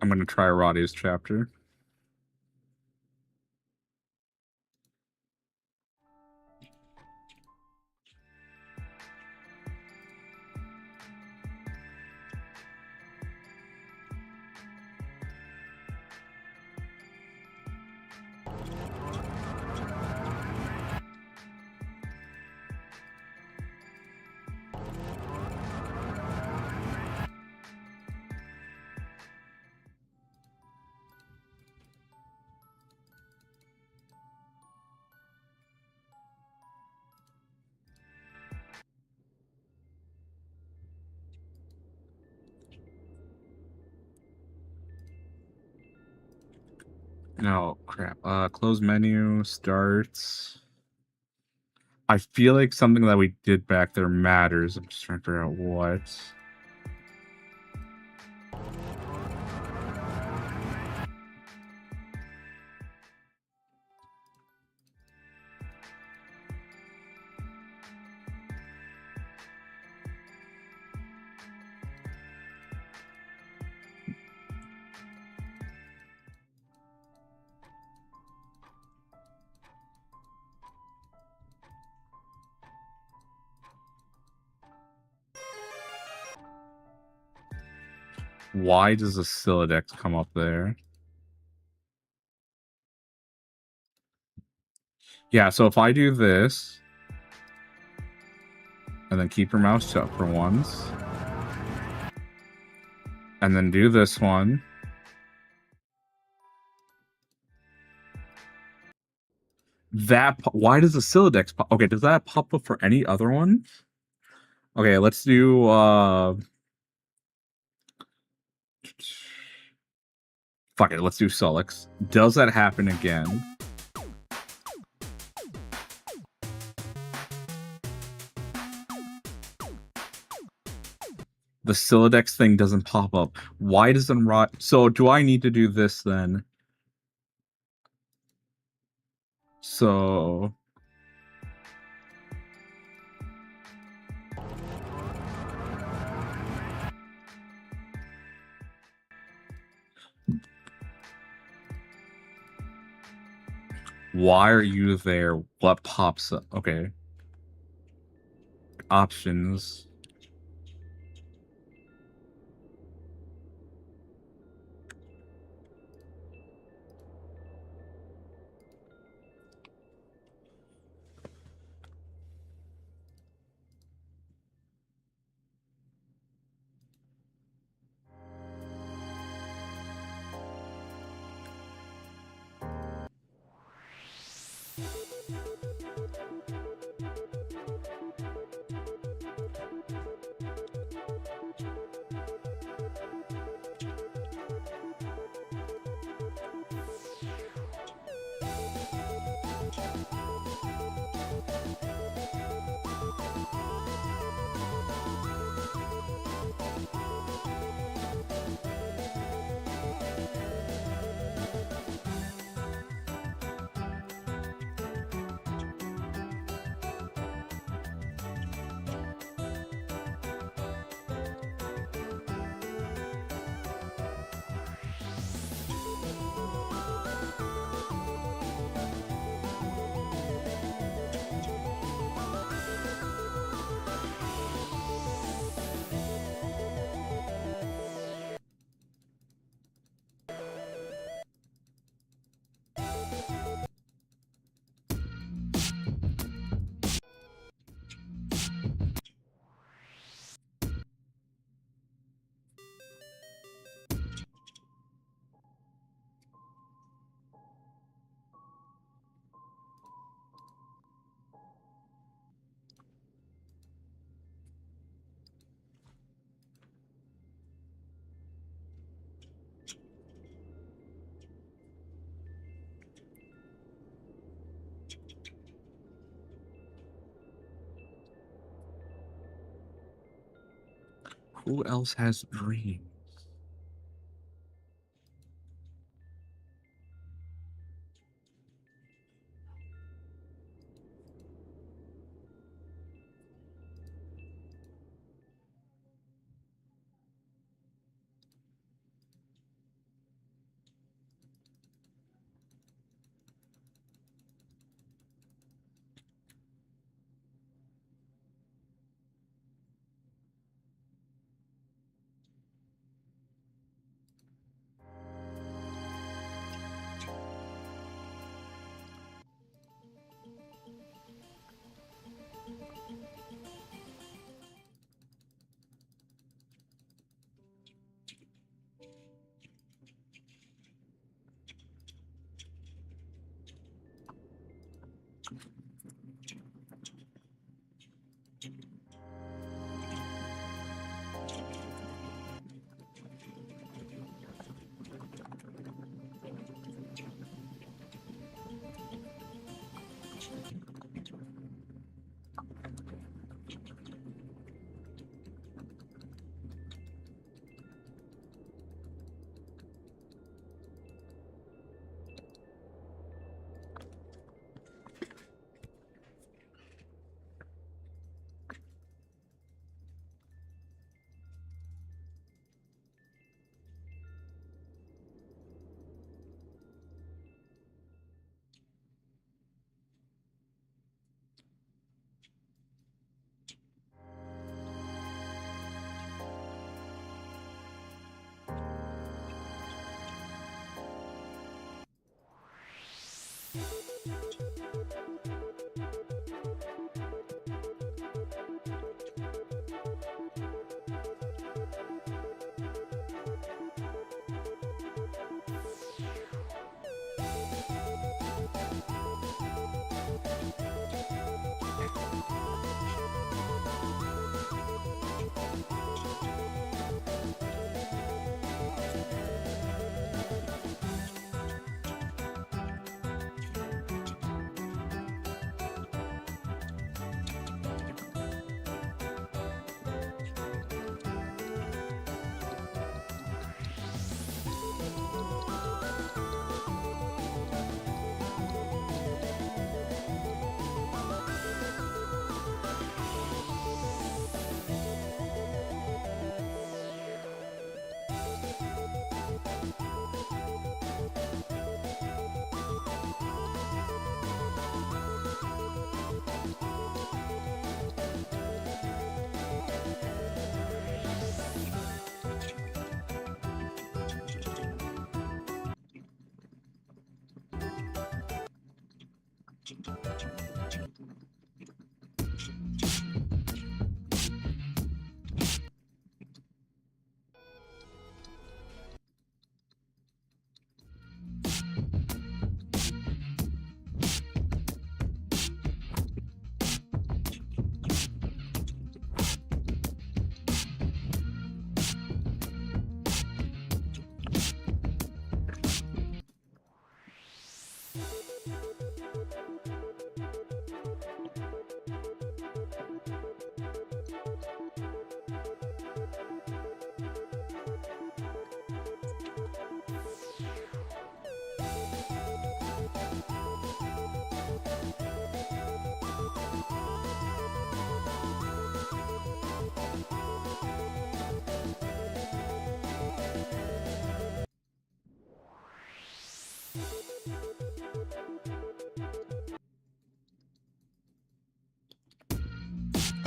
Speaker 2: I'm going to try Roddy's chapter. Oh, crap. Close menu, starts. I feel like something that we did back there matters. I'm just trying to figure out what. Why does the Silodex come up there? Yeah, so if I do this, and then keep your mouse shut for once, and then do this one, why does the Silodex pop? Okay, does that pop up for any other one? Okay, let's do fuck it, let's do Solix. Does that happen again? The Silodex thing doesn't pop up. Why doesn't so do I need to do this then? So why are you there? What pops up? Okay. Options. Who else has dreams?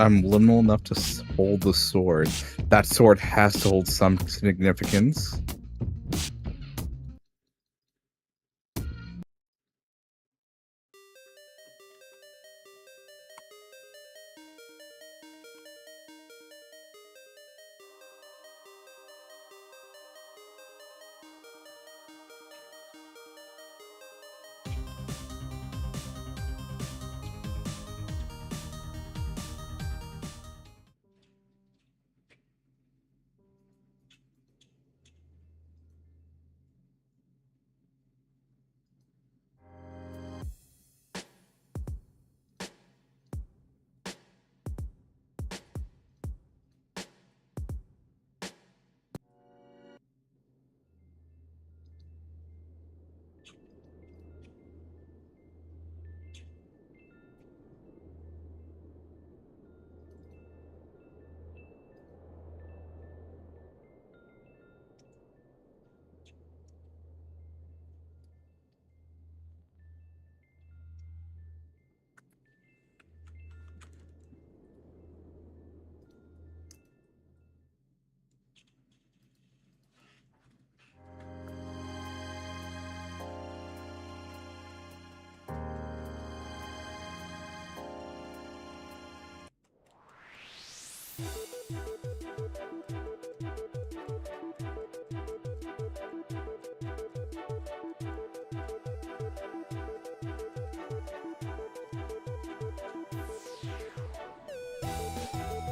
Speaker 2: I'm liminal enough to hold the sword. That sword has to hold some significance.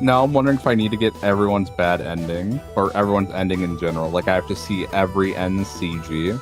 Speaker 2: Now I'm wondering if I need to get everyone's bad ending, or everyone's ending in general. Like, I have to see every end CG.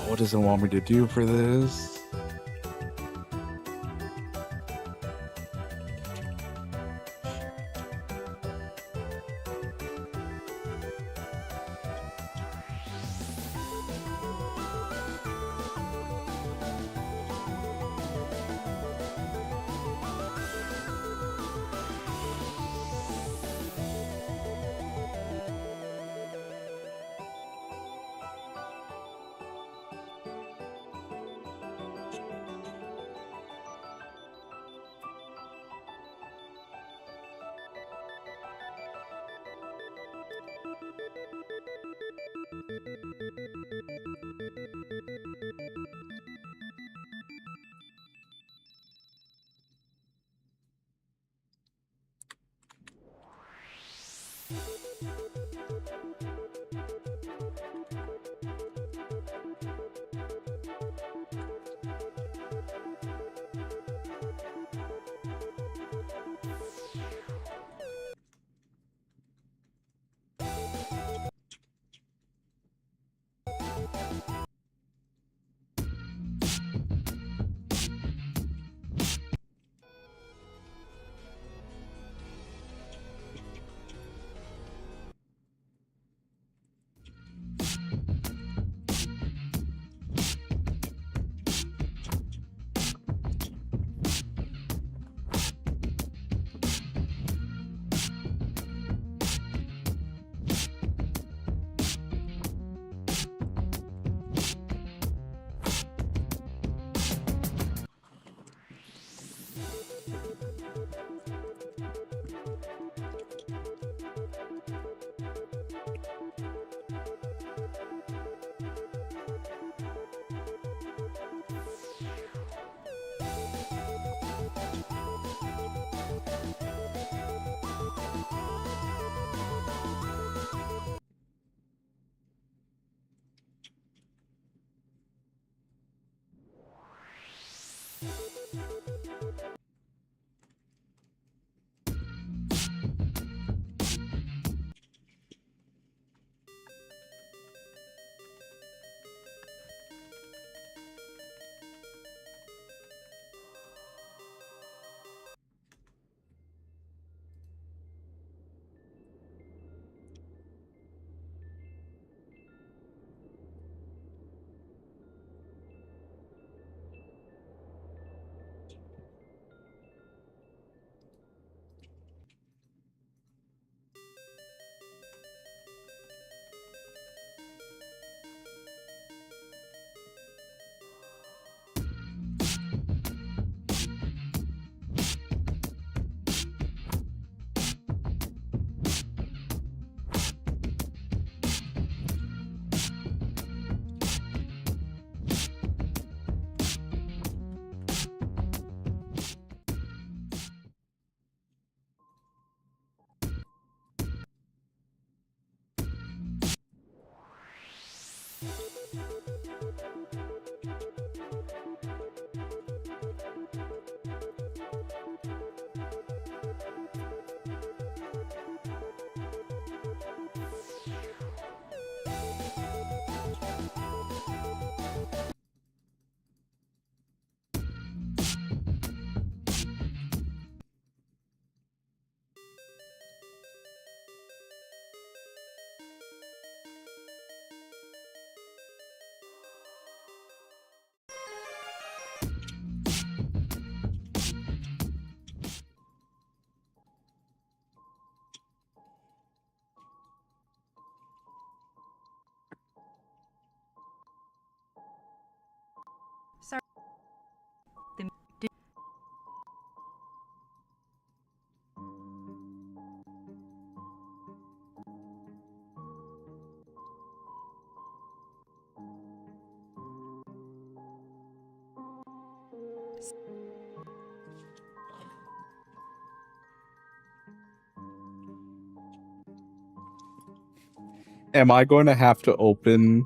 Speaker 2: What does it want me to do for this?
Speaker 3: Sorry. Did
Speaker 2: Am I going to have to open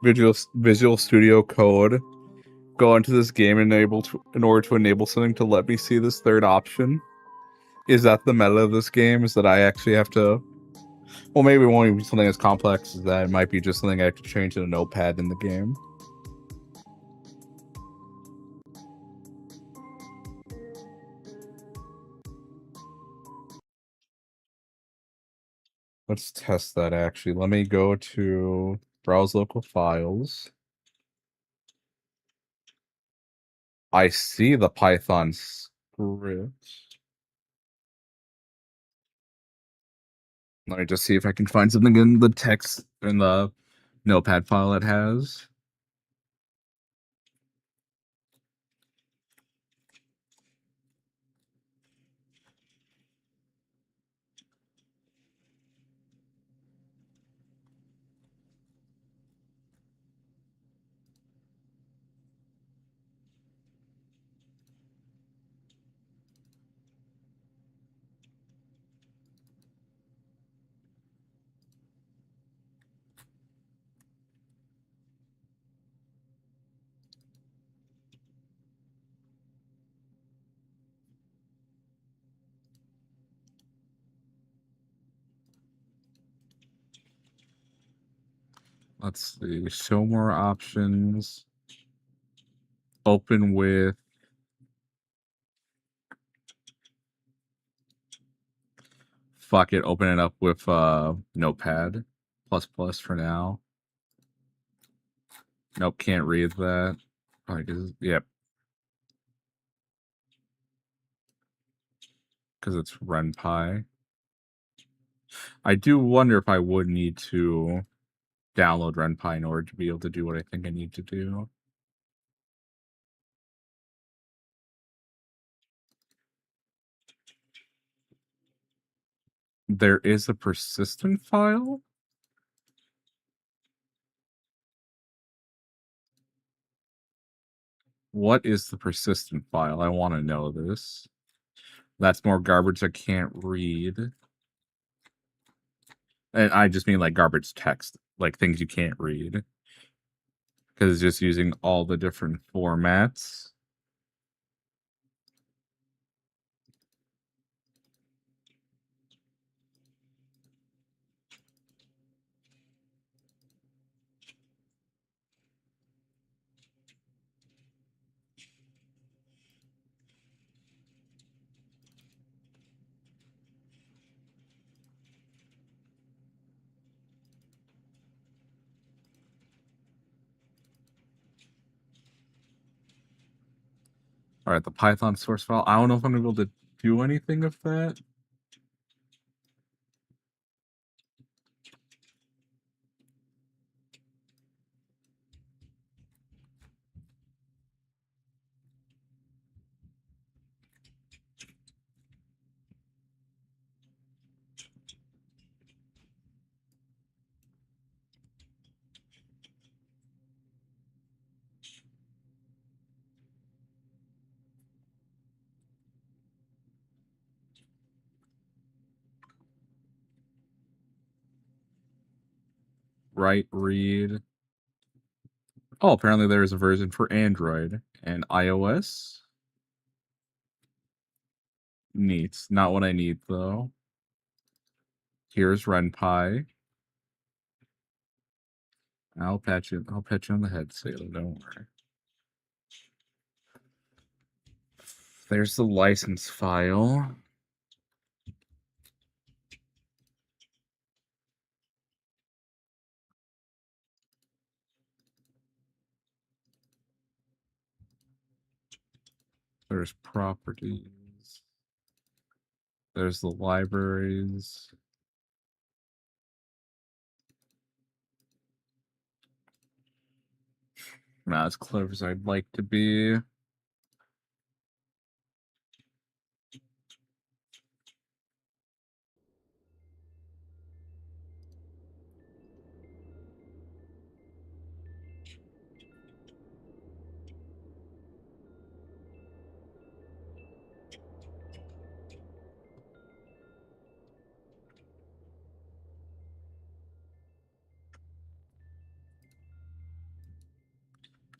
Speaker 2: Visual Studio Code, go into this game and in order to enable something to let me see this third option? Is that the meta of this game? Is that I actually have to? Well, maybe it won't even be something as complex as that. It might be just something I have to change in a notepad in the game. Let's test that actually. Let me go to browse local files. I see the Python script. Let me just see if I can find something in the text in the notepad file it has. Let's see. Show more options. Open with. Fuck it. Open it up with Notepad ++ for now. Nope, can't read that. Yep. Because it's RunPy. I do wonder if I would need to download RunPy in order to be able to do what I think I need to do. There is a persistent file? What is the persistent file? I want to know this. That's more garbage I can't read. And I just mean like garbage text, like things you can't read. Because it's just using all the different formats. All right, the Python source file. I don't know if I'm going to be able to do anything with that. Write, read. Oh, apparently there is a version for Android and iOS. Neat. Not what I need, though. Here's RunPy. I'll pat you on the head, Sailor, don't worry. There's the license file. There's properties. There's the libraries. Not as clever as I'd like to be.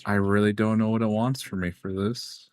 Speaker 2: I really don't know what it wants from me for this.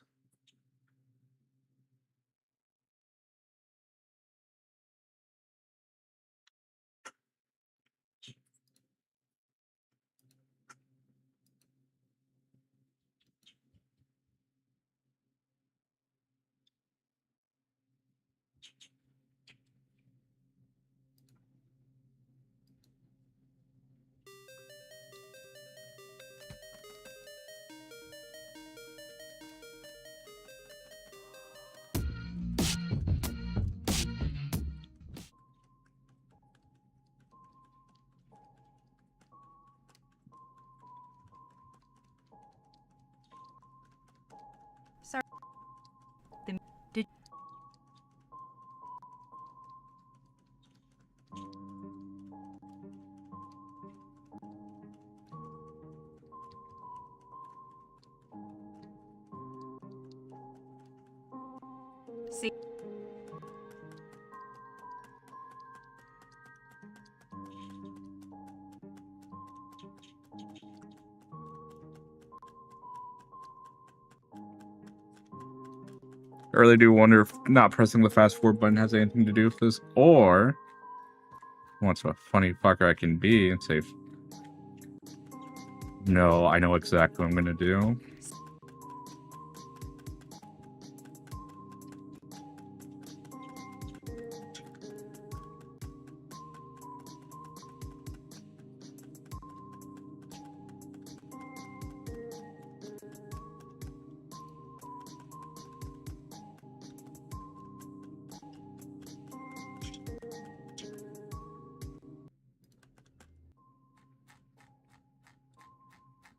Speaker 2: I really do wonder if not pressing the fast forward button has anything to do with this, or what's a funny fucker I can be and say, no, I know exactly what I'm gonna do.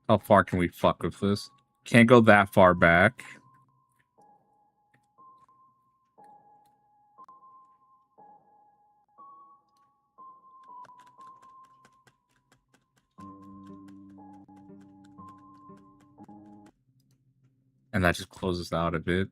Speaker 2: How far can we fuck with this? Can't go that far back. And that just closes out a bit.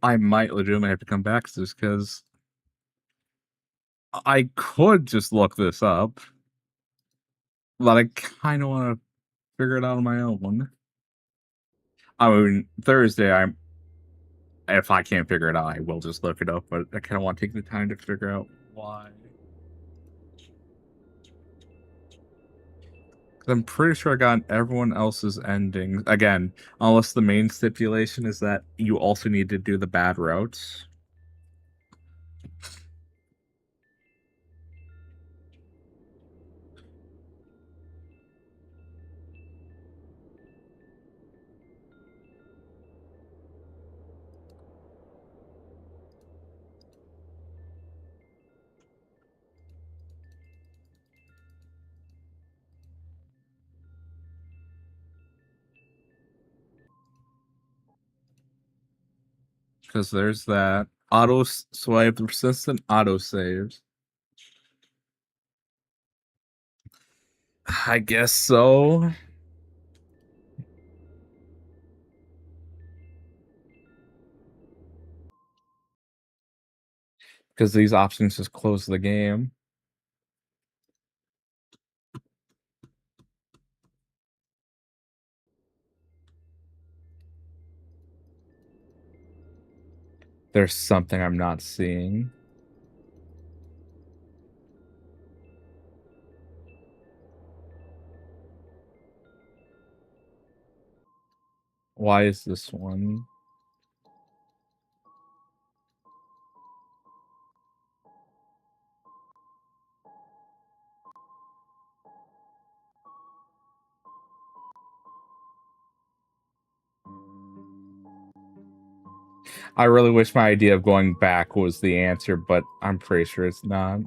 Speaker 2: I might legitimately have to come back to this because I could just look this up, but I kind of want to figure it out on my own. I mean, Thursday, if I can't figure it out, I will just look it up, but I kind of want to take the time to figure out why. I'm pretty sure I got everyone else's endings. Again, unless the main stipulation is that you also need to do the bad routes. Because there's that auto swipe, persistent auto saves. I guess so. Because these options just close the game. There's something I'm not seeing. Why is this one? I really wish my idea of going back was the answer, but I'm pretty sure it's not.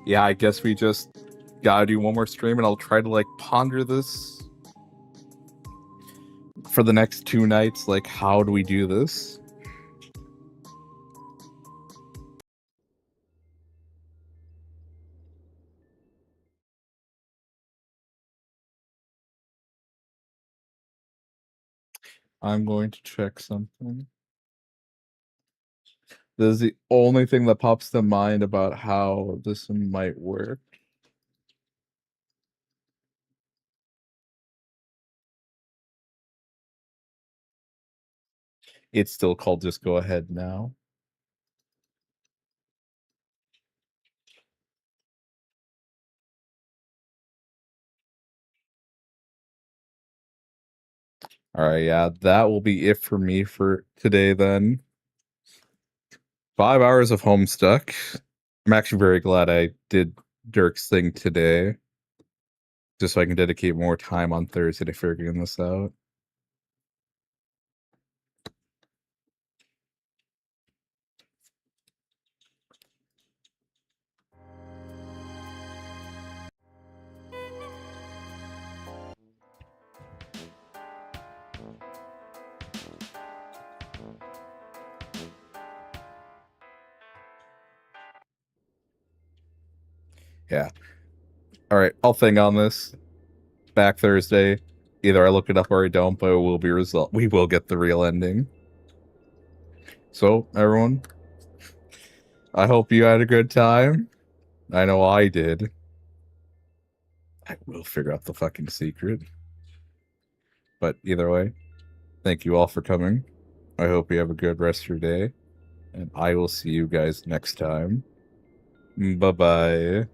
Speaker 2: Yeah, I guess we just gotta do one more stream and I'll try to like ponder this for the next 2 nights. Like, how do we do this?
Speaker 1: I'm going to check something. This is the only thing that pops to mind about how this might work. It's still called Just Go Ahead Now. All right, yeah, that will be it for me for today then. 5 hours of Homestuck. I'm actually very glad I did Dirk's thing today, just so I can dedicate more time on Thursday to figuring this out. Yeah. All right, I'll think on this. Back Thursday. Either I look it up or I don't, but it will be we will get the real ending. So, everyone, I hope you had a good time. I know I did. I will figure out the fucking secret. But either way, thank you all for coming. I hope you have a good rest of your day. And I will see you guys next time. Bye-bye.